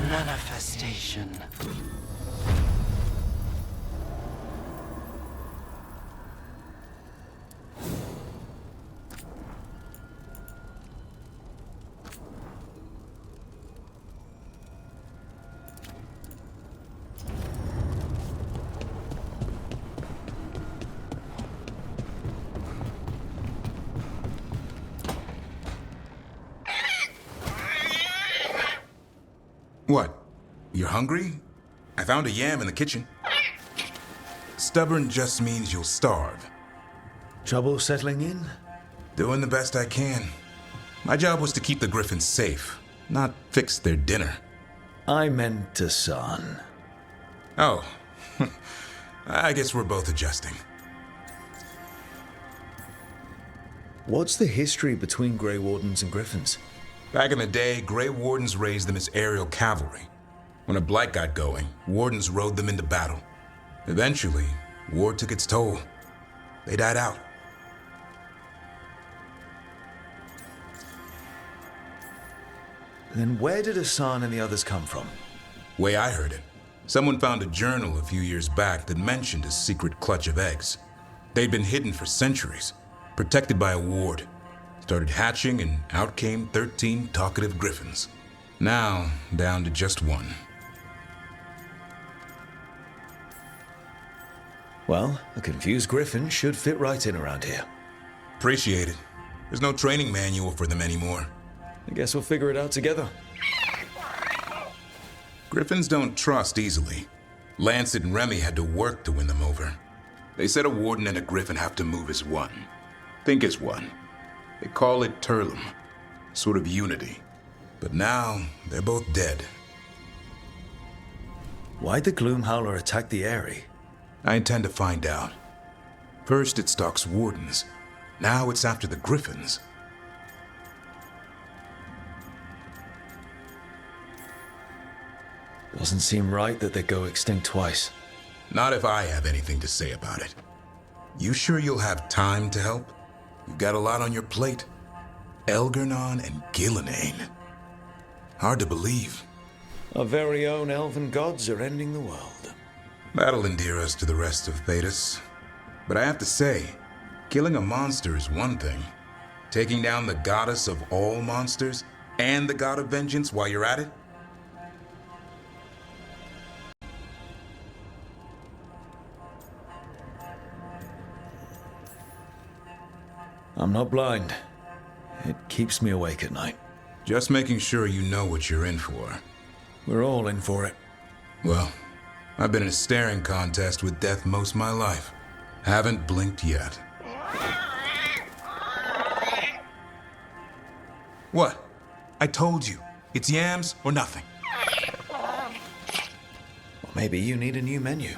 Manifestation. What? You're hungry? I found a yam in the kitchen. Stubborn just means you'll starve. Trouble settling in? Doing the best I can. My job was to keep the griffins safe, not fix their dinner. I meant a son. Oh. I guess we're both adjusting. What's the history between Grey Wardens and Griffins? Back in the day, Grey Wardens raised them as aerial cavalry. When a blight got going, Wardens rode them into battle. Eventually, war took its toll. They died out. Then where did Hassan and the others come from? Way I heard it, someone found a journal a few years back that mentioned a secret clutch of eggs. They'd been hidden for centuries, protected by a ward. Started hatching and out came 13 talkative griffins. Now, down to just one. Well, a confused griffin should fit right in around here. Appreciate it. There's no training manual for them anymore. I guess we'll figure it out together. Griffins don't trust easily. Lancet and Remy had to work to win them over. They said a warden and a griffin have to move as one. Think as one. They call it Turlum, sort of unity. But now, they're both dead. Why'd the Gloomhowler attack the Eyrie? I intend to find out. First it stalks wardens. Now it's after the griffins. Doesn't seem right that they go extinct twice. Not if I have anything to say about it. You sure you'll have time to help? You've got a lot on your plate. Elgernon and Gillenane. Hard to believe. Our very own elven gods are ending the world. That'll endear us to the rest of Thedas. But I have to say, killing a monster is one thing. Taking down the goddess of all monsters and the god of vengeance while you're at it? I'm not blind. It keeps me awake at night. Just making sure you know what you're in for. We're all in for it. Well, I've been in a staring contest with death most of my life. Haven't blinked yet. What? I told you. It's yams or nothing. Well, maybe you need a new menu.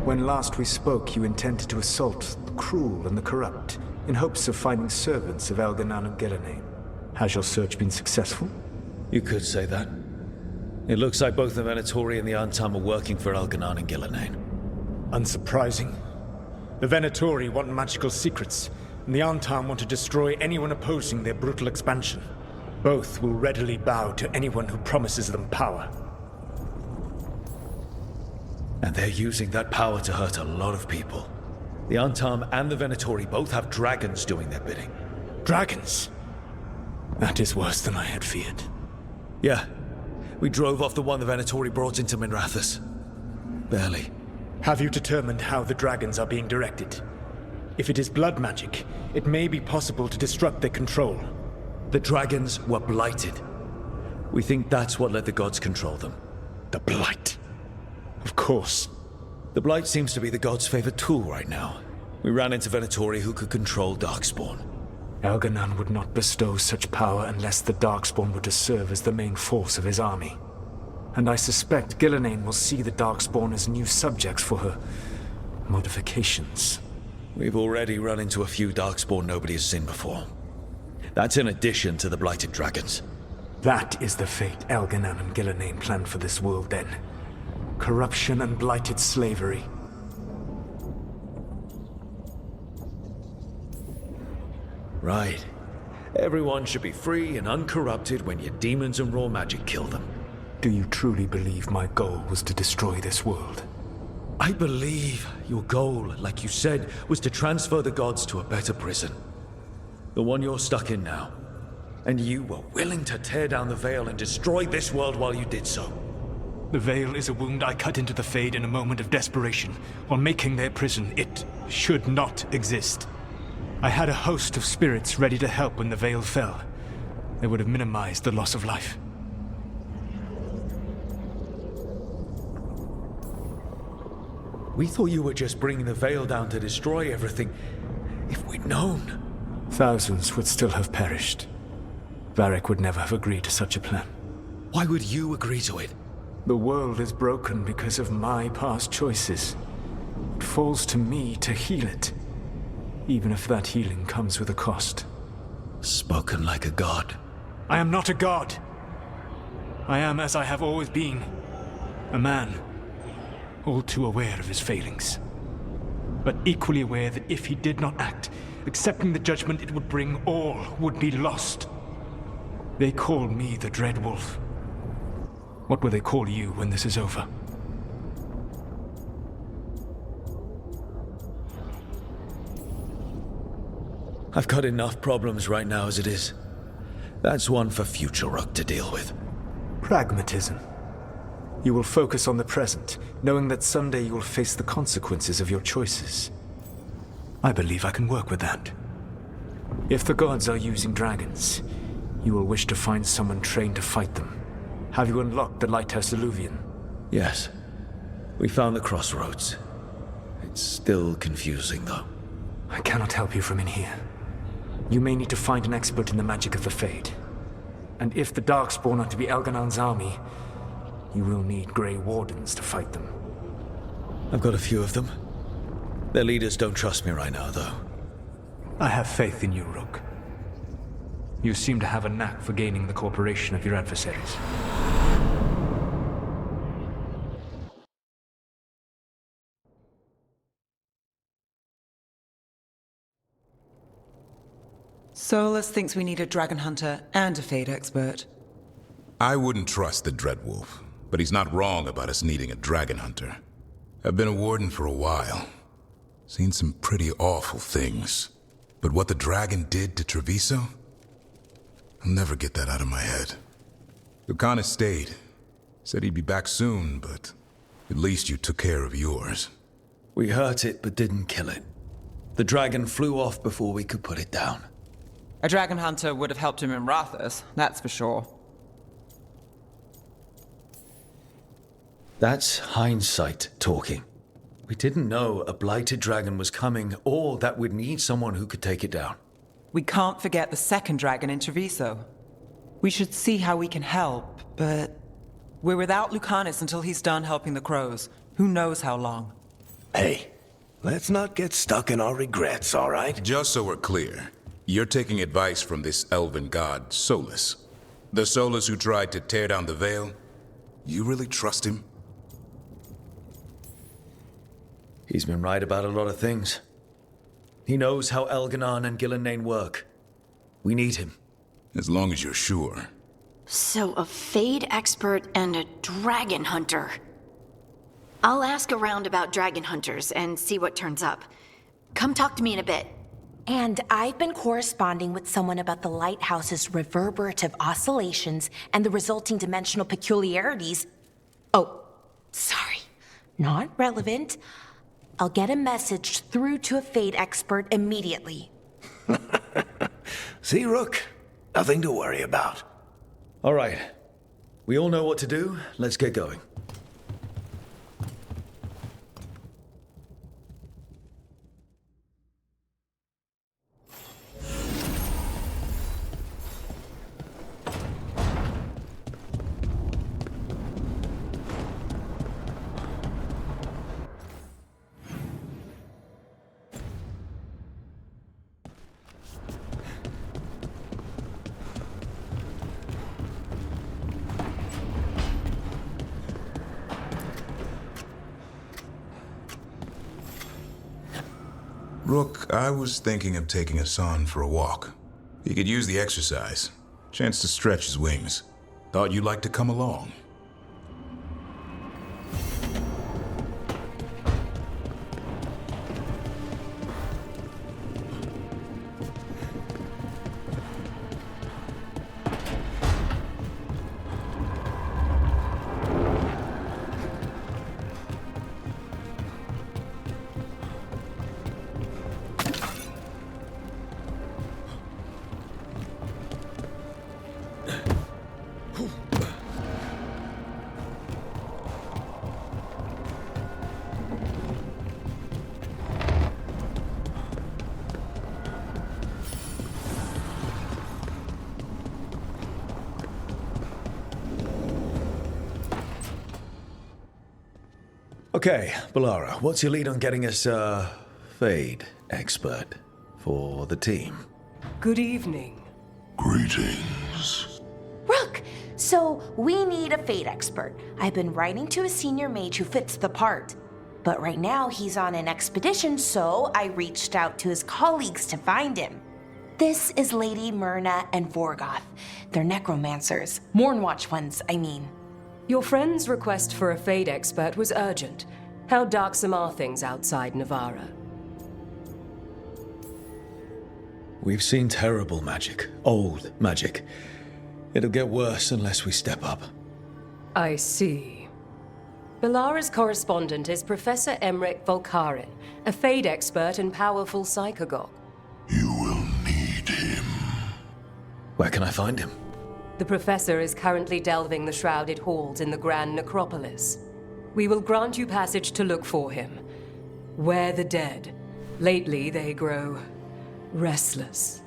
When last we spoke, you intended to assault the cruel and the corrupt, in hopes of finding servants of Elgernon and Gillenane. Has your search been successful? You could say that. It looks like both the Venatori and the Antam are working for Elgernon and Gillenane. Unsurprising. The Venatori want magical secrets, and the Antam want to destroy anyone opposing their brutal expansion. Both will readily bow to anyone who promises them power. And they're using that power to hurt a lot of people. The Antam and the Venatori both have dragons doing their bidding. Dragons? That is worse than I had feared. Yeah. We drove off the one the Venatori brought into Minrathous. Barely. Have you determined how the dragons are being directed? If it is blood magic, it may be possible to disrupt their control. The dragons were blighted. We think that's what let the gods control them. The blight? Of course. The blight seems to be the gods' favorite tool right now. We ran into Venatori who could control Darkspawn. Elgernon would not bestow such power unless the Darkspawn were to serve as the main force of his army. And I suspect Gillenane will see the Darkspawn as new subjects for her modifications. We've already run into a few Darkspawn nobody has seen before. That's in addition to the blighted dragons. That is the fate Elgernon and Gillenane planned for this world then. Corruption and blighted slavery. Right. Everyone should be free and uncorrupted when your demons and raw magic kill them. Do you truly believe my goal was to destroy this world? I believe your goal, like you said, was to transfer the gods to a better prison. The one you're stuck in now. And you were willing to tear down the veil and destroy this world while you did so. The veil is a wound I cut into the Fade in a moment of desperation, while making their prison. It should not exist. I had a host of spirits ready to help when the veil fell. They would have minimized the loss of life. We thought you were just bringing the veil down to destroy everything. If we'd known... Thousands would still have perished. Varric would never have agreed to such a plan. Why would you agree to it? The world is broken because of my past choices. It falls to me to heal it, even if that healing comes with a cost. Spoken like a god. I am not a god. I am as I have always been. A man, all too aware of his failings. But equally aware that if he did not act, accepting the judgment it would bring, all would be lost. They call me the Dread Wolf. What will they call you when this is over? I've got enough problems right now as it is. That's one for future Rook to deal with. Pragmatism. You will focus on the present, knowing that someday you will face the consequences of your choices. I believe I can work with that. If the gods are using dragons, you will wish to find someone trained to fight them. Have you unlocked the Lighthouse Illuvian? Yes. We found the crossroads. It's still confusing, though. I cannot help you from in here. You may need to find an expert in the magic of the Fade. And if the Darkspawn are to be Elganon's army, you will need Grey Wardens to fight them. I've got a few of them. Their leaders don't trust me right now, though. I have faith in you, Rook. You seem to have a knack for gaining the cooperation of your adversaries. Solus thinks we need a dragon hunter and a Fade expert. I wouldn't trust the Dreadwolf, but he's not wrong about us needing a dragon hunter. I've been a warden for a while. Seen some pretty awful things. But what the dragon did to Treviso? I'll never get that out of my head. Lucanus stayed. Said he'd be back soon, but at least you took care of yours. We hurt it, but didn't kill it. The dragon flew off before we could put it down. A dragon hunter would have helped him in Minrathous, that's for sure. That's hindsight talking. We didn't know a blighted dragon was coming, or that we'd need someone who could take it down. We can't forget the second dragon in Treviso. We should see how we can help, but we're without Lucanus until he's done helping the crows. Who knows how long? Hey, let's not get stuck in our regrets, all right? Just so we're clear, you're taking advice from this elven god, Solus. The Solus who tried to tear down the veil? You really trust him? He's been right about a lot of things. He knows how Elganon and Gillenane work. We need him. As long as you're sure. So a Fade expert and a dragon hunter. I'll ask around about dragon hunters and see what turns up. Come talk to me in a bit. And I've been corresponding with someone about the lighthouse's reverberative oscillations and the resulting dimensional peculiarities. Oh, sorry. Not relevant. I'll get a message through to a Fade expert immediately. See, Rook? Nothing to worry about. All right. We all know what to do. Let's get going. Rook, I was thinking of taking us on for a walk. He could use the exercise. Chance to stretch his wings. Thought you'd like to come along. Okay, Balara, what's your lead on getting us a Fade expert for the team? Good evening. Greetings. Rook, so we need a fate expert. I've been writing to a senior mage who fits the part. But right now he's on an expedition, so I reached out to his colleagues to find him. This is Lady Myrna and Vorgoth. They're necromancers. Mournwatch ones, I mean. Your friend's request for a Fade expert was urgent. How darksome are things outside Navarra? We've seen terrible magic. Old magic. It'll get worse unless we step up. I see. Balara's correspondent is Professor Emmerich Volkarin, a Fade expert and powerful psychagogue. Where can I find him? The Professor is currently delving the shrouded halls in the Grand Necropolis. We will grant you passage to look for him. Where the dead. Lately they grow restless.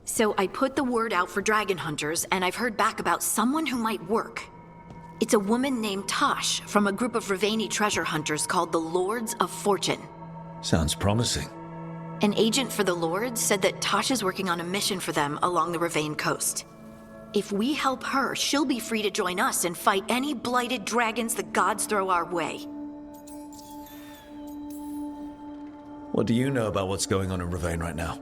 So I put the word out for dragon hunters, and I've heard back about someone who might work. It's a woman named Tosh from a group of Ravani treasure hunters called the Lords of Fortune. Sounds promising. An agent for the Lords said that Tosh is working on a mission for them along the Ravane coast. If we help her, she'll be free to join us and fight any blighted dragons the gods throw our way. What do you know about what's going on in Ravane right now?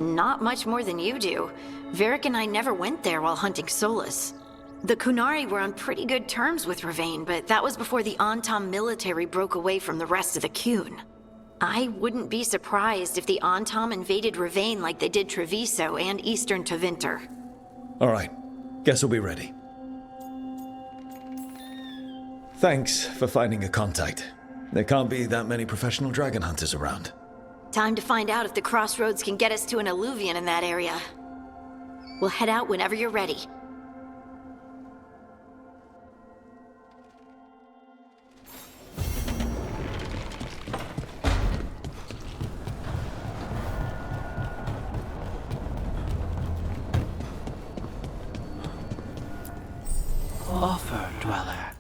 Not much more than you do. Varric and I never went there while hunting Solus. The Kunari were on pretty good terms with Ravane, but that was before the Antam military broke away from the rest of the Kun. I wouldn't be surprised if the Antam invaded Ravane like they did Treviso and Eastern Tevinter. All right. Guess we'll be ready. Thanks for finding a contact. There can't be that many professional dragon hunters around. Time to find out if the crossroads can get us to an alluvion in that area. We'll head out whenever you're ready. Offer, dweller.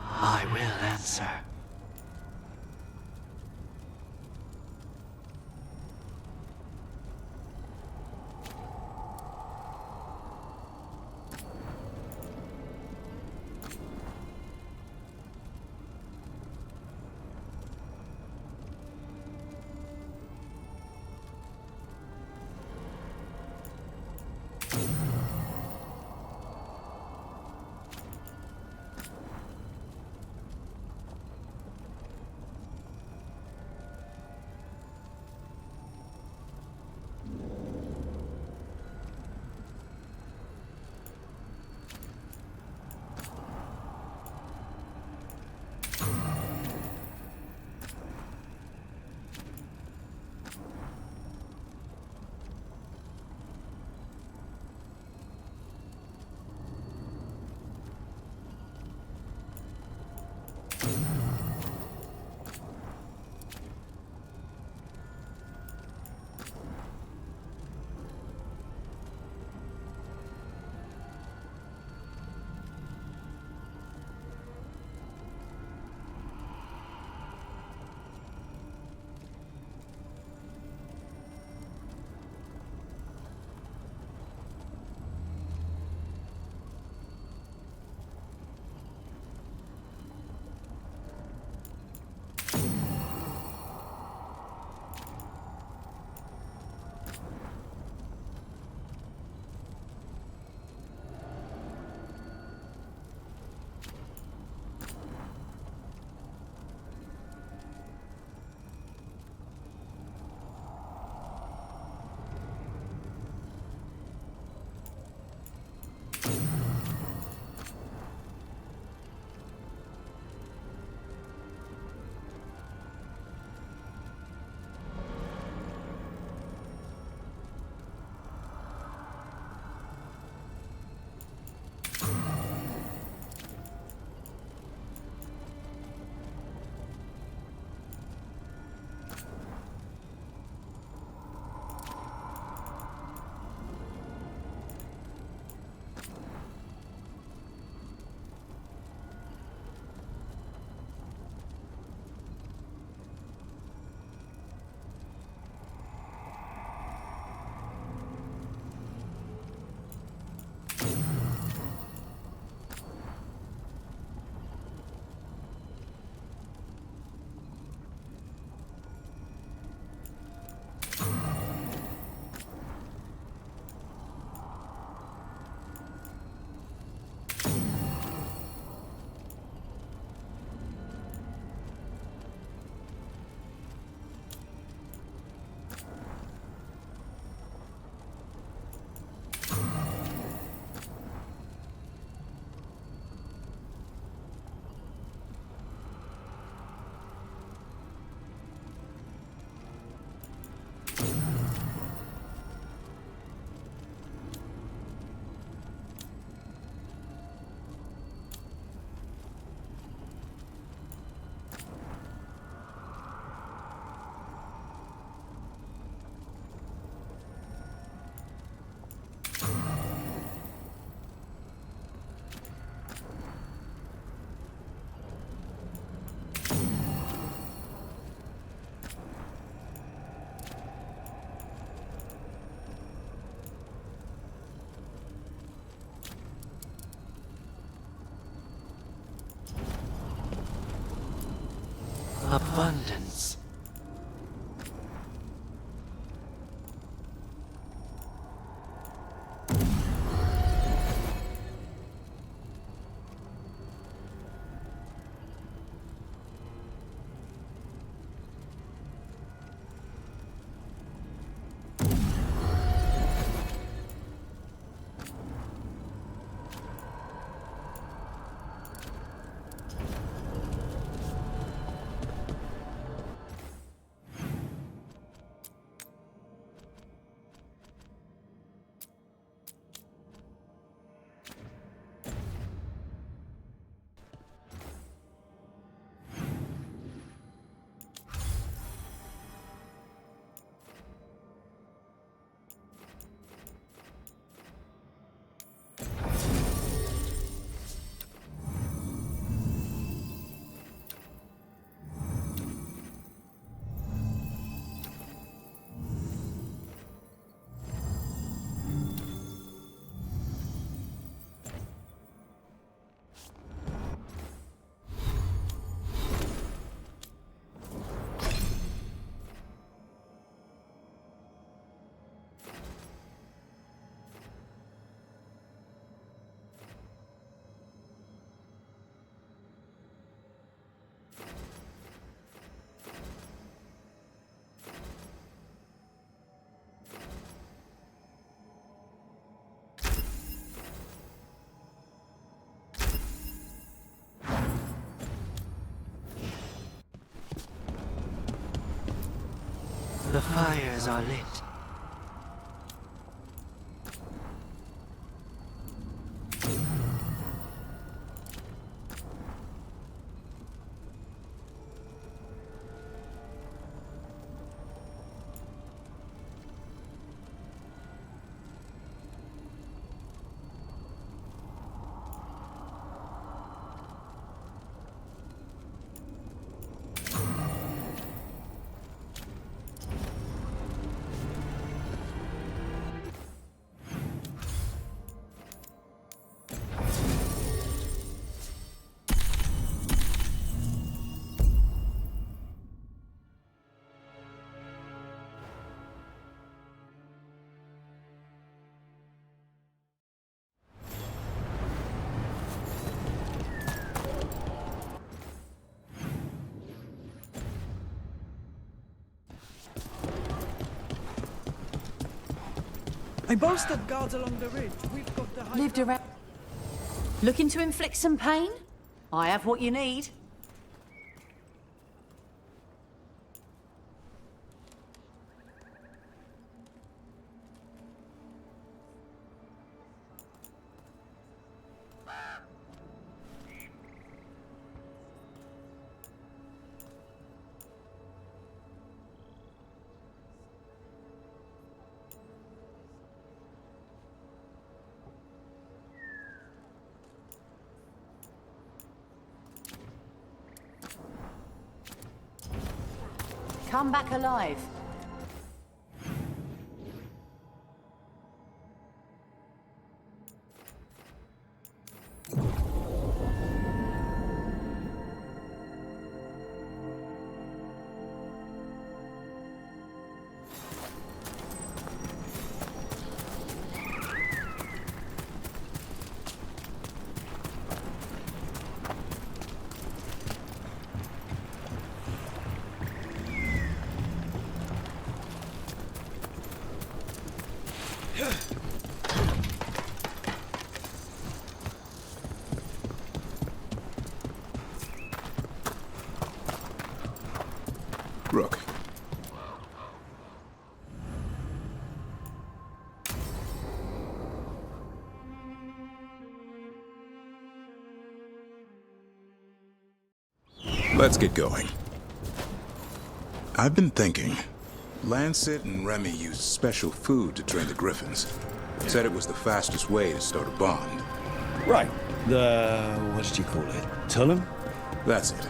I will answer. abundance. The fires are lit. I posted guards along the ridge. We've got the high... Lived around. Looking to inflict some pain? I have what you need. Come back alive. Rook. Let's get going. I've been thinking. Lancet and Remy used special food to train the griffins. Said it was the fastest way to start a bond. Right. What did you call it? Tullum? That's it.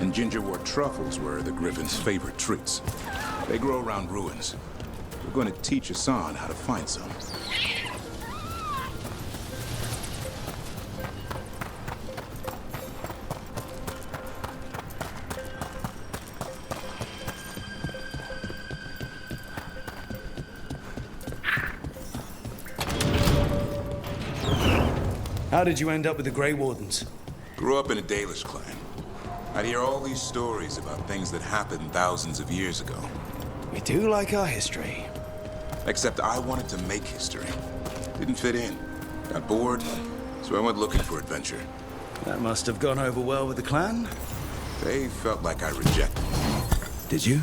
And gingerwort truffles were the griffins' favorite treats. They grow around ruins. We're going to teach Hassan how to find some. How did you end up with the Grey Wardens? Grew up in a Dalish clan. I'd hear all these stories about things that happened thousands of years ago. We do like our history. Except I wanted to make history. Didn't fit in. Got bored, so I went looking for adventure. That must have gone over well with the clan. They felt like I rejected them. Did you?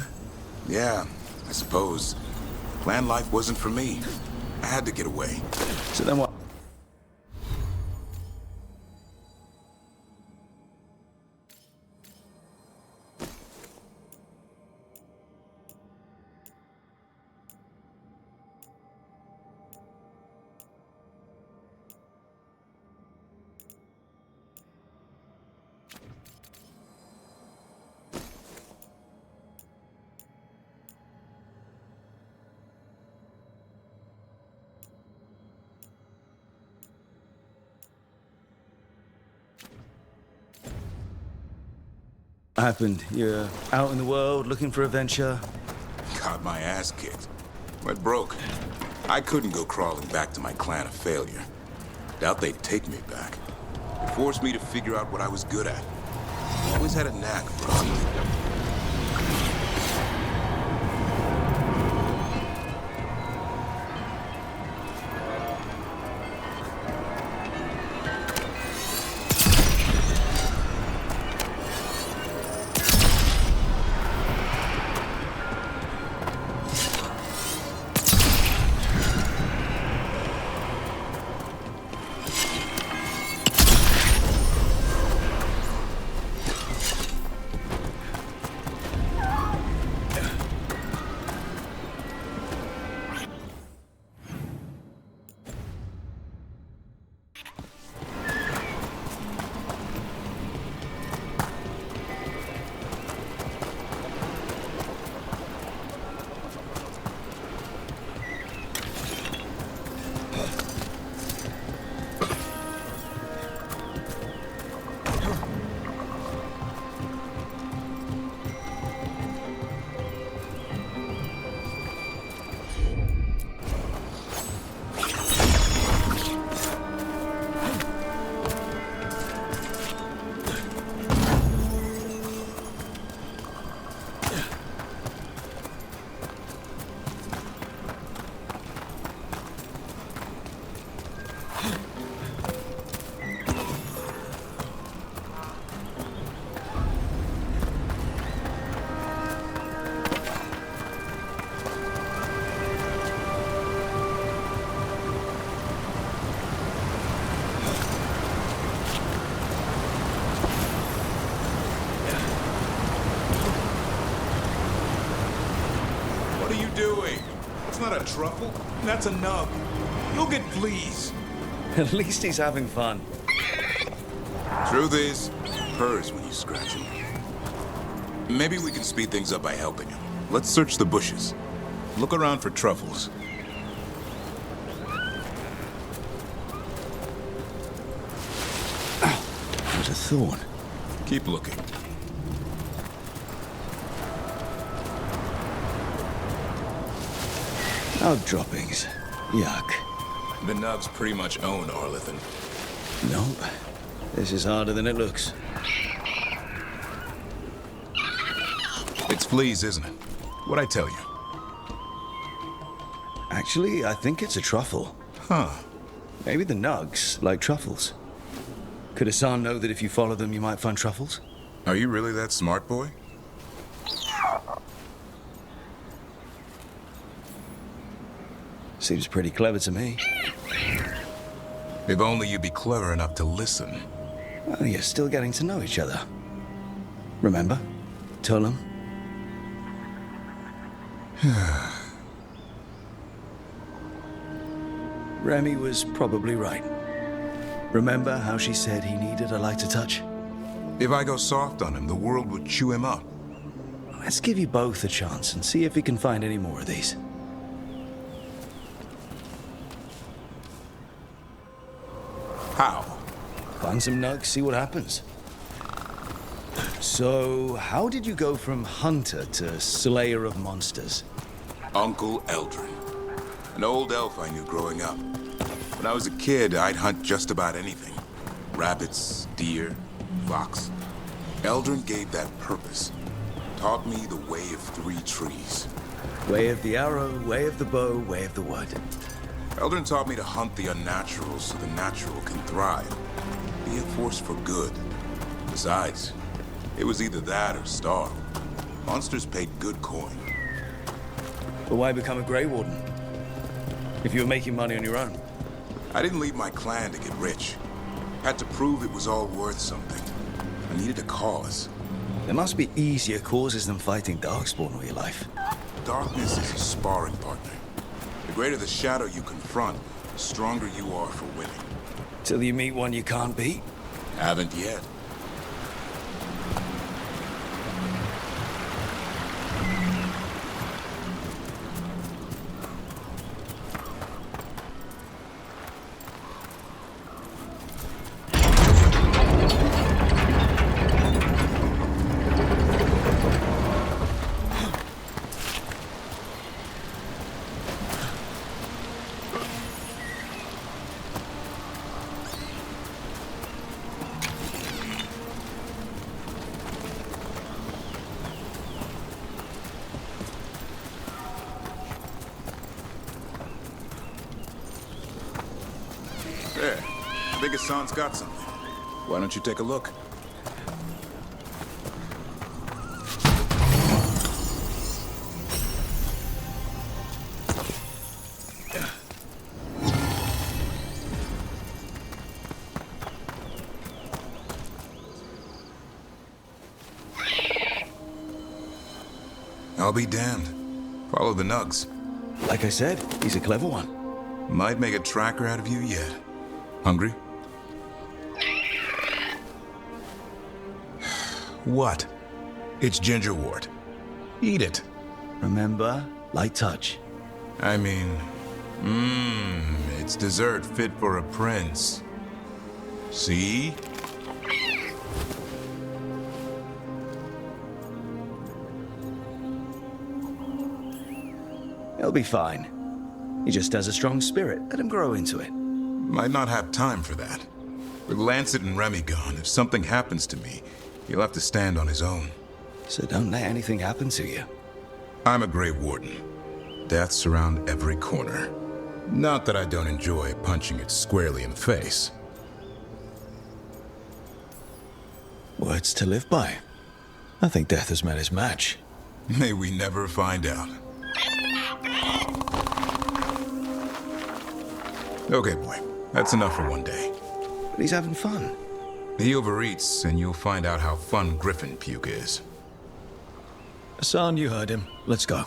Yeah, I suppose. Clan life wasn't for me. I had to get away. So then what? Happened? You're out in the world looking for adventure? Got my ass kicked. Went broke. I couldn't go crawling back to my clan of failure. Doubt they'd take me back. It forced me to figure out what I was good at. Always had a knack for hunting. Not a truffle. That's a nub. You'll get fleas. At least he's having fun. Truth is, purrs when you scratch him. Maybe we can speed things up by helping him. Let's search the bushes. Look around for truffles. There's a thorn. Keep looking. Nug droppings. Yuck. The nugs pretty much own Arlithan. Nope. This is harder than it looks. It's fleas, isn't it? What'd I tell you? Actually, I think it's a truffle. Huh. Maybe the nugs like truffles. Could Hassan know that if you follow them, you might find truffles? Are you really that smart, boy? Seems pretty clever to me. If only you'd be clever enough to listen. Well, you're still getting to know each other. Remember? Tollum? Remy was probably right. Remember how she said he needed a lighter touch? If I go soft on him, the world would chew him up. Let's give you both a chance and see if we can find any more of these. How? Find some nugs, see what happens. So, how did you go from hunter to slayer of monsters? Uncle Eldrin. An old elf I knew growing up. When I was a kid, I'd hunt just about anything. Rabbits, deer, fox. Eldrin gave that purpose. Taught me the way of 3 trees. Way of the arrow, way of the bow, way of the wood. Eldrin taught me to hunt the unnatural so the natural can thrive. Be a force for good. Besides, it was either that or starve. Monsters paid good coin. But why become a Grey Warden? If you were making money on your own. I didn't leave my clan to get rich. Had to prove it was all worth something. I needed a cause. There must be easier causes than fighting Darkspawn all your life. Darkness is a sparring partner. The greater the shadow you confront, the stronger you are for winning. Till you meet one you can't beat? Haven't yet. There. Biggest son's got something. Why don't you take a look? I'll be damned. Follow the nugs. Like I said, he's a clever one. Might make a tracker out of you yet. Hungry? What? It's gingerwort. Eat it. Remember, light touch. I mean, it's dessert fit for a prince. See? He'll be fine. He just has a strong spirit. Let him grow into it. Might not have time for that. With Lancet and Remy gone, if something happens to me, he'll have to stand on his own. So don't let anything happen to you. I'm a Grey Warden. Death's around every corner. Not that I don't enjoy punching it squarely in the face. Words to live by. I think death has met his match. May we never find out. Okay, boy. That's enough for one day. But he's having fun. He overeats, and you'll find out how fun griffon puke is. Hassan, you heard him. Let's go.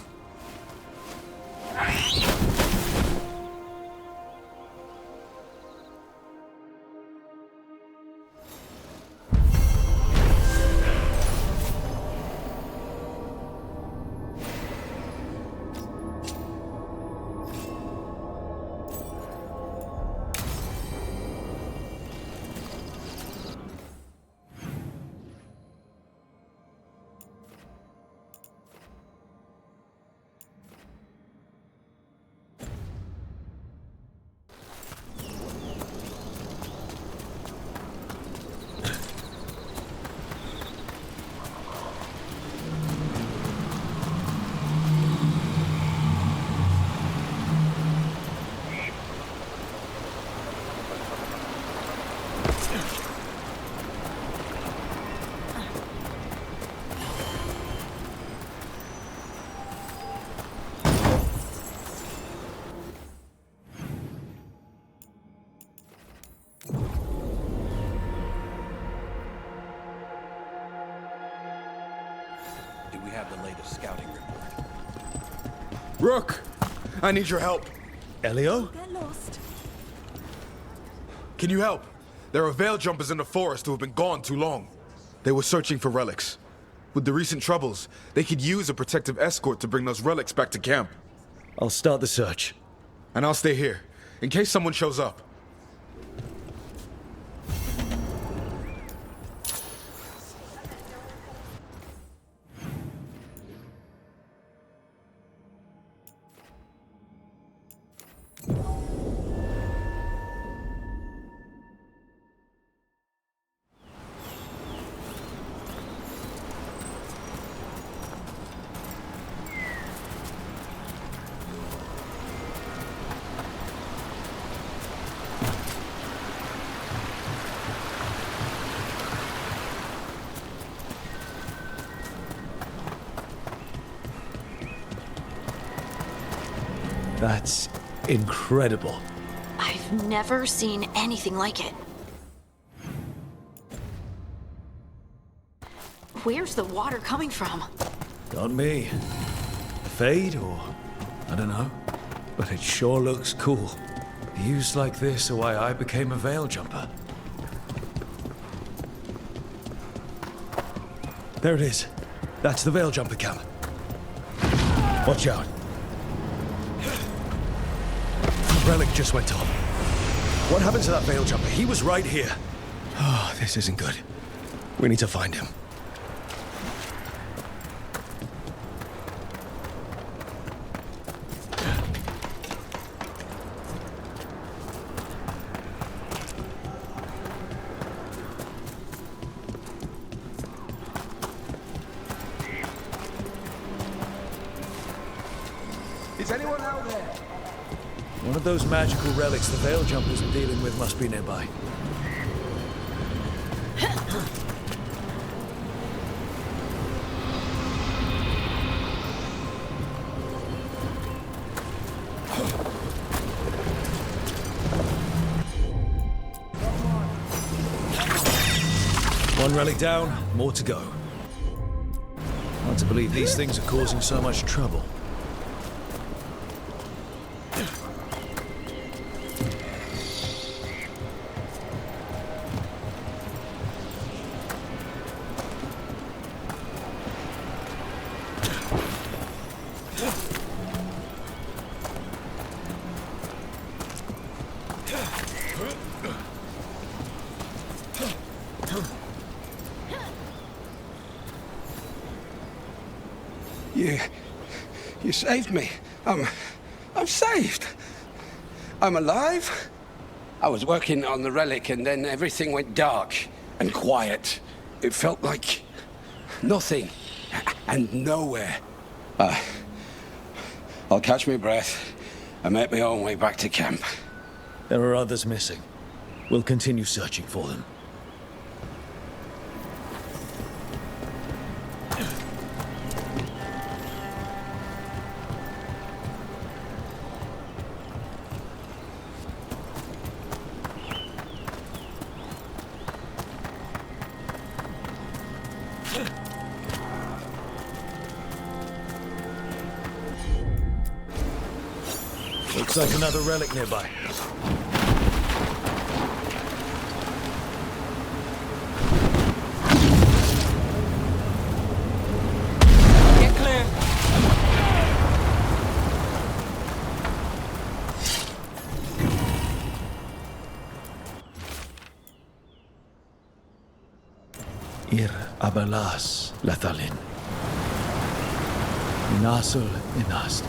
Do we have the latest scouting report? Rook! I need your help. Elio? Get lost. Can you help? There are veil jumpers in the forest who have been gone too long. They were searching for relics. With the recent troubles, they could use a protective escort to bring those relics back to camp. I'll start the search. And I'll stay here, in case someone shows up. That's incredible. I've never seen anything like it. Where's the water coming from? Got me. Fade or... I don't know. But it sure looks cool. Views like this are why I became a veil jumper. There it is. That's the veil jumper camp. Watch out. The relic just went off. What happened to that veil jumper? He was right here. Oh, this isn't good. We need to find him. Is anyone out there? One of those magical relics the veil jumpers are dealing with must be nearby. One relic down, more to go. Hard to believe these things are causing so much trouble. You saved me. I'm saved. I'm alive. I was working on the relic and then everything went dark and quiet. It felt like nothing and nowhere. I'll catch my breath and make my own way back to camp. There are others missing. We'll continue searching for them. Looks like another relic nearby. Get clear. Ir abelas lethalin. Inasul inast.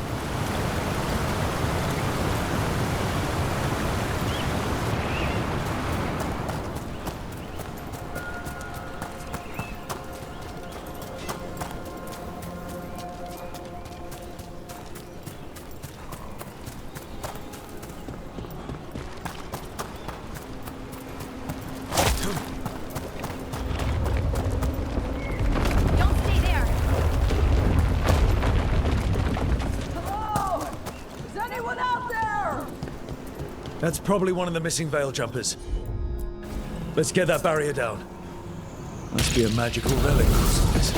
That's probably one of the missing veil jumpers. Let's get that barrier down. Must be a magical relic causing this.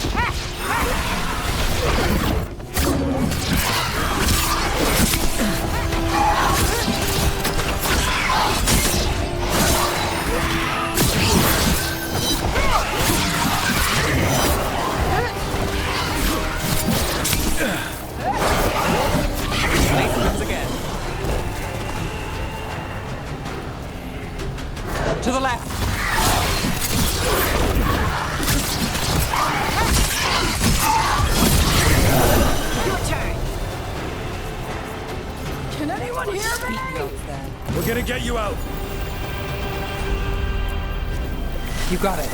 To the left. Your turn. Can anyone hear me? We're gonna get you out. You got it.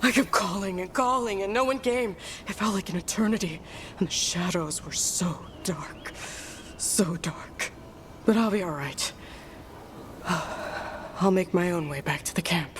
I kept calling and calling and no one came. It felt like an eternity and the shadows were so dark. So dark. But I'll be all right. I'll make my own way back to the camp.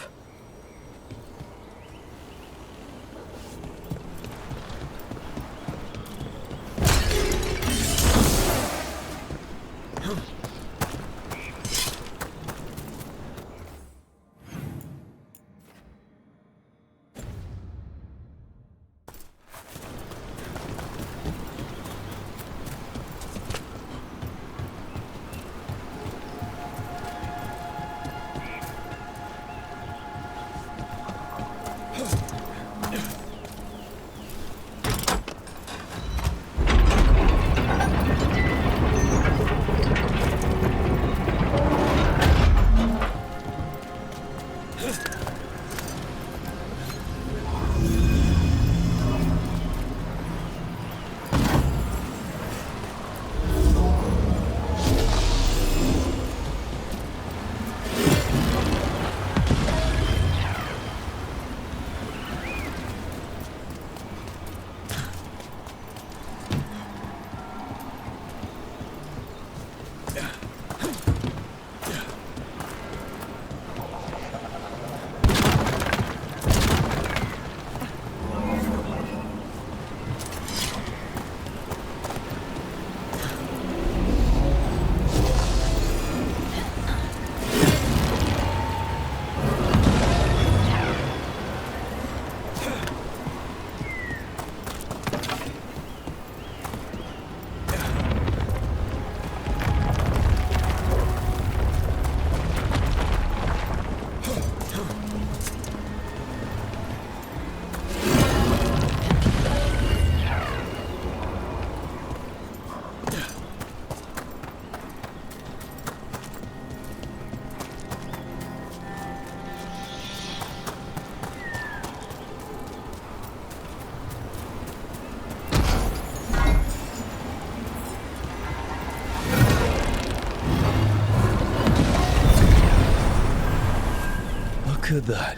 Look at that.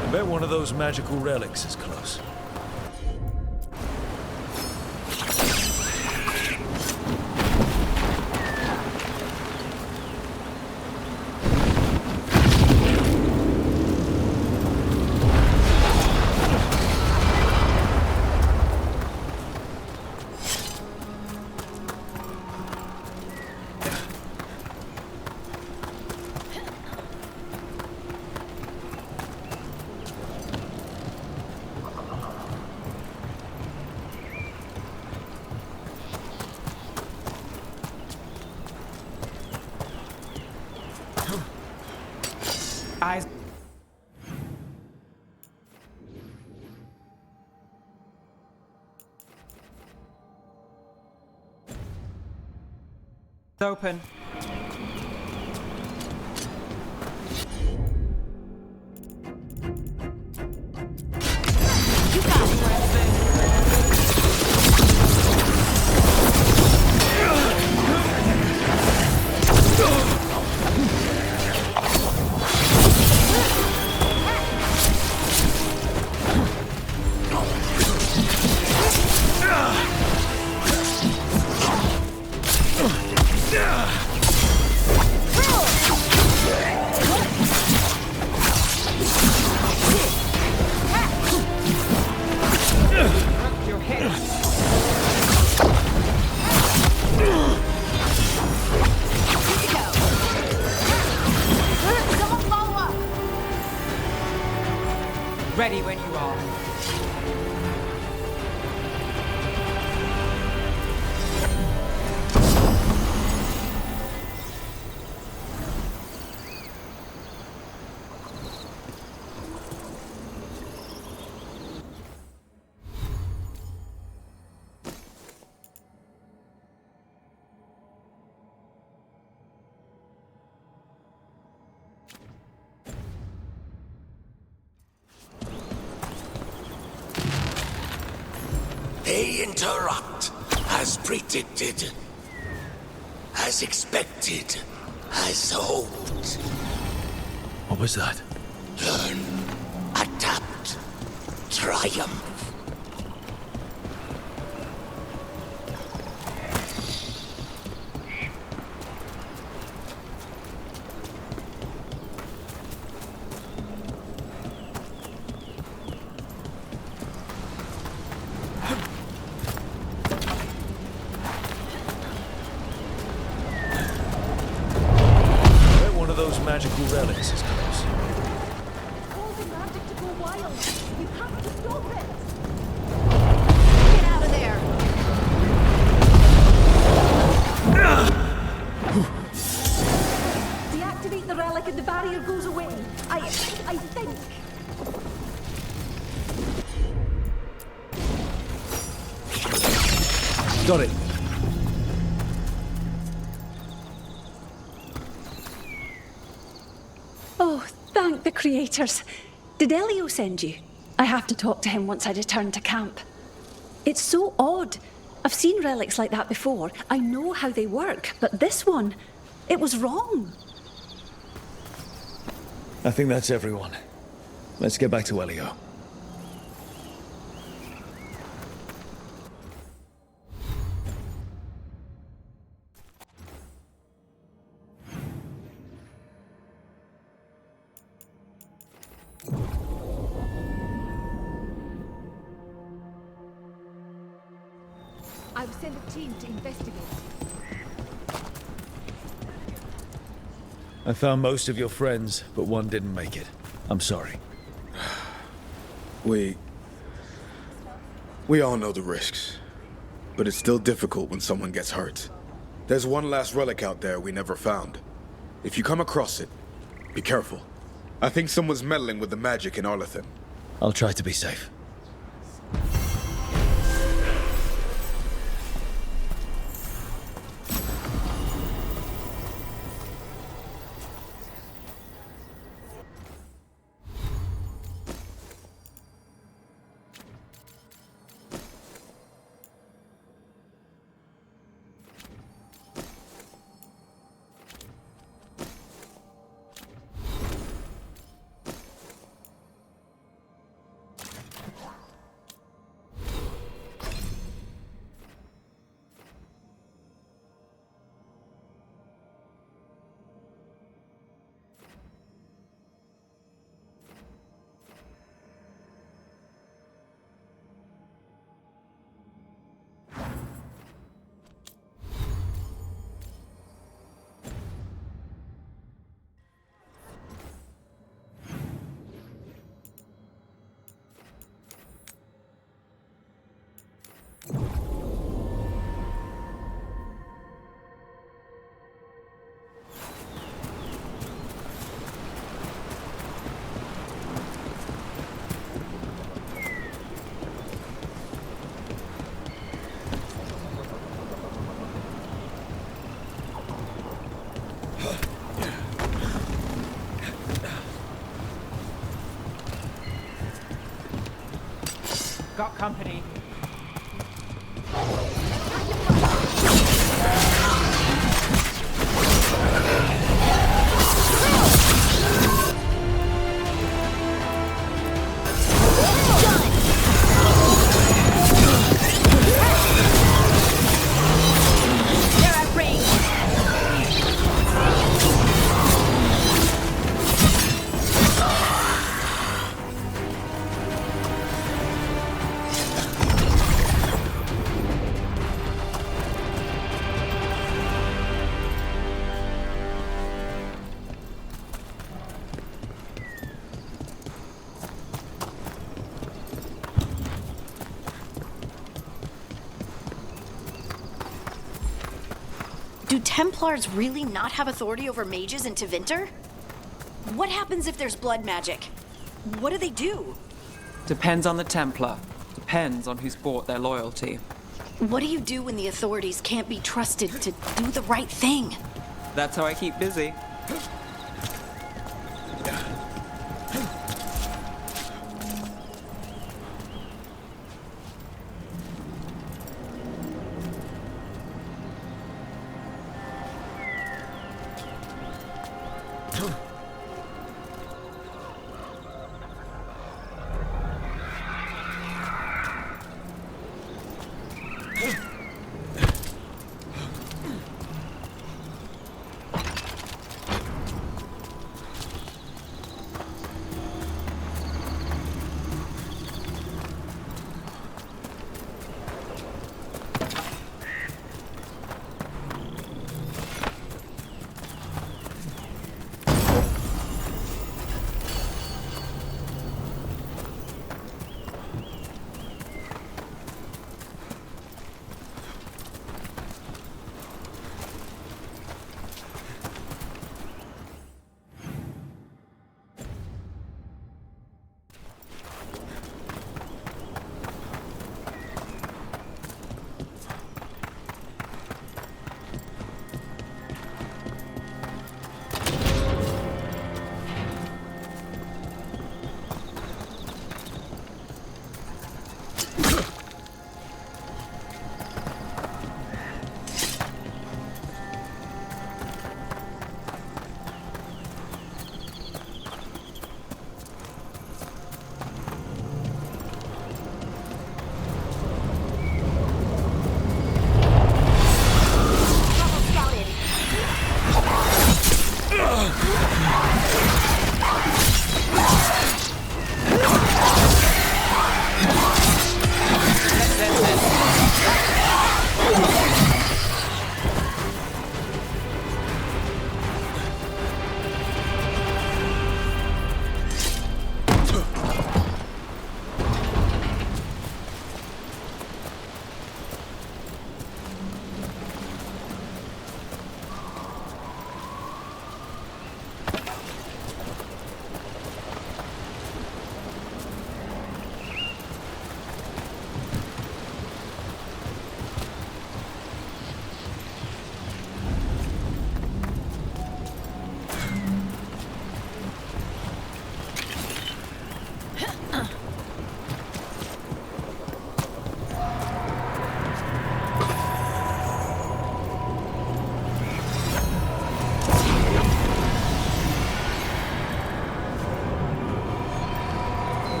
I bet one of those magical relics is close. Eyes. Open. Ready when you are. They interrupt, as predicted, as expected, as hoped. What was that? Learn, adapt, triumph. Magical relics is close. Call the magic to go wild. You have to stop it. Get out of there. Deactivate the relic and the barrier goes away. I think. Got it. Oh, thank the creators. Did Elio send you? I have to talk to him once I return to camp. It's so odd. I've seen relics like that before. I know how they work, but this one, it was wrong. I think that's everyone. Let's get back to Elio. I will send a team to investigate. I found most of your friends, but one didn't make it. I'm sorry. We all know the risks, but it's still difficult when someone gets hurt. There's one last relic out there we never found. If you come across it, be careful. I think someone's meddling with the magic in Arlethan. I'll try to be safe. Got company. Do Templars really not have authority over mages in Tevinter? What happens if there's blood magic? What do they do? Depends on the Templar. Depends on who's bought their loyalty. What do you do when the authorities can't be trusted to do the right thing? That's how I keep busy.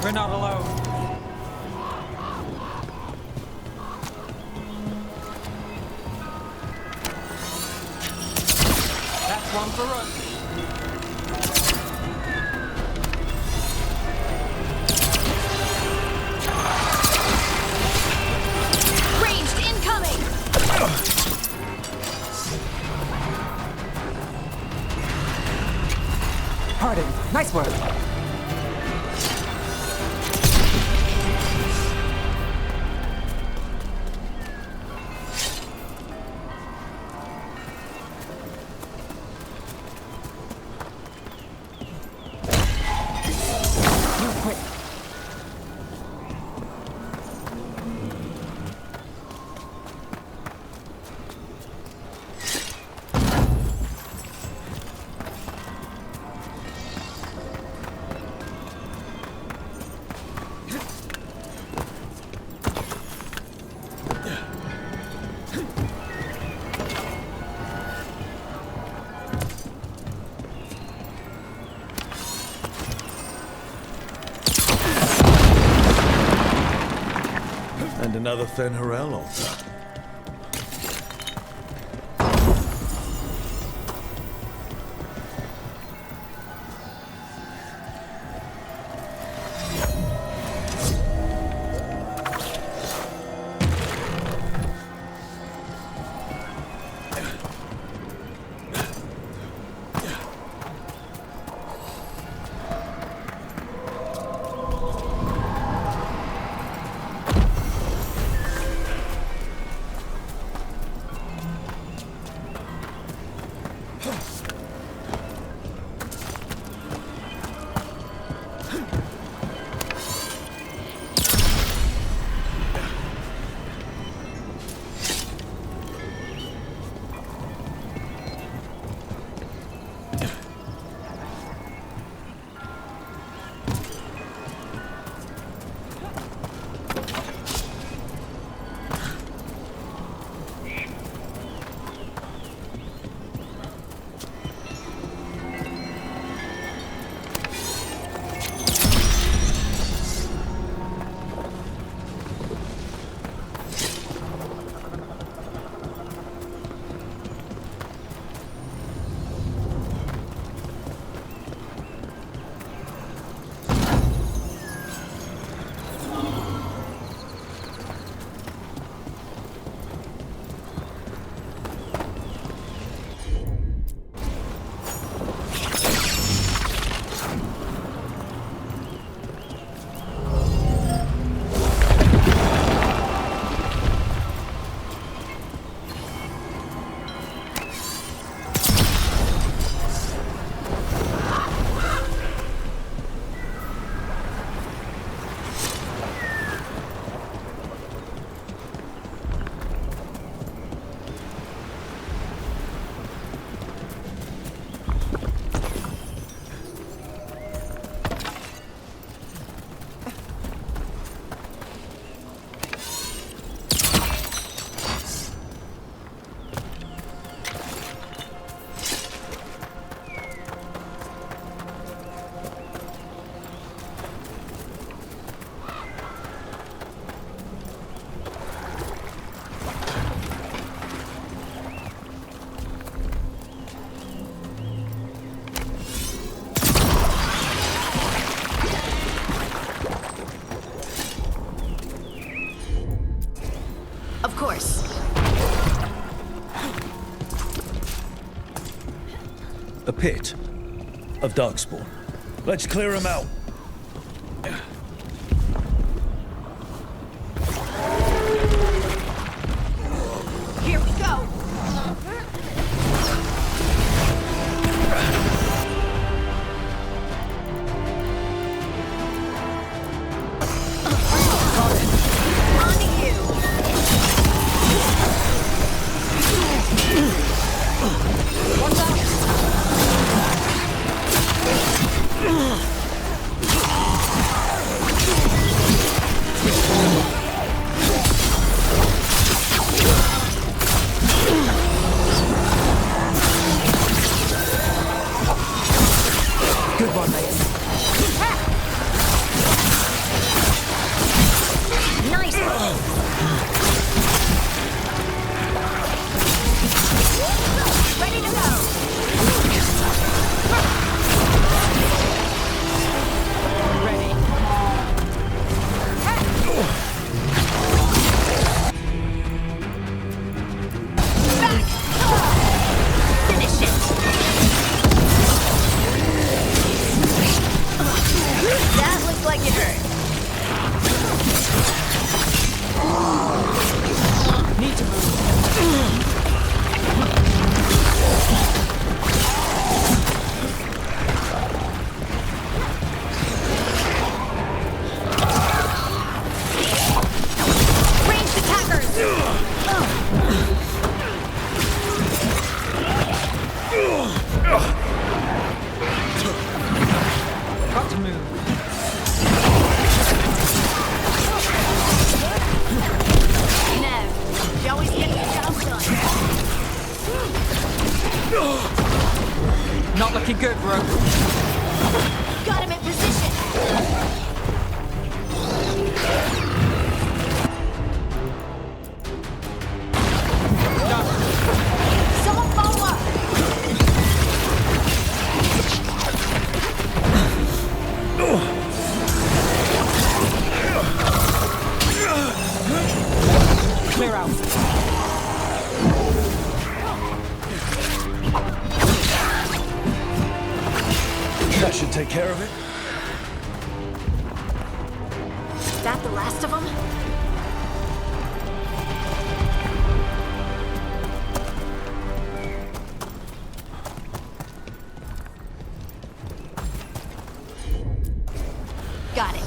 We're not alone. That's one for us. Ranged incoming! Pardon. Nice work. And another Fen'Harel altar. Of course. A pit of Darkspawn. Let's clear him out. Here we go. Good one, mate. Nice. Ready to go. Ready. Back. Finish it. That looks like it hurt. Need to move. Ranged attackers! Got to move. Nev, you always get the job done. Not looking good, bro. Got him in position. That should take care of it. Is that the last of them? Got it.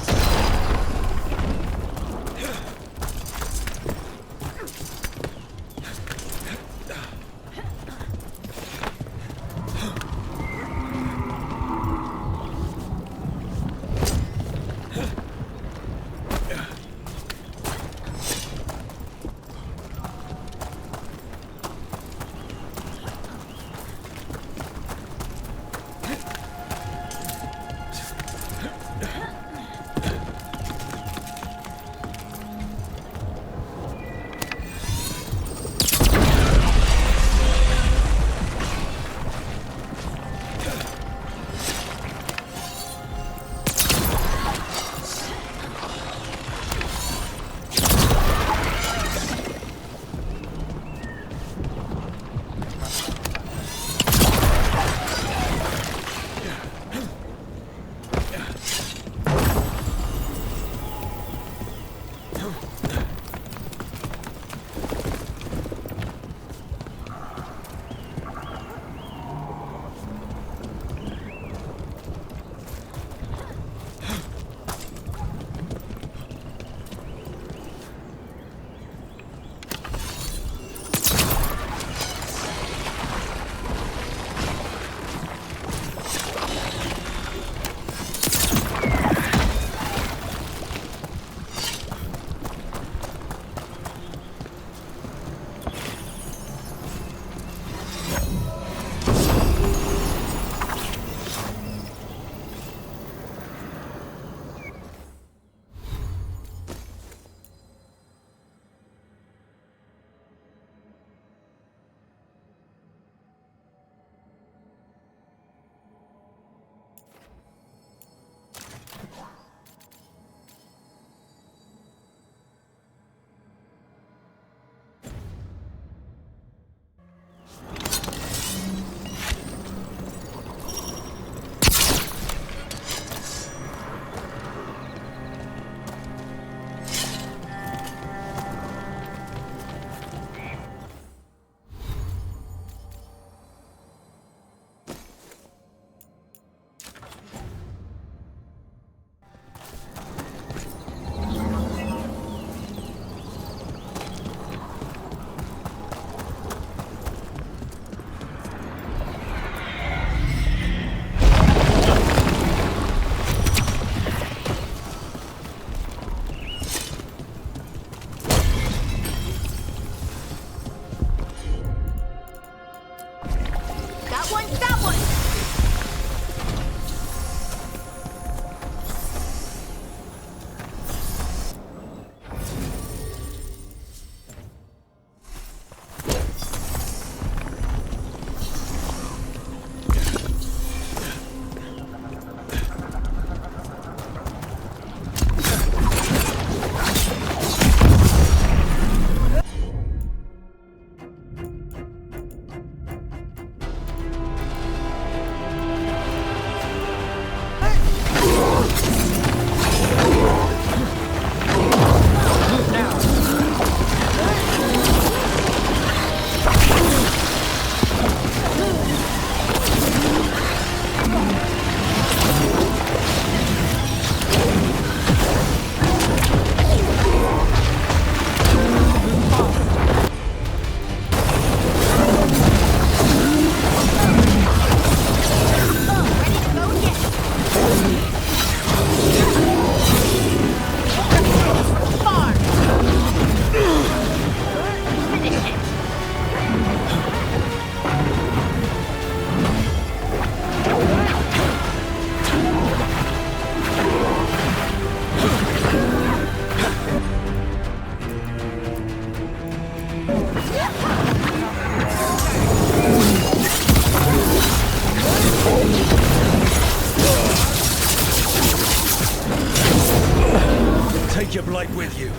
Take your blight with you.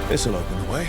This'll open the way.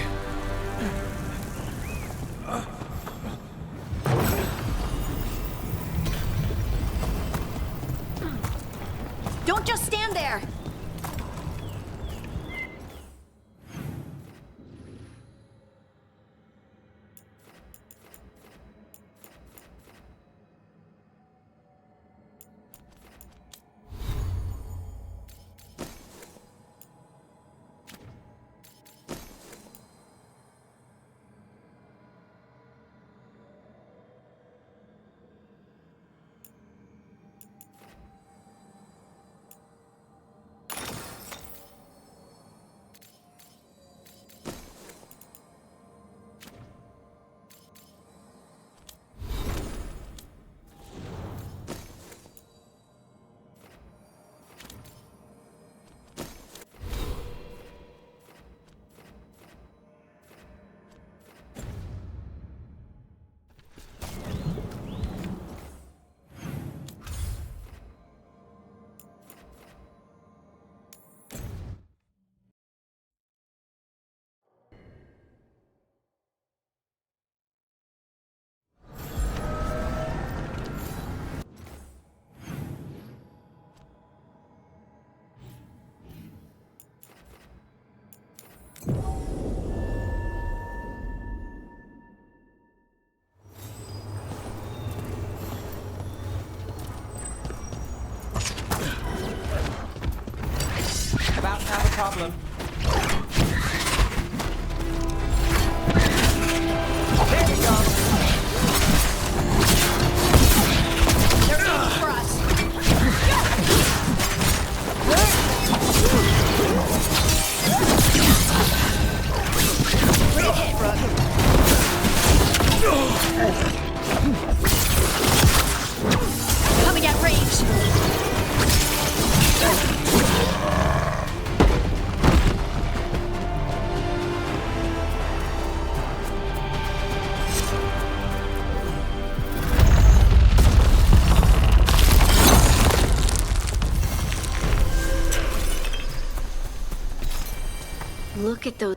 Look at those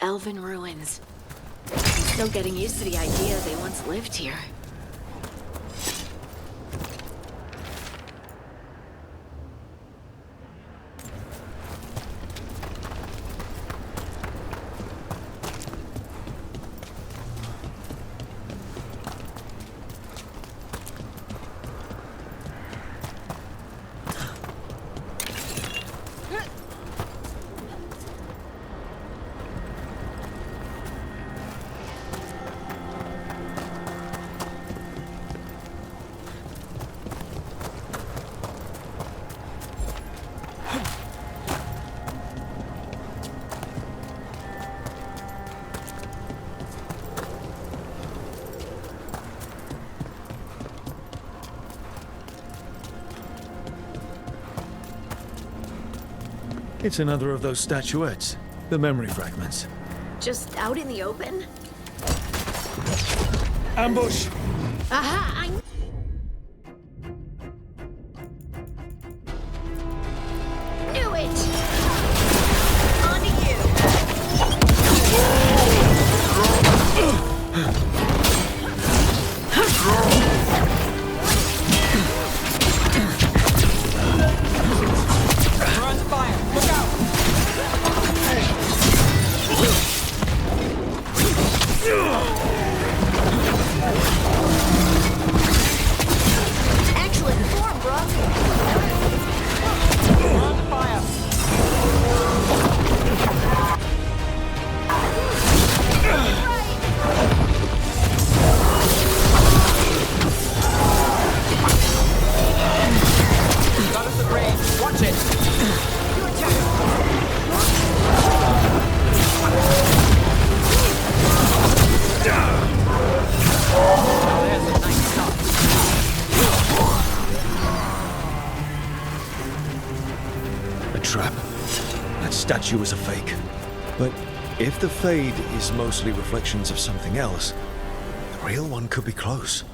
elven ruins. I'm still getting used to the idea they once lived here. It's another of those statuettes. The memory fragments. Just out in the open? Ambush! Aha! I knew it! On to you! We're under fire! Look out! Excellent form, bro! We're under fire! Got us at range. Watch it! Your turn! Now there's a nice shot. A trap. That statue is a fake. But if the Fade is mostly reflections of something else, the real one could be close.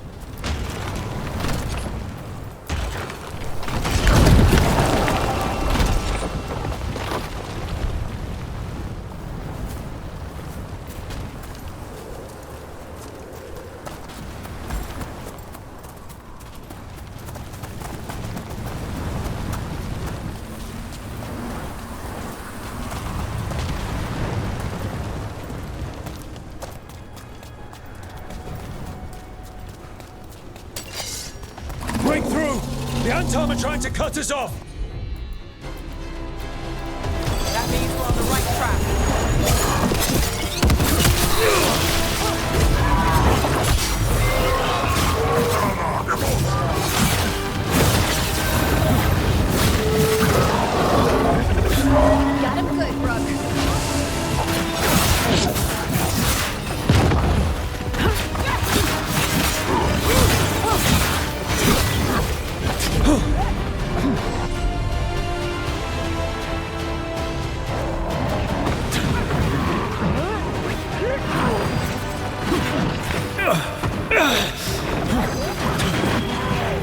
Break through! The Antom are trying to cut us off! That means we're on the right track. Got him good, Brooke.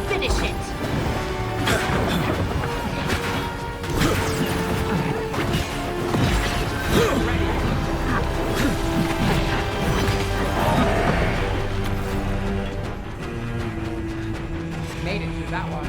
Finish it. Made it through that one.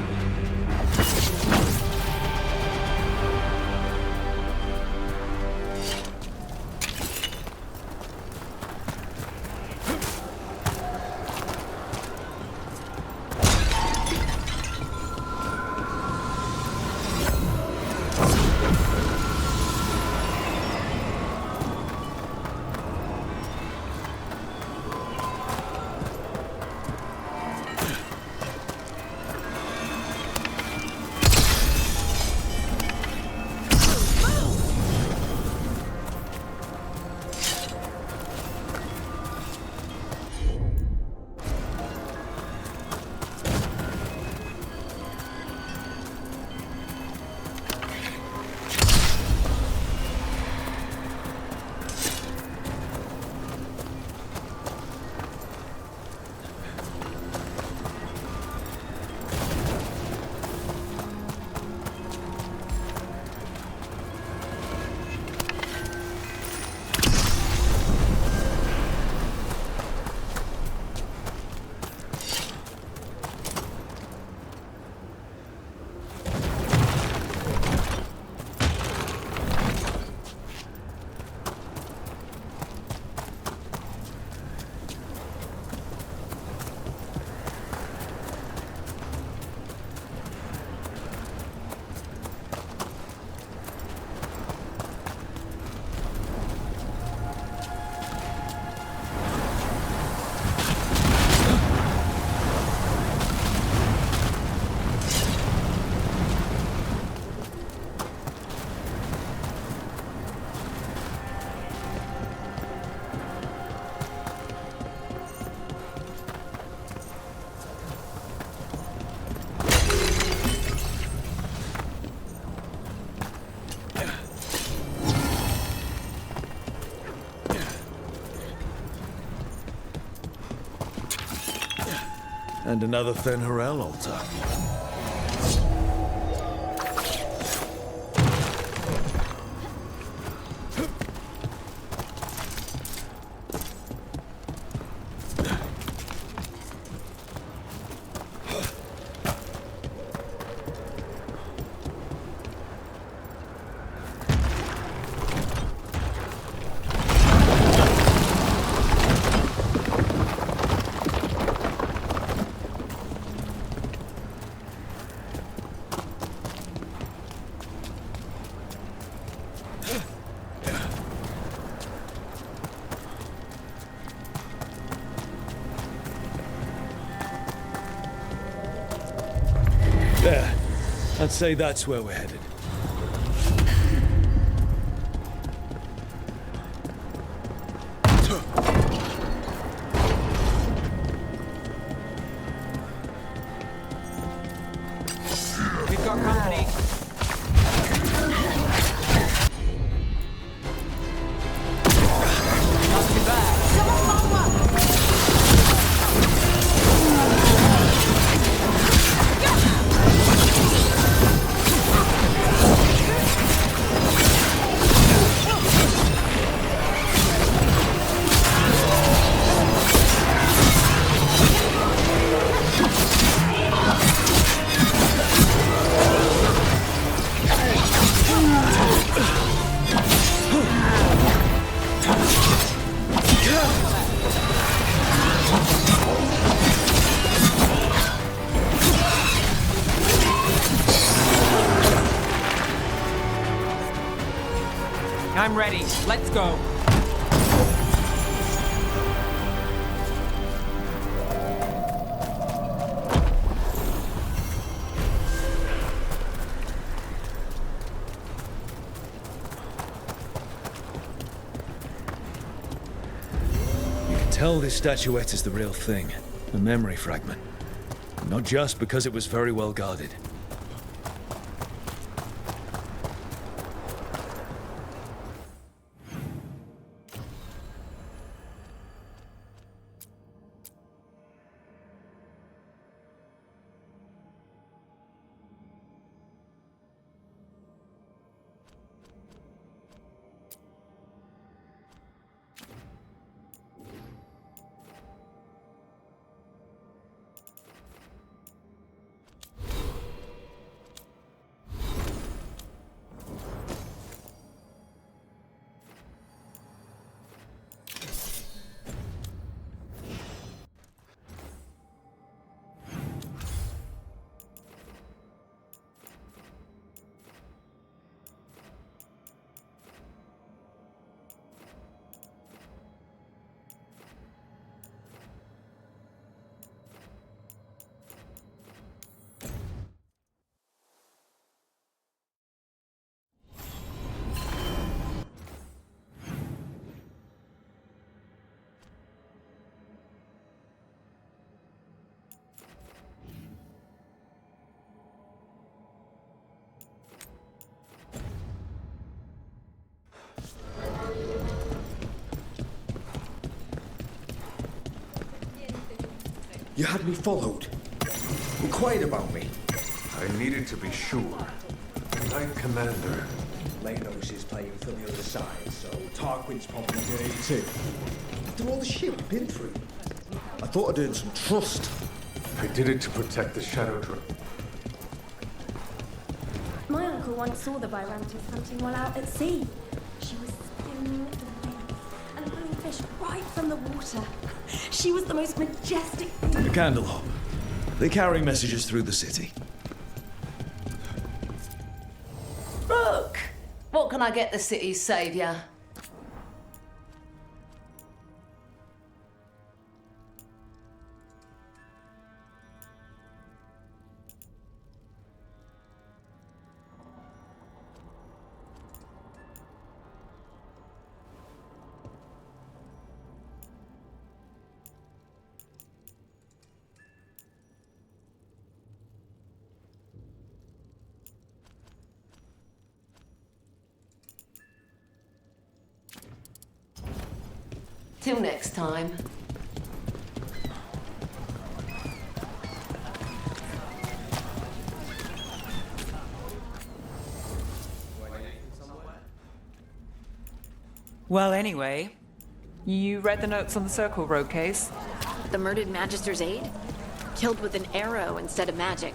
And another Fen'Harel altar. There. I'd say that's where we're headed. We've got company. Not too bad. I'm ready. Let's go. You can tell this statuette is the real thing. A memory fragment. Not just because it was very well guarded. You had me followed. Inquired about me. I needed to be sure. Knight Commander. Lanos is playing from the other side, so Tarquin's probably doing it too. After all the shit we've been through, I thought I'd earn some trust. I did it to protect the Shadow Drone. My uncle once saw the Virantis hunting while out at sea. She was spinning the waves and pulling fish right from the water. She was the most majestic thing. The Candelhob. They carry messages through the city. Rook! What can I get the city's saviour? Till next time. Well, anyway, you read the notes on the Circle Road case? The murdered Magister's aide? Killed with an arrow instead of magic.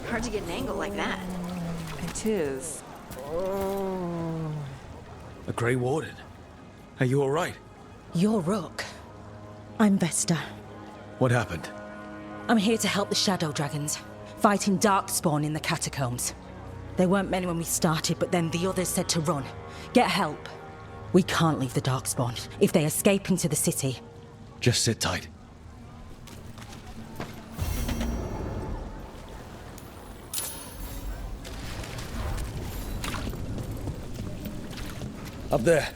Hard to get an angle like that. It is. A Grey Warden. Are you all right? You're Rook. I'm Vesta. What happened? I'm here to help the Shadow Dragons, fighting Darkspawn in the catacombs. There weren't many when we started, but then the others said to run. Get help. We can't leave the Darkspawn if they escape into the city. Just sit tight. Up there.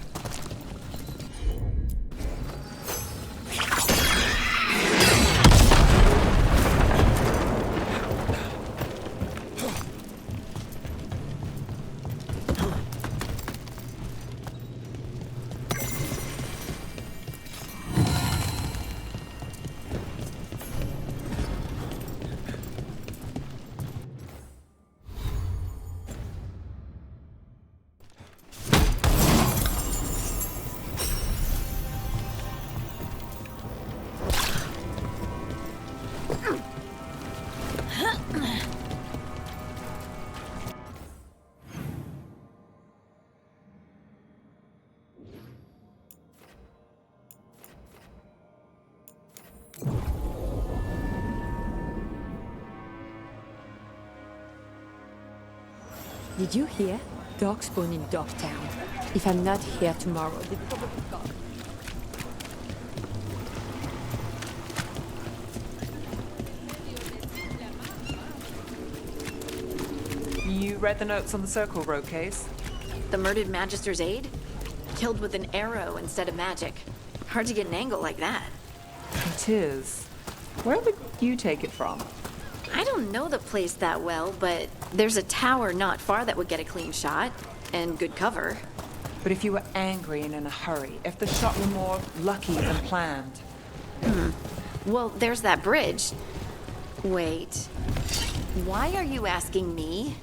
Did you hear? Darkspawn in Darktown. If I'm not here tomorrow, they probably got... You read the notes on the Circle Road case? The murdered Magister's aide? Killed with an arrow instead of magic. Hard to get an angle like that. It is. Where would you take it from? I don't know the place that well, but there's a tower not far that would get a clean shot, and good cover. But if you were angry and in a hurry, if the shot were more lucky than planned... Well, there's that bridge. Wait. Why are you asking me?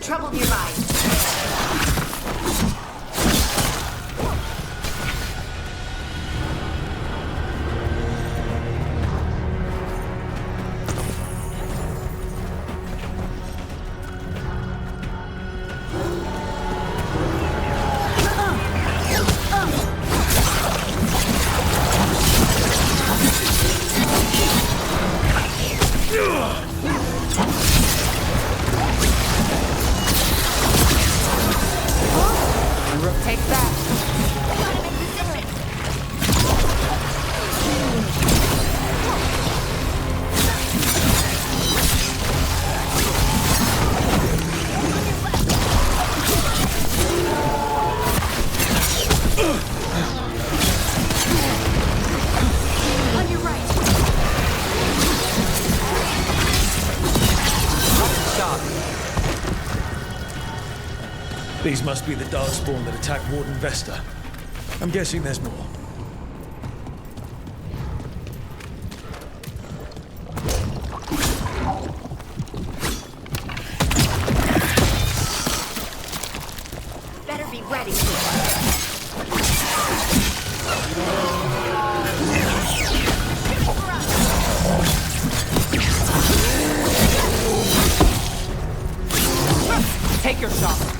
Trouble nearby. Take that. On your right. Shot. These must be the Darkspawn that attacked Warden Vesta. I'm guessing there's more. Better be ready. Take your shot.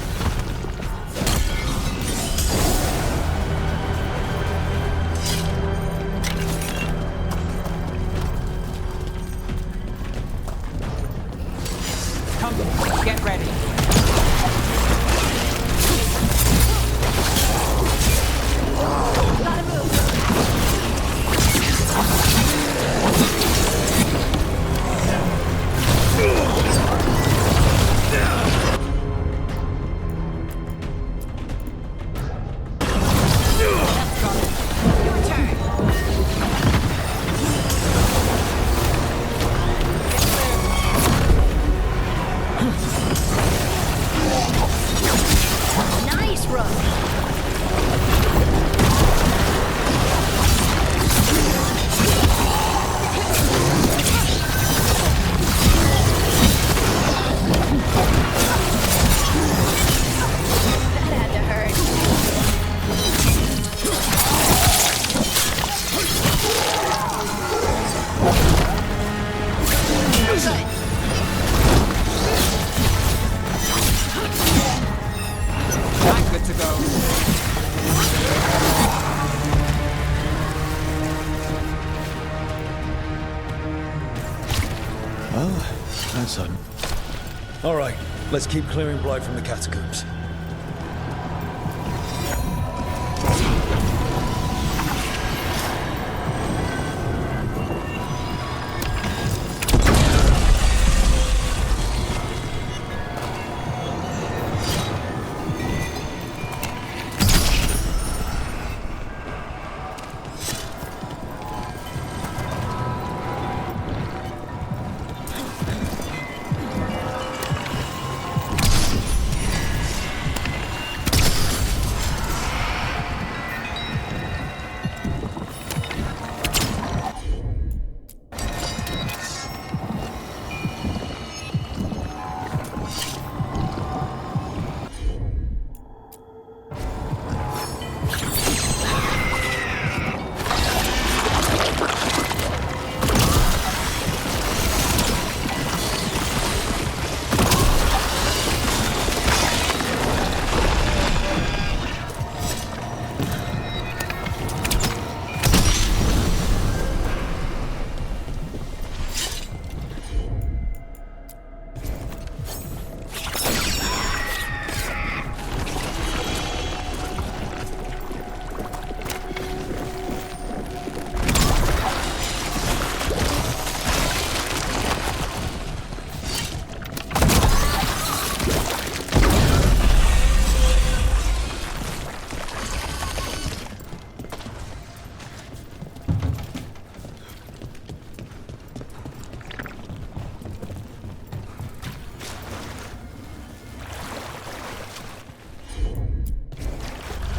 All right, let's keep clearing Blight from the catacombs.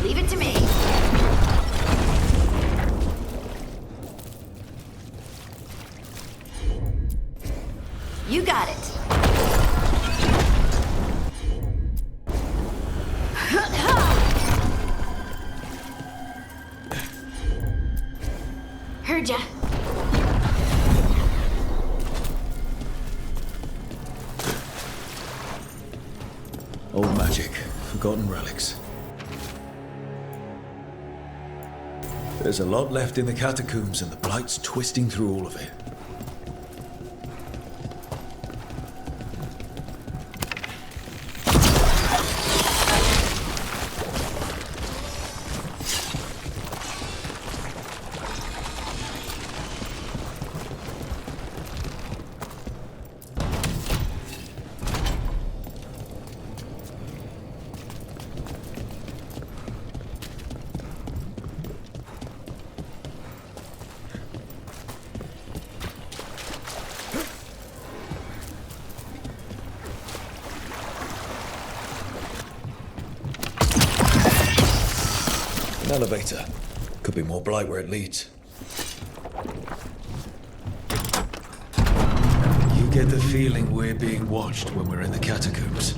Leave it to me. You got it. Heard ya. Old magic, forgotten relics. There's a lot left in the catacombs, and the Blight's twisting through all of it. An elevator. Could be more Blight where it leads. You get the feeling we're being watched when we're in the catacombs.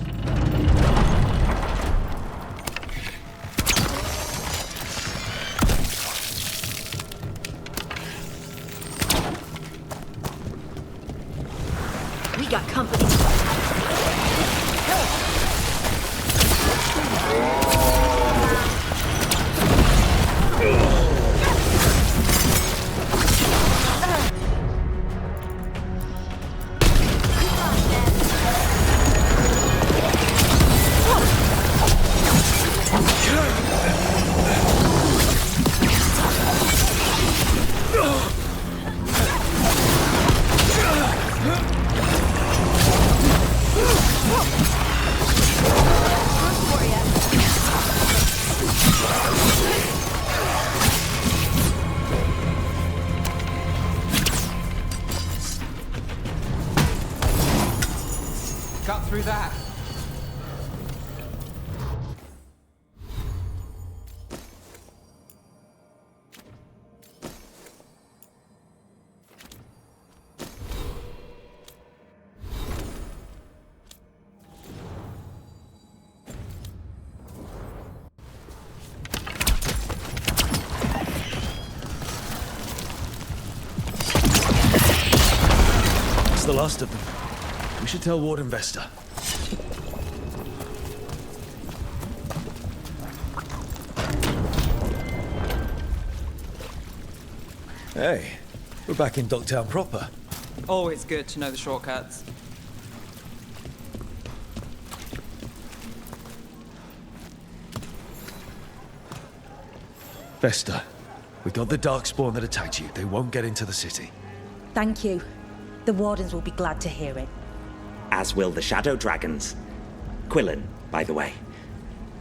We got company. Cut through that. It's the last of them. We should tell Warden Vesta. Hey, we're back in Docktown proper. Always good to know the shortcuts. Vesta, we got the Darkspawn that attacked you. They won't get into the city. Thank you. The Wardens will be glad to hear it. As will the Shadow Dragons. Quillen, by the way.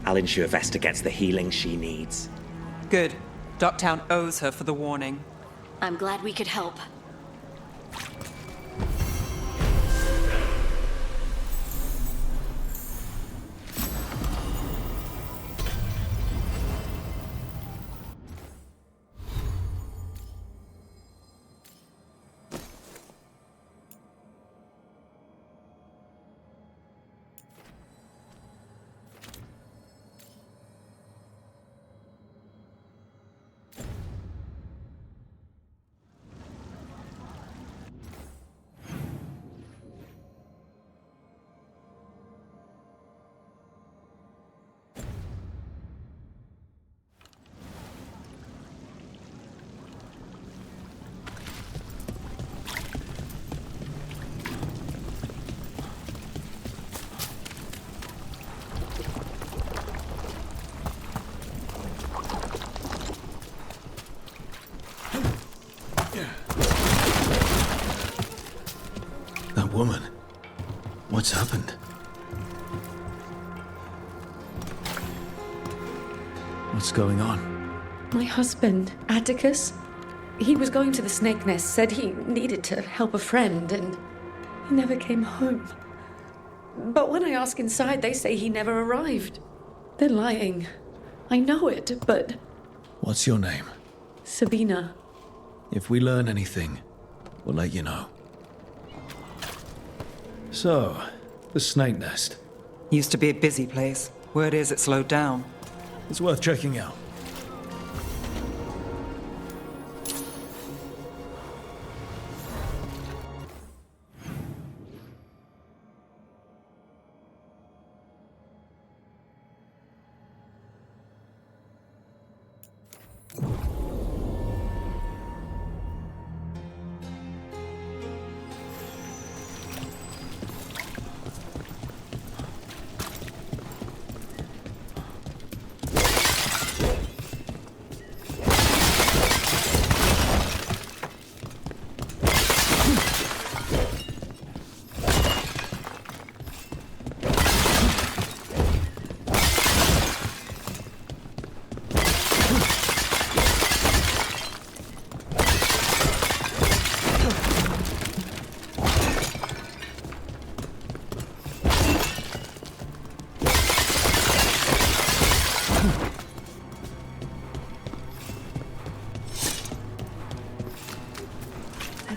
I'll ensure Vesta gets the healing she needs. Good. Darktown owes her for the warning. I'm glad we could help. That woman. What's happened? What's going on? My husband, Atticus, he was going to the Snake Nest, said he needed to help a friend, and he never came home. But when I ask inside, they say he never arrived. They're lying. I know it, but... What's your name? Sabina. If we learn anything, we'll let you know. So, the Snake Nest. Used to be a busy place. Word is it slowed down. It's worth checking out.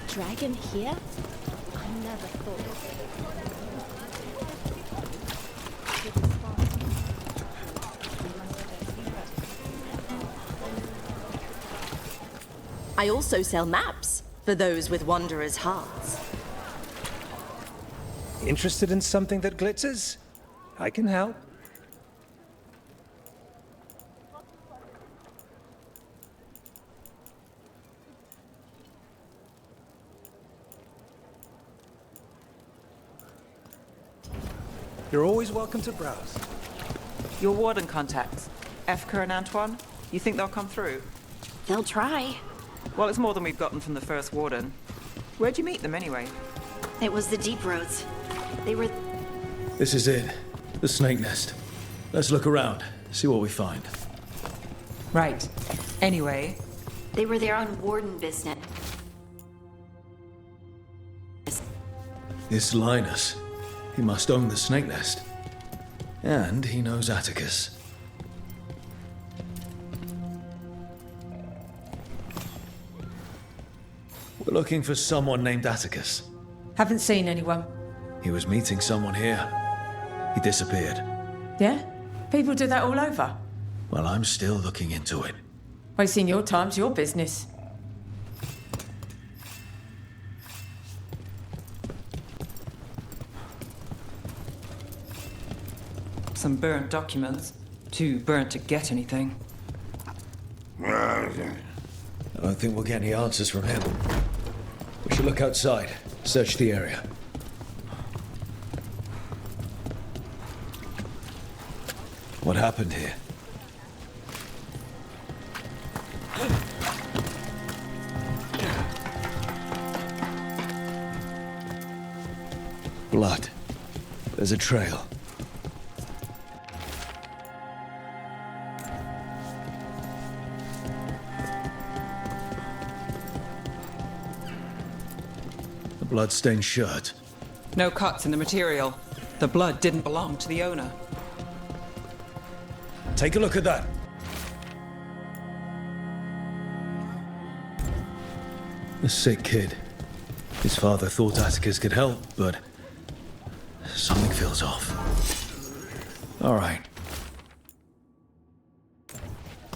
Dragon here? I never thought of it. I also sell maps for those with wanderers' hearts. Interested in something that glitters? I can help. You're always welcome to browse. Your Warden contacts, Efka and Antoine, you think they'll come through? They'll try. Well, it's more than we've gotten from the first Warden. Where'd you meet them anyway? It was the Deep Roads. They were... This is it. The Snake Nest. Let's look around, see what we find. Right. Anyway... They were there on Warden business. This Linus. He must own the Snake Nest. And he knows Atticus. We're looking for someone named Atticus. Haven't seen anyone. He was meeting someone here. He disappeared. Yeah? People do that all over. Well, I'm still looking into it. Wasting your time's your business. Some burnt documents. Too burnt to get anything. I don't think we'll get any answers from him. We should look outside, search the area. What happened here? Blood. There's a trail. The blood-stained shirt. No cuts in the material. The blood didn't belong to the owner. Take a look at that. The sick kid. His father thought Atticus could help, but something feels off. All right.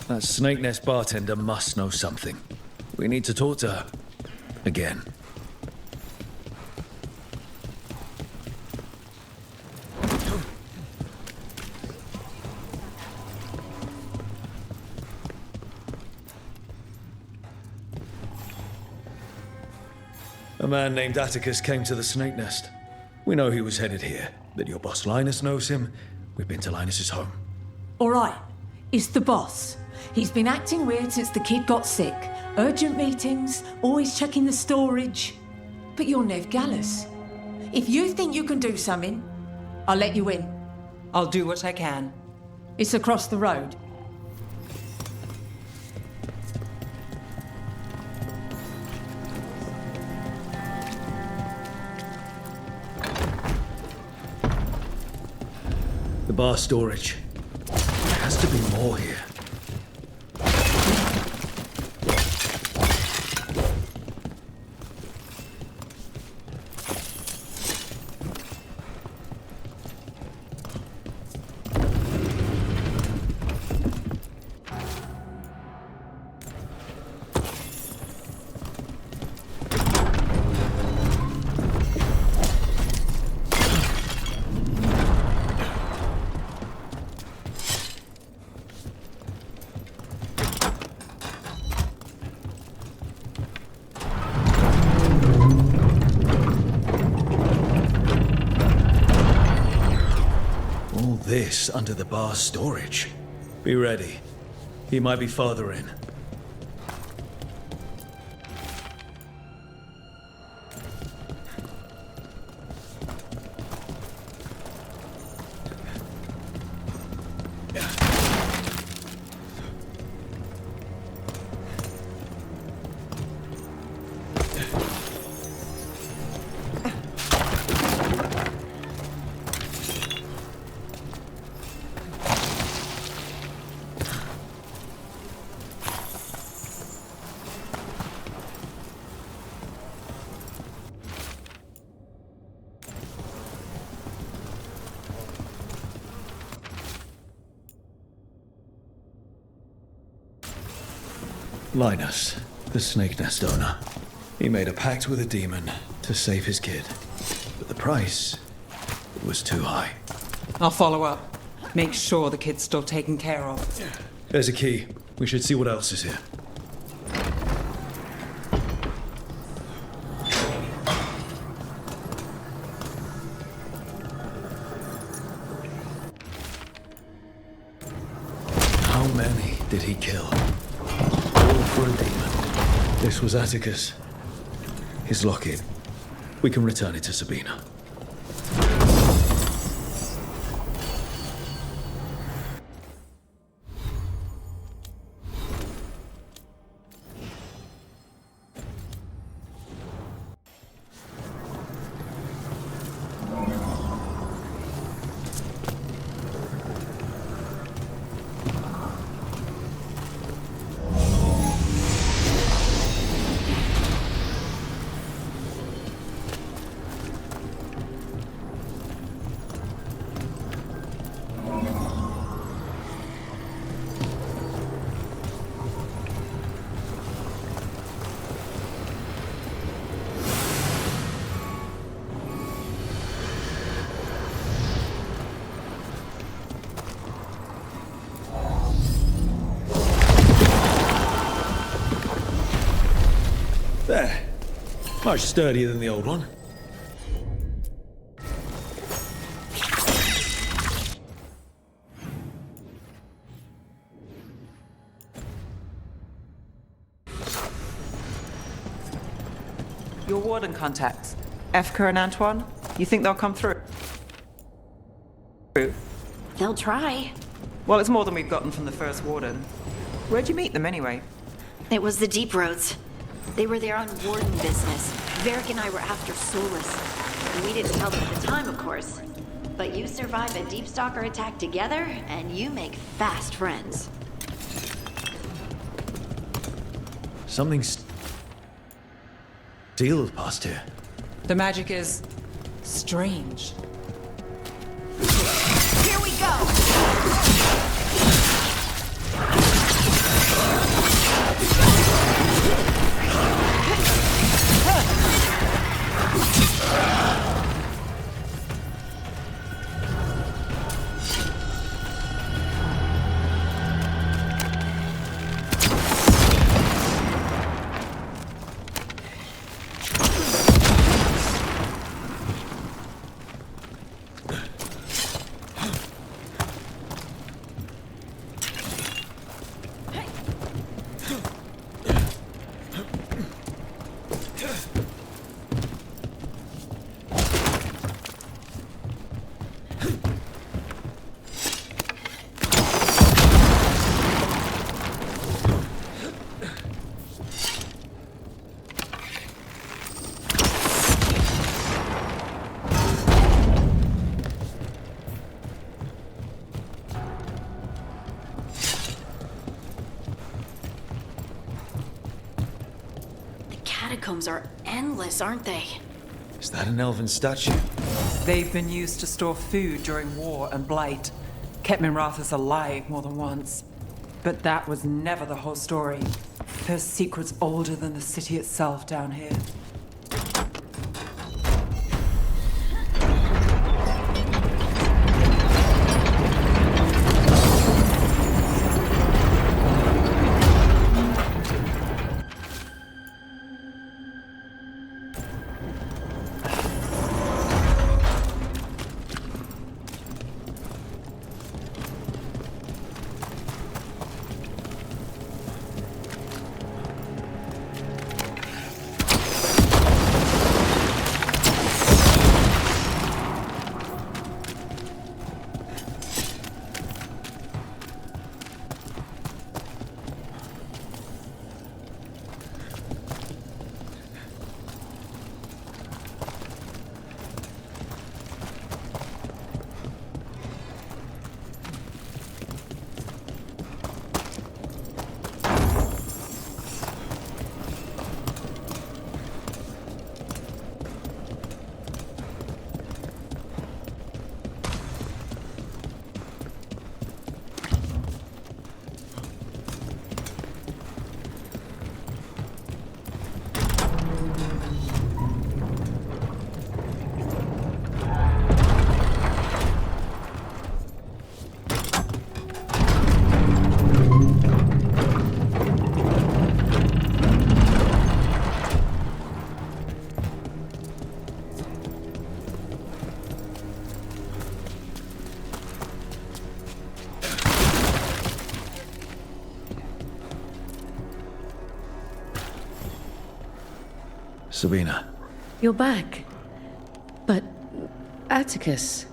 That Snake Nest bartender must know something. We need to talk to her. Again. A man named Atticus came to the Snake Nest. We know he was headed here, that your boss Linus knows him. We've been to Linus's home. All right, it's the boss. He's been acting weird since the kid got sick. Urgent meetings, always checking the storage. But you're Nev Gallus. If you think you can do something, I'll let you in. I'll do what I can. It's across the road. The bar storage. There has to be more here. This under the bar storage. Be ready. He might be farther in. Linus, the Snake Nest owner. He made a pact with a demon to save his kid. But the price was too high. I'll follow up. Make sure the kid's still taken care of. There's a key. We should see what else is here. How many did he kill? For a demon. This was Atticus. His locket. We can return it to Sabina. There. Much sturdier than the old one. Your Warden contacts, Efka and Antoine, you think they'll come through? They'll try. Well, it's more than we've gotten from the first Warden. Where'd you meet them anyway? It was the Deep Roads. They were there on Warden business. Varric and I were after Solus. We didn't tell them at the time, of course. But you survive a Deep Stalker attack together, and you make fast friends. Something's sealed past here. The magic is strange. Here we go! Catacombs are endless, aren't they? Is that an elven statue? They've been used to store food during war and blight. Kept Minrathous alive more than once. But that was never the whole story. There's secrets older than the city itself down here. Sabina. You're back. But Atticus...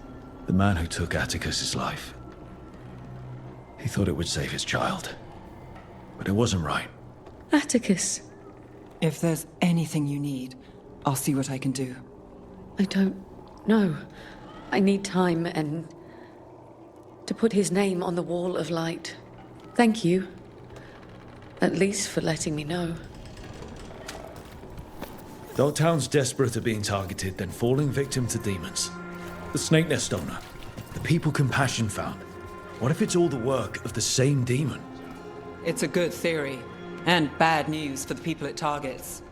The man who took Atticus's life. He thought it would save his child. But it wasn't right. Atticus. If there's anything you need, I'll see what I can do. I don't know. I need time and... to put his name on the wall of light. Thank you. At least for letting me know. Dogtown's desperate at being targeted, then falling victim to demons. The Snake Nest owner. The people Compassion found. What if it's all the work of the same demon? It's a good theory, and bad news for the people it targets.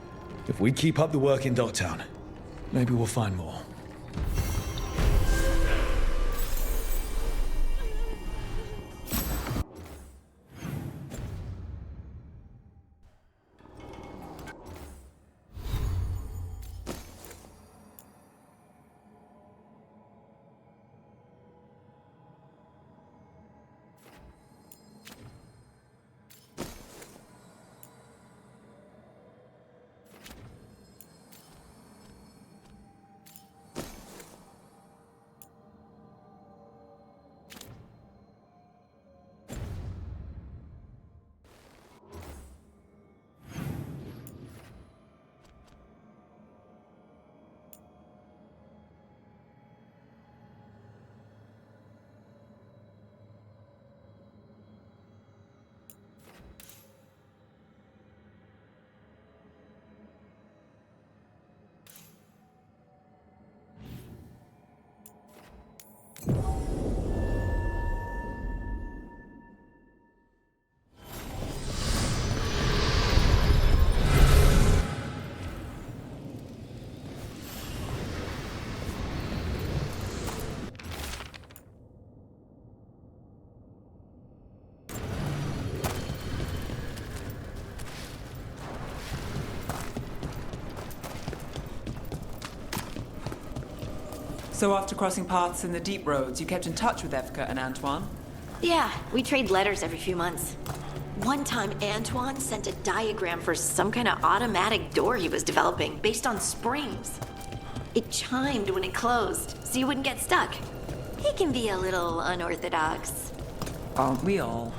If we keep up the work in Dogtown, maybe we'll find more. So after crossing paths in the deep roads, you kept in touch with Evka and Antoine? Yeah, we trade letters every few months. One time, Antoine sent a diagram for some kind of automatic door he was developing based on springs. It chimed when it closed, so you wouldn't get stuck. He can be a little unorthodox. Aren't we all?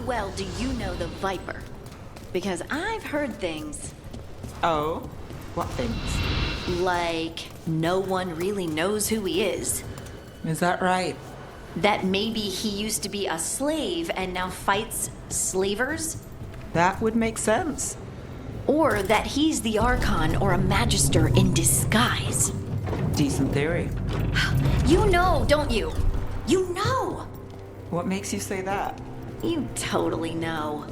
well do you know the Viper? Because I've heard things. Oh? What things? Like, no one really knows who he is. Is that right? That maybe he used to be a slave and now fights slavers? That would make sense. Or that he's the Archon or a Magister in disguise. Decent theory. You know, don't you? You know! What makes you say that? You totally know.